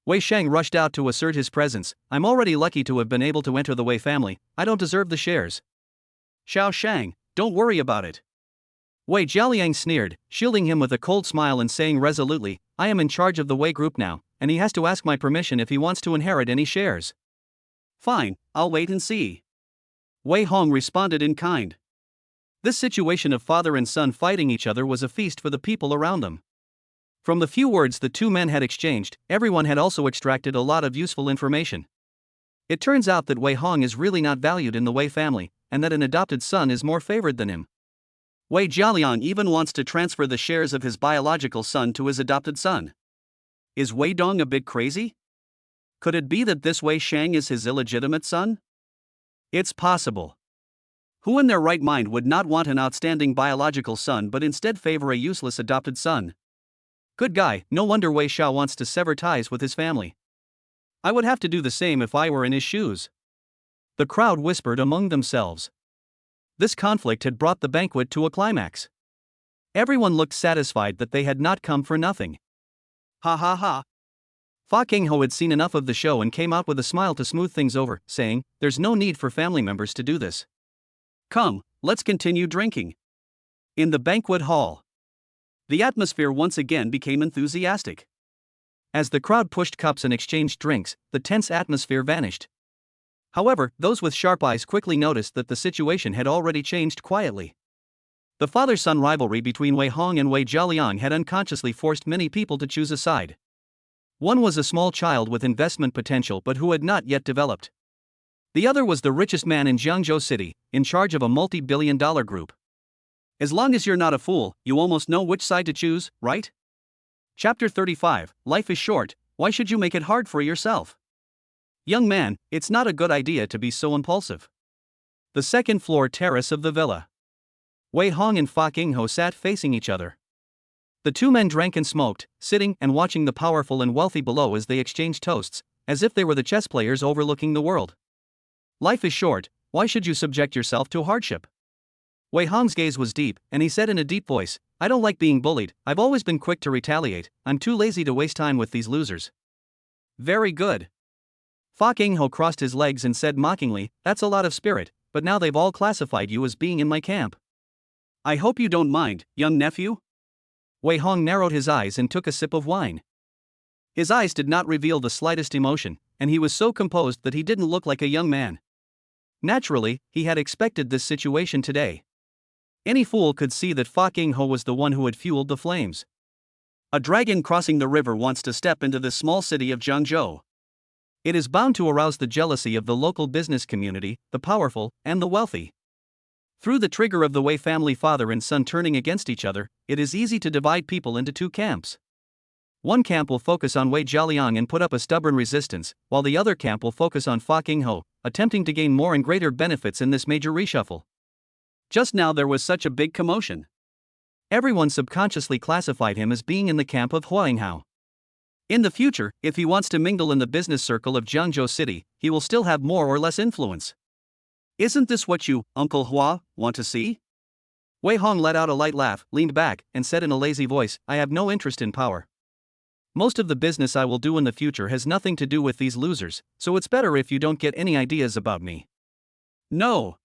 Wei Shang rushed out to assert his presence. "I'm already lucky to have been able to enter the Wei family, I don't deserve the shares." "Xiao Shang, don't worry about it." Wei Jialiang sneered, shielding him with a cold smile and saying resolutely, "I am in charge of the Wei Group now, and he has to ask my permission if he wants to inherit any shares." "Fine, I'll wait and see." Wei Hong responded in kind. This situation of father and son fighting each other was a feast for the people around them. From the few words the two men had exchanged, everyone had also extracted a lot of useful information. It turns out that Wei Hong is really not valued in the Wei family, and that an adopted son is more favored than him. Wei Jialiang even wants to transfer the shares of his biological son to his adopted son. Is Wei Dong a bit crazy? Could it be that this Wei Shang is his illegitimate son? It's possible. Who in their right mind would not want an outstanding biological son but instead favor a useless adopted son? Good guy, no wonder Wei Xiao wants to sever ties with his family. I would have to do the same if I were in his shoes. The crowd whispered among themselves. This conflict had brought the banquet to a climax. Everyone looked satisfied that they had not come for nothing. Ha ha ha. Fa Kingho had seen enough of the show and came out with a smile to smooth things over, saying, "There's no need for family members to do this. Come, let's continue drinking." In the banquet hall, the atmosphere once again became enthusiastic. As the crowd pushed cups and exchanged drinks, the tense atmosphere vanished. However, those with sharp eyes quickly noticed that the situation had already changed quietly. The father-son rivalry between Wei Hong and Wei Jialiang had unconsciously forced many people to choose a side. One was a small child with investment potential but who had not yet developed. The other was the richest man in Jiangzhou City, in charge of a multi-billion-dollar group. As long as you're not a fool, you almost know which side to choose, right? Chapter 35, Life is short, why should you make it hard for yourself? Young man, it's not a good idea to be so impulsive. The second-floor terrace of the villa. Wei Hong and Fa Qingho sat facing each other. The two men drank and smoked, sitting and watching the powerful and wealthy below as they exchanged toasts, as if they were the chess players overlooking the world. Life is short, why should you subject yourself to hardship? Wei Hong's gaze was deep, and he said in a deep voice, I don't like being bullied, I've always been quick to retaliate, I'm too lazy to waste time with these losers. Very good. Fa Qingho crossed his legs and said mockingly, that's a lot of spirit, but now they've all classified you as being in my camp. I hope you don't mind, young nephew? Wei Hong narrowed his eyes and took a sip of wine. His eyes did not reveal the slightest emotion, and he was so composed that he didn't look like a young man. Naturally, he had expected this situation today. Any fool could see that Fa Qingho was the one who had fueled the flames. A dragon crossing the river wants to step into the small city of Jiangzhou. It is bound to arouse the jealousy of the local business community, the powerful, and the wealthy. Through the trigger of the Wei family father and son turning against each other, it is easy to divide people into two camps. One camp will focus on Wei Jialiang and put up a stubborn resistance, while the other camp will focus on Fa Qingho, attempting to gain more and greater benefits in this major reshuffle. Just now there was such a big commotion. Everyone subconsciously classified him as being in the camp of Huainghao. In the future, if he wants to mingle in the business circle of Jiangzhou City, he will still have more or less influence. Isn't this what you, Uncle Hua, want to see? Wei Hong let out a light laugh, leaned back, and said in a lazy voice, I have no interest in power. Most of the business I will do in the future has nothing to do with these losers, so it's better if you don't get any ideas about me. No.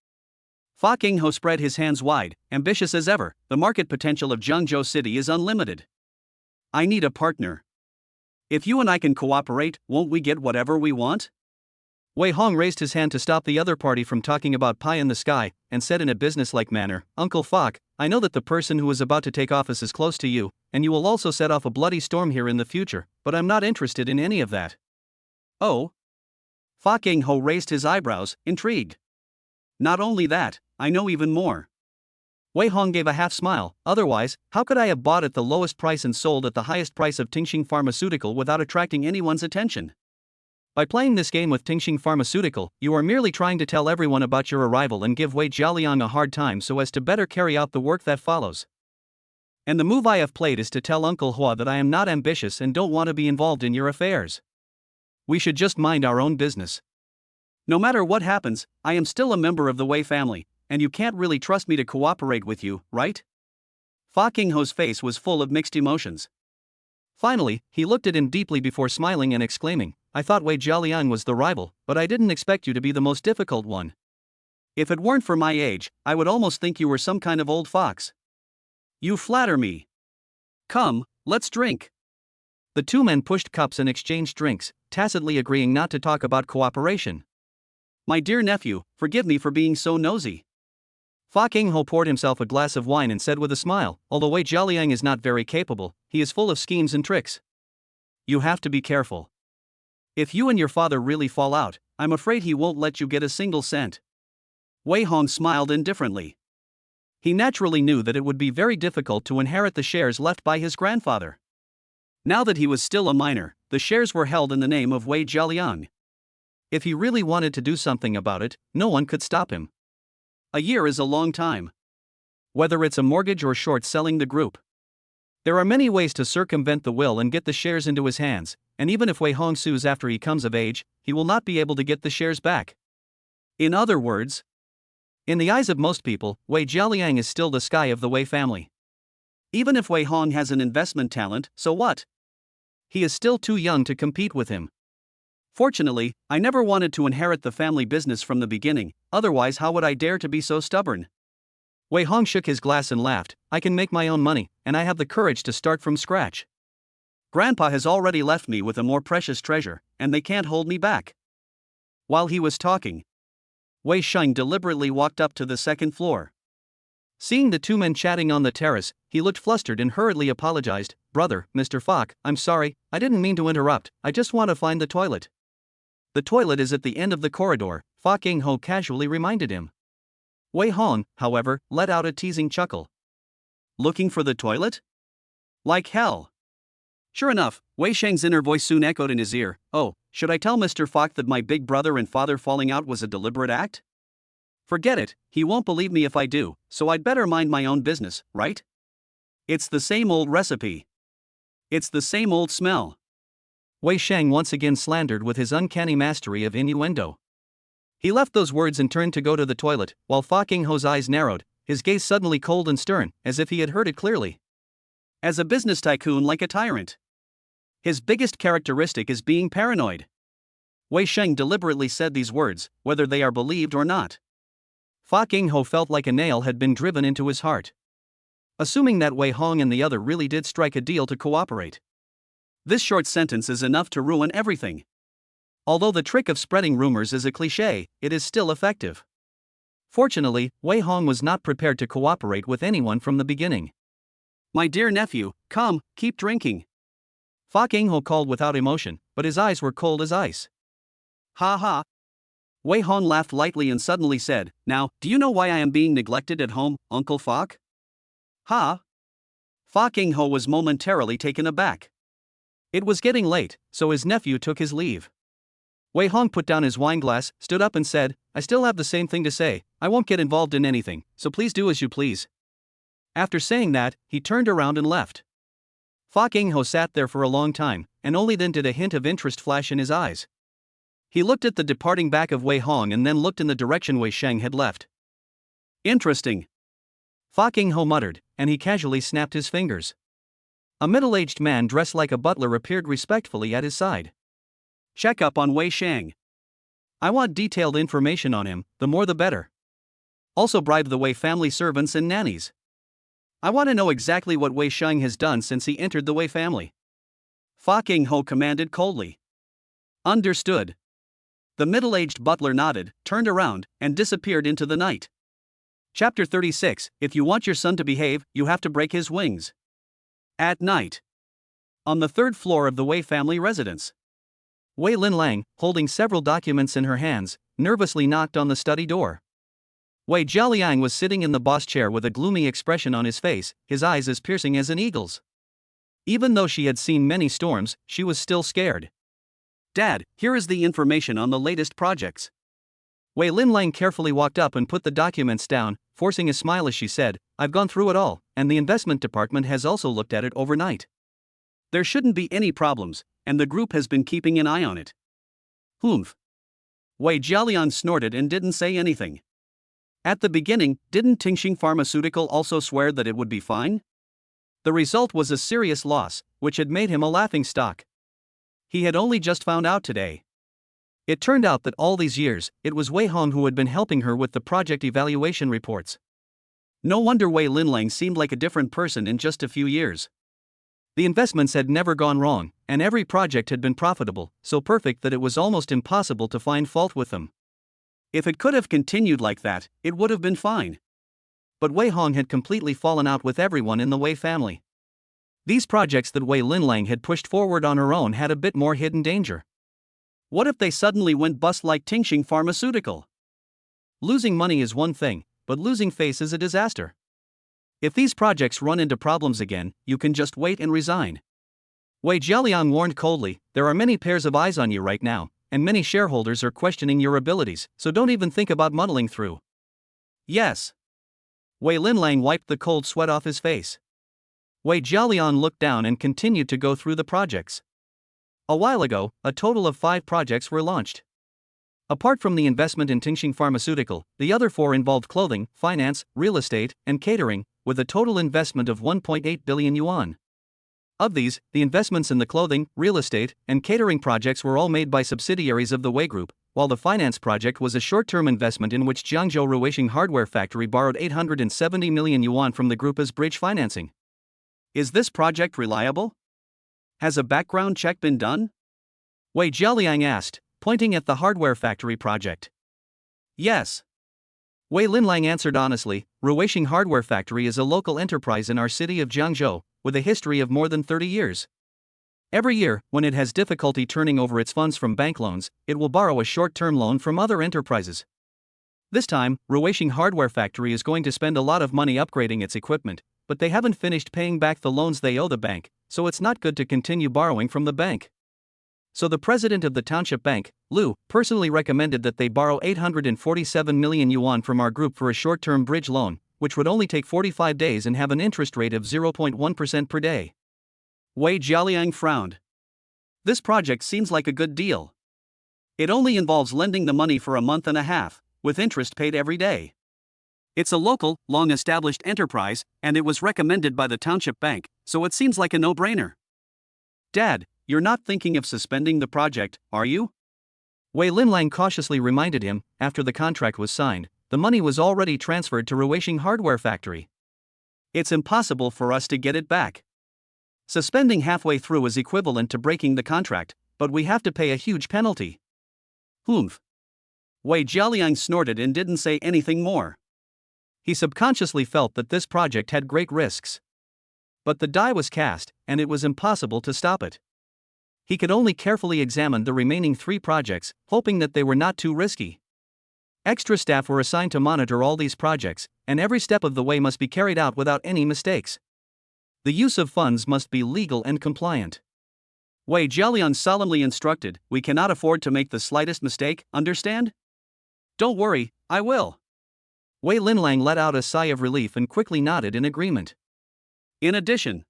Fa Qingho spread his hands wide, ambitious as ever, the market potential of Jiangzhou City is unlimited. I need a partner. If you and I can cooperate, won't we get whatever we want? Wei Hong raised his hand to stop the other party from talking about pie in the sky, and said in a businesslike manner, Uncle Fok, I know that the person who is about to take office is close to you, and you will also set off a bloody storm here in the future, but I'm not interested in any of that. Oh? Fa Qingho raised his eyebrows, intrigued. Not only that, I know even more. Wei Hong gave a half smile, otherwise, how could I have bought at the lowest price and sold at the highest price of Tingxing Pharmaceutical without attracting anyone's attention? By playing this game with Tingxing Pharmaceutical, you are merely trying to tell everyone about your arrival and give Wei Jialiang a hard time so as to better carry out the work that follows. And the move I have played is to tell Uncle Hua that I am not ambitious and don't want to be involved in your affairs. We should just mind our own business. No matter what happens, I am still a member of the Wei family, and you can't really trust me to cooperate with you, right? Fa Qingho's face was full of mixed emotions. Finally, he looked at him deeply before smiling and exclaiming, I thought Wei Jialiang was the rival, but I didn't expect you to be the most difficult one. If it weren't for my age, I would almost think you were some kind of old fox. You flatter me. Come, let's drink. The two men pushed cups and exchanged drinks, tacitly agreeing not to talk about cooperation. My dear nephew, forgive me for being so nosy. Fa Qingho poured himself a glass of wine and said with a smile, although Wei Jialiang is not very capable, he is full of schemes and tricks. You have to be careful. If you and your father really fall out, I'm afraid he won't let you get a single cent. Wei Hong smiled indifferently. He naturally knew that it would be very difficult to inherit the shares left by his grandfather. Now that he was still a minor, the shares were held in the name of Wei Jialiang. If he really wanted to do something about it, no one could stop him. A year is a long time. Whether it's a mortgage or short selling the group. There are many ways to circumvent the will and get the shares into his hands, and even if Wei Hong sues after he comes of age, he will not be able to get the shares back. In other words, in the eyes of most people, Wei Jialiang is still the sky of the Wei family. Even if Wei Hong has an investment talent, so what? He is still too young to compete with him. Fortunately, I never wanted to inherit the family business from the beginning, otherwise how would I dare to be so stubborn? Wei Hong shook his glass and laughed, I can make my own money, and I have the courage to start from scratch. Grandpa has already left me with a more precious treasure, and they can't hold me back. While he was talking, Wei Sheng deliberately walked up to the second floor. Seeing the two men chatting on the terrace, he looked flustered and hurriedly apologized. Brother, Mr. Fok, I'm sorry, I didn't mean to interrupt, I just want to find the toilet. The toilet is at the end of the corridor, Fok Ing-ho casually reminded him. Wei Hong, however, let out a teasing chuckle. Looking for the toilet? Like hell. Sure enough, Wei Sheng's inner voice soon echoed in his ear. Oh, should I tell Mr. Fok that my big brother and father falling out was a deliberate act? Forget it, he won't believe me if I do, so I'd better mind my own business, right? It's the same old recipe. It's the same old smell. Wei Sheng once again slandered with his uncanny mastery of innuendo. He left those words and turned to go to the toilet, while Fok Ing-ho's eyes narrowed, his gaze suddenly cold and stern, as if he had heard it clearly. As a business tycoon like a tyrant. His biggest characteristic is being paranoid. Wei Sheng deliberately said these words, whether they are believed or not. Fok Ing-ho felt like a nail had been driven into his heart. Assuming that Wei Hong and the other really did strike a deal to cooperate. This short sentence is enough to ruin everything. Although the trick of spreading rumors is a cliché, it is still effective. Fortunately, Wei Hong was not prepared to cooperate with anyone from the beginning. My dear nephew, come, keep drinking. Fok Ing-ho called without emotion, but his eyes were cold as ice. Ha ha. Wei Hong laughed lightly and suddenly said, Now, do you know why I am being neglected at home, Uncle Fok? Ha? Fok Ing-ho was momentarily taken aback. It was getting late, so his nephew took his leave. Wei Hong put down his wineglass, stood up and said, I still have the same thing to say, I won't get involved in anything, so please do as you please. After saying that, he turned around and left. Fok Ing-ho sat there for a long time, and only then did a hint of interest flash in his eyes. He looked at the departing back of Wei Hong and then looked in the direction Wei Sheng had left. Interesting. Fok Ing-ho muttered, and he casually snapped his fingers. A middle-aged man dressed like a butler appeared respectfully at his side. Check up on Wei Sheng. I want detailed information on him, the more the better. Also bribe the Wei family servants and nannies. I want to know exactly what Wei Sheng has done since he entered the Wei family. Fok Ing-ho commanded coldly. Understood. The middle-aged butler nodded, turned around, and disappeared into the night. Chapter 36, If you want your son to behave, you have to break his wings. At night. On the third floor of the Wei family residence. Wei Linlang, holding several documents in her hands, nervously knocked on the study door. Wei Jialiang was sitting in the boss chair with a gloomy expression on his face, his eyes as piercing as an eagle's. Even though she had seen many storms, she was still scared. Dad, here is the information on the latest projects. Wei Linlang carefully walked up and put the documents down, forcing a smile as she said, I've gone through it all, and the investment department has also looked at it overnight. There shouldn't be any problems, and the group has been keeping an eye on it. Humph. Wei Jialiang snorted and didn't say anything. At the beginning, didn't Tingxing Pharmaceutical also swear that it would be fine? The result was a serious loss, which had made him a laughingstock. He had only just found out today. It turned out that all these years, it was Wei Hong who had been helping her with the project evaluation reports. No wonder Wei Linlang seemed like a different person in just a few years. The investments had never gone wrong, and every project had been profitable, so perfect that it was almost impossible to find fault with them. If it could have continued like that, it would have been fine. But Wei Hong had completely fallen out with everyone in the Wei family. These projects that Wei Linlang had pushed forward on her own had a bit more hidden danger. What if they suddenly went bust like Tingxing Pharmaceutical? Losing money is one thing, but losing face is a disaster. If these projects run into problems again, you can just wait and resign. Wei Jialiang warned coldly, there are many pairs of eyes on you right now, and many shareholders are questioning your abilities, so don't even think about muddling through. Yes. Wei Linlang wiped the cold sweat off his face. Wei Jialiang looked down and continued to go through the projects. A while ago, a total of 5 projects were launched. Apart from the investment in Tingxing Pharmaceutical, the other 4 involved clothing, finance, real estate, and catering, with a total investment of 1.8 billion yuan. Of these, the investments in the clothing, real estate, and catering projects were all made by subsidiaries of the Wei Group, while the finance project was a short-term investment in which Jiangzhou Ruisheng Hardware Factory borrowed 870 million yuan from the group as bridge financing. Is this project reliable? Has a background check been done? Wei Jialiang asked, pointing at the hardware factory project. Yes. Wei Linlang answered honestly. Ruisheng Hardware Factory is a local enterprise in our city of Jiangzhou, with a history of more than 30 years. Every year, when it has difficulty turning over its funds from bank loans, it will borrow a short-term loan from other enterprises. This time, Ruisheng Hardware Factory is going to spend a lot of money upgrading its equipment, but they haven't finished paying back the loans they owe the bank, so it's not good to continue borrowing from the bank. So the president of the township bank, Liu, personally recommended that they borrow 847 million yuan from our group for a short-term bridge loan, which would only take 45 days and have an interest rate of 0.1% per day. Wei Jialiang frowned. This project seems like a good deal. It only involves lending the money for a month and a half, with interest paid every day. It's a local, long-established enterprise, and it was recommended by the township bank, so it seems like a no-brainer. Dad, you're not thinking of suspending the project, are you? Wei Linlang cautiously reminded him. After the contract was signed, the money was already transferred to Ruisheng Hardware Factory. It's impossible for us to get it back. Suspending halfway through is equivalent to breaking the contract, but we have to pay a huge penalty. Humph. Wei Jialiang snorted and didn't say anything more. He subconsciously felt that this project had great risks. But the die was cast, and it was impossible to stop it. He could only carefully examine the remaining 3 projects, hoping that they were not too risky. Extra staff were assigned to monitor all these projects, and every step of the way must be carried out without any mistakes. The use of funds must be legal and compliant. Wei Jialiang solemnly instructed, "We cannot afford to make the slightest mistake, understand?" "Don't worry, I will." Wei Linlang let out a sigh of relief and quickly nodded in agreement. In addition,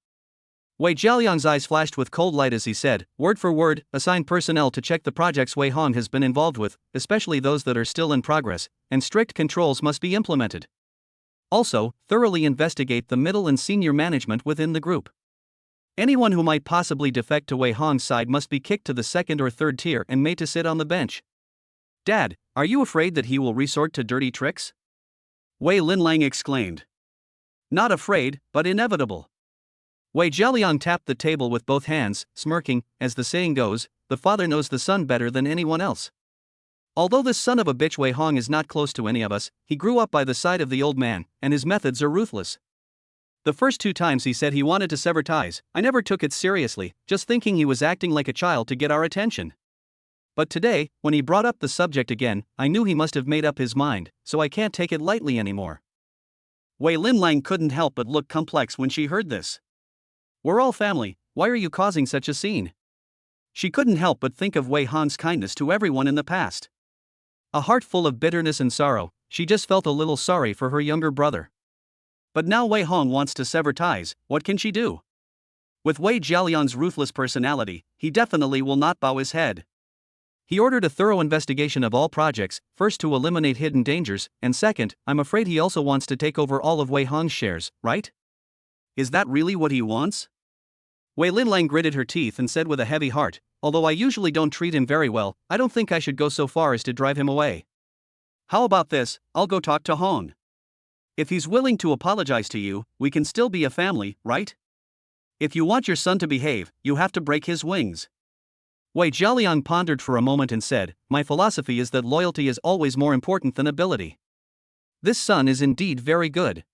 Wei Jialiang's eyes flashed with cold light as he said, word for word, assign personnel to check the projects Wei Hong has been involved with, especially those that are still in progress, and strict controls must be implemented. Also, thoroughly investigate the middle and senior management within the group. Anyone who might possibly defect to Wei Hong's side must be kicked to the 2nd or 3rd tier and made to sit on the bench. Dad, are you afraid that he will resort to dirty tricks? Wei Linlang exclaimed. Not afraid, but inevitable. Wei Jialiang tapped the table with both hands, smirking. As the saying goes, the father knows the son better than anyone else. Although this son of a bitch Wei Hong is not close to any of us, he grew up by the side of the old man, and his methods are ruthless. The first 2 times he said he wanted to sever ties, I never took it seriously, just thinking he was acting like a child to get our attention. But today, when he brought up the subject again, I knew he must have made up his mind, so I can't take it lightly anymore. Wei Linlang couldn't help but look complex when she heard this. We're all family, why are you causing such a scene? She couldn't help but think of Wei Hong's kindness to everyone in the past. A heart full of bitterness and sorrow, she just felt a little sorry for her younger brother. But now Wei Hong wants to sever ties, what can she do? With Wei Jialiang's ruthless personality, he definitely will not bow his head. He ordered a thorough investigation of all projects, first to eliminate hidden dangers, and second, I'm afraid he also wants to take over all of Wei Hong's shares, right? Is that really what he wants? Wei Linlang gritted her teeth and said with a heavy heart, although I usually don't treat him very well, I don't think I should go so far as to drive him away. How about this, I'll go talk to Hong. If he's willing to apologize to you, we can still be a family, right? If you want your son to behave, you have to break his wings. Wei Jialiang pondered for a moment and said, my philosophy is that loyalty is always more important than ability. This son is indeed very good.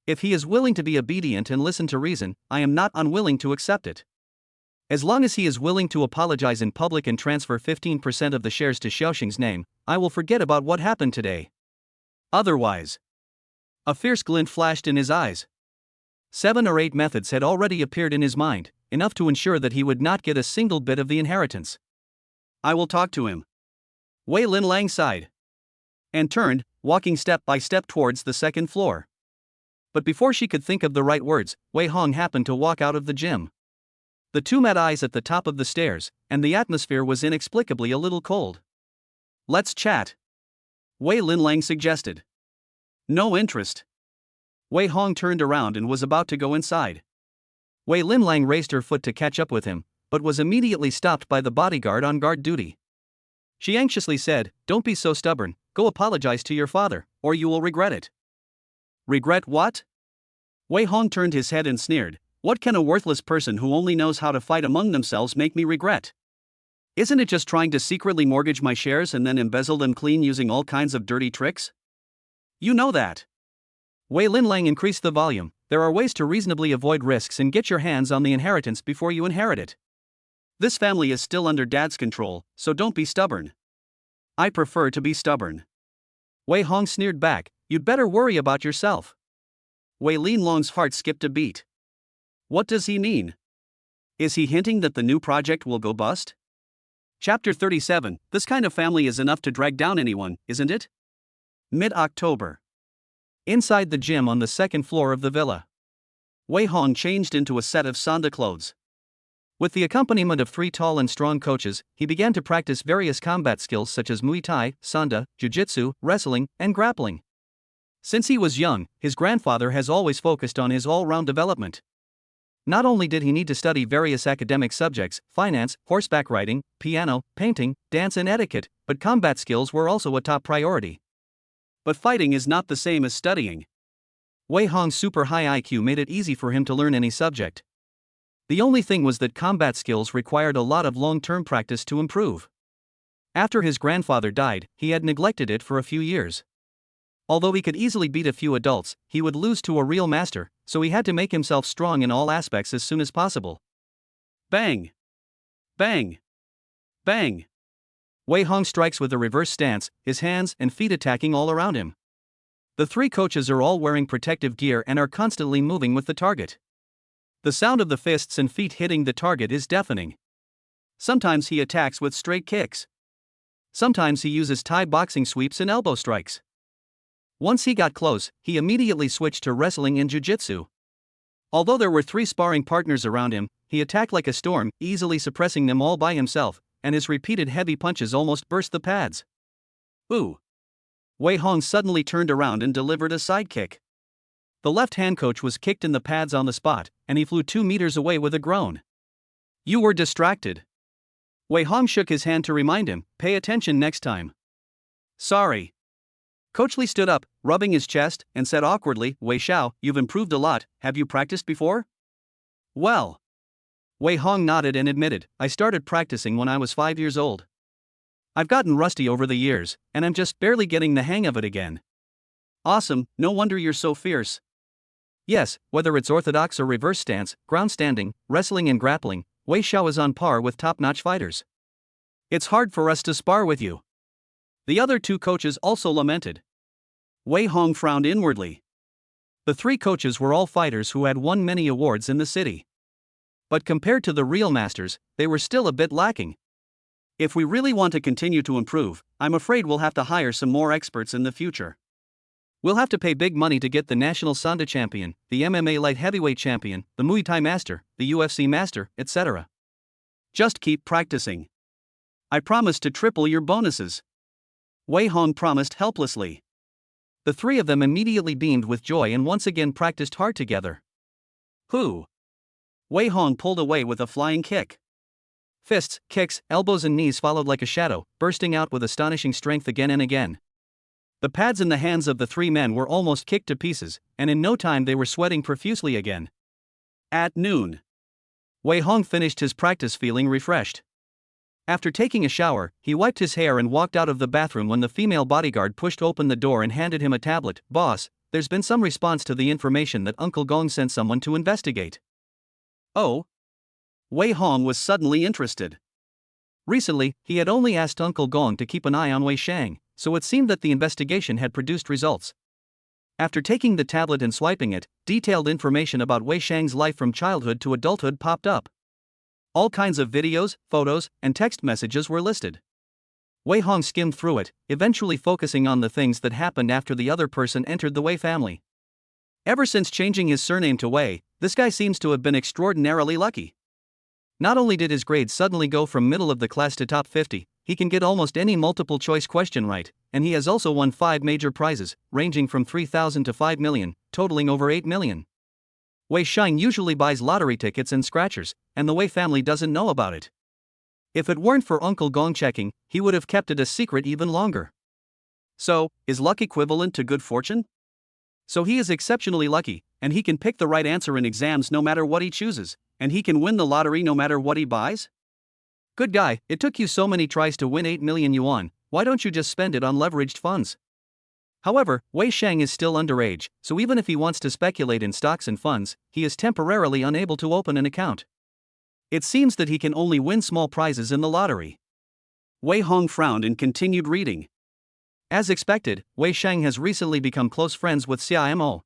If he is willing to be obedient and listen to reason, I am not unwilling to accept it. As long as he is willing to apologize in public and transfer 15% of the shares to Xiaoxing's name, I will forget about what happened today. Otherwise. A fierce glint flashed in his eyes. 7 or 8 methods had already appeared in his mind, enough to ensure that he would not get a single bit of the inheritance. I will talk to him. Wei Linlang sighed. And turned, walking step by step towards the 2nd floor. But before she could think of the right words, Wei Hong happened to walk out of the gym. The two met eyes at the top of the stairs, and the atmosphere was inexplicably a little cold. Let's chat. Wei Linlang suggested. No interest. Wei Hong turned around and was about to go inside. Wei Linlang raised her foot to catch up with him, but was immediately stopped by the bodyguard on guard duty. She anxiously said, don't be so stubborn, go apologize to your father, or you will regret it. Regret what? Wei Hong turned his head and sneered, What can a worthless person who only knows how to fight among themselves make me regret? Isn't it just trying to secretly mortgage my shares and then embezzle them clean using all kinds of dirty tricks? You know that. Wei Linlang increased the volume. There are ways to reasonably avoid risks and get your hands on the inheritance before you inherit it. This family is still under Dad's control, so don't be stubborn. I prefer to be stubborn. Wei Hong sneered back, you'd better worry about yourself. Wei Linlong's heart skipped a beat. What does he mean? Is he hinting that the new project will go bust? Chapter 37, this kind of family is enough to drag down anyone, isn't it? Mid-October. Inside the gym on the second floor of the villa, Wei Hong changed into a set of Sanda clothes. With the accompaniment of 3 tall and strong coaches, he began to practice various combat skills such as Muay Thai, Sanda, Jiu-Jitsu, wrestling, and grappling. Since he was young, his grandfather has always focused on his all-round development. Not only did he need to study various academic subjects, finance, horseback riding, piano, painting, dance and etiquette, but combat skills were also a top priority. But fighting is not the same as studying. Wei Hong's super high IQ made it easy for him to learn any subject. The only thing was that combat skills required a lot of long-term practice to improve. After his grandfather died, he had neglected it for a few years. Although he could easily beat a few adults, he would lose to a real master, so he had to make himself strong in all aspects as soon as possible. Bang! Bang! Bang! Wei Hong strikes with a reverse stance, his hands and feet attacking all around him. The 3 coaches are all wearing protective gear and are constantly moving with the target. The sound of the fists and feet hitting the target is deafening. Sometimes he attacks with straight kicks. Sometimes he uses Thai boxing sweeps and elbow strikes. Once he got close, he immediately switched to wrestling and jiu-jitsu. Although there were 3 sparring partners around him, he attacked like a storm, easily suppressing them all by himself, and his repeated heavy punches almost burst the pads. Ooh! Wei Hong suddenly turned around and delivered a side kick. The left-hand coach was kicked in the pads on the spot, and he flew 2 meters away with a groan. You were distracted. Wei Hong shook his hand to remind him, pay attention next time. Sorry. Coach Lee stood up, rubbing his chest, and said awkwardly, Wei Xiao, you've improved a lot, have you practiced before? Well. Wei Hong nodded and admitted, I started practicing when I was 5 years old. I've gotten rusty over the years, and I'm just barely getting the hang of it again. Awesome, no wonder you're so fierce. Yes, whether it's orthodox or reverse stance, ground standing, wrestling and grappling, Wei Xiao is on par with top-notch fighters. It's hard for us to spar with you. The other 2 coaches also lamented. Wei Hong frowned inwardly. The 3 coaches were all fighters who had won many awards in the city. But compared to the real masters, they were still a bit lacking. If we really want to continue to improve, I'm afraid we'll have to hire some more experts in the future. We'll have to pay big money to get the national Sanda champion, the MMA light heavyweight champion, the Muay Thai master, the UFC master, etc. Just keep practicing. I promise to triple your bonuses. Wei Hong promised helplessly. The 3 of them immediately beamed with joy and once again practiced hard together. Who? Wei Hong pulled away with a flying kick. Fists, kicks, elbows and knees followed like a shadow, bursting out with astonishing strength again and again. The pads in the hands of the 3 men were almost kicked to pieces, and in no time they were sweating profusely again. At noon, Wei Hong finished his practice feeling refreshed. After taking a shower, he wiped his hair and walked out of the bathroom when the female bodyguard pushed open the door and handed him a tablet. Boss, there's been some response to the information that Uncle Gong sent someone to investigate. Oh? Wei Hong was suddenly interested. Recently, he had only asked Uncle Gong to keep an eye on Wei Shang, so it seemed that the investigation had produced results. After taking the tablet and swiping it, detailed information about Wei Shang's life from childhood to adulthood popped up. All kinds of videos, photos, and text messages were listed. Wei Hong skimmed through it, eventually focusing on the things that happened after the other person entered the Wei family. Ever since changing his surname to Wei, this guy seems to have been extraordinarily lucky. Not only did his grades suddenly go from middle of the class to top 50, he can get almost any multiple choice question right, and he has also won 5 major prizes, ranging from 3,000 to 5 million, totaling over 8 million. Wei Shang usually buys lottery tickets and scratchers, and the Wei family doesn't know about it. If it weren't for Uncle Gong checking, he would have kept it a secret even longer. So, is luck equivalent to good fortune? So he is exceptionally lucky, and he can pick the right answer in exams no matter what he chooses, and he can win the lottery no matter what he buys? Good guy, it took you so many tries to win 8 million yuan, why don't you just spend it on leveraged funds? However, Wei Shang is still underage, so even if he wants to speculate in stocks and funds, he is temporarily unable to open an account. It seems that he can only win small prizes in the lottery. Wei Hong frowned and continued reading. As expected, Wei Shang has recently become close friends with Xia Mo.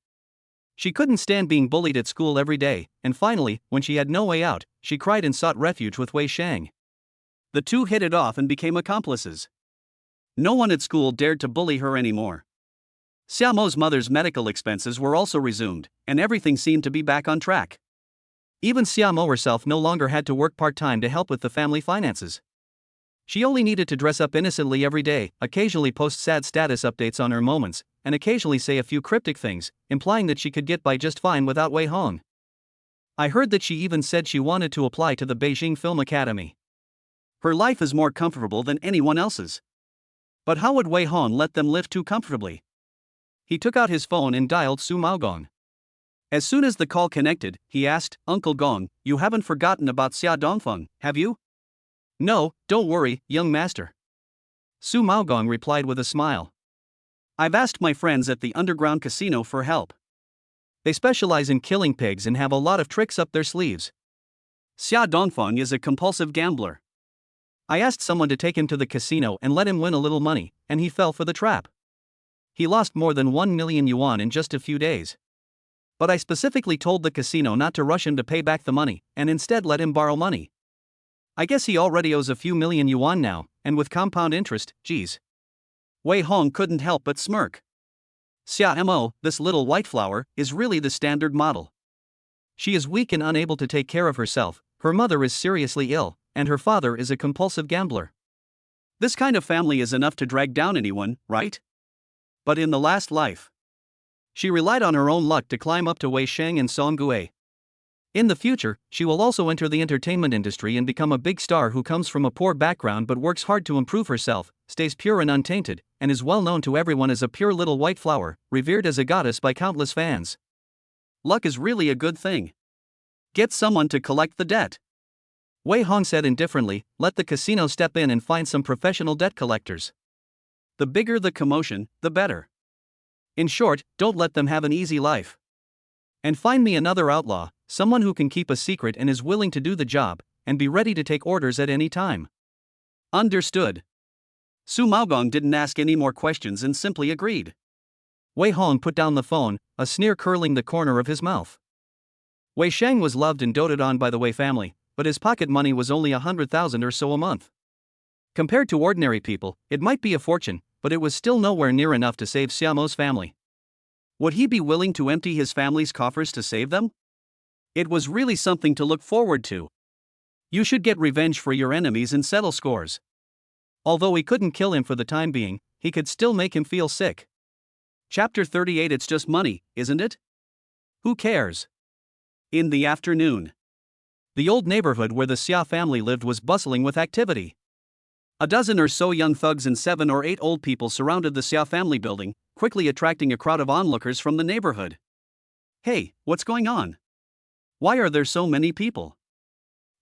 She couldn't stand being bullied at school every day, and finally, when she had no way out, she cried and sought refuge with Wei Shang. The two hit it off and became accomplices. No one at school dared to bully her anymore. Xia Mo's mother's medical expenses were also resumed, and everything seemed to be back on track. Even Xia Mo herself no longer had to work part-time to help with the family finances. She only needed to dress up innocently every day, occasionally post sad status updates on her moments, and occasionally say a few cryptic things, implying that she could get by just fine without Wei Hong. I heard that she even said she wanted to apply to the Beijing Film Academy. Her life is more comfortable than anyone else's. But how would Wei Hong let them live too comfortably? He took out his phone and dialed Su Maogong. As soon as the call connected, he asked, "Uncle Gong, you haven't forgotten about Xia Dongfeng, have you?" "No, don't worry, young master." Su Maogong replied with a smile. "I've asked my friends at the underground casino for help. They specialize in killing pigs and have a lot of tricks up their sleeves. Xia Dongfeng is a compulsive gambler. I asked someone to take him to the casino and let him win a little money, and he fell for the trap. He lost more than 1 million yuan in just a few days. But I specifically told the casino not to rush him to pay back the money, and instead let him borrow money. I guess he already owes a few million yuan now, and with compound interest, geez." Wei Hong couldn't help but smirk. Xia Mo, this little white flower, is really the standard model. She is weak and unable to take care of herself, her mother is seriously ill, and her father is a compulsive gambler. This kind of family is enough to drag down anyone, right? But in the last life, she relied on her own luck to climb up to Wei Shang and Song Gue. In the future, she will also enter the entertainment industry and become a big star who comes from a poor background but works hard to improve herself, stays pure and untainted, and is well known to everyone as a pure little white flower, revered as a goddess by countless fans. Luck is really a good thing. Get someone to collect the debt. Wei Hong said indifferently, "Let the casino step in and find some professional debt collectors. The bigger the commotion, the better. In short, don't let them have an easy life. And find me another outlaw, someone who can keep a secret and is willing to do the job, and be ready to take orders at any time." Understood. Su Maogong didn't ask any more questions and simply agreed. Wei Hong put down the phone, a sneer curling the corner of his mouth. Wei Shang was loved and doted on by the Wei family, but his pocket money was only 100,000 or so a month. Compared to ordinary people, it might be a fortune, but it was still nowhere near enough to save Xia Mo's family. Would he be willing to empty his family's coffers to save them? It was really something to look forward to. You should get revenge for your enemies and settle scores. Although he couldn't kill him for the time being, he could still make him feel sick. Chapter 38. It's just money, isn't it? Who cares? In the afternoon, the old neighborhood where the Xia family lived was bustling with activity. A dozen or so young thugs and 7 or 8 old people surrounded the Xia family building, quickly attracting a crowd of onlookers from the neighborhood. "Hey, what's going on? Why are there so many people?"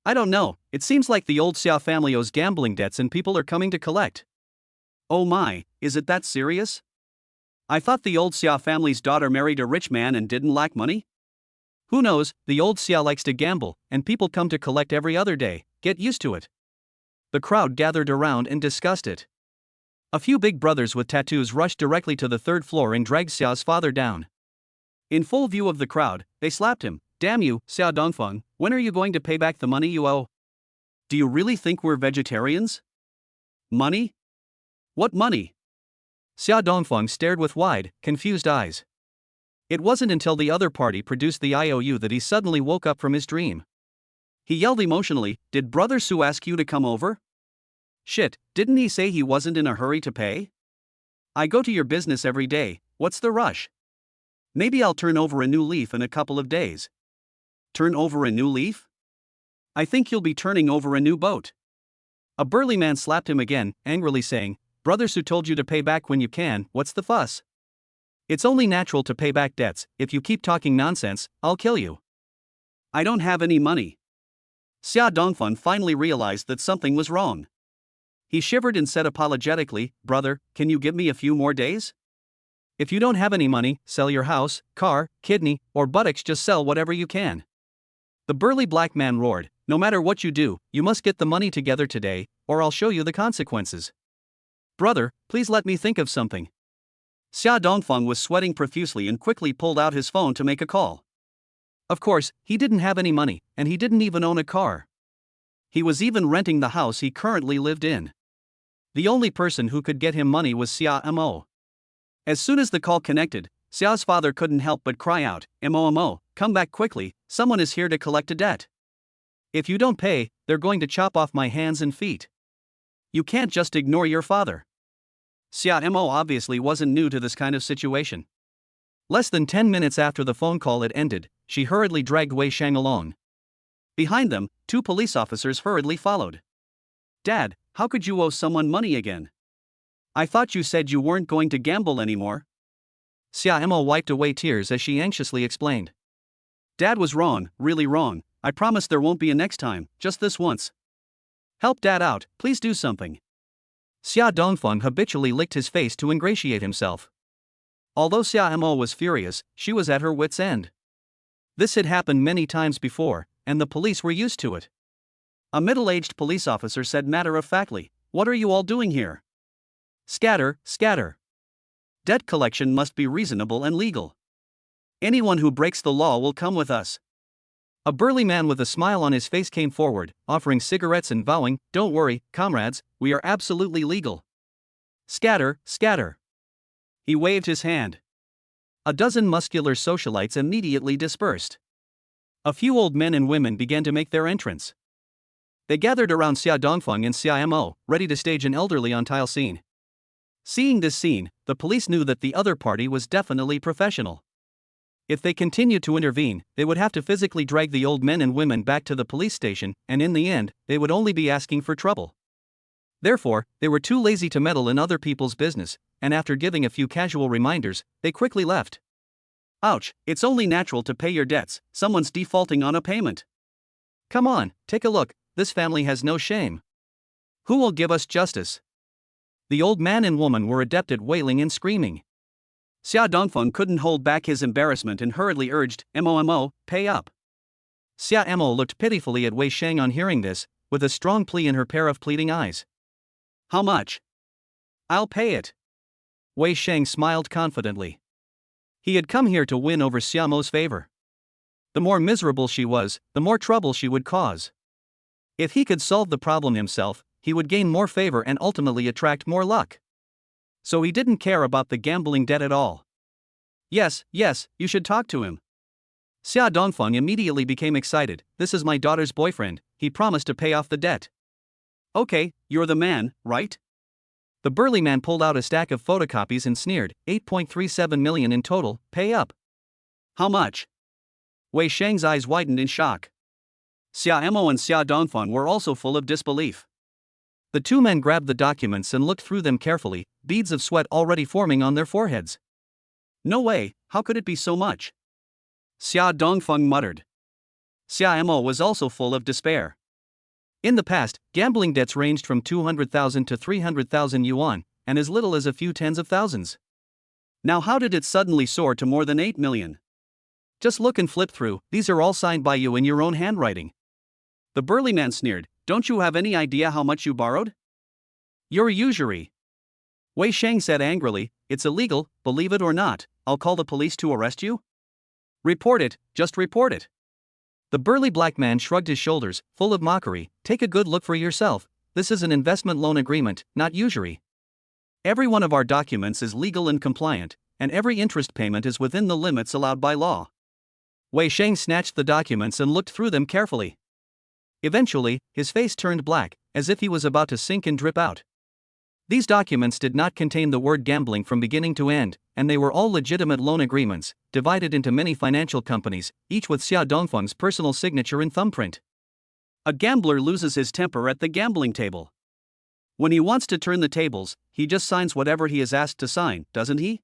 "I don't know, it seems like the old Xia family owes gambling debts and people are coming to collect." "Oh my, is it that serious? I thought the old Xia family's daughter married a rich man and didn't lack money?" "Who knows, the old Xia likes to gamble, and people come to collect every other day, get used to it." The crowd gathered around and discussed it. A few big brothers with tattoos rushed directly to the 3rd floor and dragged Xia's father down. In full view of the crowd, they slapped him. "Damn you, Xia Dongfeng, when are you going to pay back the money you owe? Do you really think we're vegetarians? Money? What money?" Xia Dongfeng stared with wide, confused eyes. It wasn't until the other party produced the IOU that he suddenly woke up from his dream. He yelled emotionally, "Did Brother Su ask you to come over? Shit, didn't he say he wasn't in a hurry to pay? I go to your business every day, what's the rush? Maybe I'll turn over a new leaf in a couple of days." "Turn over a new leaf? I think you'll be turning over a new boat." A burly man slapped him again, angrily saying, "Brother Su told you to pay back when you can, what's the fuss?" It's only natural to pay back debts. If you keep talking nonsense, I'll kill you. I don't have any money. Xia Dongfeng finally realized that something was wrong. He shivered and said apologetically, "Brother, can you give me a few more days? If you don't have any money, sell your house, car, kidney, or buttocks, just sell whatever you can." The burly black man roared, "No matter what you do, you must get the money together today, or I'll show you the consequences." "Brother, please let me think of something." Xia Dongfeng was sweating profusely and quickly pulled out his phone to make a call. Of course, he didn't have any money, and he didn't even own a car. He was even renting the house he currently lived in. The only person who could get him money was Xia Mo. As soon as the call connected, Xia's father couldn't help but cry out, "Mo, come back quickly, someone is here to collect a debt. If you don't pay, they're going to chop off my hands and feet. You can't just ignore your father." Xia Mo obviously wasn't new to this kind of situation. Less than 10 minutes after the phone call had ended, she hurriedly dragged Wei Shang along. Behind them, 2 police officers hurriedly followed. "Dad, how could you owe someone money again? I thought you said you weren't going to gamble anymore." Xia Mo wiped away tears as she anxiously explained. "Dad was wrong, really wrong. I promise there won't be a next time, just this once. Help Dad out, please do something." Xia Dongfeng habitually licked his face to ingratiate himself. Although Xia Mo was furious, she was at her wits' end. This had happened many times before, and the police were used to it. A middle-aged police officer said matter-of-factly, "What are you all doing here? Scatter, scatter. Debt collection must be reasonable and legal. Anyone who breaks the law will come with us." A burly man with a smile on his face came forward, offering cigarettes and vowing, "Don't worry, comrades, we are absolutely legal. Scatter, scatter." He waved his hand. A dozen muscular socialites immediately dispersed. A few old men and women began to make their entrance. They gathered around Xia Dongfeng and Xia Mo, ready to stage an elderly on-tile scene. Seeing this scene, the police knew that the other party was definitely professional. If they continued to intervene, they would have to physically drag the old men and women back to the police station, and in the end, they would only be asking for trouble. Therefore, they were too lazy to meddle in other people's business, and after giving a few casual reminders, they quickly left. "Ouch, it's only natural to pay your debts, someone's defaulting on a payment. Come on, take a look, this family has no shame. Who will give us justice?" The old man and woman were adept at wailing and screaming. Xia Dongfeng couldn't hold back his embarrassment and hurriedly urged, "Mo, pay up." Xia Mo looked pitifully at Wei Shang on hearing this, with a strong plea in her pair of pleading eyes. "How much?" "I'll pay it." Wei Shang smiled confidently. He had come here to win over Xia Mo's favor. The more miserable she was, the more trouble she would cause. If he could solve the problem himself, he would gain more favor and ultimately attract more luck. So he didn't care about the gambling debt at all. Yes, you should talk to him." Xia Dongfeng immediately became excited. "This is my daughter's boyfriend, he promised to pay off the debt." "Okay, you're the man, right?" The burly man pulled out a stack of photocopies and sneered, 8.37 million in total, pay up." "How much?" Wei Shang's eyes widened in shock. Xia Mo and Xia Dongfeng were also full of disbelief. The 2 men grabbed the documents and looked through them carefully, beads of sweat already forming on their foreheads. "No way, how could it be so much?" Xia Dongfeng muttered. Xia Mo was also full of despair. In the past, gambling debts ranged from 200,000 to 300,000 yuan, and as little as a few tens of thousands. Now how did it suddenly soar to more than 8 million? Just look and flip through, these are all signed by you in your own handwriting. The burly man sneered, "Don't you have any idea how much you borrowed? You're a usury." Wei Shang said angrily, "It's illegal, believe it or not, I'll call the police to arrest you." "Report it, just report it." The burly black man shrugged his shoulders, full of mockery, "Take a good look for yourself, this is an investment loan agreement, not usury. Every one of our documents is legal and compliant, and every interest payment is within the limits allowed by law." Wei Shang snatched the documents and looked through them carefully. Eventually, his face turned black, as if he was about to sink and drip out. These documents did not contain the word gambling from beginning to end, and they were all legitimate loan agreements, divided into many financial companies, each with Xia Dongfeng's personal signature and thumbprint. A gambler loses his temper at the gambling table. When he wants to turn the tables, he just signs whatever he is asked to sign, doesn't he?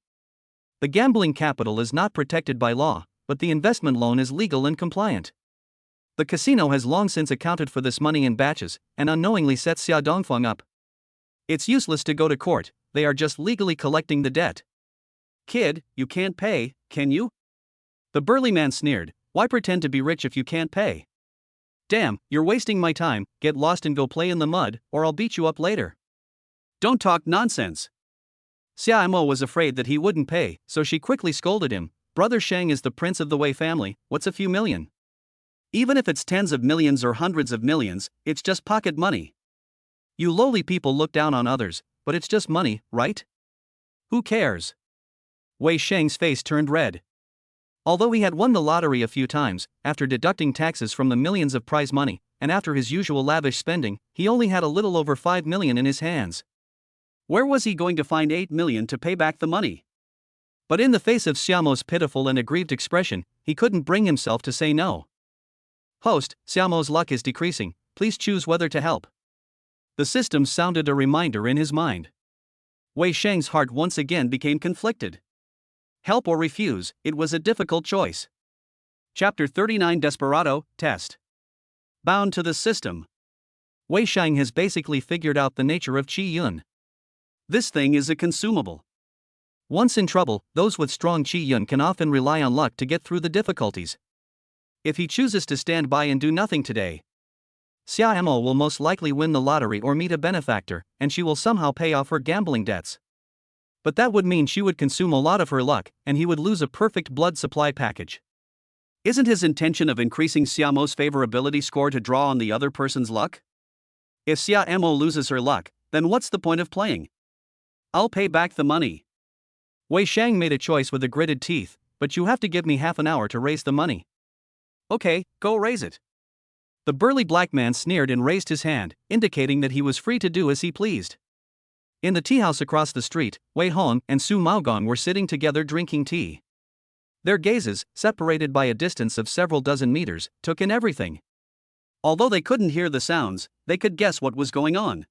The gambling capital is not protected by law, but the investment loan is legal and compliant. The casino has long since accounted for this money in batches, and unknowingly set Xia Dongfeng up. It's useless to go to court, they are just legally collecting the debt. Kid, you can't pay, can you? The burly man sneered, why pretend to be rich if you can't pay? Damn, you're wasting my time, get lost and go play in the mud, or I'll beat you up later. Don't talk nonsense. Xia Mo was afraid that he wouldn't pay, so she quickly scolded him, Brother Sheng is the prince of the Wei family, what's a few million? Even if it's tens of millions or hundreds of millions, it's just pocket money. You lowly people look down on others, but it's just money, right? Who cares? Wei Sheng's face turned red. Although he had won the lottery a few times, after deducting taxes from the millions of prize money, and after his usual lavish spending, he only had a little over 5 million in his hands. Where was he going to find 8 million to pay back the money? But in the face of Xiaomo's pitiful and aggrieved expression, he couldn't bring himself to say no. Host, Xiaomo's luck is decreasing, please choose whether to help. The system sounded a reminder in his mind. Wei Sheng's heart once again became conflicted. Help or refuse, it was a difficult choice. Chapter 39 Desperado, Test. Bound to the system. Wei Sheng has basically figured out the nature of Qi Yun. This thing is a consumable. Once in trouble, those with strong Qi Yun can often rely on luck to get through the difficulties. If he chooses to stand by and do nothing today, Xia Mo will most likely win the lottery or meet a benefactor, and she will somehow pay off her gambling debts. But that would mean she would consume a lot of her luck, and he would lose a perfect blood supply package. Isn't his intention of increasing Xia Mo's favorability score to draw on the other person's luck? If Xia Mo loses her luck, then what's the point of playing? I'll pay back the money. Wei Sheng made a choice with the gritted teeth, but you have to give me half an hour to raise the money. Okay, go raise it. The burly black man sneered and raised his hand, indicating that he was free to do as he pleased. In the tea house across the street, Wei Hong and Su Maogong were sitting together drinking tea. Their gazes, separated by a distance of several dozen meters, took in everything. Although they couldn't hear the sounds, they could guess what was going on.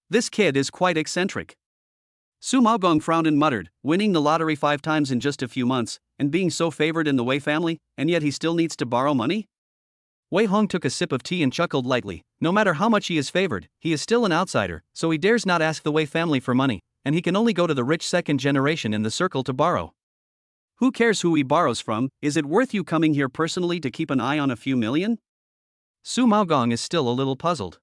This kid is quite eccentric. Su Maogong frowned and muttered, winning the lottery 5 times in just a few months, and being so favored in the Wei family, and yet he still needs to borrow money? Wei Hong took a sip of tea and chuckled lightly. No matter how much he is favored, he is still an outsider, so he dares not ask the Wei family for money, and he can only go to the rich second generation in the circle to borrow. Who cares who he borrows from? Is it worth you coming here personally to keep an eye on a few million? Su Maogong is still a little puzzled.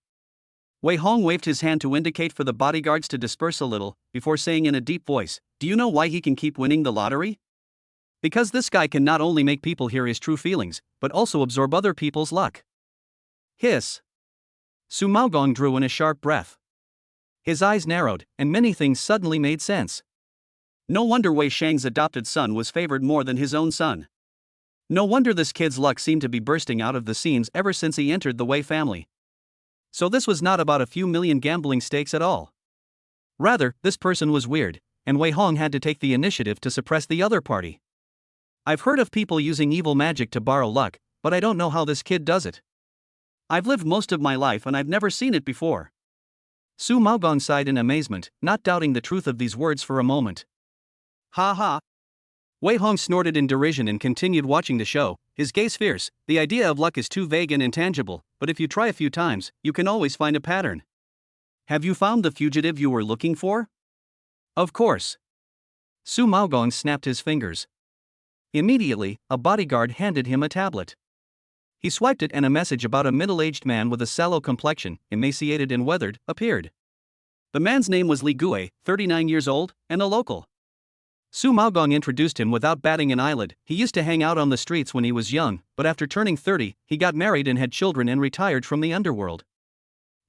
Wei Hong waved his hand to indicate for the bodyguards to disperse a little, before saying in a deep voice, do you know why he can keep winning the lottery? Because this guy can not only make people hear his true feelings, but also absorb other people's luck. Hiss. Su Maogong drew in a sharp breath. His eyes narrowed, and many things suddenly made sense. No wonder Wei Sheng's adopted son was favored more than his own son. No wonder this kid's luck seemed to be bursting out of the seams ever since he entered the Wei family. So this was not about a few million gambling stakes at all. Rather, this person was weird, and Wei Hong had to take the initiative to suppress the other party. I've heard of people using evil magic to borrow luck, but I don't know how this kid does it. I've lived most of my life and I've never seen it before. Su Maogong sighed in amazement, not doubting the truth of these words for a moment. Ha ha. Wei Hong snorted in derision and continued watching the show, his gaze fierce. The idea of luck is too vague and intangible, but if you try a few times, you can always find a pattern. Have you found the fugitive you were looking for? Of course. Su Maogong snapped his fingers. Immediately, a bodyguard handed him a tablet. He swiped it and a message about a middle-aged man with a sallow complexion, emaciated and weathered, appeared. The man's name was Li Gui, 39 years old, and a local. Su Maogong introduced him without batting an eyelid. He used to hang out on the streets when he was young, but after turning 30, he got married and had children and retired from the underworld.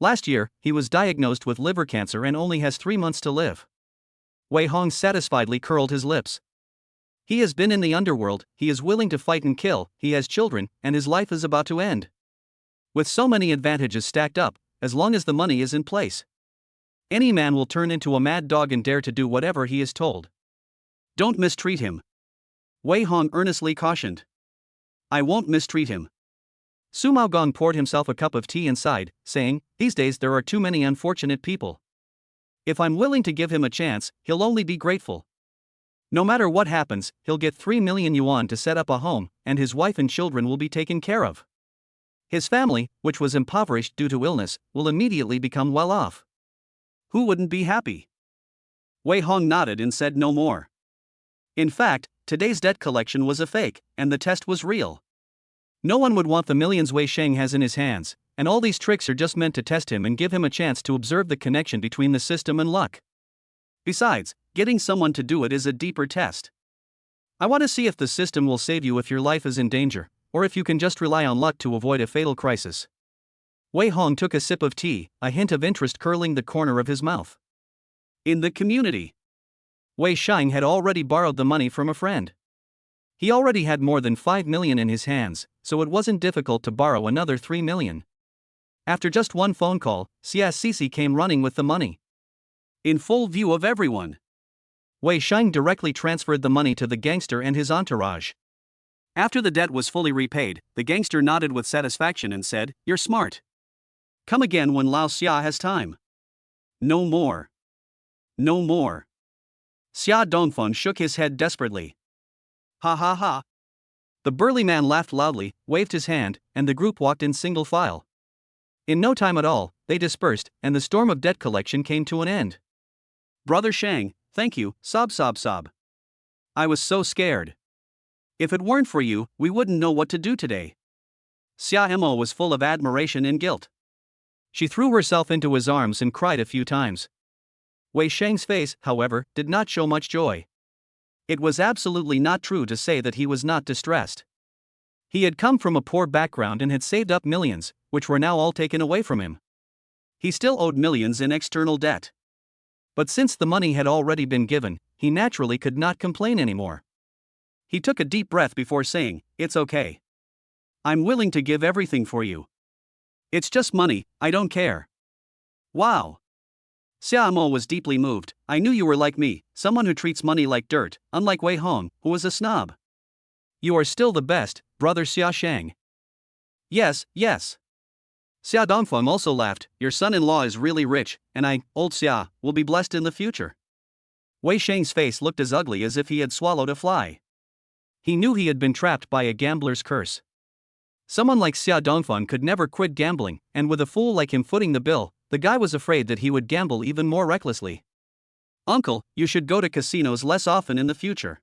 Last year, he was diagnosed with liver cancer and only has 3 months to live. Wei Hong satisfiedly curled his lips. He has been in the underworld, he is willing to fight and kill, he has children, and his life is about to end. With so many advantages stacked up, as long as the money is in place, any man will turn into a mad dog and dare to do whatever he is told. Don't mistreat him. Wei Hong earnestly cautioned. I won't mistreat him. Su Maogong poured himself a cup of tea and sighed, saying, these days there are too many unfortunate people. If I'm willing to give him a chance, he'll only be grateful. No matter what happens, he'll get 3 million yuan to set up a home, and his wife and children will be taken care of. His family, which was impoverished due to illness, will immediately become well off. Who wouldn't be happy? Wei Hong nodded and said no more. In fact, today's debt collection was a fake, and the test was real. No one would want the millions Wei Sheng has in his hands, and all these tricks are just meant to test him and give him a chance to observe the connection between the system and luck. Besides, getting someone to do it is a deeper test. I want to see if the system will save you if your life is in danger, or if you can just rely on luck to avoid a fatal crisis. Wei Hong took a sip of tea, a hint of interest curling the corner of his mouth. In the community, Wei Sheng had already borrowed the money from a friend. He already had more than 5 million in his hands, so it wasn't difficult to borrow another 3 million. After just one phone call, Xia Sisi came running with the money. In full view of everyone, Wei Sheng directly transferred the money to the gangster and his entourage. After the debt was fully repaid, the gangster nodded with satisfaction and said, "You're smart. Come again when Lao Xia has time." No more. No more. Xia Dongfeng shook his head desperately. Ha ha ha. The burly man laughed loudly, waved his hand, and the group walked in single file. In no time at all, they dispersed, and the storm of debt collection came to an end. Brother Shang, thank you, sob sob sob. I was so scared. If it weren't for you, we wouldn't know what to do today. Xia Mo was full of admiration and guilt. She threw herself into his arms and cried a few times. Wei Sheng's face, however, did not show much joy. It was absolutely not true to say that he was not distressed. He had come from a poor background and had saved up millions, which were now all taken away from him. He still owed millions in external debt. But since the money had already been given, he naturally could not complain anymore. He took a deep breath before saying, "It's okay. I'm willing to give everything for you. It's just money, I don't care." Wow. Xia Mo was deeply moved. "I knew you were like me, someone who treats money like dirt, unlike Wei Hong, who was a snob. You are still the best, brother Xia Shang." Yes, yes. Xia Dongfeng also laughed. "Your son-in-law is really rich, and I, old Xia, will be blessed in the future." Wei Sheng's face looked as ugly as if he had swallowed a fly. He knew he had been trapped by a gambler's curse. Someone like Xia Dongfeng could never quit gambling, and with a fool like him footing the bill, the guy was afraid that he would gamble even more recklessly. "Uncle, you should go to casinos less often in the future.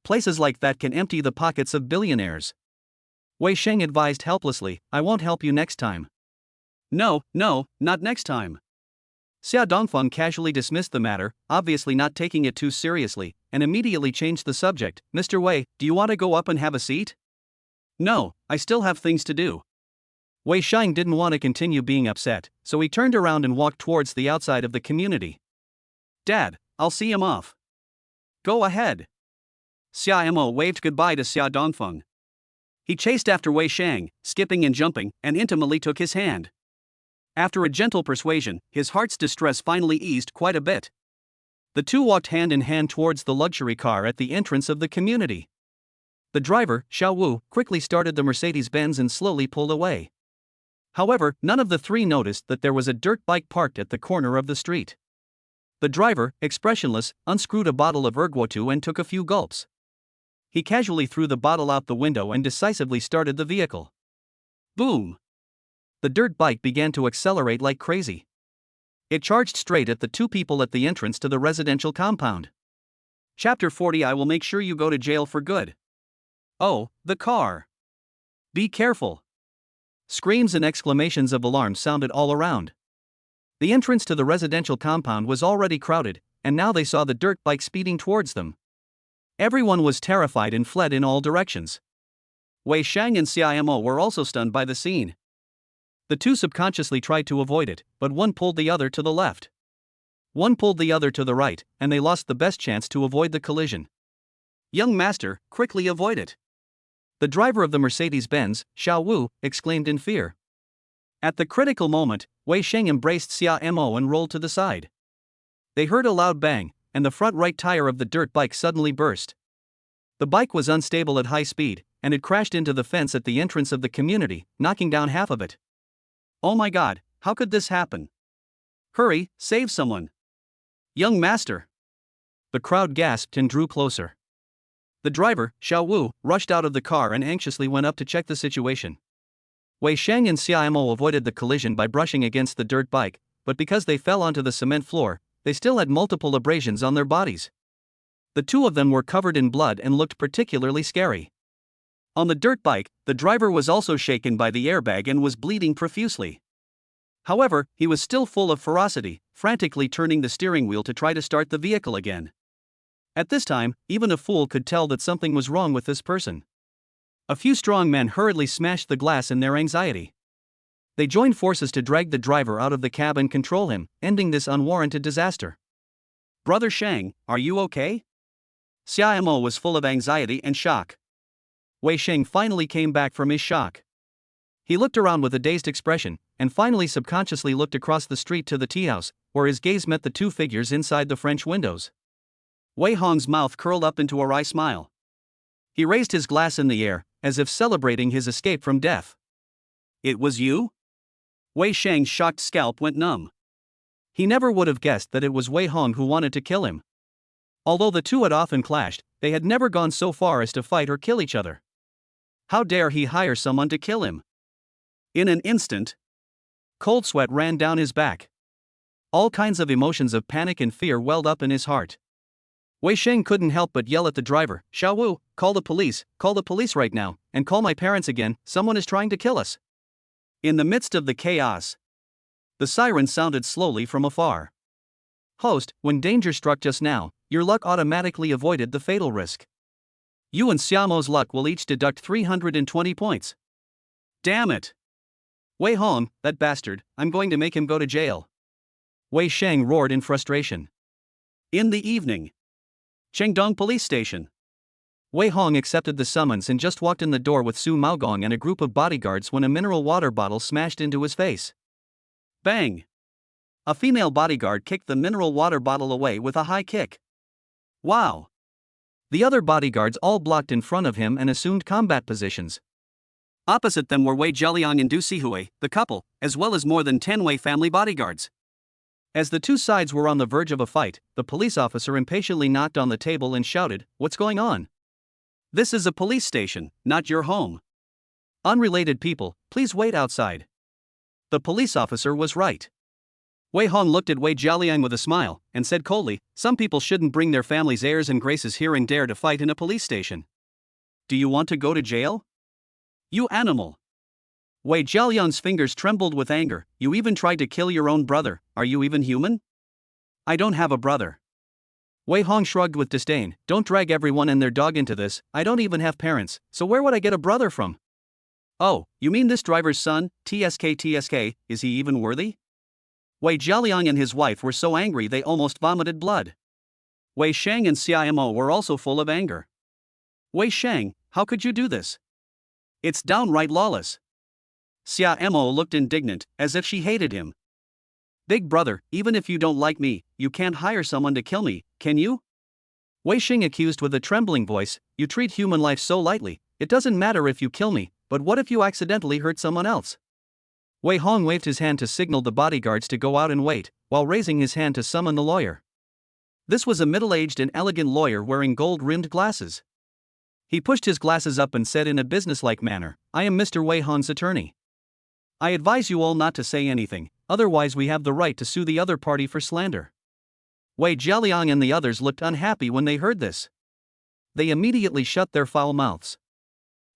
Places like that can empty the pockets of billionaires." Wei Sheng advised helplessly, "I won't help you next time." No, not next time." Xia Dongfeng casually dismissed the matter, obviously not taking it too seriously, and immediately changed the subject. "Mr. Wei, do you want to go up and have a seat?" "No, I still have things to do." Wei Sheng didn't want to continue being upset, so he turned around and walked towards the outside of the community. "Dad, I'll see him off." "Go ahead." Xia Mo waved goodbye to Xia Dongfeng. He chased after Wei Sheng, skipping and jumping, and intimately took his hand. After a gentle persuasion, his heart's distress finally eased quite a bit. The two walked hand in hand towards the luxury car at the entrance of the community. The driver, Xiao Wu, quickly started the Mercedes-Benz and slowly pulled away. However, none of the three noticed that there was a dirt bike parked at the corner of the street. The driver, expressionless, unscrewed a bottle of erguotu and took a few gulps. He casually threw the bottle out the window and decisively started the vehicle. Boom! The dirt bike began to accelerate like crazy. It charged straight at the two people at the entrance to the residential compound. Chapter 40. I will make sure you go to jail for good. Oh, the car! Be careful! Screams and exclamations of alarm sounded all around. The entrance to the residential compound was already crowded, and now they saw the dirt bike speeding towards them. Everyone was terrified and fled in all directions. Wei Sheng and Xia Mo were also stunned by the scene. The two subconsciously tried to avoid it, but one pulled the other to the left. One pulled the other to the right, and they lost the best chance to avoid the collision. "Young master, quickly avoid it." The driver of the Mercedes-Benz, Xiao Wu, exclaimed in fear. At the critical moment, Wei Sheng embraced Xia Mo and rolled to the side. They heard a loud bang, and the front right tire of the dirt bike suddenly burst. The bike was unstable at high speed, and it crashed into the fence at the entrance of the community, knocking down half of it. "Oh my God, how could this happen? Hurry, save someone." "Young master." The crowd gasped and drew closer. The driver, Xiao Wu, rushed out of the car and anxiously went up to check the situation. Wei Sheng and Xia Mo avoided the collision by brushing against the dirt bike, but because they fell onto the cement floor, they still had multiple abrasions on their bodies. The two of them were covered in blood and looked particularly scary. On the dirt bike, the driver was also shaken by the airbag and was bleeding profusely. However, he was still full of ferocity, frantically turning the steering wheel to try to start the vehicle again. At this time, even a fool could tell that something was wrong with this person. A few strong men hurriedly smashed the glass in their anxiety. They joined forces to drag the driver out of the cab and control him, ending this unwarranted disaster. Brother Shang, are you okay? Xia Mo was full of anxiety and shock. Wei Sheng finally came back from his shock. He looked around with a dazed expression, and finally subconsciously looked across the street to the tea house, where his gaze met the two figures inside the French windows. Wei Hong's mouth curled up into a wry smile. He raised his glass in the air, as if celebrating his escape from death. It was you? Wei Sheng's shocked scalp went numb. He never would have guessed that it was Wei Hong who wanted to kill him. Although the two had often clashed, they had never gone so far as to fight or kill each other. How dare he hire someone to kill him? In an instant, cold sweat ran down his back. All kinds of emotions of panic and fear welled up in his heart. Wei Sheng couldn't help but yell at the driver, Xiao Wu, call the police right now, and call my parents again, someone is trying to kill us. In the midst of the chaos, the siren sounded slowly from afar. Host, when danger struck just now, your luck automatically avoided the fatal risk. You and Xiaomo's luck will each deduct 320 points. Damn it! Wei Hong, that bastard, I'm going to make him go to jail. Wei Sheng roared in frustration. In the evening, Chengdong Police Station. Wei Hong accepted the summons and just walked in the door with Su Maogong and a group of bodyguards when a mineral water bottle smashed into his face. Bang! A female bodyguard kicked the mineral water bottle away with a high kick. Wow! The other bodyguards all blocked in front of him and assumed combat positions. Opposite them were Wei Jialiang and Du Sihui, the couple, as well as more than 10 Wei family bodyguards. As the two sides were on the verge of a fight, the police officer impatiently knocked on the table and shouted, "What's going on? This is a police station, not your home. Unrelated people, please wait outside." The police officer was right. Wei Hong looked at Wei Jialiang with a smile, and said coldly, "Some people shouldn't bring their family's airs and graces here and dare to fight in a police station. Do you want to go to jail? You animal!" Wei Jialiang's fingers trembled with anger. "You even tried to kill your own brother, are you even human?" "I don't have a brother." Wei Hong shrugged with disdain. "Don't drag everyone and their dog into this, I don't even have parents, so where would I get a brother from?" "Oh, you mean this driver's son, TSK, is he even worthy?" Wei Jialiang and his wife were so angry they almost vomited blood. Wei Sheng and Xia Mo were also full of anger. "Wei Sheng, how could you do this? It's downright lawless." Xia Mo looked indignant, as if she hated him. "Big brother, even if you don't like me, you can't hire someone to kill me, can you?" Wei Sheng accused with a trembling voice, "You treat human life so lightly, it doesn't matter if you kill me, but what if you accidentally hurt someone else?" Wei Hong waved his hand to signal the bodyguards to go out and wait, while raising his hand to summon the lawyer. This was a middle-aged and elegant lawyer wearing gold-rimmed glasses. He pushed his glasses up and said in a businesslike manner, "I am Mr. Wei Hong's attorney. I advise you all not to say anything, otherwise we have the right to sue the other party for slander." Wei Jialiang and the others looked unhappy when they heard this. They immediately shut their foul mouths.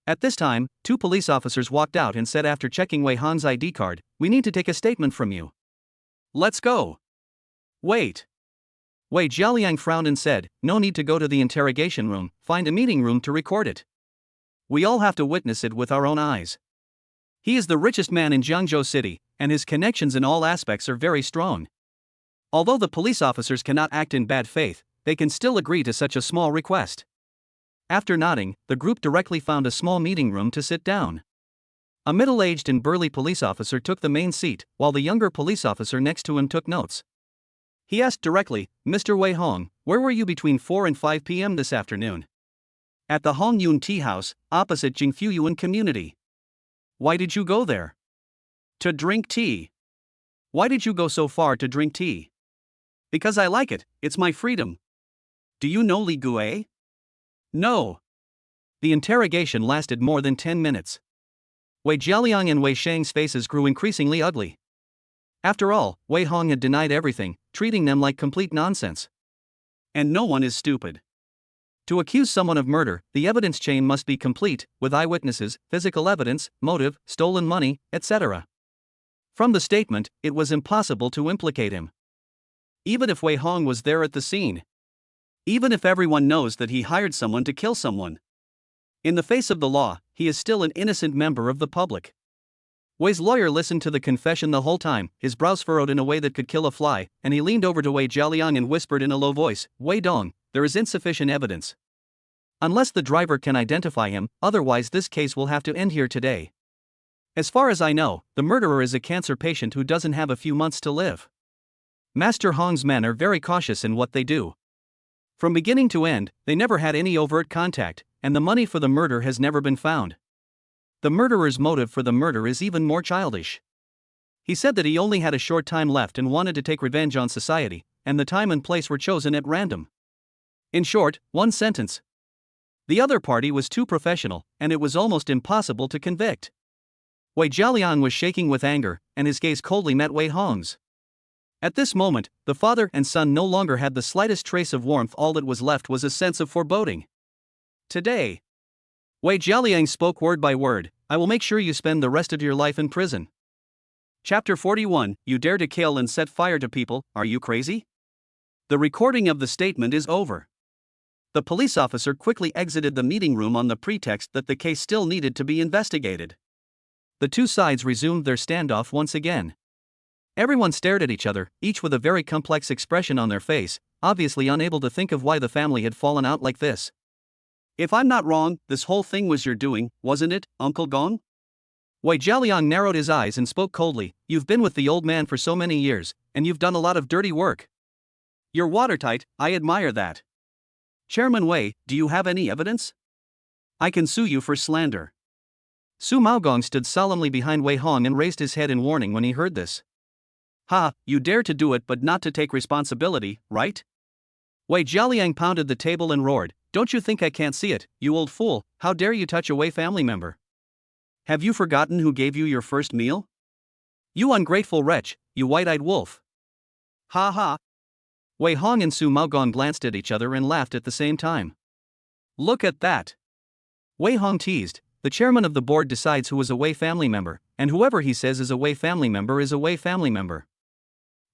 At this time, two police officers walked out and said after checking Wei Hong's ID card, "We need to take a statement from you." "Let's go." "Wait." Wei Jialiang frowned and said, "No need to go to the interrogation room, find a meeting room to record it. We all have to witness it with our own eyes. He is the richest man in Jiangzhou City, and his connections in all aspects are very strong. Although the police officers cannot act in bad faith, they can still agree to such a small request." After nodding, the group directly found a small meeting room to sit down. A middle-aged and burly police officer took the main seat, while the younger police officer next to him took notes. He asked directly, "Mr. Wei Hong, where were you between 4 and 5 p.m. this afternoon?" "At the Hongyun Tea House, opposite Jingfuyuan Community." "Why did you go there?" "To drink tea." "Why did you go so far to drink tea?" "Because I like it, it's my freedom." Do you know Li Gue? No. The interrogation lasted more than 10 minutes. Wei Jialiang and Wei Shang's faces grew increasingly ugly. After all, Wei Hong had denied everything, treating them like complete nonsense. And no one is stupid. To accuse someone of murder, the evidence chain must be complete, with eyewitnesses, physical evidence, motive, stolen money, etc. From the statement, it was impossible to implicate him. Even if Wei Hong was there at the scene. Even if everyone knows that he hired someone to kill someone. In the face of the law, he is still an innocent member of the public. Wei's lawyer listened to the confession the whole time, his brows furrowed in a way that could kill a fly, and he leaned over to Wei Jialiang and whispered in a low voice, "Wei Dong, there is insufficient evidence. Unless the driver can identify him, otherwise this case will have to end here today. As far as I know, the murderer is a cancer patient who doesn't have a few months to live." Master Hong's men are very cautious in what they do. From beginning to end, they never had any overt contact, and the money for the murder has never been found. The murderer's motive for the murder is even more childish. He said that he only had a short time left and wanted to take revenge on society, and the time and place were chosen at random. In short, one sentence. The other party was too professional, and it was almost impossible to convict. Wei Jialiang was shaking with anger, and his gaze coldly met Wei Hong's. At this moment, the father and son no longer had the slightest trace of warmth. All that was left was a sense of foreboding. Today, Wei Jialiang spoke word by word, "I will make sure you spend the rest of your life in prison." Chapter 41, You dare to kill and set fire to people, are you crazy? The recording of the statement is over. The police officer quickly exited the meeting room on the pretext that the case still needed to be investigated. The two sides resumed their standoff once again. Everyone stared at each other, each with a very complex expression on their face, obviously unable to think of why the family had fallen out like this. "If I'm not wrong, this whole thing was your doing, wasn't it, Uncle Gong?" Wei Jialiang narrowed his eyes and spoke coldly, "You've been with the old man for so many years, and you've done a lot of dirty work. You're watertight, I admire that. Chairman Wei, do you have any evidence? I can sue you for slander." Su Maogong stood solemnly behind Wei Hong and raised his head in warning when he heard this. "Ha, you dare to do it but not to take responsibility, right?" Wei Jialiang pounded the table and roared, "Don't you think I can't see it, you old fool? How dare you touch a Wei family member? Have you forgotten who gave you your first meal? You ungrateful wretch, you white-eyed wolf." "Ha ha." Wei Hong and Su Maogong glanced at each other and laughed at the same time. "Look at that." Wei Hong teased, "The chairman of the board decides who is a Wei family member, and whoever he says is a Wei family member is a Wei family member.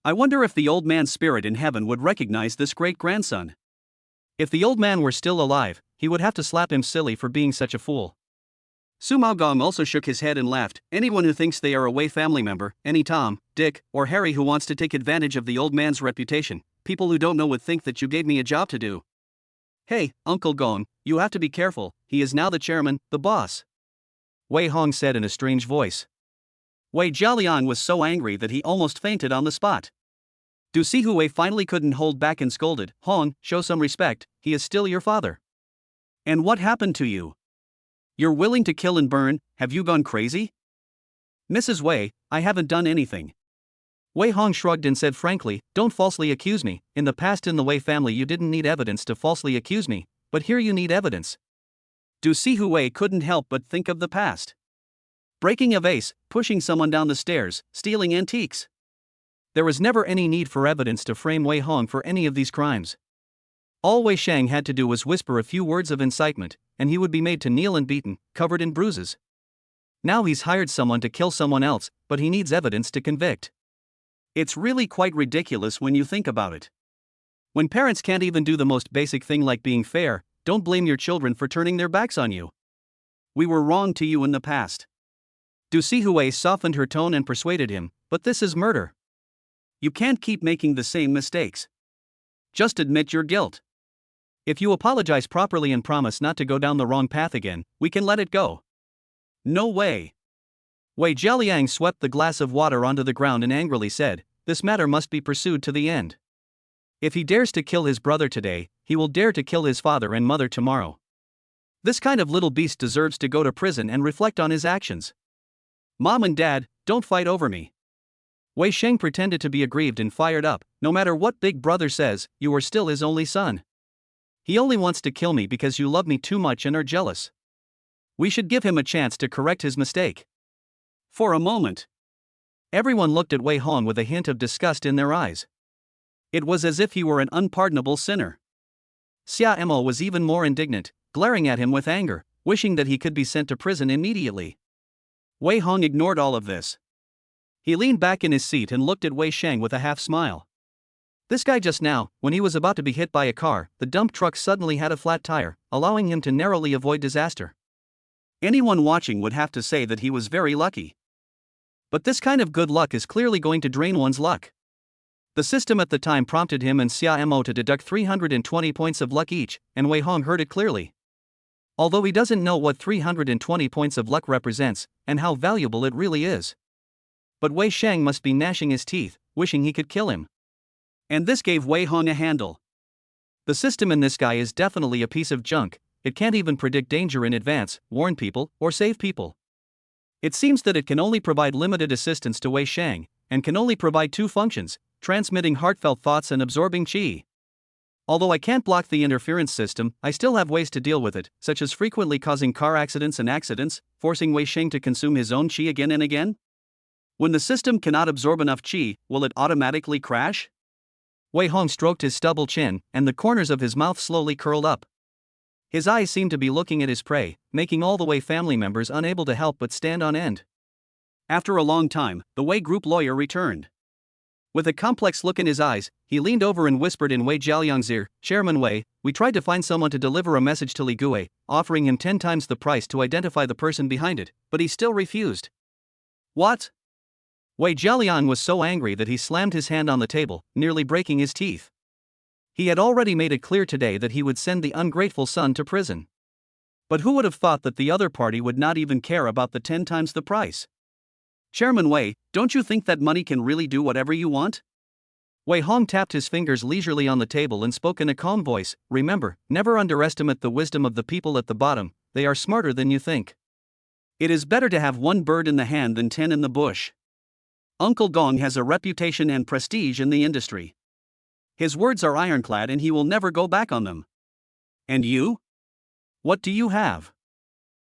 I wonder if the old man's spirit in heaven would recognize this great-grandson. If the old man were still alive, he would have to slap him silly for being such a fool." Su Maogong also shook his head and laughed, "Anyone who thinks they are a Wei family member, any Tom, Dick, or Harry who wants to take advantage of the old man's reputation, people who don't know would think that you gave me a job to do. Hey, Uncle Gong, you have to be careful, he is now the chairman, the boss," Wei Hong said in a strange voice. Wei Jialiang was so angry that he almost fainted on the spot. Du Sihui finally couldn't hold back and scolded, "Hong, show some respect, he is still your father. And what happened to you? You're willing to kill and burn, have you gone crazy?" "Mrs. Wei, I haven't done anything." Wei Hong shrugged and said frankly, "Don't falsely accuse me. In the past in the Wei family you didn't need evidence to falsely accuse me, but here you need evidence." Du Sihui couldn't help but think of the past. Breaking a vase, pushing someone down the stairs, stealing antiques. There was never any need for evidence to frame Wei Hong for any of these crimes. All Wei Shang had to do was whisper a few words of incitement, and he would be made to kneel and beaten, covered in bruises. Now he's hired someone to kill someone else, but he needs evidence to convict. It's really quite ridiculous when you think about it. When parents can't even do the most basic thing like being fair, don't blame your children for turning their backs on you. We were wrong to you in the past. Du Sihui softened her tone and persuaded him, but this is murder. You can't keep making the same mistakes. Just admit your guilt. If you apologize properly and promise not to go down the wrong path again, we can let it go." "No way." Wei Jialiang swept the glass of water onto the ground and angrily said, "This matter must be pursued to the end. If he dares to kill his brother today, he will dare to kill his father and mother tomorrow. This kind of little beast deserves to go to prison and reflect on his actions. Mom and Dad, don't fight over me." Wei Sheng pretended to be aggrieved and fired up, "No matter what Big Brother says, you are still his only son. He only wants to kill me because you love me too much and are jealous. We should give him a chance to correct his mistake. For a moment, everyone looked at Wei Hong with a hint of disgust in their eyes. It was as if he were an unpardonable sinner. Xia Mo was even more indignant, glaring at him with anger, wishing that he could be sent to prison immediately. Wei Hong ignored all of this. He leaned back in his seat and looked at Wei Shang with a half smile. This guy just now, when he was about to be hit by a car, the dump truck suddenly had a flat tire, allowing him to narrowly avoid disaster. Anyone watching would have to say that he was very lucky. But this kind of good luck is clearly going to drain one's luck. The system at the time prompted him and Xia Mo to deduct 320 points of luck each, and Wei Hong heard it clearly. Although he doesn't know what 320 points of luck represents, and how valuable it really is. But Wei Shang must be gnashing his teeth, wishing he could kill him. And this gave Wei Hong a handle. The system in this guy is definitely a piece of junk. It can't even predict danger in advance, warn people, or save people. It seems that it can only provide limited assistance to Wei Shang, and can only provide two functions, transmitting heartfelt thoughts and absorbing qi. Although I can't block the interference system, I still have ways to deal with it, such as frequently causing car accidents and accidents, forcing Wei Shang to consume his own qi again and again. When the system cannot absorb enough qi, will it automatically crash? Wei Hong stroked his stubble chin, and the corners of his mouth slowly curled up. His eyes seemed to be looking at his prey, making all the Wei family members unable to help but stand on end. After a long time, the Wei group lawyer returned. With a complex look in his eyes, he leaned over and whispered in Wei Jialiang's ear, "Chairman Wei, we tried to find someone to deliver a message to Li Gui, offering him 10 times the price to identify the person behind it, but he still refused." What? Wei Jialiang was so angry that he slammed his hand on the table, nearly breaking his teeth. He had already made it clear today that he would send the ungrateful son to prison. But who would have thought that the other party would not even care about the 10 times the price? Chairman Wei, don't you think that money can really do whatever you want? Wei Hong tapped his fingers leisurely on the table and spoke in a calm voice, "Remember, never underestimate the wisdom of the people at the bottom, they are smarter than you think. It is better to have one bird in the hand than 10 in the bush. Uncle Gong has a reputation and prestige in the industry. His words are ironclad and he will never go back on them. And you? What do you have?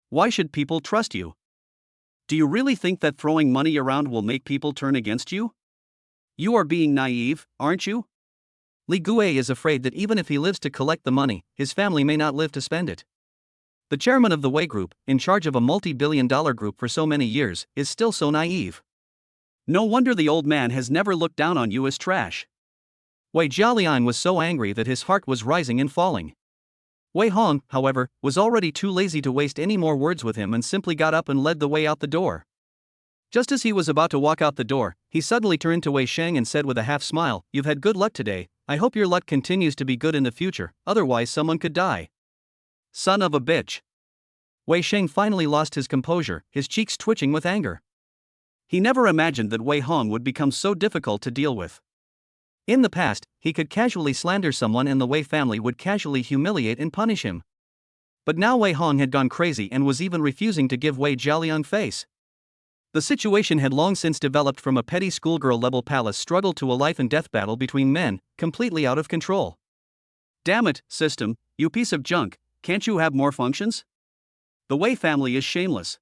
Why should people trust you? Do you really think that throwing money around will make people turn against you? You are being naive, aren't you?" Li Gui is afraid that even if he lives to collect the money, his family may not live to spend it. The chairman of the Wei Group, in charge of a multi-billion-dollar group for so many years, is still so naive. No wonder the old man has never looked down on you as trash. Wei Jialiang was so angry that his heart was rising and falling. Wei Hong, however, was already too lazy to waste any more words with him and simply got up and led the way out the door. Just as he was about to walk out the door, he suddenly turned to Wei Shang and said with a half smile, "You've had good luck today, I hope your luck continues to be good in the future, otherwise someone could die." Son of a bitch. Wei Shang finally lost his composure, his cheeks twitching with anger. He never imagined that Wei Hong would become so difficult to deal with. In the past, he could casually slander someone and the Wei family would casually humiliate and punish him. But now Wei Hong had gone crazy and was even refusing to give Wei Jialiang face. The situation had long since developed from a petty schoolgirl-level palace struggle to a life-and-death battle between men, completely out of control. Damn it, system, you piece of junk, can't you have more functions? The Wei family is shameless.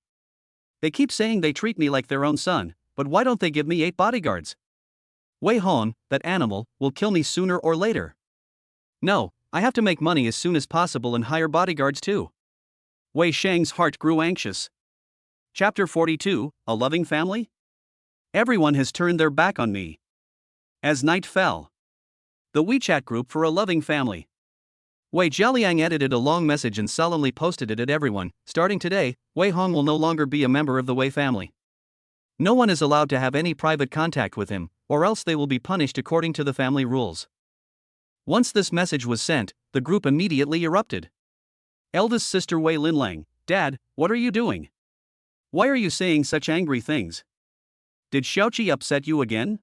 They keep saying they treat me like their own son, but why don't they give me 8 bodyguards? Wei Hong, that animal, will kill me sooner or later. No, I have to make money as soon as possible and hire bodyguards too. Wei Shang's heart grew anxious. Chapter 42, A Loving Family? Everyone has turned their back on me. As night fell. The WeChat group for a loving family. Wei Jialiang edited a long message and solemnly posted it at everyone. Starting today, Wei Hong will no longer be a member of the Wei family. No one is allowed to have any private contact with him, or else they will be punished according to the family rules. Once this message was sent, the group immediately erupted. Eldest sister Wei Linlang, "Dad, what are you doing? Why are you saying such angry things? Did Xiaoqi upset you again?"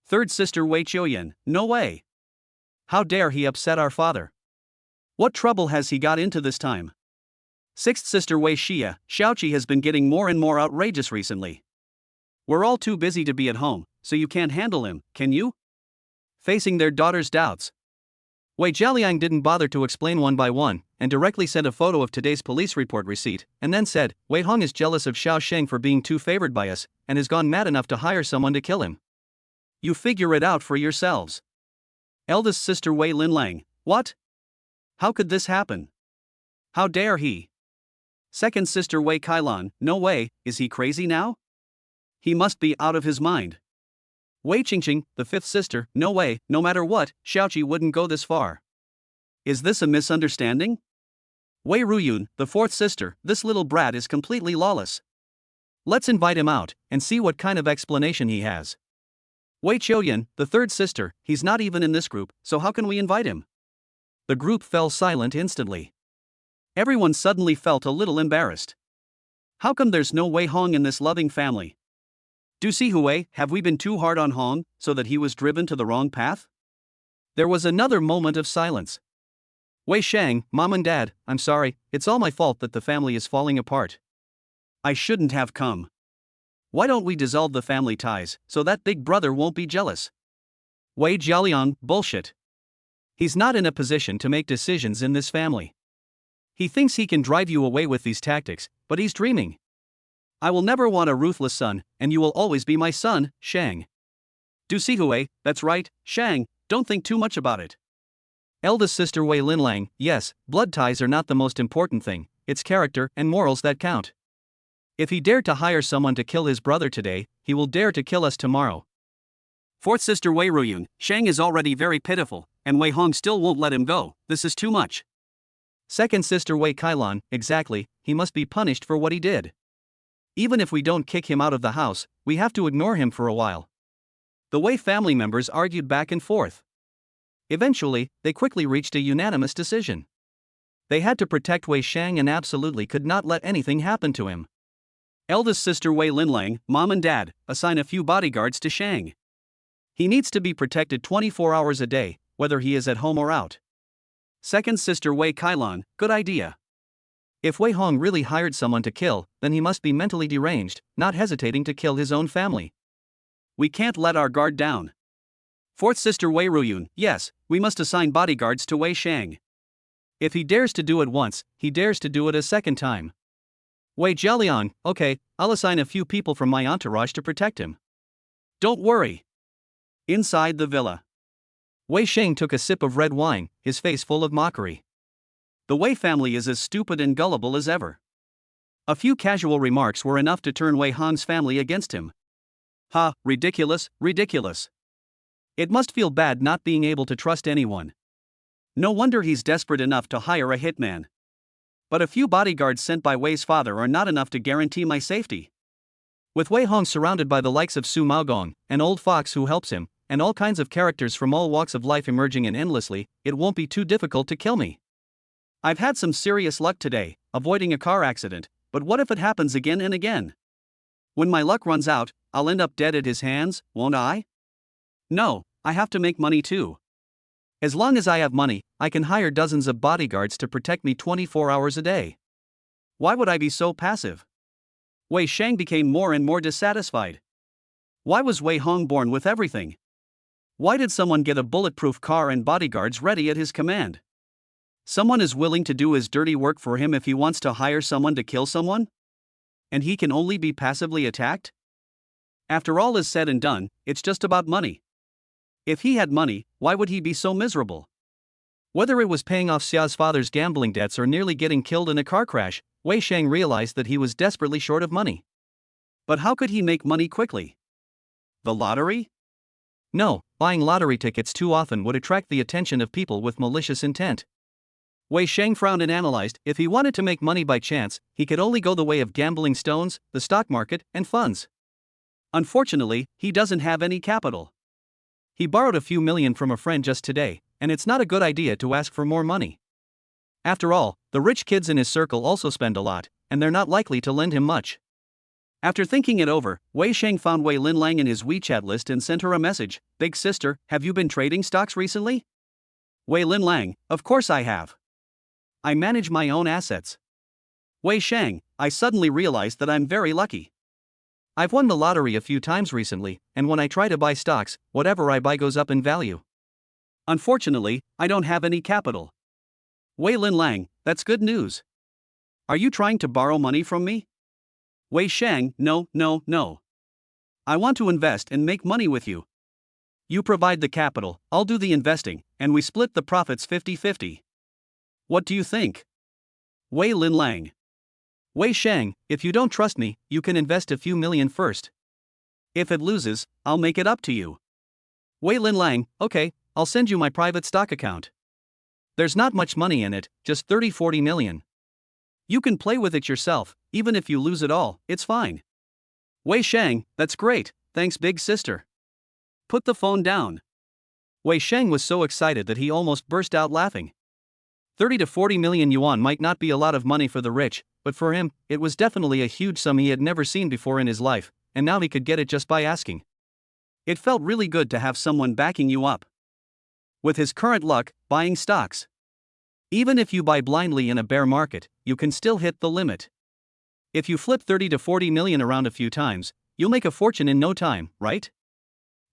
Third sister Wei Qiuyan, "No way. How dare he upset our father? What trouble has he got into this time?" Sixth sister Wei Xia, "Xiaoqi has been getting more and more outrageous recently. We're all too busy to be at home, so you can't handle him, can you?" Facing their daughter's doubts, Wei Jialiang didn't bother to explain one by one, and directly sent a photo of today's police report receipt, and then said, Wei Hong is jealous of Xiao Sheng for being too favored by us, and has gone mad enough to hire someone to kill him. You figure it out for yourselves. Eldest sister Wei Linlang, what? How could this happen? How dare he? Second sister Wei Kailan, no way, is he crazy now? He must be out of his mind. Wei Qingqing, the fifth sister, no way, no matter what, Xiaoqi wouldn't go this far. Is this a misunderstanding? Wei Ruyun, the fourth sister, this little brat is completely lawless. Let's invite him out, and see what kind of explanation he has. Wei Qiuyan, the third sister, he's not even in this group, so how can we invite him? The group fell silent instantly. Everyone suddenly felt a little embarrassed. How come there's no Wei Hong in this loving family? Du Sihui, have we been too hard on Hong, so that he was driven to the wrong path? There was another moment of silence. Wei Shang, Mom and Dad, I'm sorry, it's all my fault that the family is falling apart. I shouldn't have come. Why don't we dissolve the family ties, so that big brother won't be jealous? Wei Jialiang, bullshit. He's not in a position to make decisions in this family. He thinks he can drive you away with these tactics, but he's dreaming. I will never want a ruthless son, and you will always be my son, Shang. Du Sihui, that's right, Shang, don't think too much about it. Eldest sister Wei Linlang, yes, blood ties are not the most important thing, it's character and morals that count. If he dared to hire someone to kill his brother today, he will dare to kill us tomorrow. Fourth sister Wei Ruyun, Shang is already very pitiful, and Wei Hong still won't let him go, this is too much. Second sister Wei Kailan, exactly, he must be punished for what he did. Even if we don't kick him out of the house, we have to ignore him for a while. The Wei family members argued back and forth. Eventually, they quickly reached a unanimous decision. They had to protect Wei Shang and absolutely could not let anything happen to him. Eldest sister Wei Linlang, Mom and Dad, assign a few bodyguards to Shang. He needs to be protected 24 hours a day, whether he is at home or out. Second sister Wei Kailan, good idea. If Wei Hong really hired someone to kill, then he must be mentally deranged, not hesitating to kill his own family. We can't let our guard down. Fourth sister Wei Ruyun, yes, we must assign bodyguards to Wei Shang. If he dares to do it once, he dares to do it a second time. Wei Jialiang, okay, I'll assign a few people from my entourage to protect him. Don't worry. Inside the villa. Wei Shang took a sip of red wine, his face full of mockery. The Wei family is as stupid and gullible as ever. A few casual remarks were enough to turn Wei Hong's family against him. Ha, ridiculous, ridiculous. It must feel bad not being able to trust anyone. No wonder he's desperate enough to hire a hitman. But a few bodyguards sent by Wei's father are not enough to guarantee my safety. With Wei Hong surrounded by the likes of Su Maogong, an old fox who helps him, and all kinds of characters from all walks of life emerging in endlessly, it won't be too difficult to kill me. I've had some serious luck today, avoiding a car accident, but what if it happens again and again? When my luck runs out, I'll end up dead at his hands, won't I? No, I have to make money too. As long as I have money, I can hire dozens of bodyguards to protect me 24 hours a day. Why would I be so passive? Wei Shang became more and more dissatisfied. Why was Wei Hong born with everything? Why did someone get a bulletproof car and bodyguards ready at his command? Someone is willing to do his dirty work for him if he wants to hire someone to kill someone? And he can only be passively attacked? After all is said and done, it's just about money. If he had money, why would he be so miserable? Whether it was paying off Xia's father's gambling debts or nearly getting killed in a car crash, Wei Shang realized that he was desperately short of money. But how could he make money quickly? The lottery? No, buying lottery tickets too often would attract the attention of people with malicious intent. Wei Shang frowned and analyzed. If he wanted to make money by chance, he could only go the way of gambling stones, the stock market, and funds. Unfortunately, he doesn't have any capital. He borrowed a few million from a friend just today, and it's not a good idea to ask for more money. After all, the rich kids in his circle also spend a lot, and they're not likely to lend him much. After thinking it over, Wei Shang found Wei Linlang in his WeChat list and sent her a message. Big sister, have you been trading stocks recently? Wei Linlang, of course I have. I manage my own assets. Wei Shang, I suddenly realized that I'm very lucky. I've won the lottery a few times recently, and when I try to buy stocks, whatever I buy goes up in value. Unfortunately, I don't have any capital. Wei Linlang, that's good news. Are you trying to borrow money from me? Wei Shang, no, no, no. I want to invest and make money with you. You provide the capital, I'll do the investing, and we split the profits 50-50. What do you think? Wei Linlang. Wei Shang, if you don't trust me, you can invest a few million first. If it loses, I'll make it up to you. Wei Linlang, okay, I'll send you my private stock account. There's not much money in it, just 30-40 million. You can play with it yourself, even if you lose it all, it's fine. Wei Shang, that's great, thanks big sister. Put the phone down. Wei Shang was so excited that he almost burst out laughing. 30 to 40 million yuan might not be a lot of money for the rich, but for him, it was definitely a huge sum he had never seen before in his life, and now he could get it just by asking. It felt really good to have someone backing you up. With his current luck, buying stocks. Even if you buy blindly in a bear market, you can still hit the limit. If you flip 30 to 40 million around a few times, you'll make a fortune in no time, right?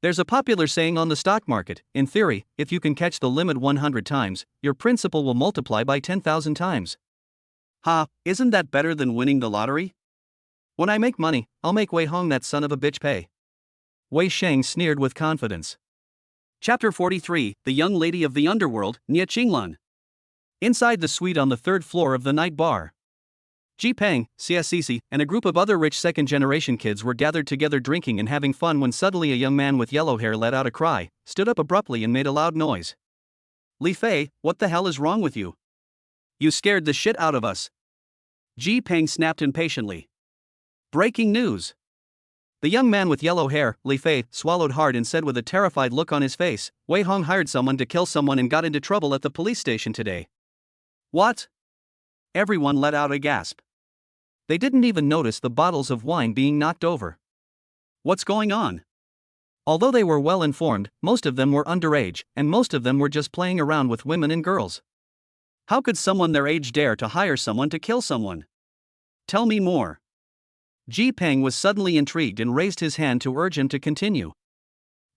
There's a popular saying on the stock market, in theory, if you can catch the limit 100 times, your principal will multiply by 10,000 times. Ha, isn't that better than winning the lottery? When I make money, I'll make Wei Hong that son of a bitch pay. Wei Shang sneered with confidence. Chapter 43, The Young Lady of the Underworld, Nia Qinglan. Inside the suite on the third floor of the night bar. Ji Peng, CSCC, and a group of other rich second-generation kids were gathered together drinking and having fun when suddenly a young man with yellow hair let out a cry, stood up abruptly and made a loud noise. Li Fei, what the hell is wrong with you? You scared the shit out of us. Ji Peng snapped impatiently. Breaking news. The young man with yellow hair, Li Fei, swallowed hard and said with a terrified look on his face, Wei Hong hired someone to kill someone and got into trouble at the police station today. What? Everyone let out a gasp. They didn't even notice the bottles of wine being knocked over. What's going on? Although they were well informed, most of them were underage, and most of them were just playing around with women and girls. How could someone their age dare to hire someone to kill someone? Tell me more. Ji Peng was suddenly intrigued and raised his hand to urge him to continue.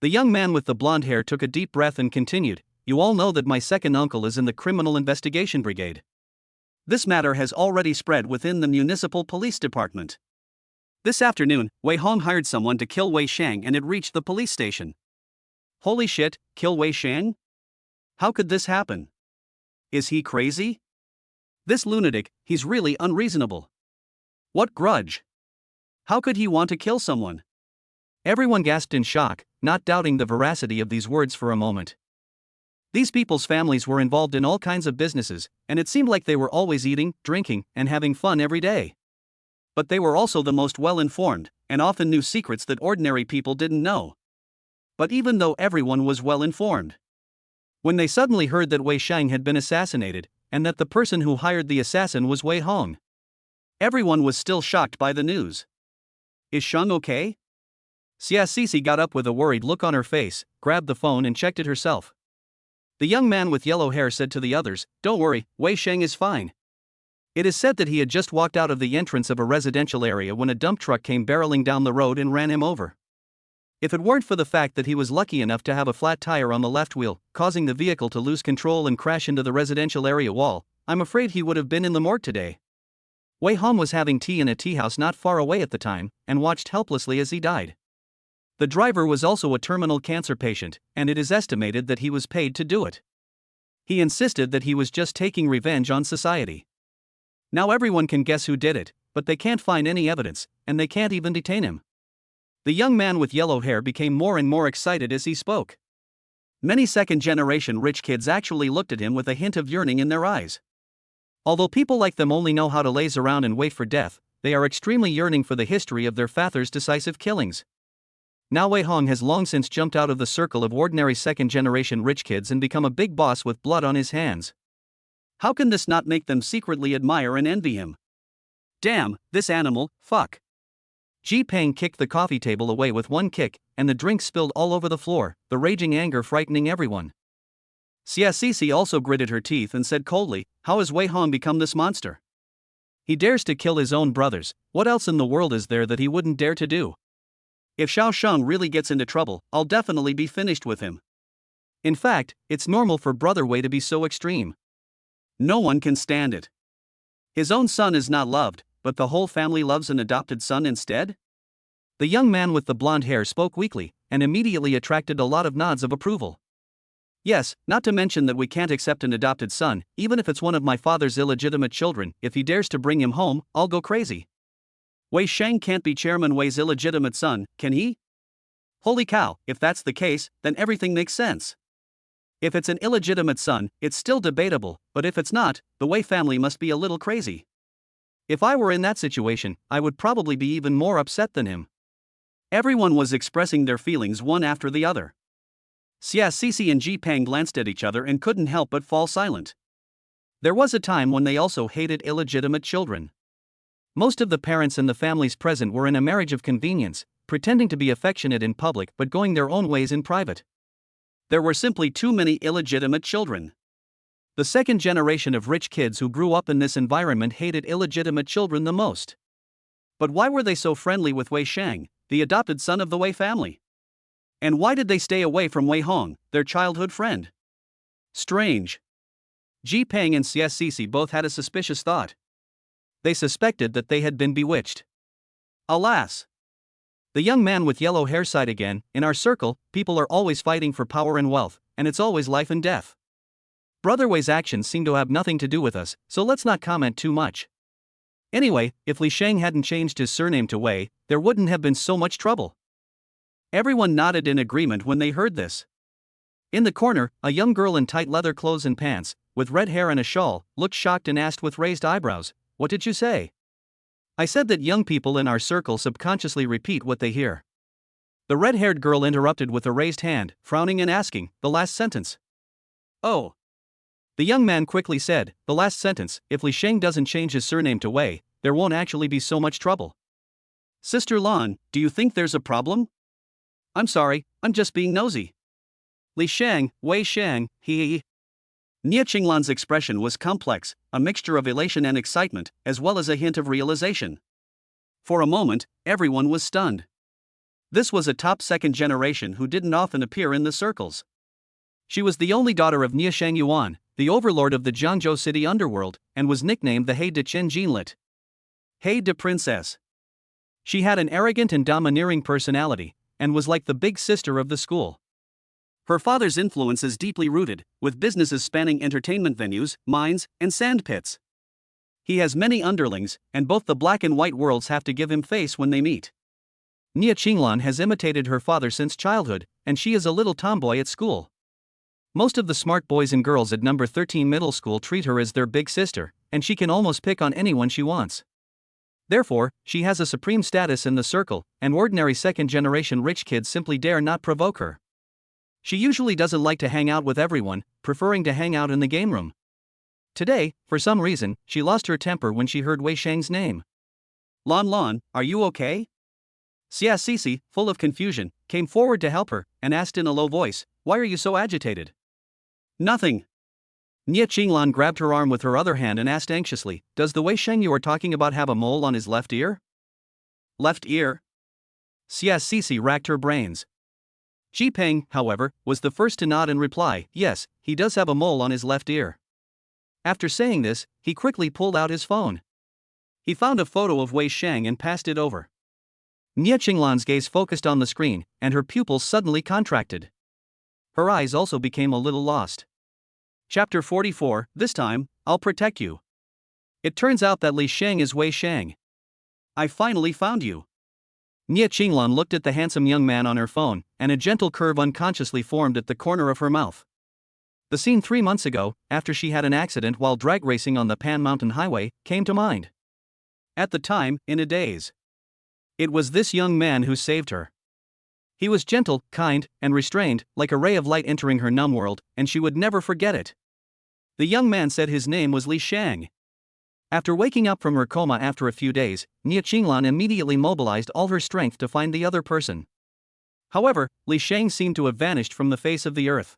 The young man with the blonde hair took a deep breath and continued, You all know that my second uncle is in the Criminal Investigation Brigade. This matter has already spread within the municipal police department. This afternoon, Wei Hong hired someone to kill Wei Shang and it reached the police station. Holy shit, kill Wei Shang? How could this happen? Is he crazy? This lunatic, he's really unreasonable. What grudge? How could he want to kill someone? Everyone gasped in shock, not doubting the veracity of these words for a moment. These people's families were involved in all kinds of businesses, and it seemed like they were always eating, drinking, and having fun every day. But they were also the most well-informed, and often knew secrets that ordinary people didn't know. But even though everyone was well-informed, when they suddenly heard that Wei Shang had been assassinated, and that the person who hired the assassin was Wei Hong, everyone was still shocked by the news. Is Shang okay? Xia Sisi got up with a worried look on her face, grabbed the phone and checked it herself. The young man with yellow hair said to the others, Don't worry, Wei Shang is fine. It is said that he had just walked out of the entrance of a residential area when a dump truck came barreling down the road and ran him over. If it weren't for the fact that he was lucky enough to have a flat tire on the left wheel, causing the vehicle to lose control and crash into the residential area wall, I'm afraid he would have been in the morgue today. Wei Hong was having tea in a tea house not far away at the time, and watched helplessly as he died. The driver was also a terminal cancer patient, and it is estimated that he was paid to do it. He insisted that he was just taking revenge on society. Now everyone can guess who did it, but they can't find any evidence, and they can't even detain him. The young man with yellow hair became more and more excited as he spoke. Many second-generation rich kids actually looked at him with a hint of yearning in their eyes. Although people like them only know how to laze around and wait for death, they are extremely yearning for the history of their father's decisive killings. Now Wei Hong has long since jumped out of the circle of ordinary second-generation rich kids and become a big boss with blood on his hands. How can this not make them secretly admire and envy him? Damn, this animal, fuck. Ji Peng kicked the coffee table away with one kick, and the drink spilled all over the floor, the raging anger frightening everyone. Xia Sisi also gritted her teeth and said coldly, How has Wei Hong become this monster? He dares to kill his own brothers, what else in the world is there that he wouldn't dare to do? If Xiao Sheng really gets into trouble, I'll definitely be finished with him. In fact, it's normal for Brother Wei to be so extreme. No one can stand it. His own son is not loved, but the whole family loves an adopted son instead? The young man with the blonde hair spoke weakly, and immediately attracted a lot of nods of approval. Yes, not to mention that we can't accept an adopted son, even if it's one of my father's illegitimate children. If he dares to bring him home, I'll go crazy. Wei Shang can't be Chairman Wei's illegitimate son, can he? Holy cow, if that's the case, then everything makes sense. If it's an illegitimate son, it's still debatable, but if it's not, the Wei family must be a little crazy. If I were in that situation, I would probably be even more upset than him. Everyone was expressing their feelings one after the other. Xia Sisi and Ji Peng glanced at each other and couldn't help but fall silent. There was a time when they also hated illegitimate children. Most of the parents and the families present were in a marriage of convenience, pretending to be affectionate in public but going their own ways in private. There were simply too many illegitimate children. The second generation of rich kids who grew up in this environment hated illegitimate children the most. But why were they so friendly with Wei Shang, the adopted son of the Wei family? And why did they stay away from Wei Hong, their childhood friend? Strange. Ji Peng and Xia Sisi both had a suspicious thought. They suspected that they had been bewitched. Alas! The young man with yellow hair sighed again. In our circle, people are always fighting for power and wealth, and it's always life and death. Brother Wei's actions seem to have nothing to do with us, so let's not comment too much. Anyway, if Li Shang hadn't changed his surname to Wei, there wouldn't have been so much trouble. Everyone nodded in agreement when they heard this. In the corner, a young girl in tight leather clothes and pants, with red hair and a shawl, looked shocked and asked with raised eyebrows, "What did you say?" I said that young people in our circle subconsciously repeat what they hear. The red-haired girl interrupted with a raised hand, frowning and asking, "The last sentence?" "Oh." The young man quickly said, "The last sentence, if Li Shang doesn't change his surname to Wei, there won't actually be so much trouble." "Sister Lan, do you think there's a problem?" "I'm sorry, I'm just being nosy." Li Shang, Wei Shang, he. Nia Qinglan's expression was complex, a mixture of elation and excitement, as well as a hint of realization. For a moment, everyone was stunned. This was a top second generation who didn't often appear in the circles. She was the only daughter of Nia Shangyuan, the overlord of the Jiangzhou city underworld, and was nicknamed the Hei de Chen Jinlit. Hei de Princess. She had an arrogant and domineering personality, and was like the big sister of the school. Her father's influence is deeply rooted, with businesses spanning entertainment venues, mines, and sand pits. He has many underlings, and both the black and white worlds have to give him face when they meet. Nia Qinglan has imitated her father since childhood, and she is a little tomboy at school. Most of the smart boys and girls at number 13 middle school treat her as their big sister, and she can almost pick on anyone she wants. Therefore, she has a supreme status in the circle, and ordinary second-generation rich kids simply dare not provoke her. She usually doesn't like to hang out with everyone, preferring to hang out in the game room. Today, for some reason, she lost her temper when she heard Wei Shang's name. "Lan, are you okay?" Xia Sisi, full of confusion, came forward to help her, and asked in a low voice, "Why are you so agitated?" "Nothing." Nia Qinglan grabbed her arm with her other hand and asked anxiously, "Does the Wei Shang you are talking about have a mole on his left ear?" "Left ear?" Xia Sisi racked her brains. Ji Peng, however, was the first to nod and reply, "Yes, he does have a mole on his left ear." After saying this, he quickly pulled out his phone. He found a photo of Wei Shang and passed it over. Nia Qinglan's gaze focused on the screen, and her pupils suddenly contracted. Her eyes also became a little lost. Chapter 44, This time, I'll protect you. It turns out that Li Shang is Wei Shang. I finally found you. Nia Qinglan looked at the handsome young man on her phone, and a gentle curve unconsciously formed at the corner of her mouth. The scene 3 months ago, after she had an accident while drag racing on the Pan Mountain Highway, came to mind. At the time, in a daze. It was this young man who saved her. He was gentle, kind, and restrained, like a ray of light entering her numb world, and she would never forget it. The young man said his name was Li Shang. After waking up from her coma after a few days, Nia Qinglan immediately mobilized all her strength to find the other person. However, Li Shang seemed to have vanished from the face of the earth.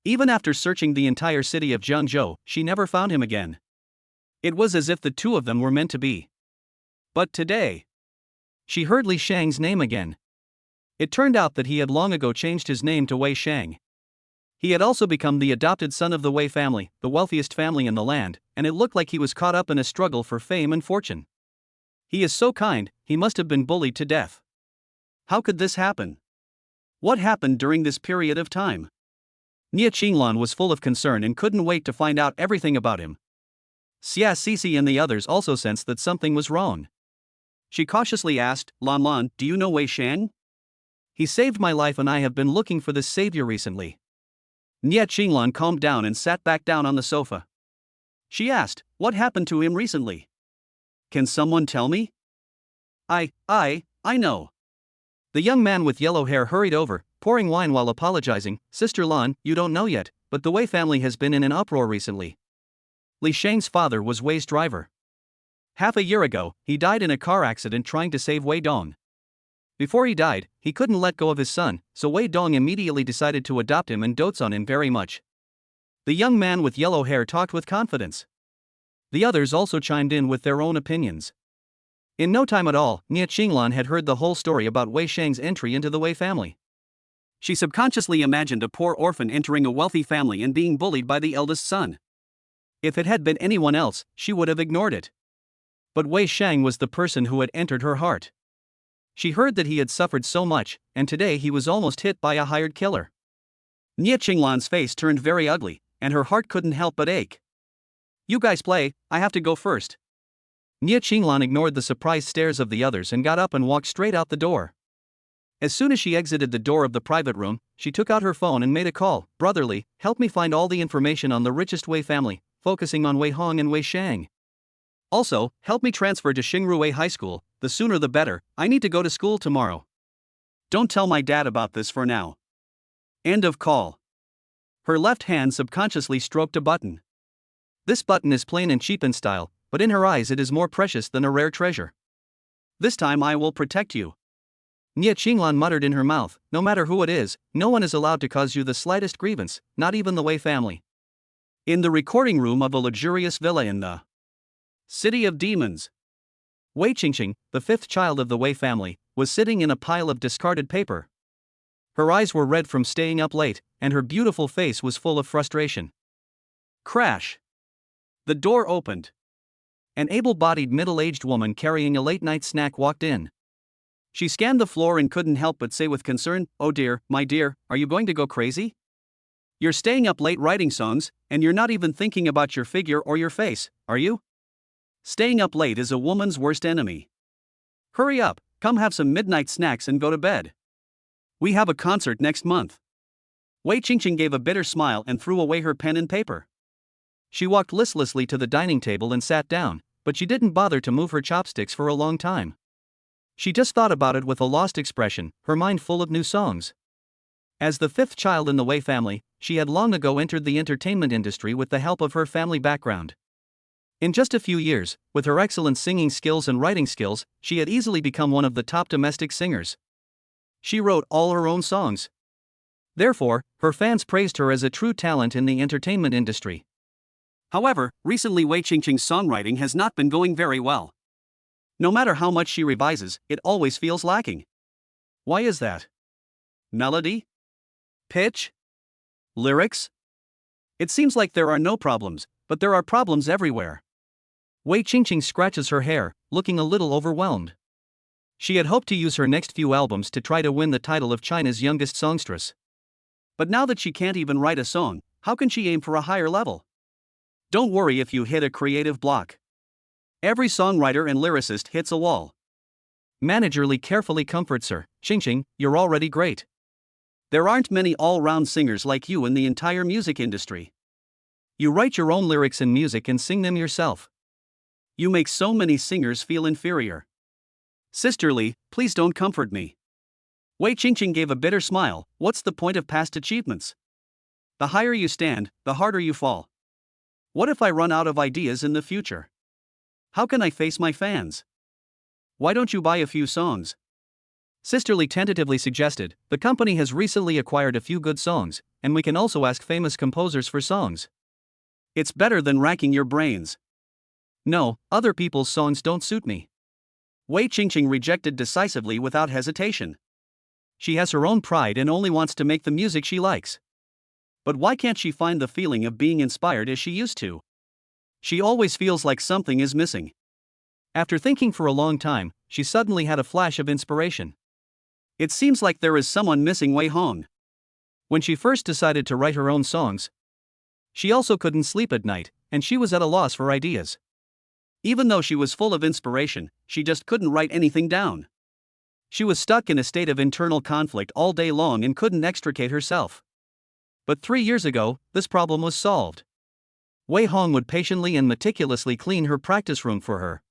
Even after searching the entire city of Jiangzhou, she never found him again. It was as if the two of them were meant to be. But today, she heard Li Shang's name again. It turned out that he had long ago changed his name to Wei Shang. He had also become the adopted son of the Wei family, the wealthiest family in the land, and it looked like he was caught up in a struggle for fame and fortune. He is so kind, he must have been bullied to death. How could this happen? What happened during this period of time? Nia Qinglan was full of concern and couldn't wait to find out everything about him. Xia Sisi and the others also sensed that something was wrong. She cautiously asked, Lan Lan, do you know Wei Shang? He saved my life and I have been looking for this savior recently. Nia Qinglan calmed down and sat back down on the sofa. She asked, what happened to him recently? Can someone tell me? I know. The young man with yellow hair hurried over, pouring wine while apologizing. Sister Lan, you don't know yet, but the Wei family has been in an uproar recently. Li Shang's father was Wei's driver. Half a year ago, he died in a car accident trying to save Wei Dong. Before he died, he couldn't let go of his son, so Wei Dong immediately decided to adopt him and dotes on him very much. The young man with yellow hair talked with confidence. The others also chimed in with their own opinions. In no time at all, Nia Qinglan had heard the whole story about Wei Shang's entry into the Wei family. She subconsciously imagined a poor orphan entering a wealthy family and being bullied by the eldest son. If it had been anyone else, she would have ignored it. But Wei Shang was the person who had entered her heart. She heard that he had suffered so much, and today he was almost hit by a hired killer. Nia Qinglan's face turned very ugly, and her heart couldn't help but ache. You guys play, I have to go first. Nia Qinglan ignored the surprised stares of the others and got up and walked straight out the door. As soon as she exited the door of the private room, she took out her phone and made a call. Brotherly, help me find all the information on the richest Wei family, focusing on Wei Hong and Wei Shang. Also, help me transfer to Xingrui High School, the sooner the better, I need to go to school tomorrow. Don't tell my dad about this for now. End of call. Her left hand subconsciously stroked a button. This button is plain and cheap in style, but in her eyes it is more precious than a rare treasure. This time I will protect you. Nia Qinglan muttered in her mouth, no matter who it is, no one is allowed to cause you the slightest grievance, not even the Wei family. In the recording room of a luxurious villa in the City of Demons, Wei Qingqing, the fifth child of the Wei family, was sitting in a pile of discarded paper. Her eyes were red from staying up late, and her beautiful face was full of frustration. Crash! The door opened. An able-bodied middle-aged woman carrying a late-night snack walked in. She scanned the floor and couldn't help but say with concern, "Oh dear, my dear, are you going to go crazy? You're staying up late writing songs, and you're not even thinking about your figure or your face, are you? Staying up late is a woman's worst enemy. Hurry up, come have some midnight snacks and go to bed. We have a concert next month." Wei Qingqing gave a bitter smile and threw away her pen and paper. She walked listlessly to the dining table and sat down, but she didn't bother to move her chopsticks for a long time. She just thought about it with a lost expression, her mind full of new songs. As the fifth child in the Wei family, she had long ago entered the entertainment industry with the help of her family background. In just a few years, with her excellent singing skills and writing skills, she had easily become one of the top domestic singers. She wrote all her own songs. Therefore, her fans praised her as a true talent in the entertainment industry. However, recently Wei Qingqing's songwriting has not been going very well. No matter how much she revises, it always feels lacking. Why is that? Melody? Pitch? Lyrics? It seems like there are no problems, but there are problems everywhere. Wei Qingqing scratches her hair, looking a little overwhelmed. She had hoped to use her next few albums to try to win the title of China's youngest songstress. But now that she can't even write a song, how can she aim for a higher level? Don't worry if you hit a creative block. Every songwriter and lyricist hits a wall. Manager Li carefully comforts her. "Qingqing, you're already great. There aren't many all-round singers like you in the entire music industry. You write your own lyrics and music and sing them yourself. You make so many singers feel inferior. Sister Li, please don't comfort me." Wei Qingqing gave a bitter smile. What's the point of past achievements? The higher you stand, the harder you fall. What if I run out of ideas in the future? How can I face my fans? Why don't you buy a few songs? Sister Li tentatively suggested, the company has recently acquired a few good songs, and we can also ask famous composers for songs. It's better than racking your brains. No, other people's songs don't suit me. Wei Qingqing rejected decisively without hesitation. She has her own pride and only wants to make the music she likes. But why can't she find the feeling of being inspired as she used to? She always feels like something is missing. After thinking for a long time, she suddenly had a flash of inspiration. It seems like there is someone missing Wei Hong. When she first decided to write her own songs, she also couldn't sleep at night, and she was at a loss for ideas. Even though she was full of inspiration, she just couldn't write anything down. She was stuck in a state of internal conflict all day long and couldn't extricate herself. But 3 years ago, this problem was solved. Wei Hong would patiently and meticulously clean her practice room for her.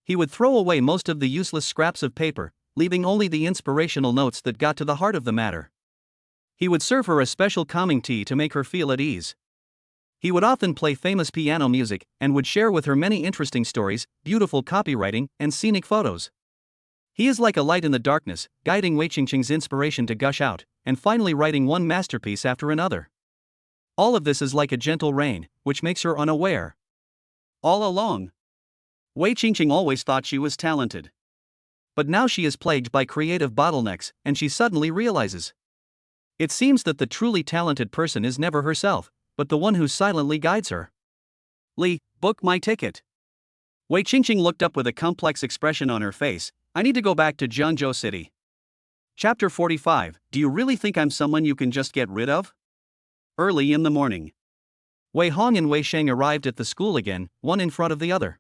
He would throw away most of the useless scraps of paper, leaving only the inspirational notes that got to the heart of the matter. He would serve her a special calming tea to make her feel at ease. He would often play famous piano music and would share with her many interesting stories, beautiful copywriting, and scenic photos. He is like a light in the darkness, guiding Wei Qingqing's inspiration to gush out, and finally writing one masterpiece after another. All of this is like a gentle rain, which makes her unaware. All along, Wei Qingqing always thought she was talented. But now she is plagued by creative bottlenecks, and she suddenly realizes. It seems that the truly talented person is never herself, but the one who silently guides her. Li, book my ticket. Wei Qingqing looked up with a complex expression on her face. I need to go back to Jiangzhou City. Chapter 45. Do you really think I'm someone you can just get rid of? Early in the morning, Wei Hong and Wei Sheng arrived at the school again, one in front of the other.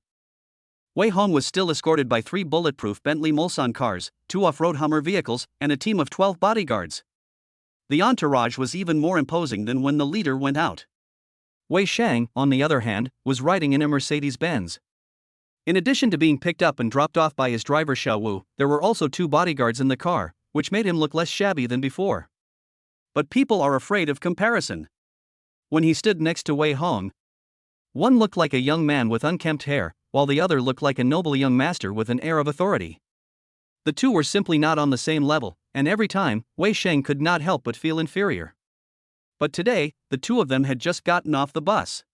Wei Hong was still escorted by 3 bulletproof Bentley Mulsanne cars, 2 off-road Hummer vehicles, and a team of 12 bodyguards. The entourage was even more imposing than when the leader went out. Wei Sheng, on the other hand, was riding in a Mercedes-Benz. In addition to being picked up and dropped off by his driver Xiao Wu, there were also 2 bodyguards in the car, which made him look less shabby than before. But people are afraid of comparison. When he stood next to Wei Hong, one looked like a young man with unkempt hair, while the other looked like a noble young master with an air of authority. The two were simply not on the same level, and every time, Wei Sheng could not help but feel inferior. But today, the 2 of them had just gotten off the bus.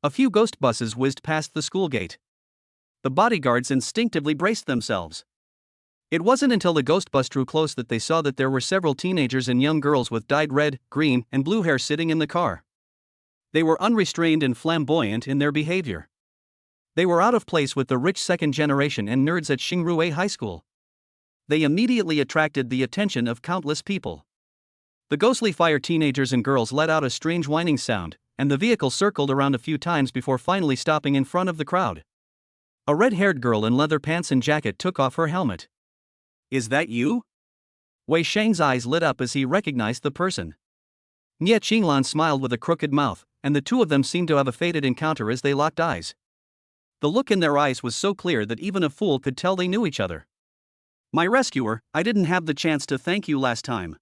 A few ghost buses whizzed past the school gate. The bodyguards instinctively braced themselves. It wasn't until the ghost bus drew close that they saw that there were several teenagers and young girls with dyed red, green, and blue hair sitting in the car. They were unrestrained and flamboyant in their behavior. They were out of place with the rich second generation and nerds at Xingrue High School. They immediately attracted the attention of countless people. The ghostly fire teenagers and girls let out a strange whining sound, and the vehicle circled around a few times before finally stopping in front of the crowd. A red-haired girl in leather pants and jacket took off her helmet. Is that you? Wei Sheng's eyes lit up as he recognized the person. Nia Qinglan smiled with a crooked mouth, and the 2 of them seemed to have a fated encounter as they locked eyes. The look in their eyes was so clear that even a fool could tell they knew each other. My rescuer, I didn't have the chance to thank you last time.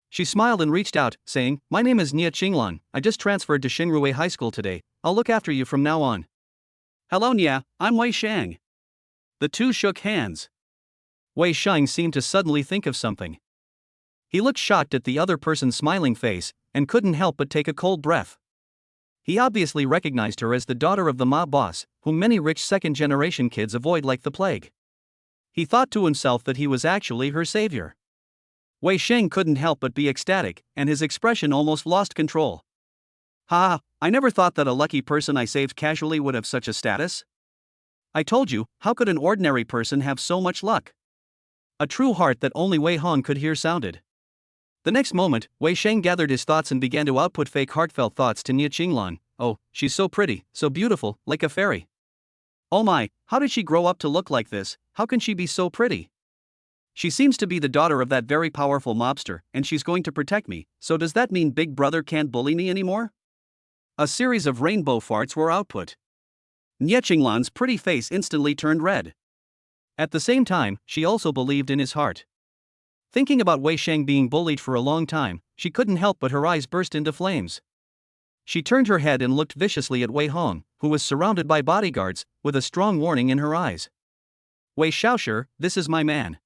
She smiled and reached out, saying, My name is Nia Qinglan, I just transferred to Xingrue High School today, I'll look after you from now on. Hello Nia, I'm Wei Sheng. The 2 shook hands. Wei Sheng seemed to suddenly think of something. He looked shocked at the other person's smiling face, and couldn't help but take a cold breath. He obviously recognized her as the daughter of the mob boss, whom many rich second-generation kids avoid like the plague. He thought to himself that he was actually her savior. Wei Sheng couldn't help but be ecstatic, and his expression almost lost control. Ha! I never thought that a lucky person I saved casually would have such a status. I told you, how could an ordinary person have so much luck? A true heart that only Wei Hong could hear sounded. The next moment, Wei Sheng gathered his thoughts and began to output fake heartfelt thoughts to Nia Qinglan. Oh, she's so pretty, so beautiful, like a fairy. Oh my, how did she grow up to look like this? How can she be so pretty? She seems to be the daughter of that very powerful mobster, and she's going to protect me, so does that mean Big Brother can't bully me anymore? A series of rainbow farts were output. Nia Qinglan's pretty face instantly turned red. At the same time, she also believed in his heart. Thinking about Wei Sheng being bullied for a long time, she couldn't help but her eyes burst into flames. She turned her head and looked viciously at Wei Hong, who was surrounded by bodyguards, with a strong warning in her eyes. Wei Shaoshi, this is my man.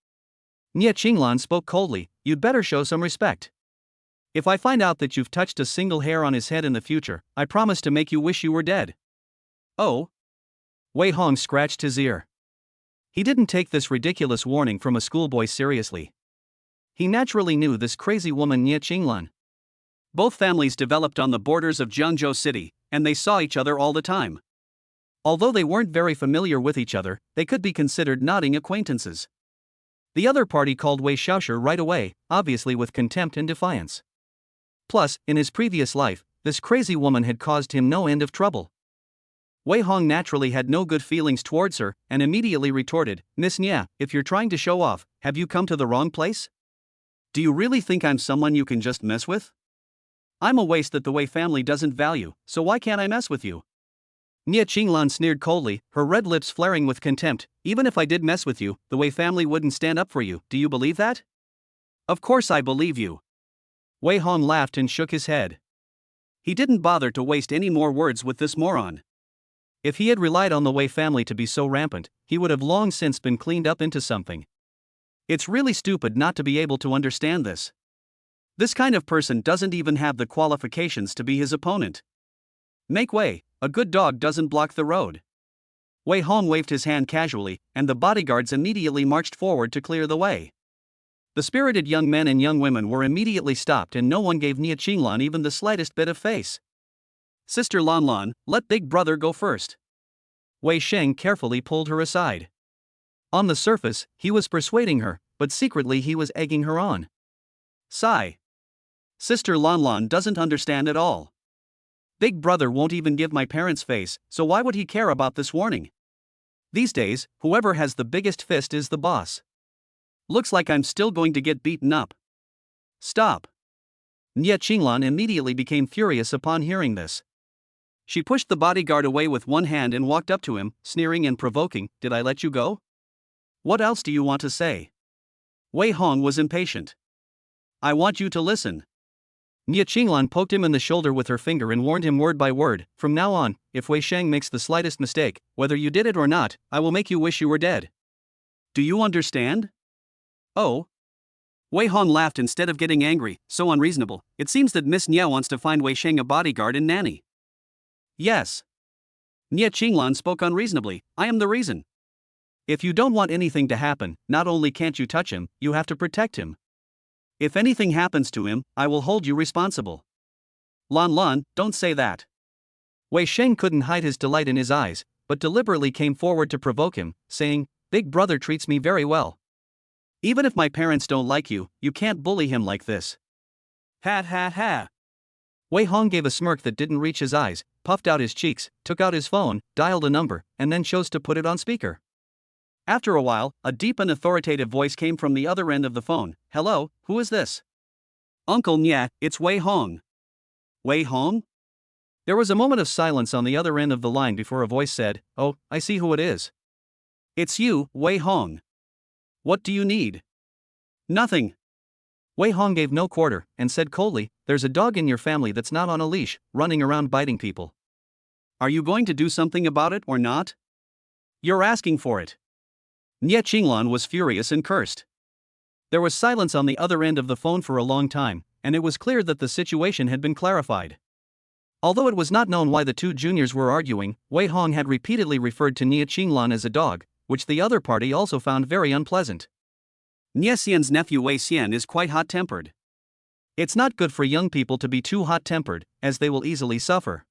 Nia Qinglan spoke coldly, you'd better show some respect. If I find out that you've touched a single hair on his head in the future, I promise to make you wish you were dead. Oh? Wei Hong scratched his ear. He didn't take this ridiculous warning from a schoolboy seriously. He naturally knew this crazy woman Nia Qinglan. Both families developed on the borders of Jiangzhou City, and they saw each other all the time. Although they weren't very familiar with each other, they could be considered nodding acquaintances. The other party called Wei Xiaoshi right away, obviously with contempt and defiance. Plus, in his previous life, this crazy woman had caused him no end of trouble. Wei Hong naturally had no good feelings towards her, and immediately retorted, "Miss Nia, if you're trying to show off, have you come to the wrong place? Do you really think I'm someone you can just mess with? I'm a waste that the Wei family doesn't value, so why can't I mess with you?" Nia Qinglan sneered coldly, her red lips flaring with contempt. "Even if I did mess with you, the Wei family wouldn't stand up for you, do you believe that?" "Of course I believe you." Wei Hong laughed and shook his head. He didn't bother to waste any more words with this moron. If he had relied on the Wei family to be so rampant, he would have long since been cleaned up into something. It's really stupid not to be able to understand this. This kind of person doesn't even have the qualifications to be his opponent. Make way, a good dog doesn't block the road. Wei Hong waved his hand casually, and the bodyguards immediately marched forward to clear the way. The spirited young men and young women were immediately stopped, and no one gave Nia Qinglan even the slightest bit of face. "Sister Lan Lan, let big brother go first." Wei Sheng carefully pulled her aside. On the surface, he was persuading her, but secretly he was egging her on. Sigh. Sister Lan Lan doesn't understand at all. Big brother won't even give my parents face, so why would he care about this warning? These days, whoever has the biggest fist is the boss. Looks like I'm still going to get beaten up. Stop. Nia Qinglan immediately became furious upon hearing this. She pushed the bodyguard away with one hand and walked up to him, sneering and provoking, "Did I let you go? What else do you want to say?" Wei Hong was impatient. "I want you to listen." Nia Qinglan poked him in the shoulder with her finger and warned him word by word, "From now on, if Wei Sheng makes the slightest mistake, whether you did it or not, I will make you wish you were dead. Do you understand?" "Oh." Wei Hong laughed instead of getting angry. "So unreasonable. It seems that Miss Nia wants to find Wei Sheng a bodyguard and nanny." "Yes." Nia Qinglan spoke unreasonably. "I am the reason. If you don't want anything to happen, not only can't you touch him, you have to protect him. If anything happens to him, I will hold you responsible." "Lan Lan, don't say that." Wei Sheng couldn't hide his delight in his eyes, but deliberately came forward to provoke him, saying, "Big brother treats me very well. Even if my parents don't like you, you can't bully him like this." "Ha ha ha." Wei Hong gave a smirk that didn't reach his eyes, puffed out his cheeks, took out his phone, dialed a number, and then chose to put it on speaker. After a while, a deep and authoritative voice came from the other end of the phone. "Hello, who is this?" "Uncle Nia, it's Wei Hong." "Wei Hong?" There was a moment of silence on the other end of the line before a voice said, "Oh, I see who it is. It's you, Wei Hong. What do you need?" "Nothing." Wei Hong gave no quarter, and said coldly, "There's a dog in your family that's not on a leash, running around biting people. Are you going to do something about it or not? You're asking for it." Nia Qinglan was furious and cursed. There was silence on the other end of the phone for a long time, and it was clear that the situation had been clarified. Although it was not known why the two juniors were arguing, Wei Hong had repeatedly referred to Nia Qinglan as a dog, which the other party also found very unpleasant. Nia Xian's nephew Wei Xian is quite hot-tempered. It's not good for young people to be too hot-tempered, as they will easily suffer.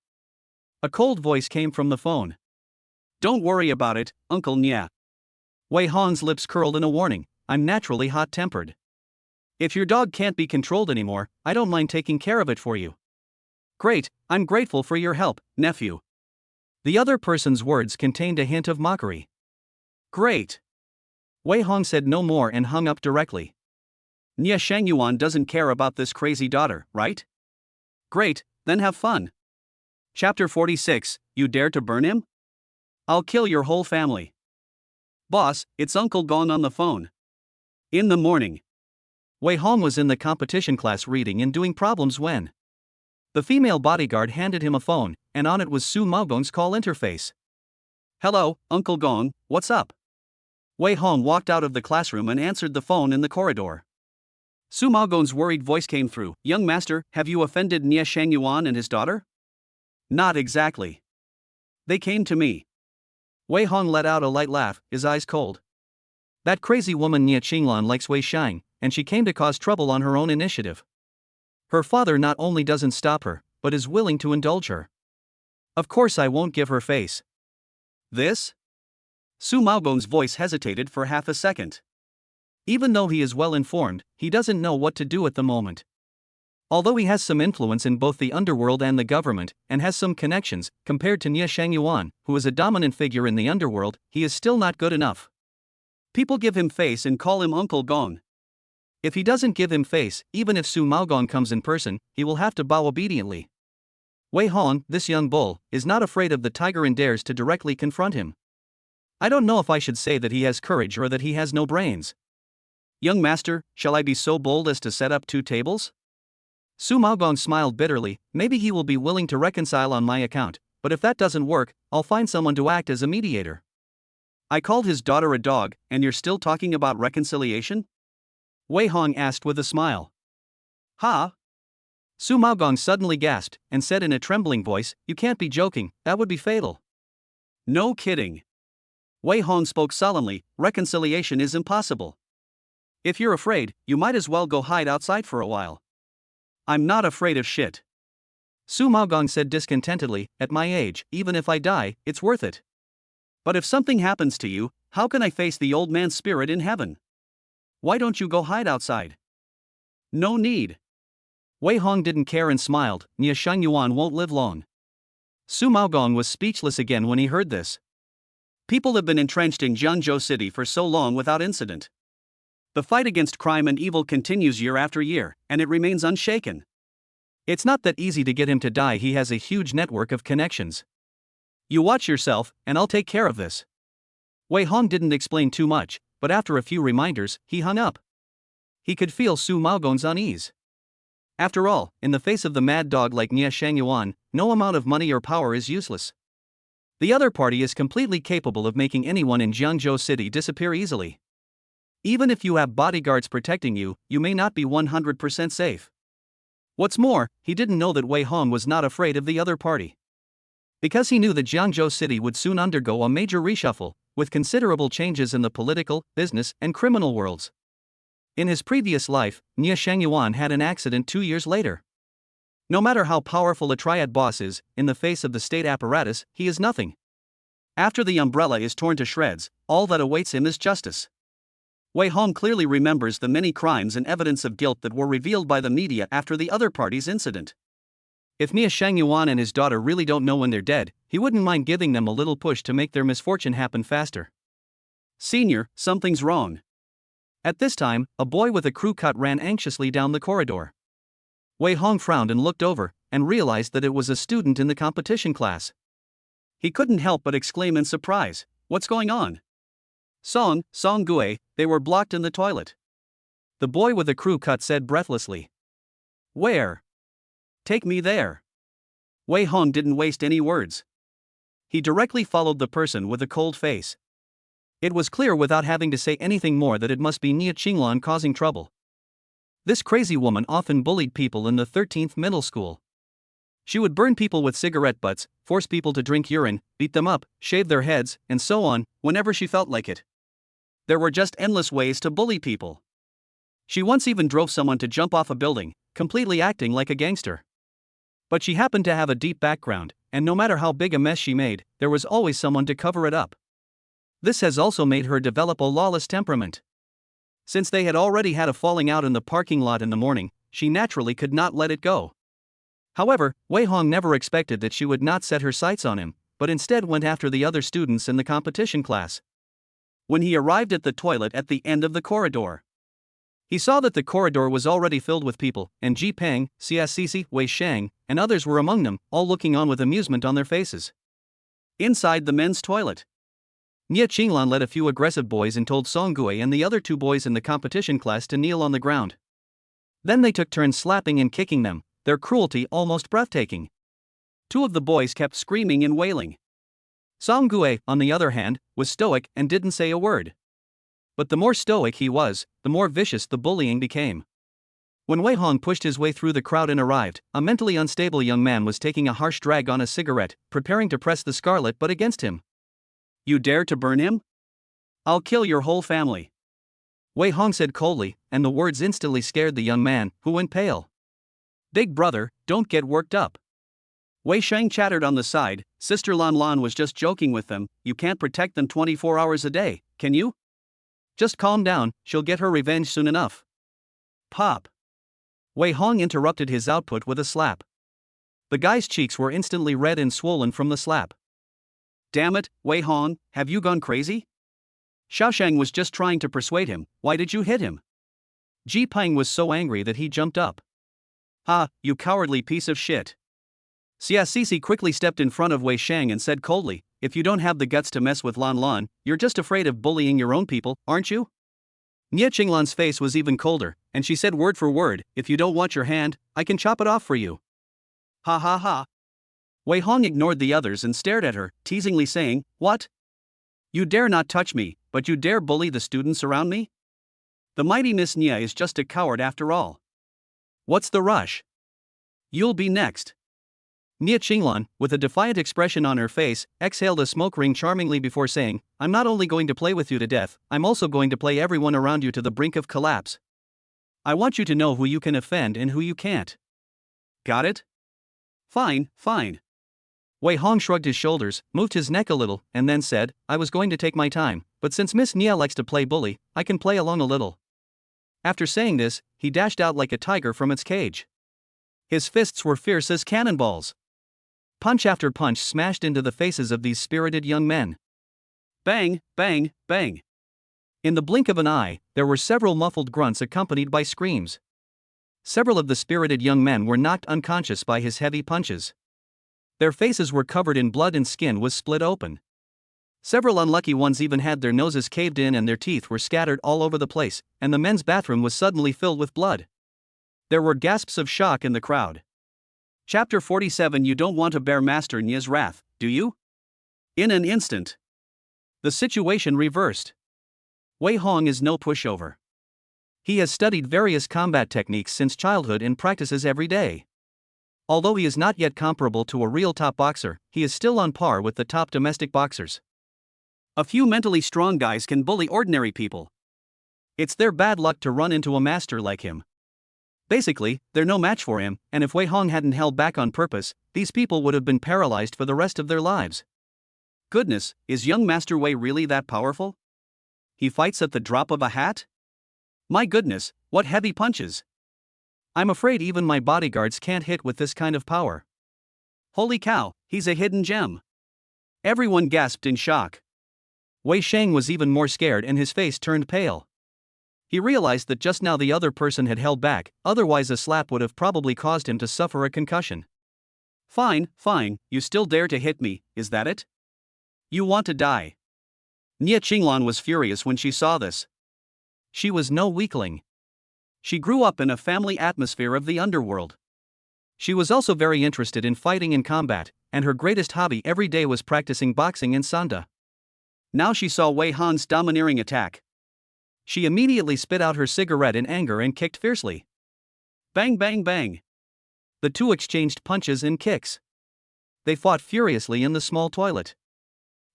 A cold voice came from the phone. "Don't worry about it, Uncle Nia." Wei Hong's lips curled in a warning. "I'm naturally hot-tempered. If your dog can't be controlled anymore, I don't mind taking care of it for you." "Great, I'm grateful for your help, nephew." The other person's words contained a hint of mockery. "Great." Wei Hong said no more and hung up directly. Nia Shengyuan doesn't care about this crazy daughter, right? Great, then have fun. Chapter 46, You Dare to Burn Him? I'll kill your whole family. Boss, it's Uncle Gong on the phone. In the morning. Wei Hong was in the competition class reading and doing problems when the female bodyguard handed him a phone, and on it was Su Maogong's call interface. "Hello, Uncle Gong, what's up?" Wei Hong walked out of the classroom and answered the phone in the corridor. Su Maogong's worried voice came through. "Young master, have you offended Nia Shengyuan and his daughter?" "Not exactly. They came to me." Wei Hong let out a light laugh, his eyes cold. That crazy woman Nia Qinglan likes Wei Shang, and she came to cause trouble on her own initiative. Her father not only doesn't stop her, but is willing to indulge her. Of course I won't give her face. This? Su Maogong's voice hesitated for half a second. Even though he is well informed, he doesn't know what to do at the moment. Although he has some influence in both the underworld and the government, and has some connections, compared to Nia Shangyuan, who is a dominant figure in the underworld, he is still not good enough. People give him face and call him Uncle Gong. If he doesn't give him face, even if Su Maogong comes in person, he will have to bow obediently. Wei Hong, this young bull, is not afraid of the tiger and dares to directly confront him. I don't know if I should say that he has courage or that he has no brains. Young master, shall I be so bold as to set up 2 tables? Su Maogong smiled bitterly. Maybe he will be willing to reconcile on my account, but if that doesn't work, I'll find someone to act as a mediator. I called his daughter a dog, and you're still talking about reconciliation? Wei Hong asked with a smile. Ha? Su Maogong suddenly gasped, and said in a trembling voice, you can't be joking, that would be fatal. No kidding. Wei Hong spoke solemnly, reconciliation is impossible. If you're afraid, you might as well go hide outside for a while. I'm not afraid of shit. Su Maogong said discontentedly, at my age, even if I die, it's worth it. But if something happens to you, how can I face the old man's spirit in heaven? Why don't you go hide outside? No need. Wei Hong didn't care and smiled, Nia Shangyuan won't live long. Su Maogong was speechless again when he heard this. People have been entrenched in Jiangzhou City for so long without incident. The fight against crime and evil continues year after year, and it remains unshaken. It's not that easy to get him to die. He has a huge network of connections. You watch yourself, and I'll take care of this. Wei Hong didn't explain too much, but after a few reminders, he hung up. He could feel Su Maogong's unease. After all, in the face of the mad dog like Nia Shangyuan, no amount of money or power is useless. The other party is completely capable of making anyone in Jiangzhou City disappear easily. Even if you have bodyguards protecting you, you may not be 100% safe. What's more, he didn't know that Wei Hong was not afraid of the other party. Because he knew that Jiangzhou City would soon undergo a major reshuffle, with considerable changes in the political, business, and criminal worlds. In his previous life, Nia Shangyuan had an accident 2 years later. No matter how powerful a triad boss is, in the face of the state apparatus, he is nothing. After the umbrella is torn to shreds, all that awaits him is justice. Wei Hong clearly remembers the many crimes and evidence of guilt that were revealed by the media after the other party's incident. If Nia Shangyuan and his daughter really don't know when they're dead, he wouldn't mind giving them a little push to make their misfortune happen faster. Senior, something's wrong. At this time, a boy with a crew cut ran anxiously down the corridor. Wei Hong frowned and looked over, and realized that it was a student in the competition class. He couldn't help but exclaim in surprise, what's going on? Song Gue, they were blocked in the toilet. The boy with the crew cut said breathlessly. Where? Take me there. Wei Hong didn't waste any words. He directly followed the person with a cold face. It was clear without having to say anything more that it must be Nia Qinglan causing trouble. This crazy woman often bullied people in the 13th middle school. She would burn people with cigarette butts, force people to drink urine, beat them up, shave their heads, and so on, whenever she felt like it. There were just endless ways to bully people. She once even drove someone to jump off a building, completely acting like a gangster. But she happened to have a deep background, and no matter how big a mess she made, there was always someone to cover it up. This has also made her develop a lawless temperament. Since they had already had a falling out in the parking lot in the morning, she naturally could not let it go. However, Wei Hong never expected that she would not set her sights on him, but instead went after the other students in the competition class. When he arrived at the toilet at the end of the corridor, he saw that the corridor was already filled with people, and Ji Peng, Xia Wei Shang, and others were among them, all looking on with amusement on their faces. Inside the men's toilet, Nia Qinglan led a few aggressive boys and told Song Gue and the other 2 boys in the competition class to kneel on the ground. Then they took turns slapping and kicking them, their cruelty almost breathtaking. 2 of the boys kept screaming and wailing. Song Gue, on the other hand, was stoic and didn't say a word. But the more stoic he was, the more vicious the bullying became. When Wei Hong pushed his way through the crowd and arrived, a mentally unstable young man was taking a harsh drag on a cigarette, preparing to press the scarlet butt against him. You dare to burn him? I'll kill your whole family. Wei Hong said coldly, and the words instantly scared the young man, who went pale. Big brother, don't get worked up. Wei Sheng chattered on the side, Sister Lan Lan was just joking with them, you can't protect them 24 hours a day, can you? Just calm down, she'll get her revenge soon enough. Pop. Wei Hong interrupted his output with a slap. The guy's cheeks were instantly red and swollen from the slap. Damn it, Wei Hong, have you gone crazy? Xiaoshang was just trying to persuade him, why did you hit him? Ji Peng was so angry that he jumped up. Ha, you cowardly piece of shit. Xia Sisi quickly stepped in front of Wei Shang and said coldly, if you don't have the guts to mess with Lan Lan, you're just afraid of bullying your own people, aren't you? Nia Qinglan's face was even colder, and she said word for word, if you don't want your hand, I can chop it off for you. Ha ha ha. Wei Hong ignored the others and stared at her, teasingly saying, what? You dare not touch me, but you dare bully the students around me? The mighty Miss Nia is just a coward after all. What's the rush? You'll be next. Nia Qinglan, with a defiant expression on her face, exhaled a smoke ring charmingly before saying, I'm not only going to play with you to death, I'm also going to play everyone around you to the brink of collapse. I want you to know who you can offend and who you can't. Got it? Fine, fine. Wei Hong shrugged his shoulders, moved his neck a little, and then said, I was going to take my time, but since Miss Nia likes to play bully, I can play along a little. After saying this, he dashed out like a tiger from its cage. His fists were fierce as cannonballs. Punch after punch smashed into the faces of these spirited young men. Bang, bang, bang. In the blink of an eye, there were several muffled grunts accompanied by screams. Several of the spirited young men were knocked unconscious by his heavy punches. Their faces were covered in blood and skin was split open. Several unlucky ones even had their noses caved in and their teeth were scattered all over the place, and the men's bathroom was suddenly filled with blood. There were gasps of shock in the crowd. Chapter 47 You don't want to bear Master Nia's wrath, do you? In an instant, the situation reversed. Wei Hong is no pushover. He has studied various combat techniques since childhood and practices every day. Although he is not yet comparable to a real top boxer, he is still on par with the top domestic boxers. A few mentally strong guys can bully ordinary people. It's their bad luck to run into a master like him. Basically, they're no match for him, and if Wei Hong hadn't held back on purpose, these people would have been paralyzed for the rest of their lives. Goodness, is young Master Wei really that powerful? He fights at the drop of a hat? My goodness, what heavy punches! I'm afraid even my bodyguards can't hit with this kind of power. Holy cow, he's a hidden gem. Everyone gasped in shock. Wei Sheng was even more scared and his face turned pale. He realized that just now the other person had held back, otherwise a slap would have probably caused him to suffer a concussion. Fine, fine, you still dare to hit me, is that it? You want to die. Nia Qinglan was furious when she saw this. She was no weakling. She grew up in a family atmosphere of the underworld. She was also very interested in fighting and combat, and her greatest hobby every day was practicing boxing and sanda. Now she saw Wei Han's domineering attack. She immediately spit out her cigarette in anger and kicked fiercely. Bang bang bang. The two exchanged punches and kicks. They fought furiously in the small toilet.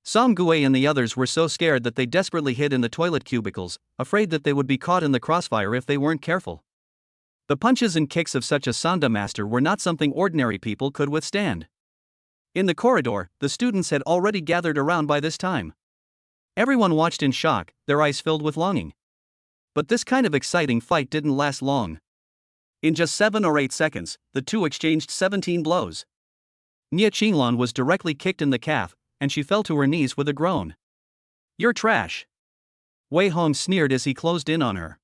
Song Gui and the others were so scared that they desperately hid in the toilet cubicles, afraid that they would be caught in the crossfire if they weren't careful. The punches and kicks of such a sanda master were not something ordinary people could withstand. In the corridor, the students had already gathered around by this time. Everyone watched in shock, their eyes filled with longing. But this kind of exciting fight didn't last long. In just 7 or 8 seconds, the two exchanged 17 blows. Nia Qinglan was directly kicked in the calf, and she fell to her knees with a groan. You're trash. Wei Hong sneered as he closed in on her.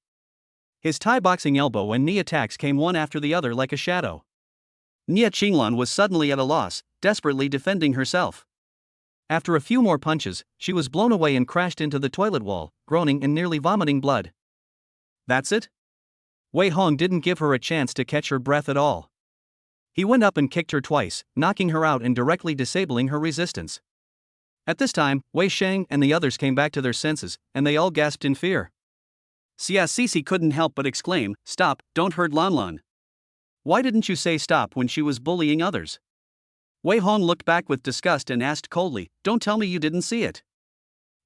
His Thai boxing elbow and knee attacks came one after the other like a shadow. Nia Qinglan was suddenly at a loss, desperately defending herself. After a few more punches, she was blown away and crashed into the toilet wall, groaning and nearly vomiting blood. That's it? Wei Hong didn't give her a chance to catch her breath at all. He went up and kicked her twice, knocking her out and directly disabling her resistance. At this time, Wei Sheng and the others came back to their senses, and they all gasped in fear. Xia Sisi couldn't help but exclaim, Stop, don't hurt Lan Lan. Why didn't you say stop when she was bullying others? Wei Hong looked back with disgust and asked coldly, Don't tell me you didn't see it.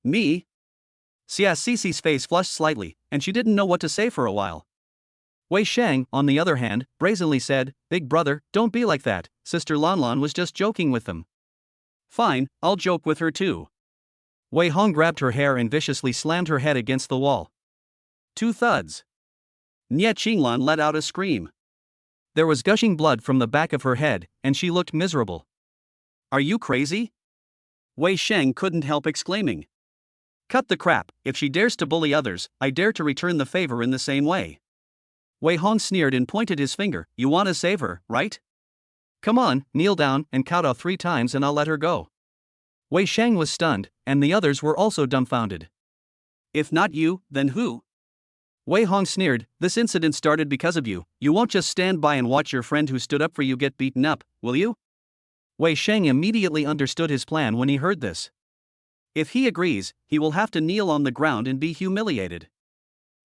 Me? Xia Sisi's face flushed slightly, and she didn't know what to say for a while. Wei Shang, on the other hand, brazenly said, "Big brother, don't be like that, Sister Lanlan was just joking with them." "Fine, I'll joke with her too." Wei Hong grabbed her hair and viciously slammed her head against the wall. Two thuds. Nia Qinglan let out a scream. There was gushing blood from the back of her head, and she looked miserable. "Are you crazy?" Wei Sheng couldn't help exclaiming. "Cut the crap, if she dares to bully others, I dare to return the favor in the same way." Wei Hong sneered and pointed his finger. "You want to save her, right? Come on, kneel down and kowtow 3 times and I'll let her go." Wei Sheng was stunned, and the others were also dumbfounded. "If not you, then who?" Wei Hong sneered, "This incident started because of you. You won't just stand by and watch your friend who stood up for you get beaten up, will you?" Wei Sheng immediately understood his plan when he heard this. If he agrees, he will have to kneel on the ground and be humiliated.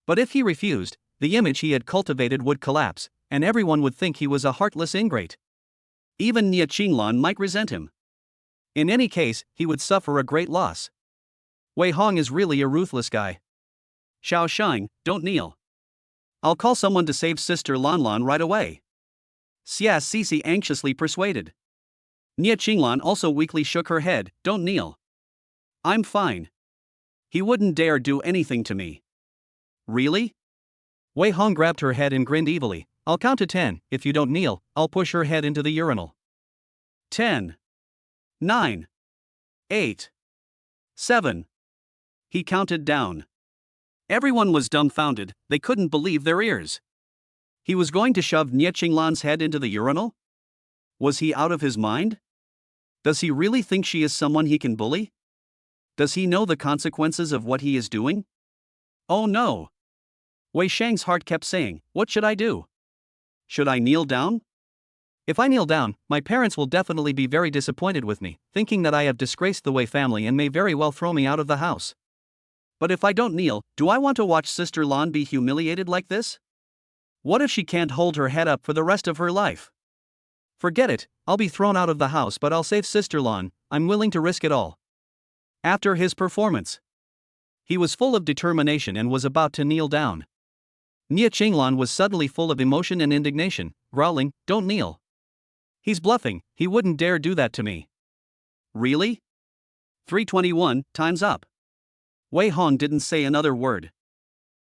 But if he refused, the image he had cultivated would collapse, and everyone would think he was a heartless ingrate. Even Nia Qinglan might resent him. In any case, he would suffer a great loss. Wei Hong is really a ruthless guy. "Xiao Shang, don't kneel. I'll call someone to save Sister Lanlan right away." Xia Sisi anxiously persuaded. Nia Qinglan also weakly shook her head. "Don't kneel. I'm fine. He wouldn't dare do anything to me." "Really?" Wei Hong grabbed her head and grinned evilly. "I'll count to 10, if you don't kneel, I'll push her head into the urinal." 10. 9. 8. 7. He counted down. Everyone was dumbfounded, they couldn't believe their ears. He was going to shove Nia Qinglan's head into the urinal? Was he out of his mind? Does he really think she is someone he can bully? Does he know the consequences of what he is doing? Oh no! Wei Shang's heart kept saying, "What should I do? Should I kneel down? If I kneel down, my parents will definitely be very disappointed with me, thinking that I have disgraced the Wei family and may very well throw me out of the house. But if I don't kneel, do I want to watch Sister Lan be humiliated like this? What if she can't hold her head up for the rest of her life? Forget it, I'll be thrown out of the house but I'll save Sister Lan, I'm willing to risk it all." After his performance, he was full of determination and was about to kneel down. Nia Qinglan was suddenly full of emotion and indignation, growling, "Don't kneel. He's bluffing, he wouldn't dare do that to me." "Really?" 321, time's up. Wei Hong didn't say another word.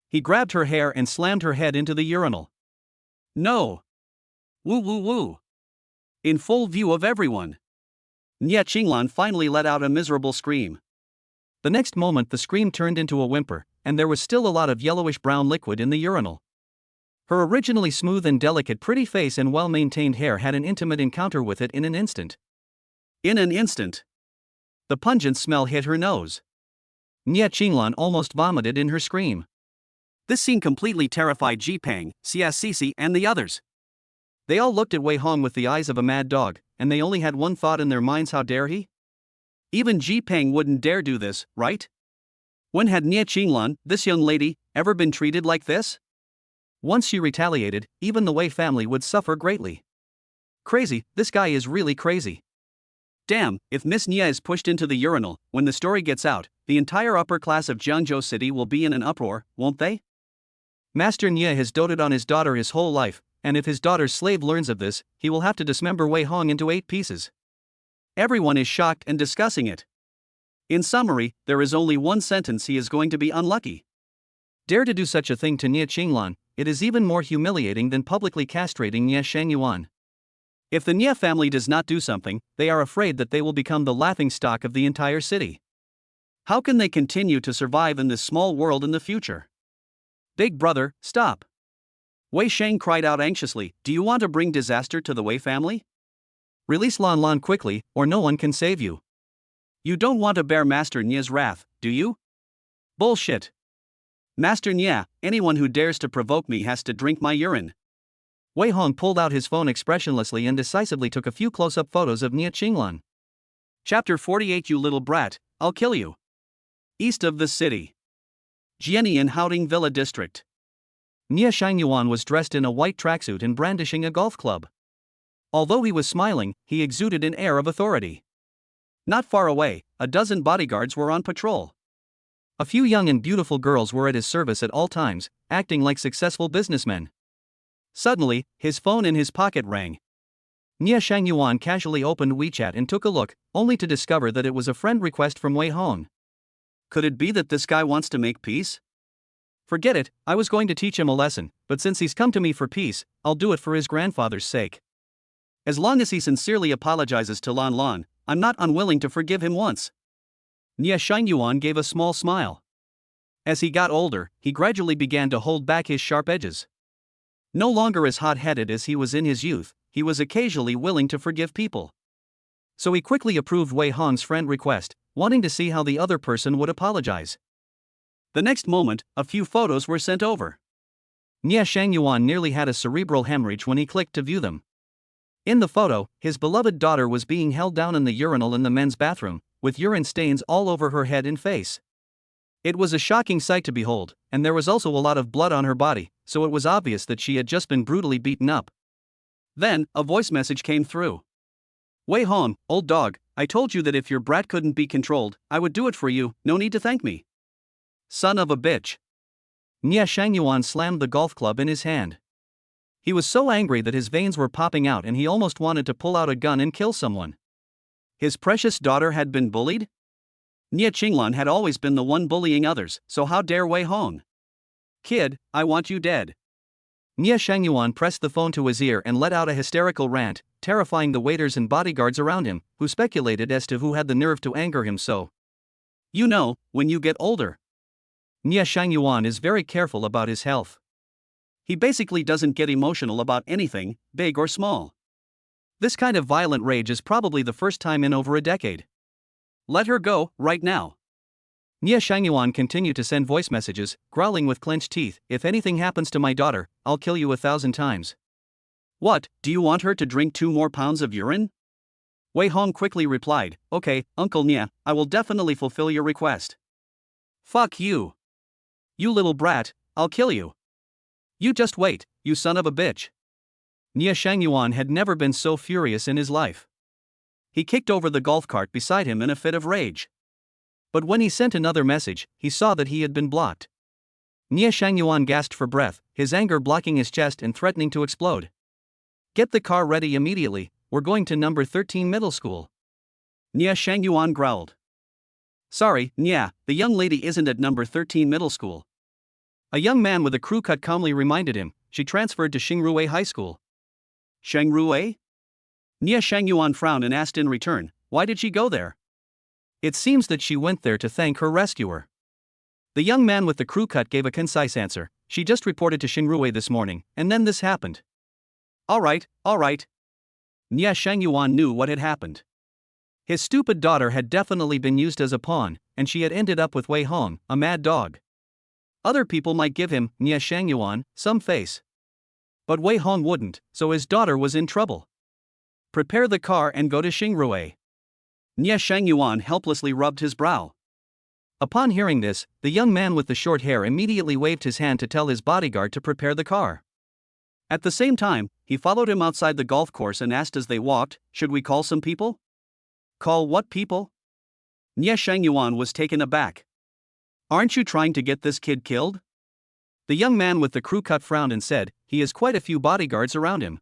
He grabbed her hair and slammed her head into the urinal. "No! Woo woo woo!" In full view of everyone. Nia Qinglan finally let out a miserable scream. The next moment the scream turned into a whimper, and there was still a lot of yellowish-brown liquid in the urinal. Her originally smooth and delicate pretty face and well-maintained hair had an intimate encounter with it in an instant. In an instant. The pungent smell hit her nose. Nia Qinglan almost vomited in her scream. This scene completely terrified Ji Peng, Xia Sisi, and the others. They all looked at Wei Hong with the eyes of a mad dog, and they only had one thought in their minds: how dare he? Even Ji Peng wouldn't dare do this, right? When had Nia Qinglan, this young lady, ever been treated like this? Once she retaliated, even the Wei family would suffer greatly. Crazy, this guy is really crazy. Damn, if Miss Nia is pushed into the urinal, when the story gets out, the entire upper class of Jiangzhou City will be in an uproar, won't they? Master Nia has doted on his daughter his whole life, and if his daughter's slave learns of this, he will have to dismember Wei Hong into 8 pieces. Everyone is shocked and discussing it. In summary, there is only one sentence: he is going to be unlucky. Dare to do such a thing to Nia Qinglan, it is even more humiliating than publicly castrating Nia Shangyuan. If the Nia family does not do something, they are afraid that they will become the laughingstock of the entire city. How can they continue to survive in this small world in the future? Big brother, stop! Wei Sheng cried out anxiously, "Do you want to bring disaster to the Wei family? Release Lan Lan quickly, or no one can save you. You don't want to bear Master Nia's wrath, do you?" "Bullshit! Master Nia, anyone who dares to provoke me has to drink my urine." Wei Hong pulled out his phone expressionlessly and decisively took a few close-up photos of Nia Qinglan. Chapter 48. You little brat, I'll kill you. East of the city. Jianian Haoding Villa District. Nia Shangyuan was dressed in a white tracksuit and brandishing a golf club. Although he was smiling, he exuded an air of authority. Not far away, a dozen bodyguards were on patrol. A few young and beautiful girls were at his service at all times, acting like successful businessmen. Suddenly, his phone in his pocket rang. Nia Shangyuan casually opened WeChat and took a look, only to discover that it was a friend request from Wei Hong. Could it be that this guy wants to make peace? Forget it, I was going to teach him a lesson, but since he's come to me for peace, I'll do it for his grandfather's sake. As long as he sincerely apologizes to Lan Lan, I'm not unwilling to forgive him once. Nia Shangyuan gave a small smile. As he got older, he gradually began to hold back his sharp edges. No longer as hot-headed as he was in his youth, he was occasionally willing to forgive people. So he quickly approved Wei Hong's friend request, wanting to see how the other person would apologize. The next moment, a few photos were sent over. Nia Shangyuan nearly had a cerebral hemorrhage when he clicked to view them. In the photo, his beloved daughter was being held down in the urinal in the men's bathroom, with urine stains all over her head and face. It was a shocking sight to behold, and there was also a lot of blood on her body, so it was obvious that she had just been brutally beaten up. Then, a voice message came through. Wei Hong, old dog, I told you that if your brat couldn't be controlled, I would do it for you, no need to thank me. Son of a bitch. Nia Shangyuan slammed the golf club in his hand. He was so angry that his veins were popping out and he almost wanted to pull out a gun and kill someone. His precious daughter had been bullied? Nia Qinglan had always been the one bullying others, so how dare Wei Hong? Kid, I want you dead. Nia Shangyuan pressed the phone to his ear and let out a hysterical rant, terrifying the waiters and bodyguards around him, who speculated as to who had the nerve to anger him so. You know, when you get older. Nia Shangyuan is very careful about his health. He basically doesn't get emotional about anything, big or small. This kind of violent rage is probably the first time in over a decade. Let her go, right now. Nia Shangyuan continued to send voice messages, growling with clenched teeth, if anything happens to my daughter, I'll kill you 1,000 times. What, do you want her to drink 2 more pounds of urine? Wei Hong quickly replied, okay, Uncle Nia, I will definitely fulfill your request. Fuck you. You little brat, I'll kill you. You just wait, you son of a bitch. Nia Shangyuan had never been so furious in his life. He kicked over the golf cart beside him in a fit of rage. But when he sent another message, he saw that he had been blocked. Nia Shangyuan gasped for breath, his anger blocking his chest and threatening to explode. Get the car ready immediately, we're going to number 13 middle school. Nia Shangyuan growled. Sorry, Nia, the young lady isn't at number 13 middle school. A young man with a crew cut calmly reminded him, she transferred to Xingrui High School. Xingrui? Nia Shangyuan frowned and asked in return, why did she go there? It seems that she went there to thank her rescuer. The young man with the crew cut gave a concise answer, she just reported to Xingrui this morning, and then this happened. Alright. Nia Shangyuan knew what had happened. His stupid daughter had definitely been used as a pawn, and she had ended up with Wei Hong, a mad dog. Other people might give him, Nia Shangyuan, some face. But Wei Hong wouldn't, so his daughter was in trouble. Prepare the car and go to Xingrui. Nia Shangyuan helplessly rubbed his brow. Upon hearing this, the young man with the short hair immediately waved his hand to tell his bodyguard to prepare the car. At the same time, he followed him outside the golf course and asked as they walked, should we call some people? Call what people? Nia Shangyuan was taken aback. Aren't you trying to get this kid killed? The young man with the crew cut frowned and said, he has quite a few bodyguards around him.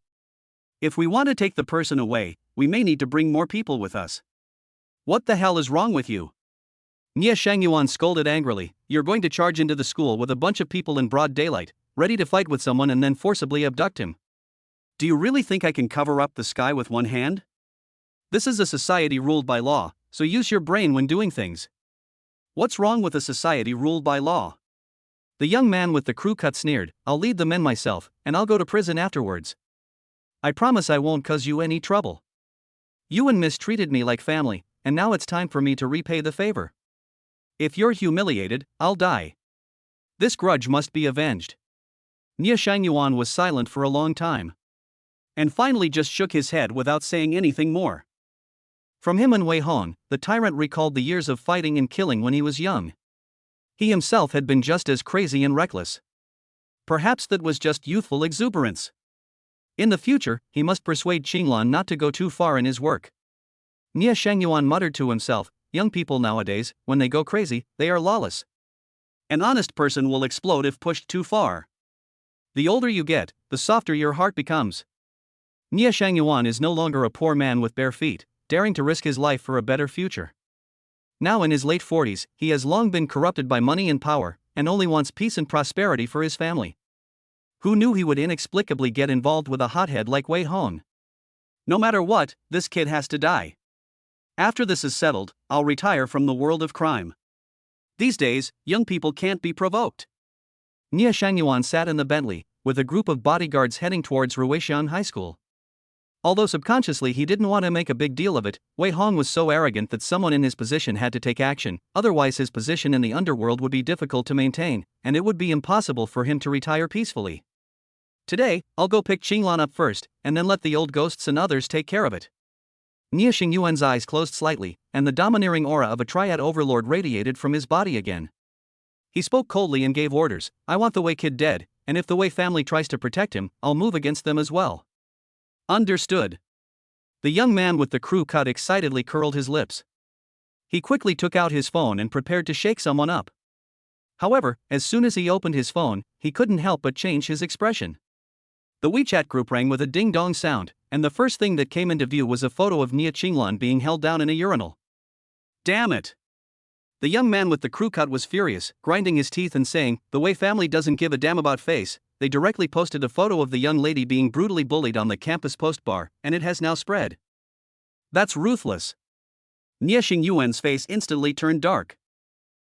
If we want to take the person away, we may need to bring more people with us. What the hell is wrong with you? Nia Shangyuan scolded angrily, you're going to charge into the school with a bunch of people in broad daylight, ready to fight with someone and then forcibly abduct him. Do you really think I can cover up the sky with one hand? This is a society ruled by law, so use your brain when doing things. What's wrong with a society ruled by law? The young man with the crew cut sneered, I'll lead the men myself, and I'll go to prison afterwards. I promise I won't cause you any trouble. You and Miss treated me like family, and now it's time for me to repay the favor. If you're humiliated, I'll die. This grudge must be avenged. Nia Shangyuan was silent for a long time. And finally just shook his head without saying anything more. From him and Wei Hong, the tyrant recalled the years of fighting and killing when he was young. He himself had been just as crazy and reckless. Perhaps that was just youthful exuberance. In the future, he must persuade Qinglan not to go too far in his work. Nia Shangyuan muttered to himself, young people nowadays, when they go crazy, they are lawless. An honest person will explode if pushed too far. The older you get, the softer your heart becomes. Nia Shangyuan is no longer a poor man with bare feet, daring to risk his life for a better future. Now in his late 40s, he has long been corrupted by money and power, and only wants peace and prosperity for his family. Who knew he would inexplicably get involved with a hothead like Wei Hong? No matter what, this kid has to die. After this is settled, I'll retire from the world of crime. These days, young people can't be provoked. Nia Shangyuan sat in the Bentley, with a group of bodyguards heading towards Ruixian High School. Although subconsciously he didn't want to make a big deal of it, Wei Hong was so arrogant that someone in his position had to take action, otherwise his position in the underworld would be difficult to maintain, and it would be impossible for him to retire peacefully. Today, I'll go pick Qinglan up first, and then let the old ghosts and others take care of it. Nia Xingyuan's eyes closed slightly, and the domineering aura of a triad overlord radiated from his body again. He spoke coldly and gave orders. I want the Wei kid dead, and if the Wei family tries to protect him, I'll move against them as well. Understood. The young man with the crew cut excitedly curled his lips. He quickly took out his phone and prepared to shake someone up. However, as soon as he opened his phone, he couldn't help but change his expression. The WeChat group rang with a ding-dong sound, and the first thing that came into view was a photo of Nia Qinglan being held down in a urinal. Damn it! The young man with the crew cut was furious, grinding his teeth and saying, the Wei family doesn't give a damn about face. They directly posted a photo of the young lady being brutally bullied on the campus post bar, and it has now spread. That's ruthless. Nia Xingyuan's face instantly turned dark.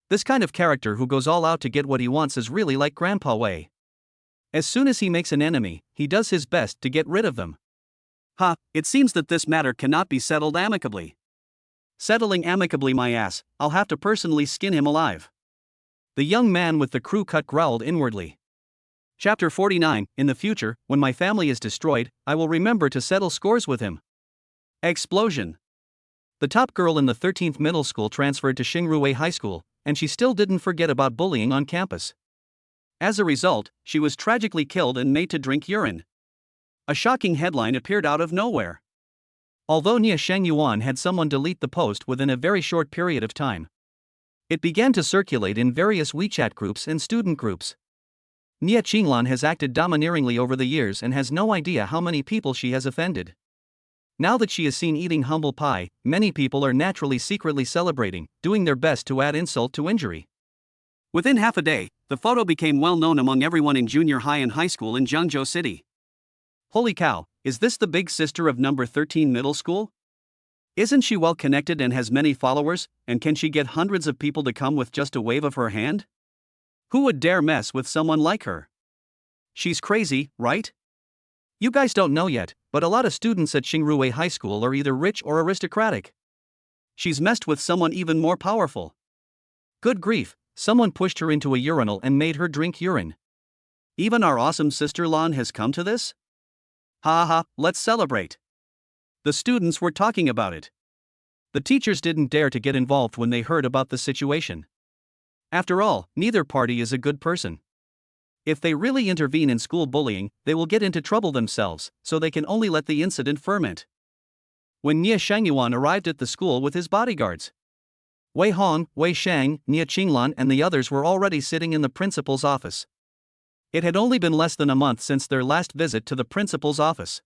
This kind of character who goes all out to get what he wants is really like Grandpa Wei. As soon as he makes an enemy, he does his best to get rid of them. It seems that this matter cannot be settled amicably. Settling amicably my ass, I'll have to personally skin him alive. The young man with the crew cut growled inwardly. Chapter 49, in the future, when my family is destroyed, I will remember to settle scores with him. Explosion. The top girl in the 13th middle school transferred to Xingruwei High School, and she still didn't forget about bullying on campus. As a result, she was tragically killed and made to drink urine. A shocking headline appeared out of nowhere. Although Nia Shangyuan had someone delete the post within a very short period of time, it began to circulate in various WeChat groups and student groups. Nia Qinglan has acted domineeringly over the years and has no idea how many people she has offended. Now that she is seen eating humble pie, many people are naturally secretly celebrating, doing their best to add insult to injury. Within half a day, the photo became well known among everyone in junior high and high school in Jiangzhou City. Holy cow, is this the big sister of number 13 middle school? Isn't she well connected and has many followers, and can she get hundreds of people to come with just a wave of her hand? Who would dare mess with someone like her? She's crazy, right? You guys don't know yet, but a lot of students at Xingruwei High School are either rich or aristocratic. She's messed with someone even more powerful. Good grief, someone pushed her into a urinal and made her drink urine. Even our awesome sister Lan has come to this? Let's celebrate. The students were talking about it. The teachers didn't dare to get involved when they heard about the situation. After all, neither party is a good person. If they really intervene in school bullying, they will get into trouble themselves, so they can only let the incident ferment. When Nia Shangyuan arrived at the school with his bodyguards, Wei Hong, Wei Shang, Nia Qinglan and the others were already sitting in the principal's office. It had only been less than a month since their last visit to the principal's office.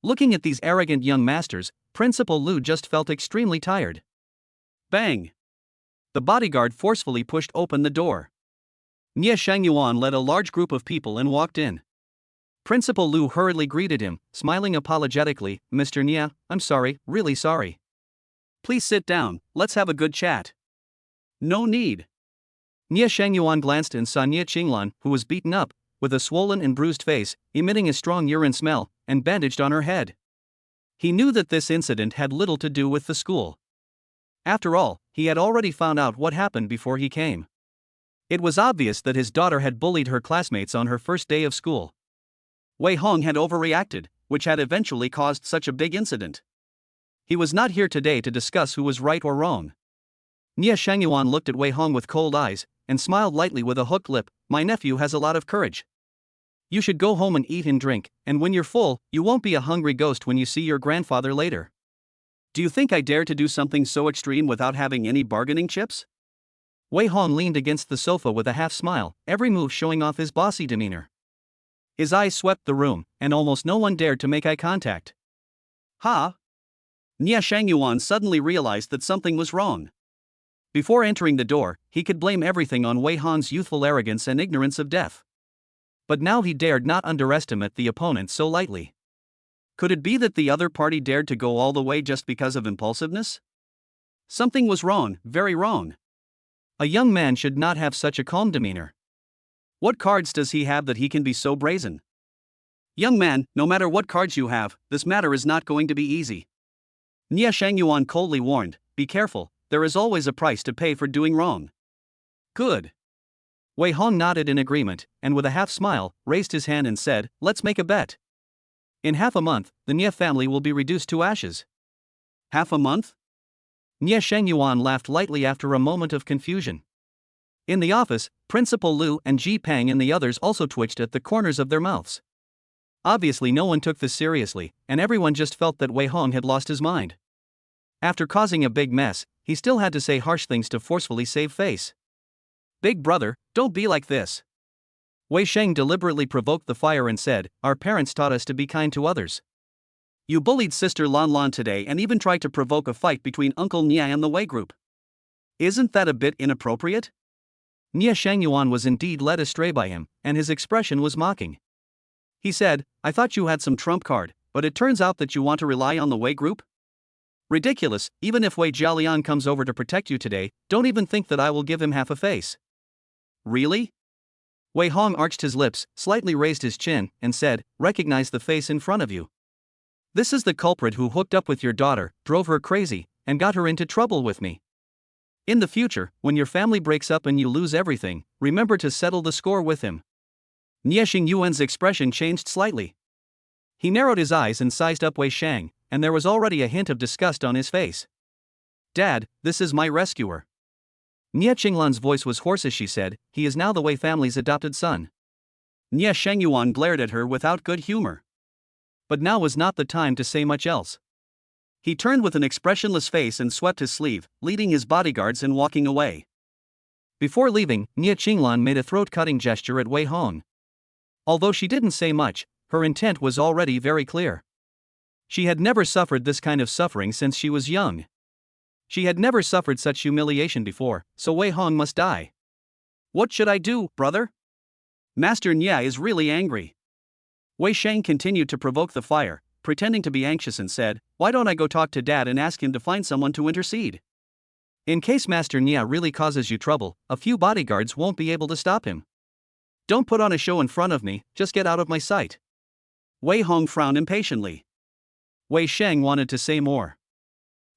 Looking at these arrogant young masters, Principal Lu just felt extremely tired. Bang! The bodyguard forcefully pushed open the door. Nia Shangyuan led a large group of people and walked in. Principal Lu hurriedly greeted him, smiling apologetically, Mr. Nia, I'm sorry, really sorry. Please sit down, let's have a good chat. No need. Nia Shangyuan glanced and saw Nia Qinglan, who was beaten up, with a swollen and bruised face, emitting a strong urine smell, and bandaged on her head. He knew that this incident had little to do with the school. After all, he had already found out what happened before he came. It was obvious that his daughter had bullied her classmates on her first day of school. Wei Hong had overreacted, which had eventually caused such a big incident. He was not here today to discuss who was right or wrong. Nia Shangyuan looked at Wei Hong with cold eyes, and smiled lightly with a hooked lip. My nephew has a lot of courage. You should go home and eat and drink, and when you're full, you won't be a hungry ghost when you see your grandfather later. Do you think I dare to do something so extreme without having any bargaining chips? Wei Hong leaned against the sofa with a half smile, every move showing off his bossy demeanor. His eyes swept the room, and almost no one dared to make eye contact. Ha! Nia Shangyuan suddenly realized that something was wrong. Before entering the door, he could blame everything on Wei Hong's youthful arrogance and ignorance of death. But now he dared not underestimate the opponent so lightly. Could it be that the other party dared to go all the way just because of impulsiveness? Something was wrong, very wrong. A young man should not have such a calm demeanor. What cards does he have that he can be so brazen? Young man, no matter what cards you have, this matter is not going to be easy. Nia Shangyuan coldly warned, be careful, there is always a price to pay for doing wrong. Good. Wei Hong nodded in agreement, and with a half smile, raised his hand and said, let's make a bet. In half a month, the Nia family will be reduced to ashes. Half a month? Nia Shangyuan laughed lightly after a moment of confusion. In the office, Principal Liu and Ji Pang and the others also twitched at the corners of their mouths. Obviously no one took this seriously, and everyone just felt that Wei Hong had lost his mind. After causing a big mess, he still had to say harsh things to forcefully save face. Big brother, don't be like this. Wei Sheng deliberately provoked the fire and said, our parents taught us to be kind to others. You bullied Sister Lan Lan today and even tried to provoke a fight between Uncle Nia and the Wei group. Isn't that a bit inappropriate? Nia Shangyuan was indeed led astray by him, and his expression was mocking. He said, I thought you had some trump card, but it turns out that you want to rely on the Wei group? Ridiculous, even if Wei Jialian comes over to protect you today, don't even think that I will give him half a face. Really? Wei Hong arched his lips, slightly raised his chin, and said, recognize the face in front of you. This is the culprit who hooked up with your daughter, drove her crazy, and got her into trouble with me. In the future, when your family breaks up and you lose everything, remember to settle the score with him. Nia Xingyuan's expression changed slightly. He narrowed his eyes and sized up Wei Shang, and there was already a hint of disgust on his face. Dad, this is my rescuer. Nia Qinglan's voice was hoarse as she said, he is now the Wei family's adopted son. Nia Shangyuan glared at her without good humor. But now was not the time to say much else. He turned with an expressionless face and swept his sleeve, leading his bodyguards and walking away. Before leaving, Nia Qinglan made a throat-cutting gesture at Wei Hong. Although she didn't say much, her intent was already very clear. She had never suffered this kind of suffering since she was young. She had never suffered such humiliation before, so Wei Hong must die. What should I do, brother? Master Nia is really angry. Wei Sheng continued to provoke the fire, pretending to be anxious and said, why don't I go talk to Dad and ask him to find someone to intercede? In case Master Nia really causes you trouble, a few bodyguards won't be able to stop him. Don't put on a show in front of me, just get out of my sight. Wei Hong frowned impatiently. Wei Sheng wanted to say more.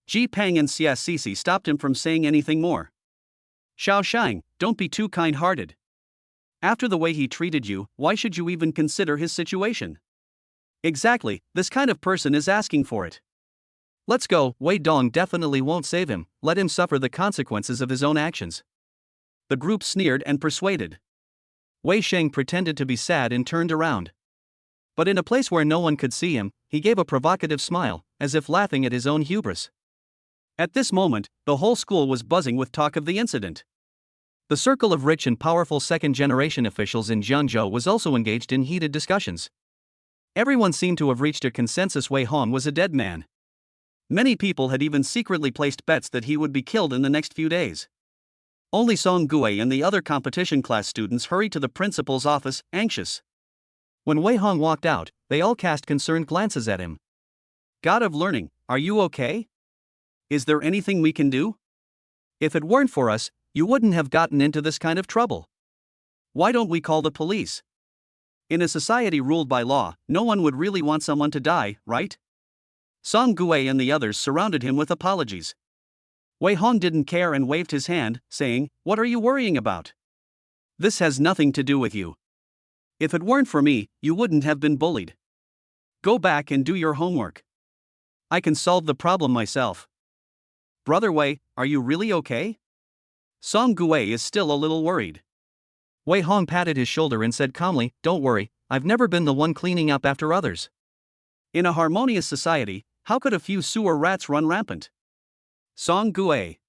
Ji Pang and Xia Sisi stopped him from saying anything more. Xiao Shang, don't be too kind-hearted. After the way he treated you, why should you even consider his situation? Exactly, this kind of person is asking for it. Let's go, Wei Dong definitely won't save him, let him suffer the consequences of his own actions. The group sneered and persuaded. Wei Sheng pretended to be sad and turned around. But in a place where no one could see him, he gave a provocative smile, as if laughing at his own hubris. At this moment, the whole school was buzzing with talk of the incident. The circle of rich and powerful second-generation officials in Jiangzhou was also engaged in heated discussions. Everyone seemed to have reached a consensus Wei Hong was a dead man. Many people had even secretly placed bets that he would be killed in the next few days. Only Song Gui and the other competition class students hurried to the principal's office, anxious. When Wei Hong walked out, they all cast concerned glances at him. God of learning, are you okay? Is there anything we can do? If it weren't for us, you wouldn't have gotten into this kind of trouble. Why don't we call the police? In a society ruled by law, no one would really want someone to die, right? Song Gui and the others surrounded him with apologies. Wei Hong didn't care and waved his hand, saying, what are you worrying about? This has nothing to do with you. If it weren't for me, you wouldn't have been bullied. Go back and do your homework. I can solve the problem myself. Brother Wei, are you really okay? Song Gui is still a little worried. Wei Hong patted his shoulder and said calmly, don't worry, I've never been the one cleaning up after others. In a harmonious society, how could a few sewer rats run rampant? Song Gui.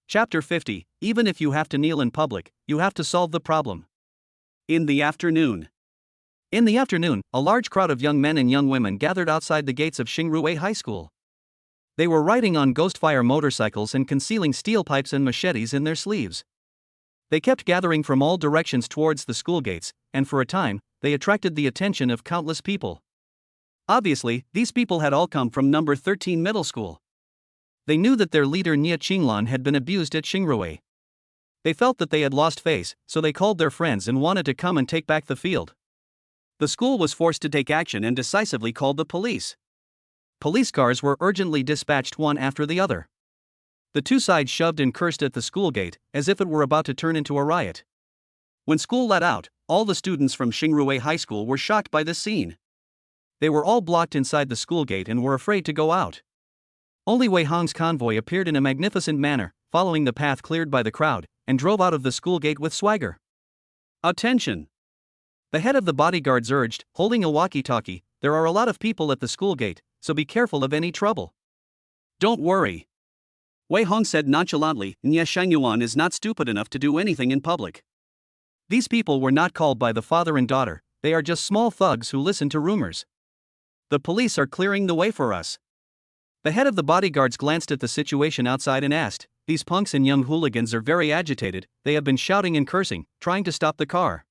Chapter 50, even if you have to kneel in public, you have to solve the problem. In the afternoon. In the afternoon, a large crowd of young men and young women gathered outside the gates of Xingrui High School. They were riding on Ghostfire motorcycles and concealing steel pipes and machetes in their sleeves. They kept gathering from all directions towards the school gates, and for a time, they attracted the attention of countless people. Obviously, these people had all come from number 13 middle school. They knew that their leader Nia Qinglan had been abused at Xingrui. They felt that they had lost face, so they called their friends and wanted to come and take back the field. The school was forced to take action and decisively called the police. Police cars were urgently dispatched one after the other. The two sides shoved and cursed at the school gate, as if it were about to turn into a riot. When school let out, all the students from Xingrui High School were shocked by this scene. They were all blocked inside the school gate and were afraid to go out. Only Wei Hong's convoy appeared in a magnificent manner, following the path cleared by the crowd, and drove out of the school gate with swagger. Attention! The head of the bodyguards urged, holding a walkie-talkie, "There are a lot of people at the school gate, so be careful of any trouble." "Don't worry," Wei Hong said nonchalantly. "Nia Shangyuan is not stupid enough to do anything in public. These people were not called by the father and daughter, they are just small thugs who listen to rumors. The police are clearing the way for us." The head of the bodyguards glanced at the situation outside and asked, "These punks and young hooligans are very agitated, they have been shouting and cursing, trying to stop the car.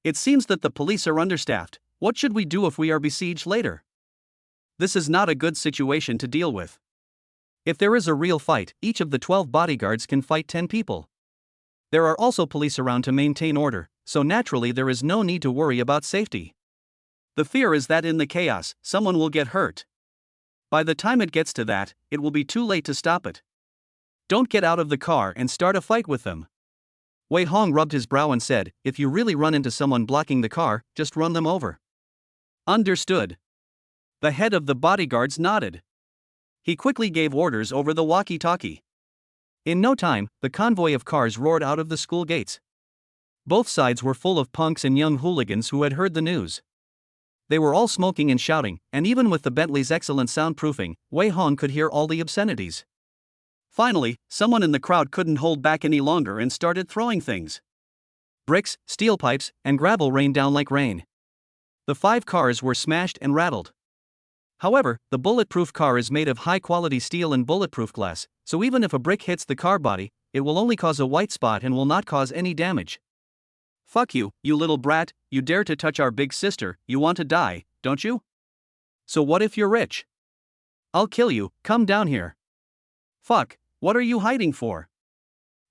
It seems that the police are understaffed. What should we do if we are besieged later? This is not a good situation to deal with. If there is a real fight, each of the 12 bodyguards can fight 10 people. There are also police around to maintain order, so naturally there is no need to worry about safety. The fear is that in the chaos, someone will get hurt. By the time it gets to that, it will be too late to stop it. Don't get out of the car and start a fight with them." Wei Hong rubbed his brow and said, "If you really run into someone blocking the car, just run them over." "Understood." The head of the bodyguards nodded. He quickly gave orders over the walkie-talkie. In no time, the convoy of cars roared out of the school gates. Both sides were full of punks and young hooligans who had heard the news. They were all smoking and shouting, and even with the Bentley's excellent soundproofing, Wei Hong could hear all the obscenities. Finally, someone in the crowd couldn't hold back any longer and started throwing things. Bricks, steel pipes, and gravel rained down like rain. The 5 cars were smashed and rattled. However, the bulletproof car is made of high-quality steel and bulletproof glass, so even if a brick hits the car body, it will only cause a white spot and will not cause any damage. "Fuck you, you little brat, you dare to touch our big sister, you want to die, don't you? So what if you're rich? I'll kill you, come down here. Fuck, what are you hiding for?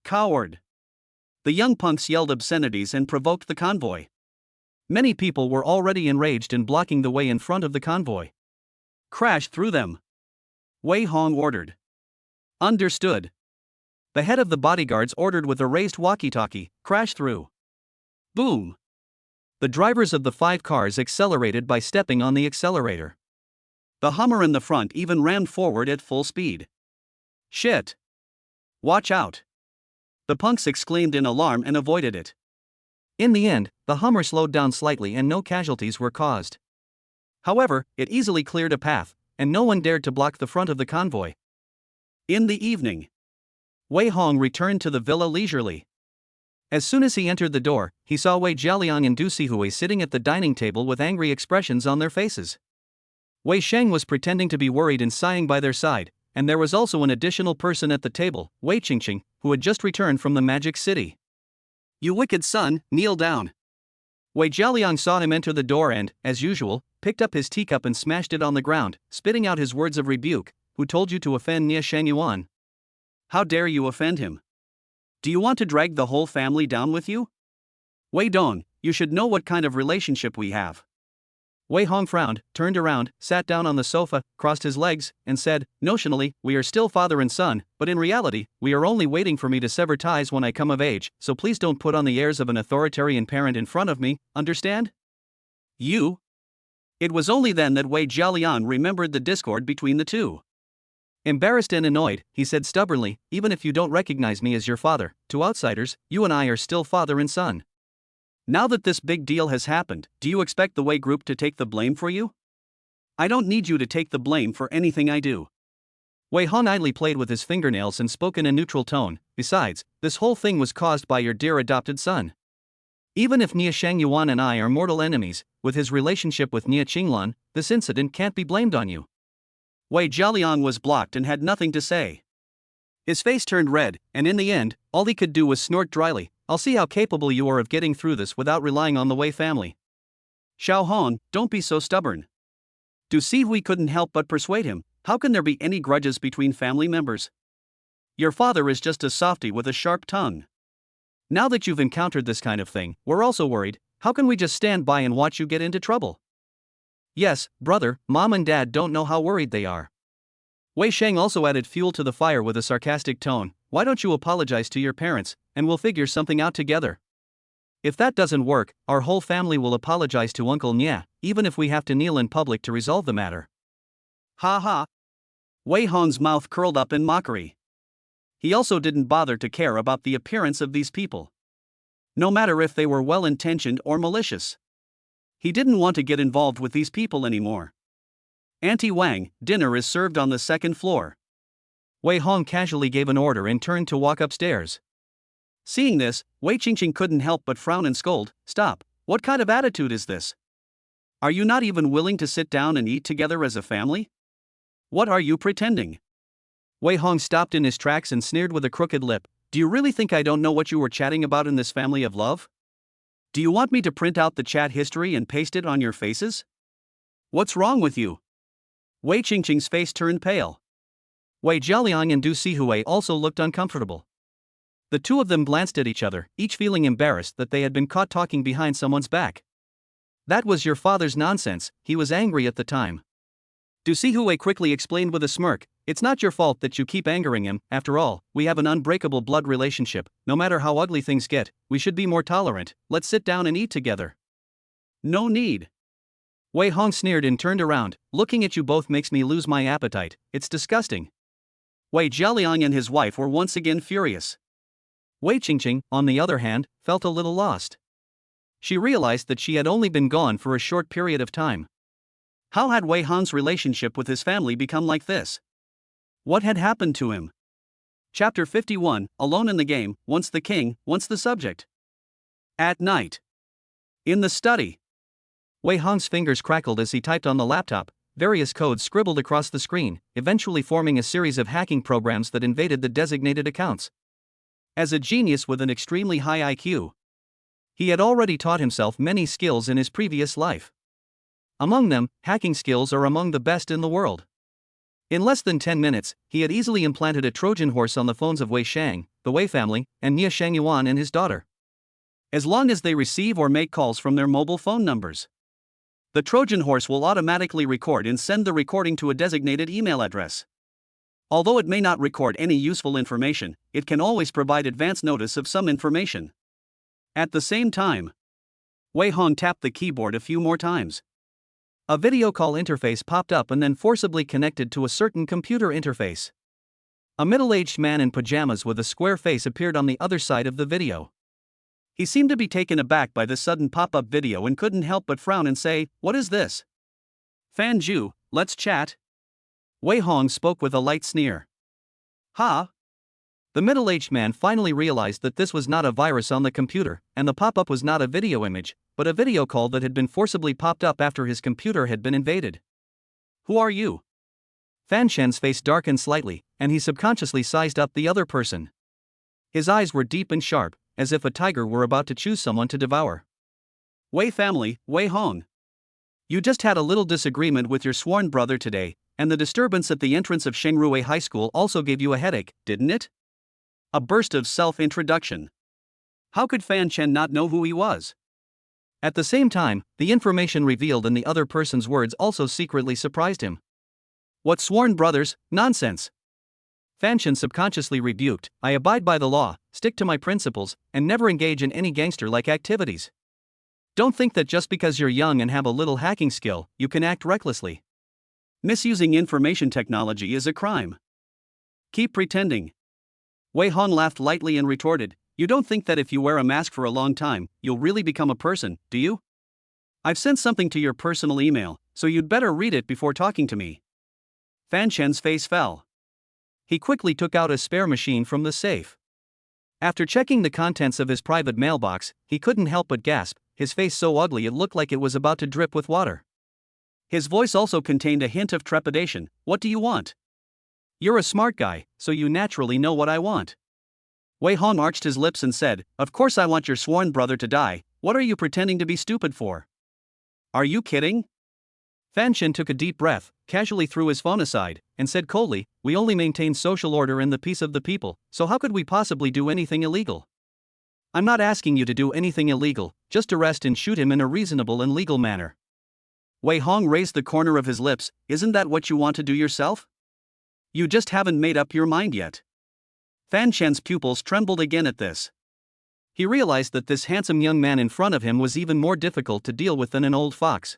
Coward." The young punks yelled obscenities and provoked the convoy. Many people were already enraged and blocking the way in front of the convoy. "Crash through them," Wei Hong ordered. "Understood." The head of the bodyguards ordered with a raised walkie-talkie, "Crash through." Boom. The drivers of the 5 cars accelerated by stepping on the accelerator. The Hummer in the front even rammed forward at full speed. "Shit! Watch out!" The punks exclaimed in alarm and avoided it. In the end, the Hummer slowed down slightly and no casualties were caused. However, it easily cleared a path, and no one dared to block the front of the convoy. In the evening, Wei Hong returned to the villa leisurely. As soon as he entered the door, he saw Wei Jialiang and Du Sihui sitting at the dining table with angry expressions on their faces. Wei Sheng was pretending to be worried and sighing by their side, and there was also an additional person at the table, Wei Qingqing, who had just returned from the Magic City. "You wicked son, kneel down." Wei Jialiang saw him enter the door and, as usual, picked up his teacup and smashed it on the ground, spitting out his words of rebuke. "Who told you to offend Nia Shangyuan? How dare you offend him? Do you want to drag the whole family down with you? Wei Dong, you should know what kind of relationship we have." Wei Hong frowned, turned around, sat down on the sofa, crossed his legs, and said, "Notionally, we are still father and son, but in reality, we are only waiting for me to sever ties when I come of age, so please don't put on the airs of an authoritarian parent in front of me, understand?" "You?" It was only then that Wei Jialiang remembered the discord between the two. Embarrassed and annoyed, he said stubbornly, "Even if you don't recognize me as your father, to outsiders, you and I are still father and son. Now that this big deal has happened, do you expect the Wei Group to take the blame for you? I don't need you to take the blame for anything I do." Wei Hong idly played with his fingernails and spoke in a neutral tone. "Besides, this whole thing was caused by your dear adopted son. Even if Nia Shangyuan and I are mortal enemies, with his relationship with Nia Qinglan, this incident can't be blamed on you. Wei Jialiang was blocked and had nothing to say. His face turned red, and in the end, all he could do was snort dryly, "I'll see how capable you are of getting through this without relying on the Wei family." Xiao Hong, don't be so stubborn. Du Sihui couldn't help but persuade him. How can there be any grudges between family members? Your father is just a softy with a sharp tongue. Now that you've encountered this kind of thing, we're also worried. How can we just stand by and watch you get into trouble? Yes, brother, mom and dad don't know how worried they are. Wei Sheng also added fuel to the fire with a sarcastic tone. Why don't you apologize to your parents, and we'll figure something out together? If that doesn't work, our whole family will apologize to Uncle Nia, even if we have to kneel in public to resolve the matter. Ha ha. Wei Hong's mouth curled up in mockery. He also didn't bother to care about the appearance of these people. No matter if they were well-intentioned or malicious. He didn't want to get involved with these people anymore. Auntie Wang, dinner is served on the second floor. Wei Hong casually gave an order and turned to walk upstairs. Seeing this, Wei Qingqing couldn't help but frown and scold. Stop, what kind of attitude is this? Are you not even willing to sit down and eat together as a family? What are you pretending? Wei Hong stopped in his tracks and sneered with a crooked lip. Do you really think I don't know what you were chatting about in this family of love? Do you want me to print out the chat history and paste it on your faces? What's wrong with you? Wei Qingqing's face turned pale. Wei Jialiang and Du Sihui also looked uncomfortable. The two of them glanced at each other, each feeling embarrassed that they had been caught talking behind someone's back. That was your father's nonsense, he was angry at the time. Du Sihui quickly explained with a smirk, it's not your fault that you keep angering him, after all, we have an unbreakable blood relationship, no matter how ugly things get, we should be more tolerant, let's sit down and eat together. No need. Wei Hong sneered and turned around, looking at you both makes me lose my appetite, it's disgusting. Wei Jialiang and his wife were once again furious. Wei Qingqing, on the other hand, felt a little lost. She realized that she had only been gone for a short period of time. How had Wei Hong's relationship with his family become like this? What had happened to him? Chapter 51, Alone in the Game, once the king, once the subject. At night. In the study. Wei Hong's fingers crackled as he typed on the laptop, various codes scribbled across the screen, eventually forming a series of hacking programs that invaded the designated accounts. As a genius with an extremely high IQ, he had already taught himself many skills in his previous life. Among them, hacking skills are among the best in the world. In less than 10 minutes, he had easily implanted a Trojan horse on the phones of Wei Shang, the Wei family, and Nia Shangyuan and his daughter. As long as they receive or make calls from their mobile phone numbers, the Trojan horse will automatically record and send the recording to a designated email address. Although it may not record any useful information, it can always provide advance notice of some information. At the same time, Wei Hong tapped the keyboard a few more times. A video call interface popped up and then forcibly connected to a certain computer interface. A middle-aged man in pajamas with a square face appeared on the other side of the video. He seemed to be taken aback by the sudden pop-up video and couldn't help but frown and say, "What is this?" "Fan Ju, let's chat." Wei Hong spoke with a light sneer. "Ha?" The middle-aged man finally realized that this was not a virus on the computer, and the pop-up was not a video image, but a video call that had been forcibly popped up after his computer had been invaded. "Who are you?" Fan Shen's face darkened slightly, and he subconsciously sized up the other person. His eyes were deep and sharp, as if a tiger were about to choose someone to devour. "Wei family, Wei Hong. You just had a little disagreement with your sworn brother today, and the disturbance at the entrance of Shengruwei High School also gave you a headache, didn't it?" A burst of self-introduction. How could Fan Chen not know who he was? At the same time, the information revealed in the other person's words also secretly surprised him. What sworn brothers, nonsense! Fan Chen subconsciously rebuked, I abide by the law, stick to my principles, and never engage in any gangster-like activities. Don't think that just because you're young and have a little hacking skill, you can act recklessly. Misusing information technology is a crime. Keep pretending. Wei Hong laughed lightly and retorted, you don't think that if you wear a mask for a long time, you'll really become a person, do you? I've sent something to your personal email, so you'd better read it before talking to me. Fan Chen's face fell. He quickly took out a spare machine from the safe. After checking the contents of his private mailbox, he couldn't help but gasp, his face so ugly it looked like it was about to drip with water. His voice also contained a hint of trepidation. What do you want? You're a smart guy, so you naturally know what I want. Wei Hong arched his lips and said, Of course I want your sworn brother to die. What are you pretending to be stupid for? Are you kidding? Fan Shen took a deep breath, casually threw his phone aside, and said coldly, We only maintain social order and the peace of the people, so how could we possibly do anything illegal? I'm not asking you to do anything illegal, just arrest and shoot him in a reasonable and legal manner. Wei Hong raised the corner of his lips. Isn't that what you want to do yourself? You just haven't made up your mind yet. Fan Shen's pupils trembled again at this. He realized that this handsome young man in front of him was even more difficult to deal with than an old fox.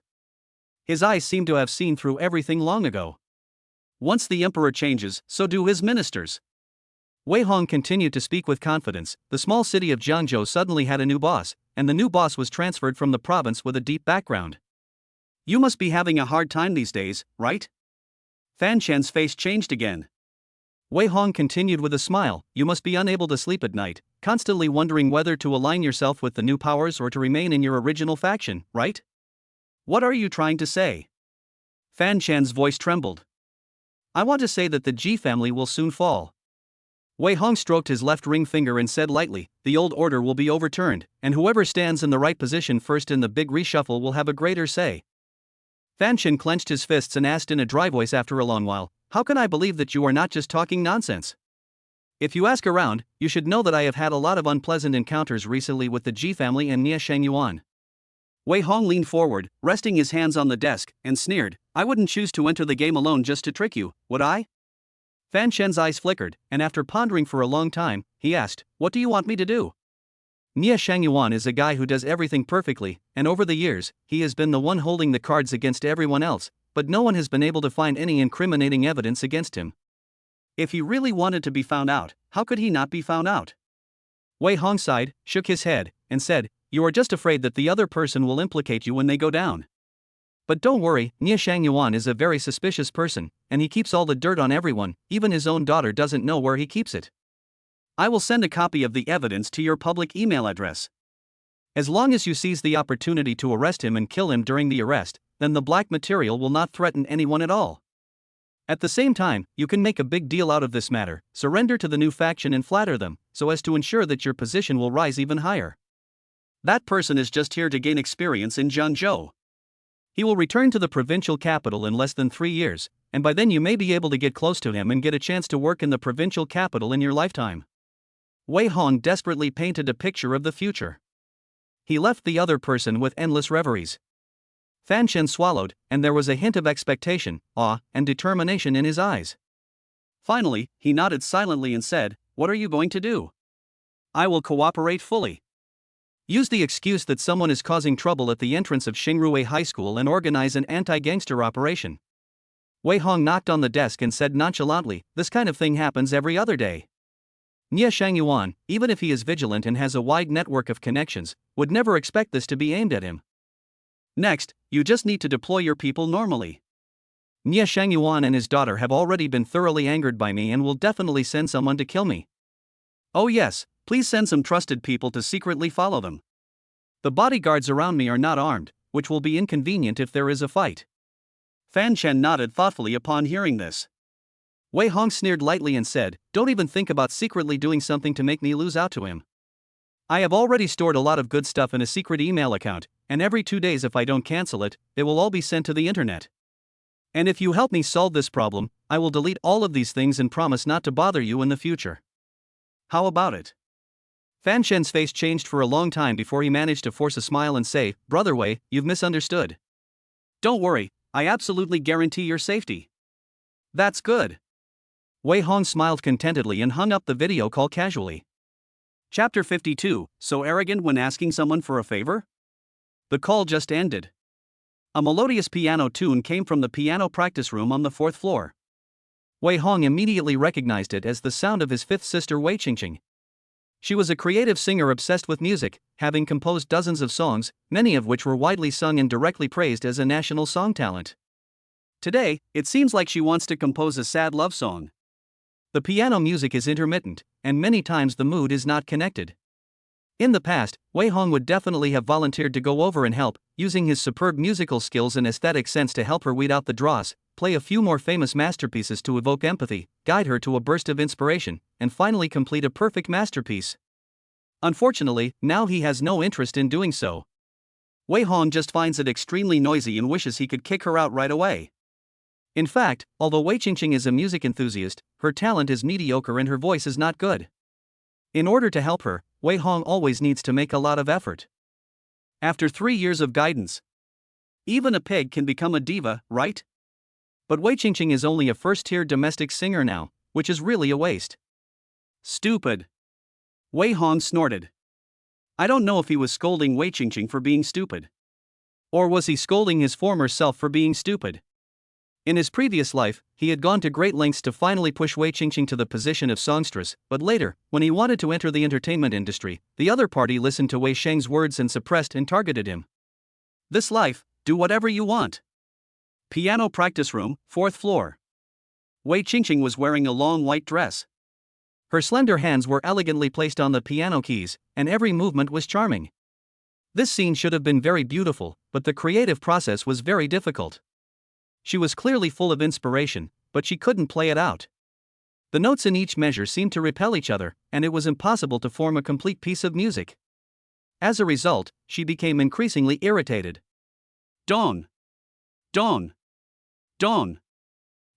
His eyes seemed to have seen through everything long ago. Once the emperor changes, so do his ministers. Wei Hong continued to speak with confidence. The small city of Jiangzhou suddenly had a new boss, and the new boss was transferred from the province with a deep background. You must be having a hard time these days, right? Fan Shen's face changed again. Wei Hong continued with a smile. You must be unable to sleep at night, constantly wondering whether to align yourself with the new powers or to remain in your original faction, right? What are you trying to say? Fan Shen's voice trembled. I want to say that the Ji family will soon fall. Wei Hong stroked his left ring finger and said lightly, The old order will be overturned, and whoever stands in the right position first in the big reshuffle will have a greater say. Fan Shen clenched his fists and asked in a dry voice after a long while, How can I believe that you are not just talking nonsense? If you ask around, you should know that I have had a lot of unpleasant encounters recently with the Ji family and Nia Shangyuan. Wei Hong leaned forward, resting his hands on the desk, and sneered, I wouldn't choose to enter the game alone just to trick you, would I? Fan Shen's eyes flickered, and after pondering for a long time, he asked, What do you want me to do? Nia Shangyuan is a guy who does everything perfectly, and over the years, he has been the one holding the cards against everyone else, but no one has been able to find any incriminating evidence against him. If he really wanted to be found out, how could he not be found out? Wei Hong sighed, shook his head, and said, You are just afraid that the other person will implicate you when they go down. But don't worry, Nia Shangyuan is a very suspicious person, and he keeps all the dirt on everyone, even his own daughter doesn't know where he keeps it. I will send a copy of the evidence to your public email address. As long as you seize the opportunity to arrest him and kill him during the arrest, then the black material will not threaten anyone at all. At the same time, you can make a big deal out of this matter, surrender to the new faction and flatter them, so as to ensure that your position will rise even higher. That person is just here to gain experience in Jiangzhou. He will return to the provincial capital in less than 3 years, and by then you may be able to get close to him and get a chance to work in the provincial capital in your lifetime. Wei Hong desperately painted a picture of the future. He left the other person with endless reveries. Fan Shen swallowed, and there was a hint of expectation, awe, and determination in his eyes. Finally, he nodded silently and said, What are you going to do? I will cooperate fully. Use the excuse that someone is causing trouble at the entrance of Xingrui High School and organize an anti-gangster operation. Wei Hong knocked on the desk and said nonchalantly, This kind of thing happens every other day. Nia Shangyuan, even if he is vigilant and has a wide network of connections, would never expect this to be aimed at him. Next, you just need to deploy your people normally. Nia Shangyuan and his daughter have already been thoroughly angered by me and will definitely send someone to kill me. Oh yes, please send some trusted people to secretly follow them. The bodyguards around me are not armed, which will be inconvenient if there is a fight. Fan Shen nodded thoughtfully upon hearing this. Wei Hong sneered lightly and said, Don't even think about secretly doing something to make me lose out to him. I have already stored a lot of good stuff in a secret email account, and every 2 days if I don't cancel it, it will all be sent to the internet. And if you help me solve this problem, I will delete all of these things and promise not to bother you in the future. How about it? Fan Shen's face changed for a long time before he managed to force a smile and say, Brother Wei, you've misunderstood. Don't worry, I absolutely guarantee your safety. That's good. Wei Hong smiled contentedly and hung up the video call casually. Chapter 52, So arrogant when asking someone for a favor? The call just ended. A melodious piano tune came from the piano practice room on the 4th floor. Wei Hong immediately recognized it as the sound of his 5th sister Wei Qingqing. She was a creative singer obsessed with music, having composed dozens of songs, many of which were widely sung and directly praised as a national song talent. Today, it seems like she wants to compose a sad love song. The piano music is intermittent, and many times the mood is not connected. In the past, Wei Hong would definitely have volunteered to go over and help, using his superb musical skills and aesthetic sense to help her weed out the dross, play a few more famous masterpieces to evoke empathy, guide her to a burst of inspiration, and finally complete a perfect masterpiece. Unfortunately, now he has no interest in doing so. Wei Hong just finds it extremely noisy and wishes he could kick her out right away. In fact, although Wei Qingqing is a music enthusiast, her talent is mediocre and her voice is not good. In order to help her, Wei Hong always needs to make a lot of effort. After 3 years of guidance, even a pig can become a diva, right? But Wei Qingqing is only a first-tier domestic singer now, which is really a waste. Stupid. Wei Hong snorted. I don't know if he was scolding Wei Qingqing for being stupid. Or was he scolding his former self for being stupid? In his previous life, he had gone to great lengths to finally push Wei Qingqing to the position of songstress, but later, when he wanted to enter the entertainment industry, the other party listened to Wei Sheng's words and suppressed and targeted him. This life, do whatever you want. Piano practice room, 4th floor. Wei Qingqing was wearing a long white dress. Her slender hands were elegantly placed on the piano keys, and every movement was charming. This scene should have been very beautiful, but the creative process was very difficult. She was clearly full of inspiration, but she couldn't play it out. The notes in each measure seemed to repel each other, and it was impossible to form a complete piece of music. As a result, she became increasingly irritated. Don! Don! Don!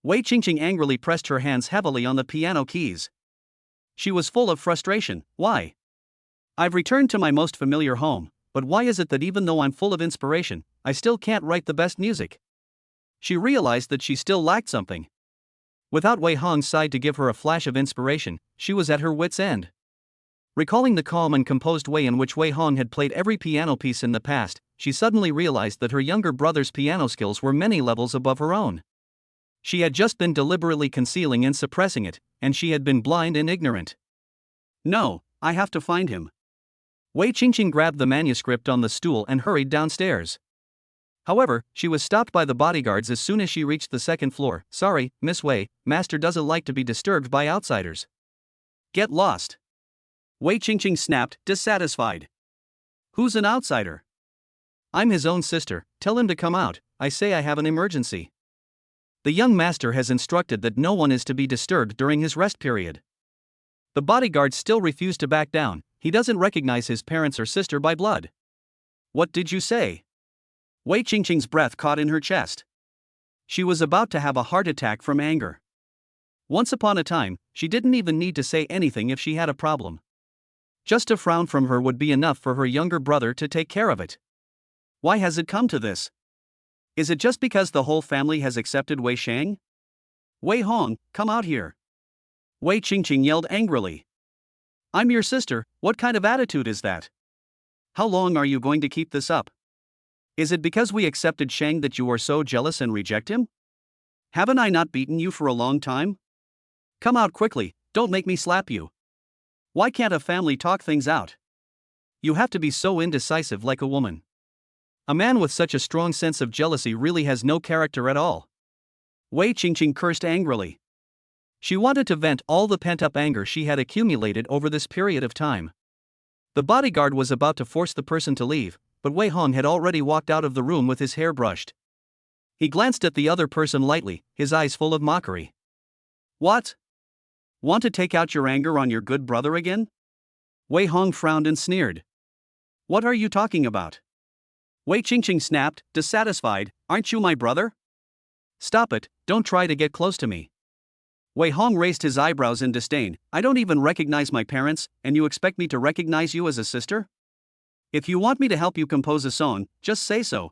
Wei Qingqing angrily pressed her hands heavily on the piano keys. She was full of frustration. Why? I've returned to my most familiar home, but why is it that even though I'm full of inspiration, I still can't write the best music? She realized that she still lacked something. Without Wei Hong's side to give her a flash of inspiration, she was at her wits' end. Recalling the calm and composed way in which Wei Hong had played every piano piece in the past, she suddenly realized that her younger brother's piano skills were many levels above her own. She had just been deliberately concealing and suppressing it, and she had been blind and ignorant. No, I have to find him. Wei Qingqing grabbed the manuscript on the stool and hurried downstairs. However, she was stopped by the bodyguards as soon as she reached the 2nd floor. Sorry, Miss Wei, Master doesn't like to be disturbed by outsiders. Get lost. Wei Qingqing snapped, dissatisfied. Who's an outsider? I'm his own sister, tell him to come out, I say I have an emergency. The young master has instructed that no one is to be disturbed during his rest period. The bodyguard still refused to back down, he doesn't recognize his parents or sister by blood. What did you say? Wei Qingqing's breath caught in her chest. She was about to have a heart attack from anger. Once upon a time, she didn't even need to say anything if she had a problem. Just a frown from her would be enough for her younger brother to take care of it. Why has it come to this? Is it just because the whole family has accepted Wei Sheng? Wei Hong, come out here. Wei Qingqing yelled angrily. I'm your sister, what kind of attitude is that? How long are you going to keep this up? Is it because we accepted Sheng that you are so jealous and reject him? Haven't I not beaten you for a long time? Come out quickly, don't make me slap you. Why can't a family talk things out? You have to be so indecisive like a woman. A man with such a strong sense of jealousy really has no character at all. Wei Qingqing cursed angrily. She wanted to vent all the pent-up anger she had accumulated over this period of time. The bodyguard was about to force the person to leave, but Wei Hong had already walked out of the room with his hair brushed. He glanced at the other person lightly, his eyes full of mockery. What? Want to take out your anger on your good brother again? Wei Hong frowned and sneered. What are you talking about? Wei Qingqing snapped, dissatisfied, aren't you my brother? Stop it, don't try to get close to me. Wei Hong raised his eyebrows in disdain. I don't even recognize my parents, and you expect me to recognize you as a sister? If you want me to help you compose a song, just say so.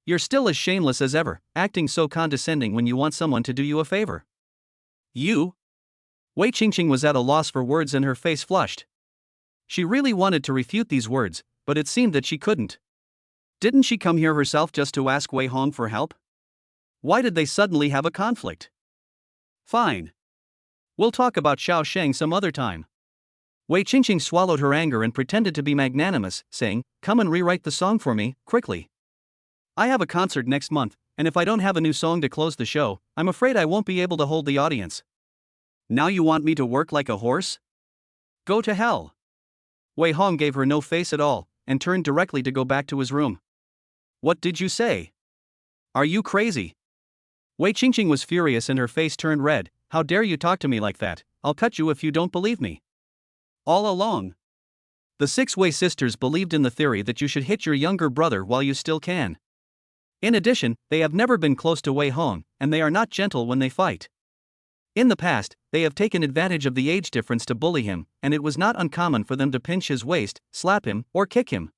You're still as shameless as ever, acting so condescending when you want someone to do you a favor. You? Wei Qingqing was at a loss for words and her face flushed. She really wanted to refute these words, but it seemed that she couldn't. Didn't she come here herself just to ask Wei Hong for help? Why did they suddenly have a conflict? Fine. We'll talk about Xiao Sheng some other time. Wei Qingqing swallowed her anger and pretended to be magnanimous, saying, come and rewrite the song for me, quickly. I have a concert next month, and if I don't have a new song to close the show, I'm afraid I won't be able to hold the audience. Now you want me to work like a horse? Go to hell. Wei Hong gave her no face at all, and turned directly to go back to his room. What did you say? Are you crazy? Wei Qingqing was furious and her face turned red. How dare you talk to me like that? I'll cut you if you don't believe me. All along, the 6 Wei sisters believed in the theory that you should hit your younger brother while you still can. In addition, they have never been close to Wei Hong, and they are not gentle when they fight. In the past, they have taken advantage of the age difference to bully him, and it was not uncommon for them to pinch his waist, slap him, or kick him.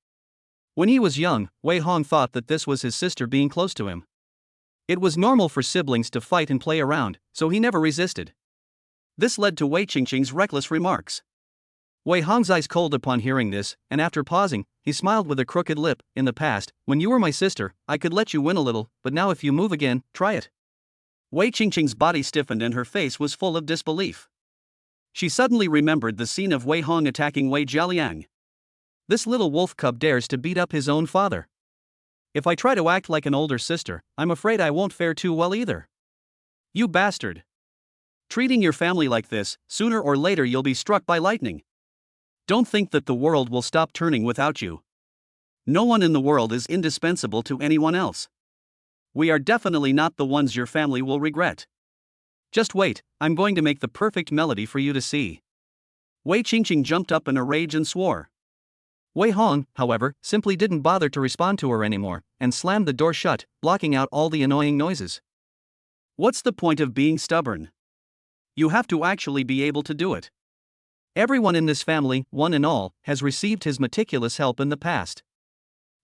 When he was young, Wei Hong thought that this was his sister being close to him. It was normal for siblings to fight and play around, so he never resisted. This led to Wei Qingqing's reckless remarks. Wei Hong's eyes cold upon hearing this, and after pausing, he smiled with a crooked lip. In the past, when you were my sister, I could let you win a little, but now if you move again, try it. Wei Qingqing's body stiffened and her face was full of disbelief. She suddenly remembered the scene of Wei Hong attacking Wei Jialiang. This little wolf cub dares to beat up his own father. If I try to act like an older sister, I'm afraid I won't fare too well either. You bastard. Treating your family like this, sooner or later you'll be struck by lightning. Don't think that the world will stop turning without you. No one in the world is indispensable to anyone else. We are definitely not the ones your family will regret. Just wait, I'm going to make the perfect melody for you to see. Wei Qingqing jumped up in a rage and swore. Wei Hong, however, simply didn't bother to respond to her anymore, and slammed the door shut, blocking out all the annoying noises. What's the point of being stubborn? You have to actually be able to do it. Everyone in this family, one and all, has received his meticulous help in the past.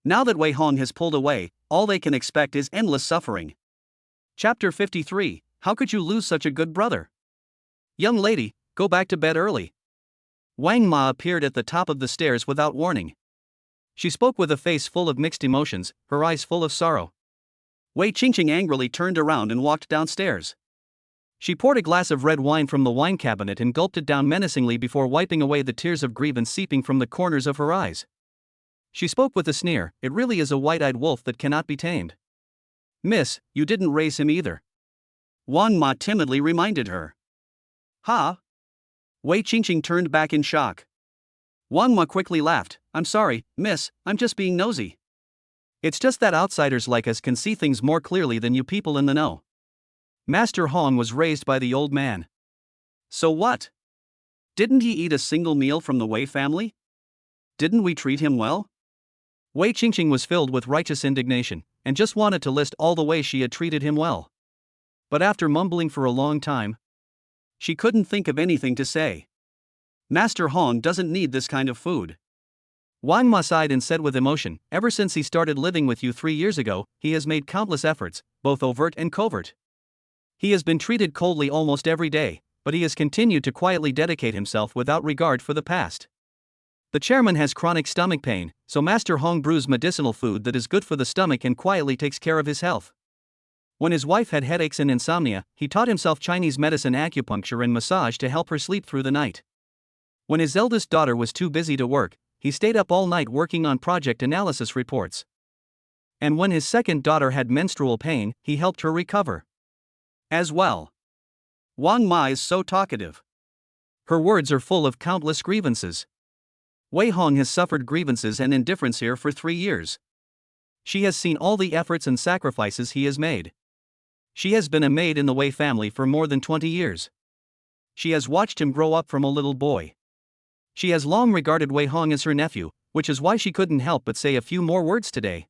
Now that Wei Hong has pulled away, all they can expect is endless suffering. Chapter 53, How could you lose such a good brother? Young lady, go back to bed early. Wang Ma appeared at the top of the stairs without warning. She spoke with a face full of mixed emotions, her eyes full of sorrow. Wei Qingqing angrily turned around and walked downstairs. She poured a glass of red wine from the wine cabinet and gulped it down menacingly before wiping away the tears of grievance seeping from the corners of her eyes. She spoke with a sneer, it really is a white-eyed wolf that cannot be tamed. Miss, you didn't raise him either. Wang Ma timidly reminded her. Ha? Wei Qingqing turned back in shock. Wang Ma quickly laughed. I'm sorry, miss, I'm just being nosy. It's just that outsiders like us can see things more clearly than you people in the know. Master Hong was raised by the old man. So what? Didn't he eat a single meal from the Wei family? Didn't we treat him well? Wei Qingqing was filled with righteous indignation, and just wanted to list all the ways she had treated him well. But after mumbling for a long time, she couldn't think of anything to say. Master Hong doesn't need this kind of food. Wang Ma sighed and said with emotion, ever since he started living with you 3 years ago, he has made countless efforts, both overt and covert. He has been treated coldly almost every day, but he has continued to quietly dedicate himself without regard for the past. The chairman has chronic stomach pain, so Master Hong brews medicinal food that is good for the stomach and quietly takes care of his health. When his wife had headaches and insomnia, he taught himself Chinese medicine, acupuncture and massage to help her sleep through the night. When his eldest daughter was too busy to work, he stayed up all night working on project analysis reports. And when his second daughter had menstrual pain, he helped her recover. As well. Wang Ma is so talkative. Her words are full of countless grievances. Wei Hong has suffered grievances and indifference here for 3 years. She has seen all the efforts and sacrifices he has made. She has been a maid in the Wei family for more than 20 years. She has watched him grow up from a little boy. She has long regarded Wei Hong as her nephew, which is why she couldn't help but say a few more words today.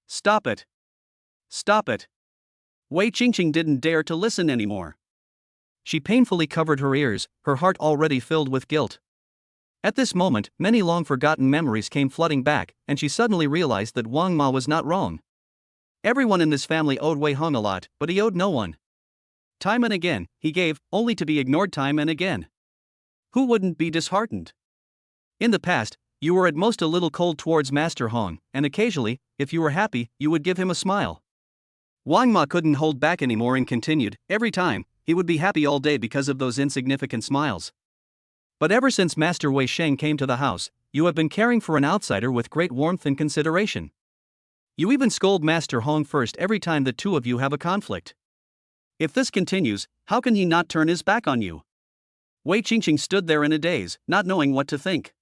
Stop it. Stop it. Wei Qingqing didn't dare to listen anymore. She painfully covered her ears, her heart already filled with guilt. At this moment, many long-forgotten memories came flooding back, and she suddenly realized that Wang Ma was not wrong. Everyone in this family owed Wei Hong a lot, but he owed no one. Time and again, he gave, only to be ignored time and again. Who wouldn't be disheartened? In the past, you were at most a little cold towards Master Hong, and occasionally, if you were happy, you would give him a smile. Wang Ma couldn't hold back anymore and continued, every time, he would be happy all day because of those insignificant smiles. But ever since Master Wei Sheng came to the house, you have been caring for an outsider with great warmth and consideration. You even scold Master Hong first every time the two of you have a conflict. If this continues, how can he not turn his back on you? Wei Qingqing stood there in a daze, not knowing what to think.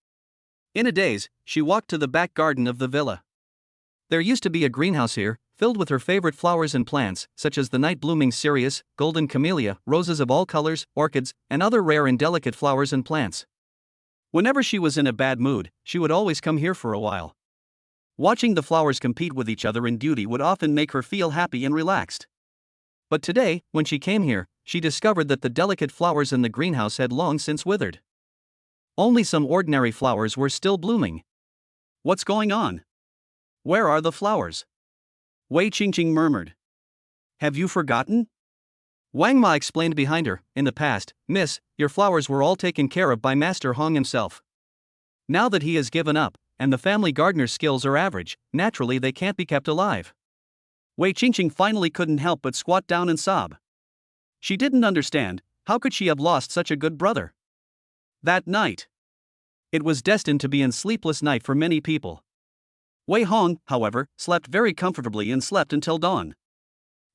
In a daze, she walked to the back garden of the villa. There used to be a greenhouse here, filled with her favorite flowers and plants, such as the night-blooming cereus, golden camellia, roses of all colors, orchids, and other rare and delicate flowers and plants. Whenever she was in a bad mood, she would always come here for a while. Watching the flowers compete with each other in beauty would often make her feel happy and relaxed. But today, when she came here, she discovered that the delicate flowers in the greenhouse had long since withered. Only some ordinary flowers were still blooming. What's going on? Where are the flowers? Wei Qingqing murmured. Have you forgotten? Wang Ma explained behind her, in the past, Miss, your flowers were all taken care of by Master Hong himself. Now that he has given up, and the family gardener's skills are average, naturally they can't be kept alive. Wei Qingqing finally couldn't help but squat down and sob. She didn't understand, how could she have lost such a good brother? That night. It was destined to be a sleepless night for many people. Wei Hong, however, slept very comfortably and slept until dawn.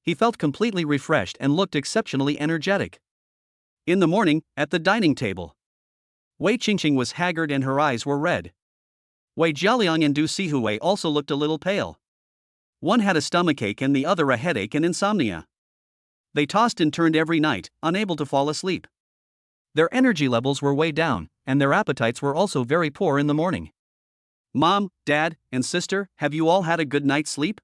He felt completely refreshed and looked exceptionally energetic. In the morning, at the dining table, Wei Qingqing was haggard and her eyes were red. Wei Jialiang and Du Sihui also looked a little pale. One had a stomachache and the other a headache and insomnia. They tossed and turned every night, unable to fall asleep. Their energy levels were way down, and their appetites were also very poor in the morning. Mom, Dad, and sister, have you all had a good night's sleep?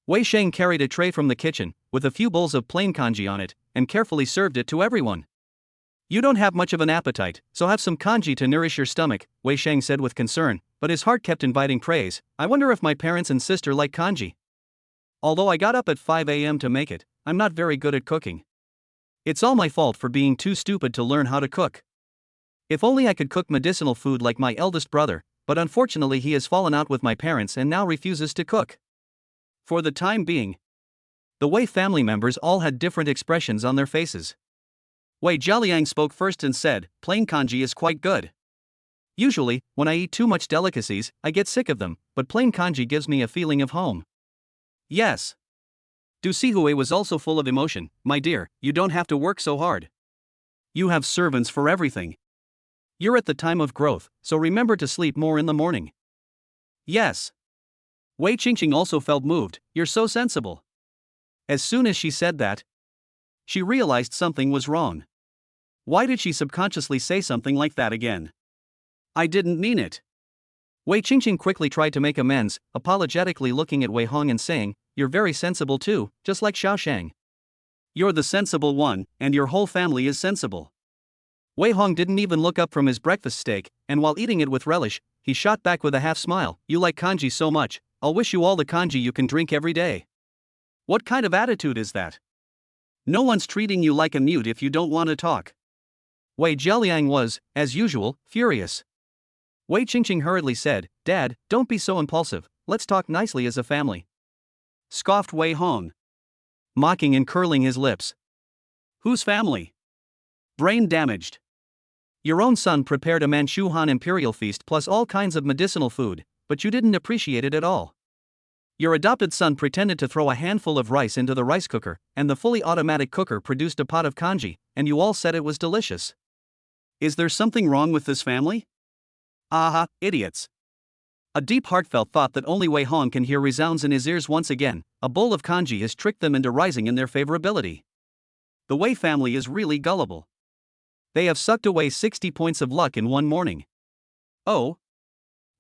Wei Sheng carried a tray from the kitchen, with a few bowls of plain congee on it, and carefully served it to everyone. You don't have much of an appetite, so have some congee to nourish your stomach, Wei Sheng said with concern, but his heart kept inviting praise. I wonder if my parents and sister like congee. Although I got up at 5 a.m. to make it, I'm not very good at cooking. It's all my fault for being too stupid to learn how to cook. If only I could cook medicinal food like my eldest brother, but unfortunately he has fallen out with my parents and now refuses to cook. For the time being, the Wei family members all had different expressions on their faces. Wei Jialiang spoke first and said, plain congee is quite good. Usually, when I eat too much delicacies, I get sick of them, but plain congee gives me a feeling of home. Yes. Du Sihui was also full of emotion. My dear, you don't have to work so hard. You have servants for everything. You're at the time of growth, so remember to sleep more in the morning. Yes. Wei Qingqing also felt moved. You're so sensible. As soon as she said that, she realized something was wrong. Why did she subconsciously say something like that again? I didn't mean it. Wei Qingqing quickly tried to make amends, apologetically looking at Wei Hong and saying, you're very sensible too, just like Xiaoshang. You're the sensible one, and your whole family is sensible. Wei Hong didn't even look up from his breakfast steak, and while eating it with relish, he shot back with a half smile. You like congee so much, I'll wish you all the congee you can drink every day. What kind of attitude is that? No one's treating you like a mute if you don't want to talk. Wei Jialiang was, as usual, furious. Wei Qingqing hurriedly said, Dad, don't be so impulsive, let's talk nicely as a family. Scoffed Wei Hong, mocking and curling his lips. Whose family? Brain damaged. Your own son prepared a Manchu Han imperial feast plus all kinds of medicinal food, but you didn't appreciate it at all. Your adopted son pretended to throw a handful of rice into the rice cooker, and the fully automatic cooker produced a pot of congee, and you all said it was delicious. Is there something wrong with this family? Aha, idiots. A deep heartfelt thought that only Wei Hong can hear resounds in his ears once again. A bowl of congee has tricked them into rising in their favorability. The Wei family is really gullible. They have sucked away 60 points of luck in one morning. Oh?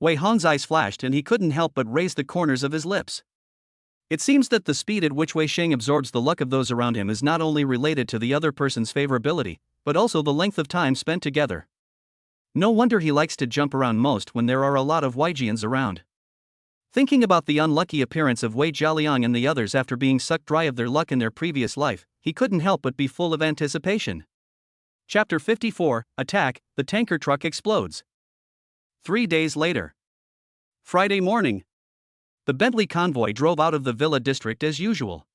Wei Hong's eyes flashed and he couldn't help but raise the corners of his lips. It seems that the speed at which Wei Sheng absorbs the luck of those around him is not only related to the other person's favorability, but also the length of time spent together. No wonder he likes to jump around most when there are a lot of Weijians around. Thinking about the unlucky appearance of Wei Jialiang and the others after being sucked dry of their luck in their previous life, he couldn't help but be full of anticipation. Chapter 54, Attack, the tanker truck explodes. 3 days later. Friday morning. The Bentley convoy drove out of the villa district as usual.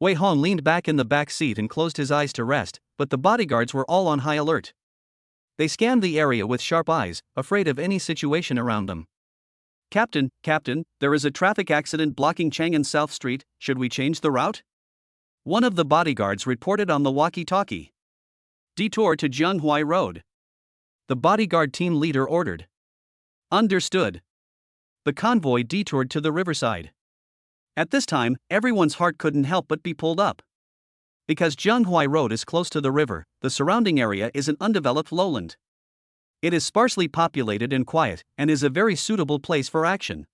Wei Hong leaned back in the back seat and closed his eyes to rest, but the bodyguards were all on high alert. They scanned the area with sharp eyes, afraid of any situation around them. Captain, there is a traffic accident blocking Chang'an South Street, should we change the route? One of the bodyguards reported on the walkie-talkie. Detour to Jianghuai Road. The bodyguard team leader ordered. Understood. The convoy detoured to the riverside. At this time, everyone's heart couldn't help but be pulled up. Because Jianghuai Road is close to the river, the surrounding area is an undeveloped lowland. It is sparsely populated and quiet, and is a very suitable place for action.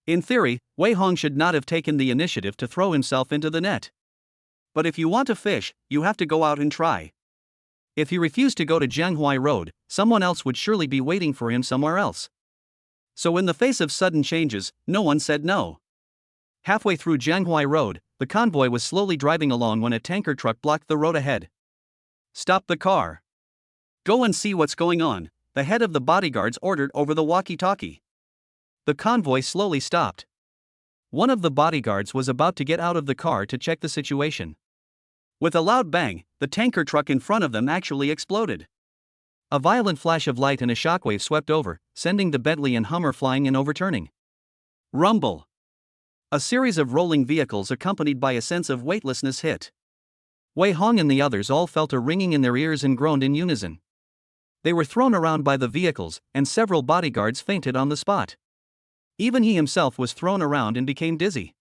In theory, Wei Hong should not have taken the initiative to throw himself into the net. But if you want to fish, you have to go out and try. If he refused to go to Jianghuai Road, someone else would surely be waiting for him somewhere else. So in the face of sudden changes, no one said no. Halfway through Jianghuai Road, the convoy was slowly driving along when a tanker truck blocked the road ahead. Stop the car. Go and see what's going on, the head of the bodyguards ordered over the walkie-talkie. The convoy slowly stopped. One of the bodyguards was about to get out of the car to check the situation. With a loud bang, the tanker truck in front of them actually exploded. A violent flash of light and a shockwave swept over, sending the Bentley and Hummer flying and overturning. Rumble. A series of rolling vehicles accompanied by a sense of weightlessness hit. Wei Hong and the others all felt a ringing in their ears and groaned in unison. They were thrown around by the vehicles, and several bodyguards fainted on the spot. Even he himself was thrown around and became dizzy.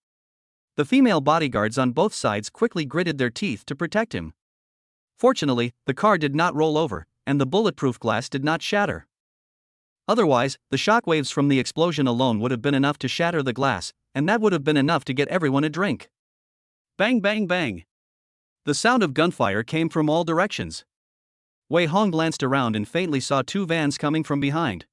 The female bodyguards on both sides quickly gritted their teeth to protect him. Fortunately, the car did not roll over, and the bulletproof glass did not shatter. Otherwise, the shockwaves from the explosion alone would have been enough to shatter the glass, and that would have been enough to get everyone a drink. Bang bang bang. The sound of gunfire came from all directions. Wei Hong glanced around and faintly saw two vans coming from behind.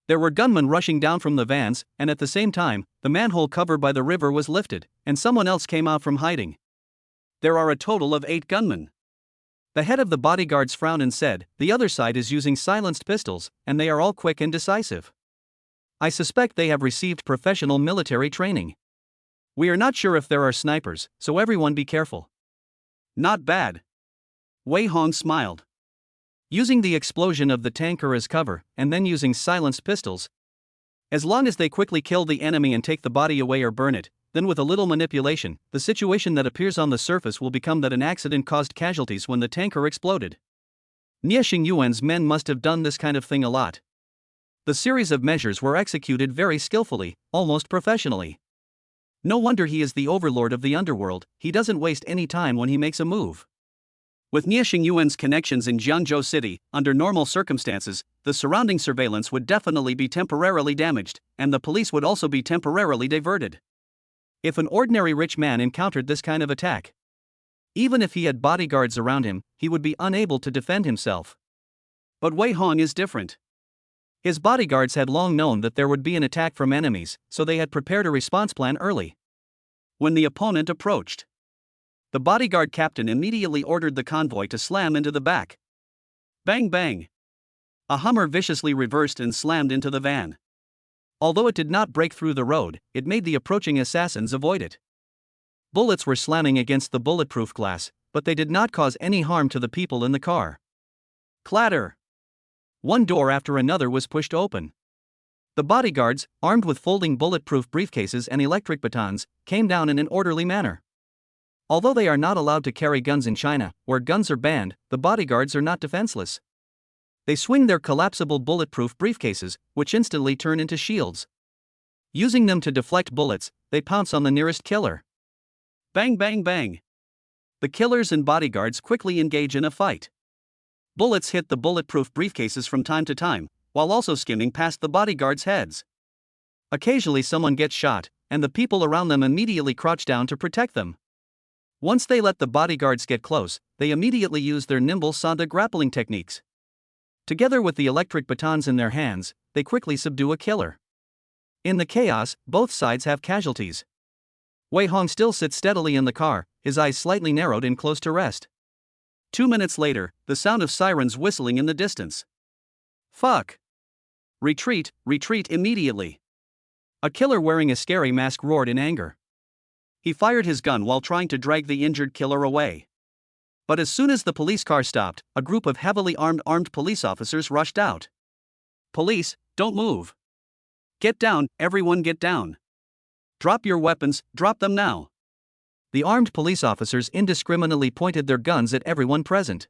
There were gunmen rushing down from the vans, and at the same time, the manhole cover by the river was lifted, and someone else came out from hiding. There are a total of 8 gunmen. The head of the bodyguards frowned and said, "The other side is using silenced pistols, and they are all quick and decisive. I suspect they have received professional military training. We are not sure if there are snipers, so everyone be careful." Not bad. Wei Hong smiled. Using the explosion of the tanker as cover, and then using silenced pistols. As long as they quickly kill the enemy and take the body away or burn it, then with a little manipulation, the situation that appears on the surface will become that an accident caused casualties when the tanker exploded. Nia Xingyuan's men must have done this kind of thing a lot. The series of measures were executed very skillfully, almost professionally. No wonder he is the overlord of the underworld, he doesn't waste any time when he makes a move. With Nia Xingyuan's connections in Jiangzhou City, under normal circumstances, the surrounding surveillance would definitely be temporarily damaged, and the police would also be temporarily diverted. If an ordinary rich man encountered this kind of attack, even if he had bodyguards around him, he would be unable to defend himself. But Wei Hong is different. His bodyguards had long known that there would be an attack from enemies, so they had prepared a response plan early. When the opponent approached, the bodyguard captain immediately ordered the convoy to slam into the back. Bang bang. A Hummer viciously reversed and slammed into the van. Although it did not break through the road, it made the approaching assassins avoid it. Bullets were slamming against the bulletproof glass, but they did not cause any harm to the people in the car. Clatter. One door after another was pushed open. The bodyguards, armed with folding bulletproof briefcases and electric batons, came down in an orderly manner. Although they are not allowed to carry guns in China, where guns are banned, the bodyguards are not defenseless. They swing their collapsible bulletproof briefcases, which instantly turn into shields. Using them to deflect bullets, they pounce on the nearest killer. Bang bang bang. The killers and bodyguards quickly engage in a fight. Bullets hit the bulletproof briefcases from time to time, while also skimming past the bodyguards' heads. Occasionally someone gets shot, and the people around them immediately crouch down to protect them. Once they let the bodyguards get close, they immediately use their nimble Sanda grappling techniques. Together with the electric batons in their hands, they quickly subdue a killer. In the chaos, both sides have casualties. Wei Hong still sits steadily in the car, his eyes slightly narrowed and close to rest. 2 minutes later, the sound of sirens whistling in the distance. Fuck! Retreat, retreat immediately! A killer wearing a scary mask roared in anger. He fired his gun while trying to drag the injured killer away. But as soon as the police car stopped, a group of heavily armed police officers rushed out. Police, don't move. Get down, everyone get down. Drop your weapons, drop them now. The armed police officers indiscriminately pointed their guns at everyone present.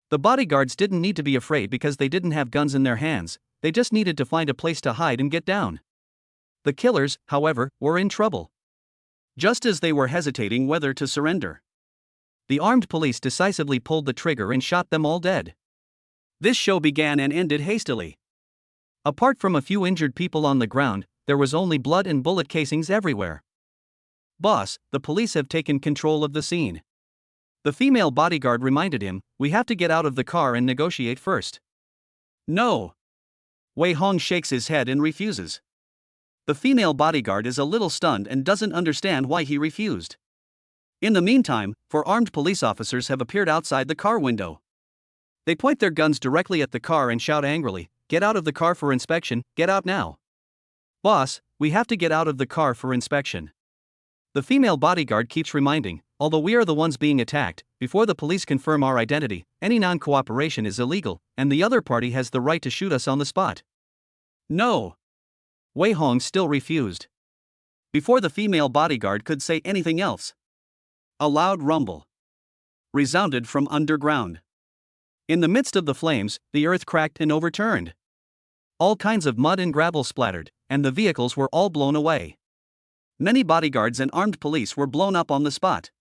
The bodyguards didn't need to be afraid because they didn't have guns in their hands, they just needed to find a place to hide and get down. The killers, however, were in trouble. Just as they were hesitating whether to surrender, the armed police decisively pulled the trigger and shot them all dead. This show began and ended hastily. Apart from a few injured people on the ground, there was only blood and bullet casings everywhere. "Boss, the police have taken control of the scene." The female bodyguard reminded him, "We have to get out of the car and negotiate first." "No." Wei Hong shakes his head and refuses. The female bodyguard is a little stunned and doesn't understand why he refused. In the meantime, 4 armed police officers have appeared outside the car window. They point their guns directly at the car and shout angrily, "Get out of the car for inspection, get out now." "Boss, we have to get out of the car for inspection." The female bodyguard keeps reminding, "Although we are the ones being attacked, before the police confirm our identity, any non-cooperation is illegal, and the other party has the right to shoot us on the spot." "No." Wei Hong still refused. Before the female bodyguard could say anything else, a loud rumble resounded from underground. In the midst of the flames, the earth cracked and overturned. All kinds of mud and gravel splattered, and the vehicles were all blown away. Many bodyguards and armed police were blown up on the spot.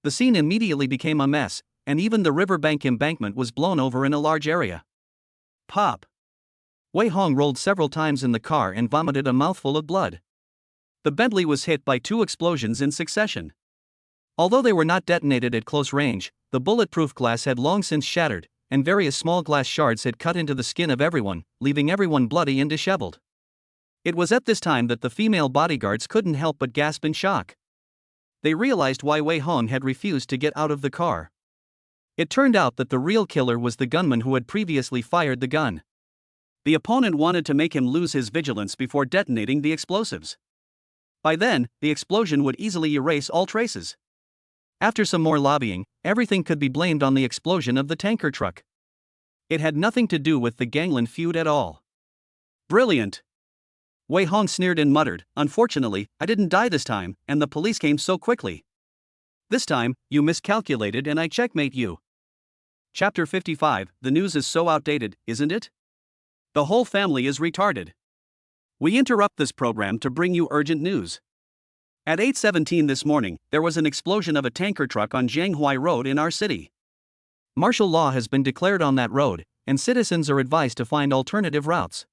The scene immediately became a mess, and even the riverbank embankment was blown over in a large area. Pop! Wei Hong rolled several times in the car and vomited a mouthful of blood. The Bentley was hit by 2 explosions in succession. Although they were not detonated at close range, the bulletproof glass had long since shattered, and various small glass shards had cut into the skin of everyone, leaving everyone bloody and disheveled. It was at this time that the female bodyguards couldn't help but gasp in shock. They realized why Wei Hong had refused to get out of the car. It turned out that the real killer was the gunman who had previously fired the gun. The opponent wanted to make him lose his vigilance before detonating the explosives. By then, the explosion would easily erase all traces. After some more lobbying, everything could be blamed on the explosion of the tanker truck. It had nothing to do with the gangland feud at all. "Brilliant." Wei Hong sneered and muttered, "Unfortunately, I didn't die this time, and the police came so quickly. This time, you miscalculated and I checkmate you." Chapter 55, The news is so outdated, isn't it? The whole family is retarded. We interrupt this program to bring you urgent news. At 8:17 this morning, there was an explosion of a tanker truck on Jianghuai Road in our city. Martial law has been declared on that road, and citizens are advised to find alternative routes.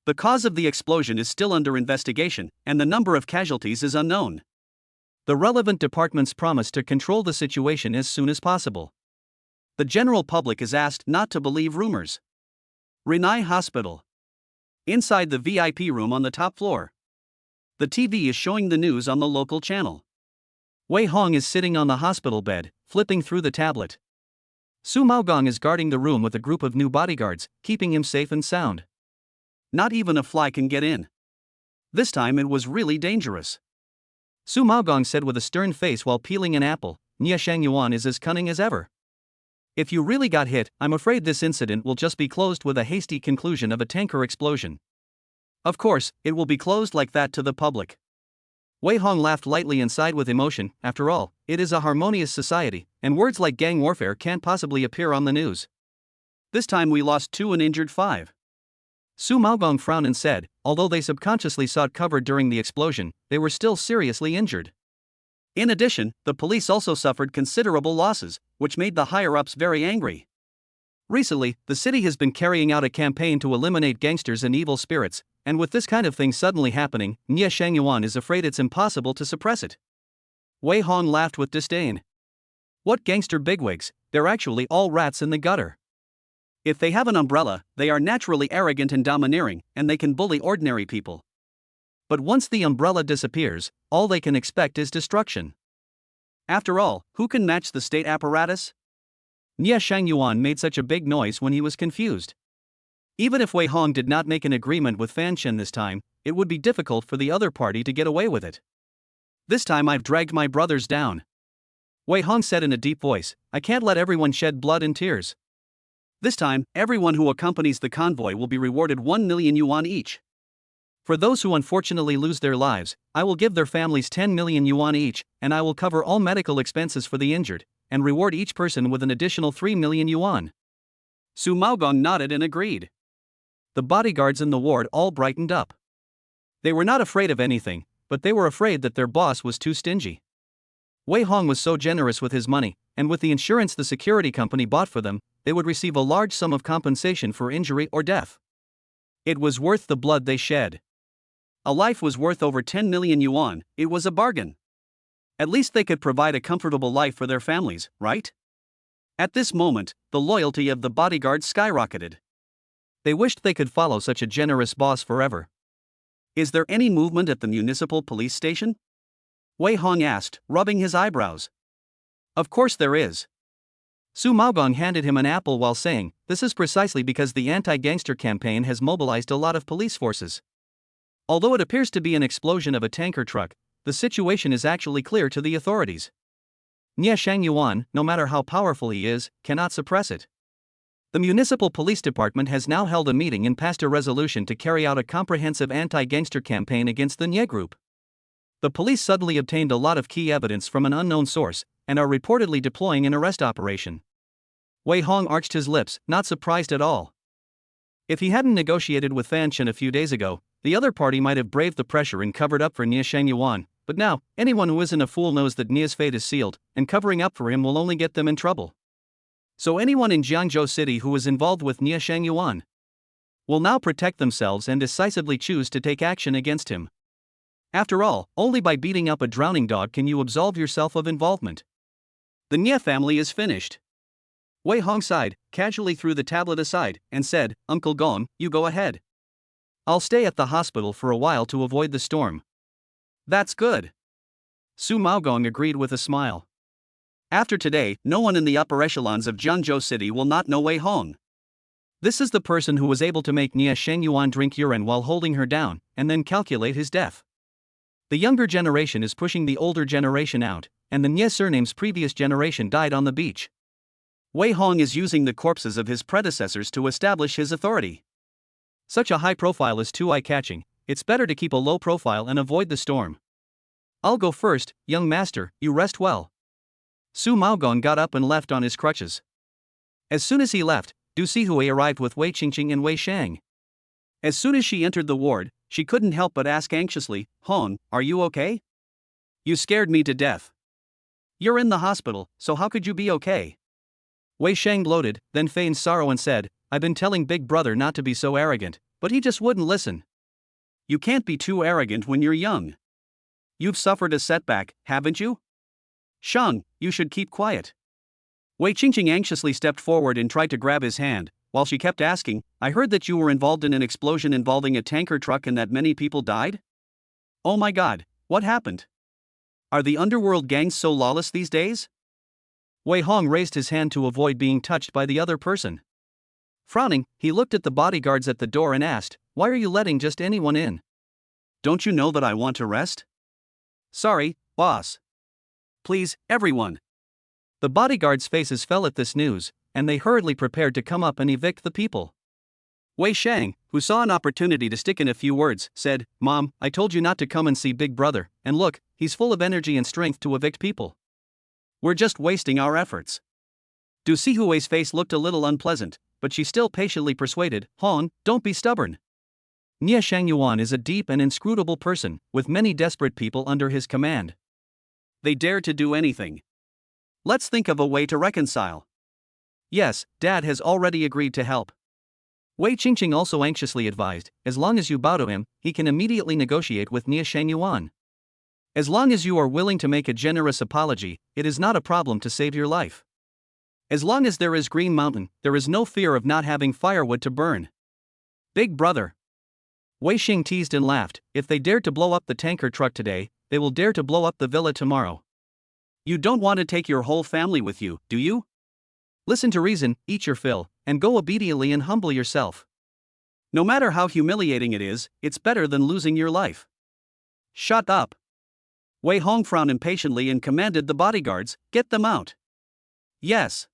The cause of the explosion is still under investigation, and the number of casualties is unknown. The relevant departments promise to control the situation as soon as possible. The general public is asked not to believe rumors. Rinai Hospital. Inside the VIP room on the top floor. The TV is showing the news on the local channel. Wei Hong is sitting on the hospital bed, flipping through the tablet. Su Maogong is guarding the room with a group of new bodyguards, keeping him safe and sound. Not even a fly can get in. This time it was really dangerous. Su Maogong said with a stern face while peeling an apple, "Nia Shangyuan is as cunning as ever. If you really got hit, I'm afraid this incident will just be closed with a hasty conclusion of a tanker explosion. Of course, it will be closed like that to the public." Wei Hong laughed lightly and sighed with emotion. After all, it is a harmonious society, and words like gang warfare can't possibly appear on the news. This time we lost 2 and injured 5. Su Maogong frowned and said, although they subconsciously sought cover during the explosion, they were still seriously injured. In addition, the police also suffered considerable losses, which made the higher-ups very angry. Recently, the city has been carrying out a campaign to eliminate gangsters and evil spirits, and with this kind of thing suddenly happening, Nia Shangyuan is afraid it's impossible to suppress it. Wei Hong laughed with disdain. What gangster bigwigs, they're actually all rats in the gutter. If they have an umbrella, they are naturally arrogant and domineering, and they can bully ordinary people. But once the umbrella disappears, all they can expect is destruction. After all, who can match the state apparatus? Nia Shangyuan made such a big noise when he was confused. Even if Wei Hong did not make an agreement with Fan Chen this time, it would be difficult for the other party to get away with it. This time I've dragged my brothers down. Wei Hong said in a deep voice, I can't let everyone shed blood and tears. This time, everyone who accompanies the convoy will be rewarded 1 million yuan each. For those who unfortunately lose their lives, I will give their families 10 million yuan each, and I will cover all medical expenses for the injured, and reward each person with an additional 3 million yuan. Su Maogong nodded and agreed. The bodyguards in the ward all brightened up. They were not afraid of anything, but they were afraid that their boss was too stingy. Wei Hong was so generous with his money, and with the insurance the security company bought for them, they would receive a large sum of compensation for injury or death. It was worth the blood they shed. A life was worth over 10 million yuan, it was a bargain. At least they could provide a comfortable life for their families, right? At this moment, the loyalty of the bodyguards skyrocketed. They wished they could follow such a generous boss forever. Is there any movement at the municipal police station? Wei Hong asked, rubbing his eyebrows. Of course there is. Su Maogong handed him an apple while saying, this is precisely because the anti-gangster campaign has mobilized a lot of police forces. Although it appears to be an explosion of a tanker truck, the situation is actually clear to the authorities. Nia Shangyuan, no matter how powerful he is, cannot suppress it. The municipal police department has now held a meeting and passed a resolution to carry out a comprehensive anti-gangster campaign against the Nia group. The police suddenly obtained a lot of key evidence from an unknown source, and are reportedly deploying an arrest operation. Wei Hong arched his lips, not surprised at all. If he hadn't negotiated with Fan Chen a few days ago, the other party might have braved the pressure and covered up for Nia Shangyuan, but now, anyone who isn't a fool knows that Nia's fate is sealed, and covering up for him will only get them in trouble. So anyone in Jiangzhou City who is involved with Nia Shangyuan will now protect themselves and decisively choose to take action against him. After all, only by beating up a drowning dog can you absolve yourself of involvement. The Nia family is finished. Wei Hong sighed, casually threw the tablet aside, and said, Uncle Gong, you go ahead. I'll stay at the hospital for a while to avoid the storm. That's good. Su Maogong agreed with a smile. After today, no one in the upper echelons of Jiangzhou City will not know Wei Hong. This is the person who was able to make Nia Shangyuan drink urine while holding her down, and then calculate his death. The younger generation is pushing the older generation out, and the Nia surname's previous generation died on the beach. Wei Hong is using the corpses of his predecessors to establish his authority. Such a high profile is too eye-catching, it's better to keep a low profile and avoid the storm. I'll go first, young master, you rest well. Su Maogong got up and left on his crutches. As soon as he left, Du Sihui arrived with Wei Qingqing and Wei Shang. As soon as she entered the ward, she couldn't help but ask anxiously, Hong, are you okay? You scared me to death. You're in the hospital, so how could you be okay? Wei Shang gloated, then feigned sorrow and said, I've been telling Big Brother not to be so arrogant, but he just wouldn't listen. You can't be too arrogant when you're young. You've suffered a setback, haven't you? Shang, you should keep quiet. Wei Qingqing anxiously stepped forward and tried to grab his hand, while she kept asking, I heard that you were involved in an explosion involving a tanker truck and that many people died? Oh my god, what happened? Are the underworld gangs so lawless these days? Wei Hong raised his hand to avoid being touched by the other person. Frowning, he looked at the bodyguards at the door and asked, Why are you letting just anyone in? Don't you know that I want to rest? Sorry, boss. Please, everyone. The bodyguards' faces fell at this news, and they hurriedly prepared to come up and evict the people. Wei Shang, who saw an opportunity to stick in a few words, said, Mom, I told you not to come and see Big Brother, and look, he's full of energy and strength to evict people. We're just wasting our efforts. Du Sihui's face looked a little unpleasant, but she still patiently persuaded, Hong, don't be stubborn. Nia Shangyuan is a deep and inscrutable person, with many desperate people under his command. They dare to do anything. Let's think of a way to reconcile. Yes, Dad has already agreed to help. Wei Qingqing also anxiously advised, as long as you bow to him, he can immediately negotiate with Nia Shangyuan. As long as you are willing to make a generous apology, it is not a problem to save your life. As long as there is Green Mountain, there is no fear of not having firewood to burn. Big Brother. Wei Xing teased and laughed, if they dared to blow up the tanker truck today, they will dare to blow up the villa tomorrow. You don't want to take your whole family with you, do you? Listen to reason, eat your fill, and go obediently and humble yourself. No matter how humiliating it is, it's better than losing your life. Shut up. Wei Hong frowned impatiently and commanded the bodyguards, get them out. Yes.